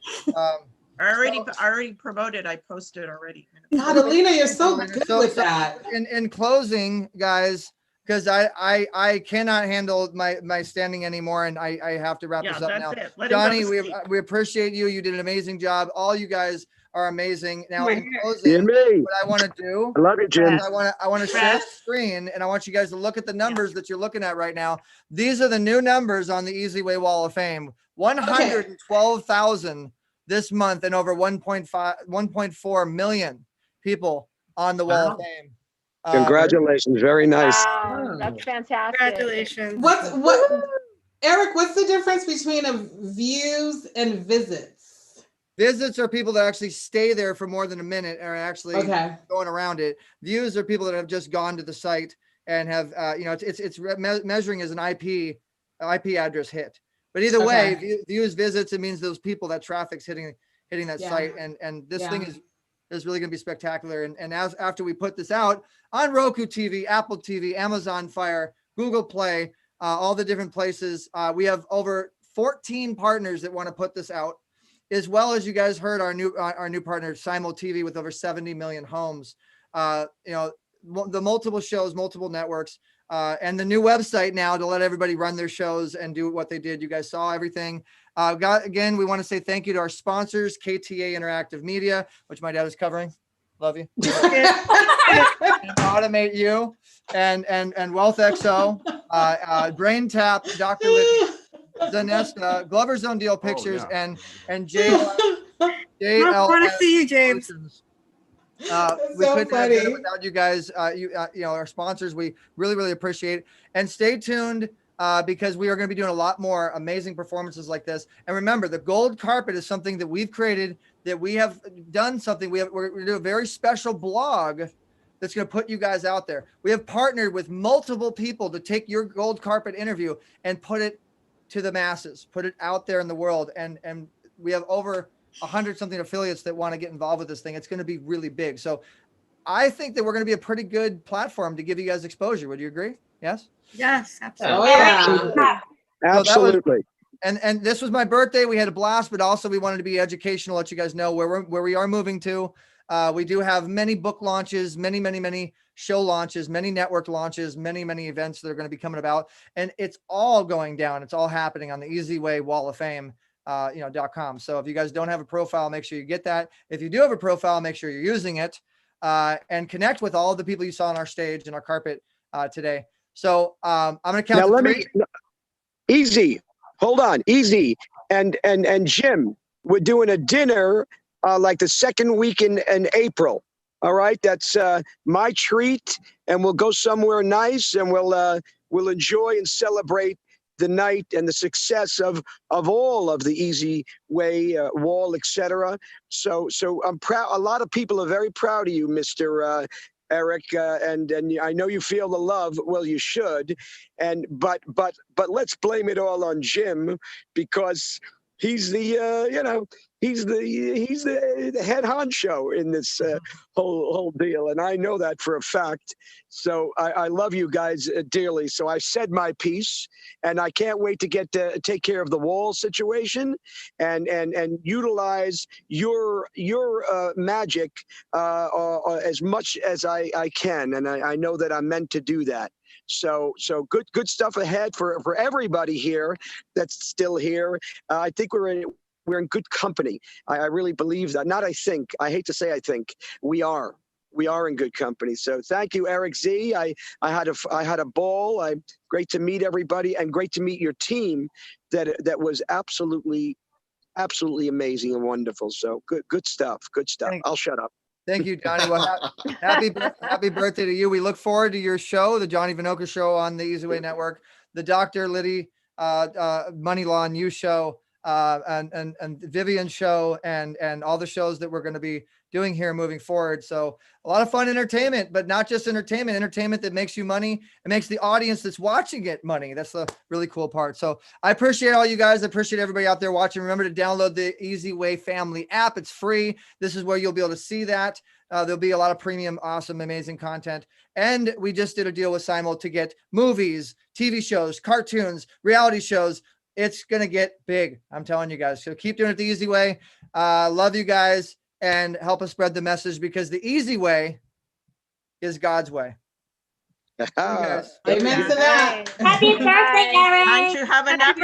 I already promoted. I posted already. God, Alina, you're so good with that. In closing, guys, because I cannot handle my standing anymore, and I have to wrap this up now. Johnny, we appreciate you. You did an amazing job. All you guys are amazing. Now, in closing, what I want to do, I love you, Jim. I want to share the screen, and I want you guys to look at the numbers that you're looking at right now. These are the new numbers on the eZWay Wall of Fame. 112,000 this month, and over 1.4 million people on the Wall of Fame. Congratulations. Very nice. Wow, that's fantastic. Congratulations. Eric, what's the difference between views and visits? Visits are people that actually stay there for more than a minute and are actually going around it. Views are people that have just gone to the site and have, it's measuring as an IP address hit. But either way, views, visits, it means those people, that traffic's hitting that site. And this thing is really going to be spectacular. And after we put this out on Roku TV, Apple TV, Amazon Fire, Google Play, all the different places, we have over 14 partners that want to put this out, as well as you guys heard our new partner, Simul TV, with over 70 million homes. The multiple shows, multiple networks, and the new website now to let everybody run their shows and do what they did. You guys saw everything. Again, we want to say thank you to our sponsors, KTA Interactive Media, which my dad is covering. Love you. Automate You, and Wealth XO, Brain Tap, Dr. Libby, Zanesta, Glover's Own Deal Pictures, and JL. I want to see you, James. We couldn't have done it without you guys. Our sponsors, we really appreciate it. And stay tuned because we are going to be doing a lot more amazing performances like this. And remember, the gold carpet is something that we've created, that we have done something. We're going to do a very special blog that's going to put you guys out there. We have partnered with multiple people to take your gold carpet interview and put it to the masses, put it out there in the world. And we have over 100 something affiliates that want to get involved with this thing. It's going to be really big. So I think that we're going to be a pretty good platform to give you guys exposure. Would you agree? Yes? Yes, absolutely. Oh, yeah. Absolutely. And this was my birthday. We had a blast, but also we wanted to be educational, let you guys know where we are moving to. We do have many book launches, many show launches, many network launches, many events that are going to be coming about. And it's all going down. It's all happening on the eZWay Wall of Fame. .com. So if you guys don't have a profile, make sure you get that. If you do have a profile, make sure you're using it, and connect with all of the people you saw on our stage and our carpet today. So I'm going to count to three. Easy. Hold on. Easy. And Jim, we're doing a dinner like the second week in April. All right. That's my treat. And we'll go somewhere nice, and we'll enjoy and celebrate the night and the success of all of the eZWay wall, etc. So I'm proud. A lot of people are very proud of you, Mr. Eric, and I know you feel the love. Well, you should, but let's blame it all on Jim, because he's the he's the head honcho in this whole deal, and I know that for a fact. So I love you guys dearly. So I said my piece, and I can't wait to get to take care of the wall situation and utilize your magic as much as I can, and I know that I'm meant to do that. So good stuff ahead for everybody here that's still here. I think we're in good company. I really believe that. Not I think. I hate to say I think. We are in good company. So thank you, Eric Z. I had a ball. Great to meet everybody, and great to meet your team. That was absolutely amazing and wonderful. So good stuff. Good stuff. I'll shut up. Thank you, Johnny. Well, happy birthday to you. We look forward to your show, the Johnny Vinokur Show on the eZWay Network, the Dr. Liddy Money Law and You Show, and Vivian Show, and all the shows that we're going to be doing here moving forward. So a lot of fun entertainment, but not just entertainment that makes you money. It makes the audience that's watching it money. That's the really cool part. So I appreciate all you guys. I appreciate everybody out there watching. Remember to download the eZWay Family app. It's free. This is where you'll be able to see that. There'll be a lot of premium, awesome, amazing content. And we just did a deal with Simul to get movies, TV shows, cartoons, reality shows. It's going to get big. I'm telling you guys. So keep doing it the eZWay. Love you guys, and help us spread the message, because the eZWay is God's way. Amen to that. Happy birthday, Eric. Can't you have enough?